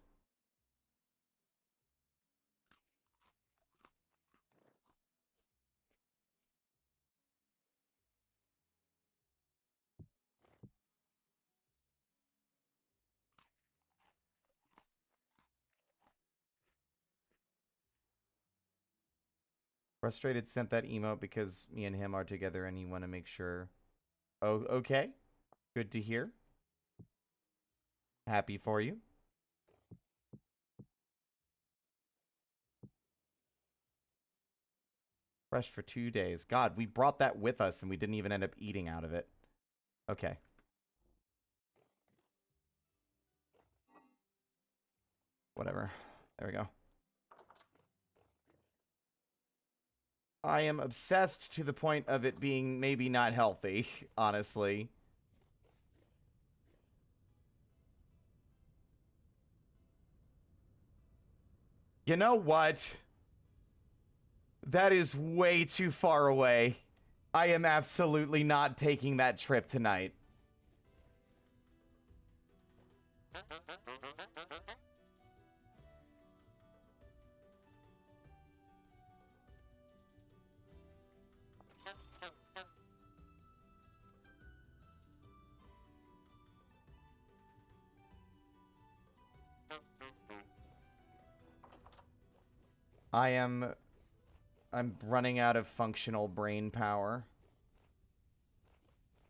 Frustrated sent that emote because me and him are together and you want to make sure. Oh, okay. Good to hear. Happy for you. Fresh for 2 days. God, we brought that with us and we didn't even end up eating out of it. Okay. Whatever. There we go. I am obsessed to the point of it being maybe not healthy, honestly. You know what? That is way too far away. I am absolutely not taking that trip tonight. I'm running out of functional brain power.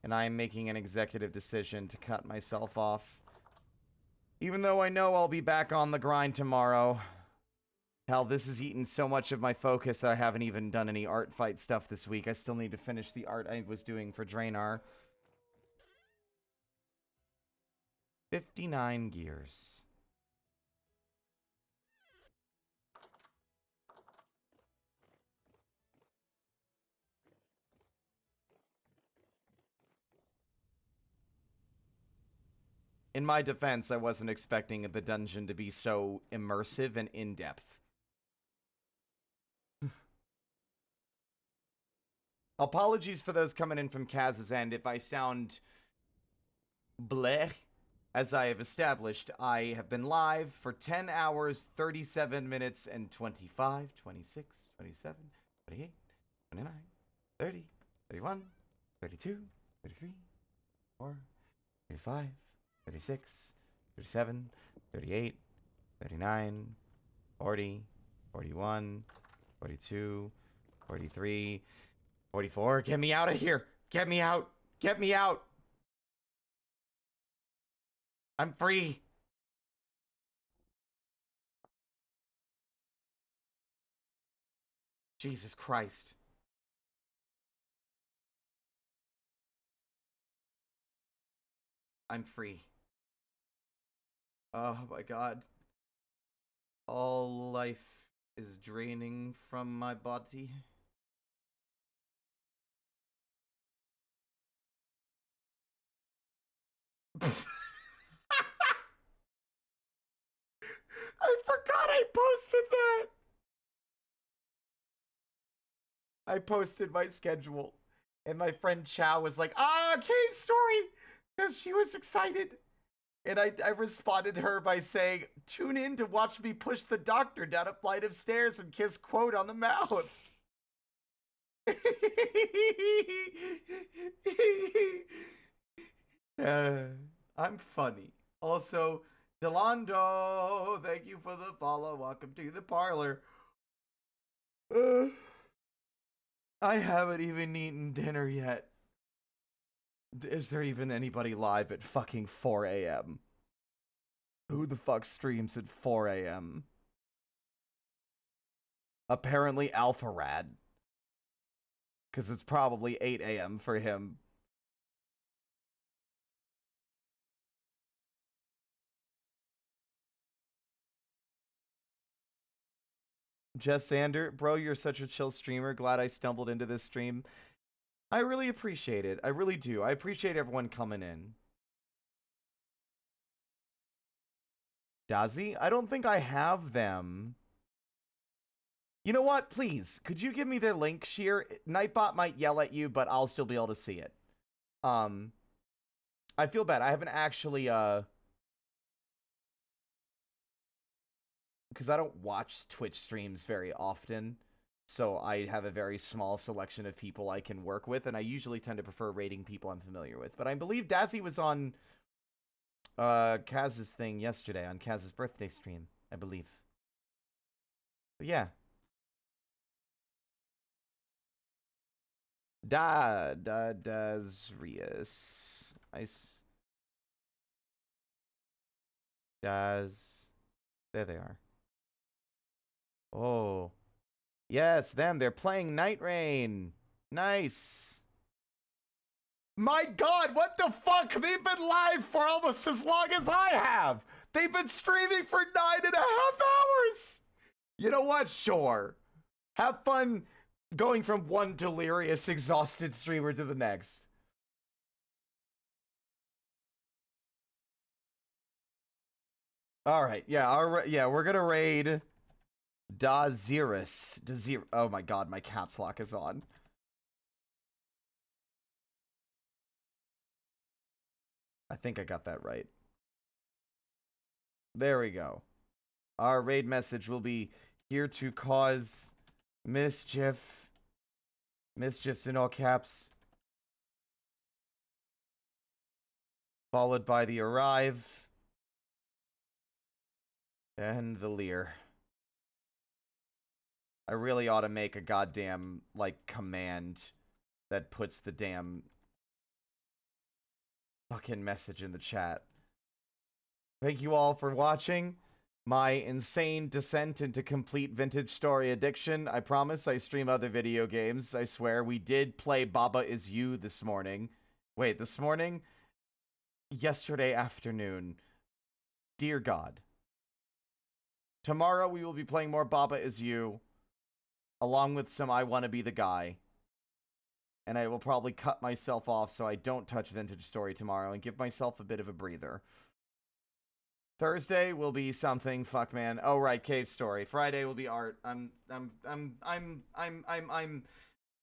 And I am making an executive decision to cut myself off. Even though I know I'll be back on the grind tomorrow. Hell, this has eaten so much of my focus that I haven't even done any art fight stuff this week. I still need to finish the art I was doing for Draenor. 59 gears. In my defense, I wasn't expecting the dungeon to be so immersive and in-depth. Apologies for those coming in from Kaz's end if I sound bleh. As I have established, I have been live for 10 hours, 37 minutes, and 25, 26, 27, 28, 29, 30, 31, 32, 33, 34, 35, 36, 37, 38, 39, 40, 41, 42, 43, 44. Get me out of here! Get me out! Get me out! I'm free! Jesus Christ. I'm free. Oh my god. All life is draining from my body. I forgot I posted that. I posted my schedule. And my friend Chow was like, cave story! Because she was excited. And I responded to her by saying, tune in to watch me push the doctor down a flight of stairs and kiss quote on the mouth. I'm funny. Also, Delando, thank you for the follow. Welcome to the parlor. I haven't even eaten dinner yet. Is there even anybody live at fucking 4 a.m.? Who the fuck streams at 4 a.m.? Apparently Alpha Rad. Because it's probably 8 a.m. for him. Jess Sander, bro, you're such a chill streamer. Glad I stumbled into this stream. I really appreciate it. I really do. I appreciate everyone coming in. Dazzy? I don't think I have them. You know what? Please, could you give me their link, Sheer? Nightbot might yell at you, but I'll still be able to see it. I feel bad. I haven't actually, because I don't watch Twitch streams very often, so I have a very small selection of people I can work with, and I usually tend to prefer rating people I'm familiar with. But I believe Dazzy was on Kaz's thing yesterday, on Kaz's birthday stream, I believe. But yeah. Dazrius. There they are. Oh. Yes, them. They're playing Night Rain. Nice. My god, what the fuck? They've been live for almost as long as I have. They've been streaming for 9.5 hours. You know what? Sure. Have fun going from one delirious, exhausted streamer to the next. All right, yeah, we're gonna raid Dazirus. Oh my god, my caps lock is on. I think I got that right. There we go. Our raid message will be here to cause mischief. Mischiefs in all caps. Followed by the arrive. And the leer. I really ought to make a goddamn, like, command that puts the damn fucking message in the chat. Thank you all for watching my insane descent into complete vintage story addiction. I promise I stream other video games. I swear. We did play Baba Is You this morning. Wait, this morning? Yesterday afternoon. Dear God. Tomorrow we will be playing more Baba Is You, along with some I Wanna Be the Guy. And I will probably cut myself off so I don't touch Vintage Story tomorrow and give myself a bit of a breather. Thursday will be something, fuck man. Oh right, Cave Story. Friday will be art. I'm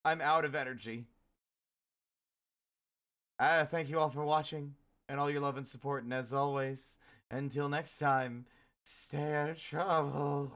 out of energy. Thank you all for watching and all your love and support, and as always, until next time, stay out of trouble.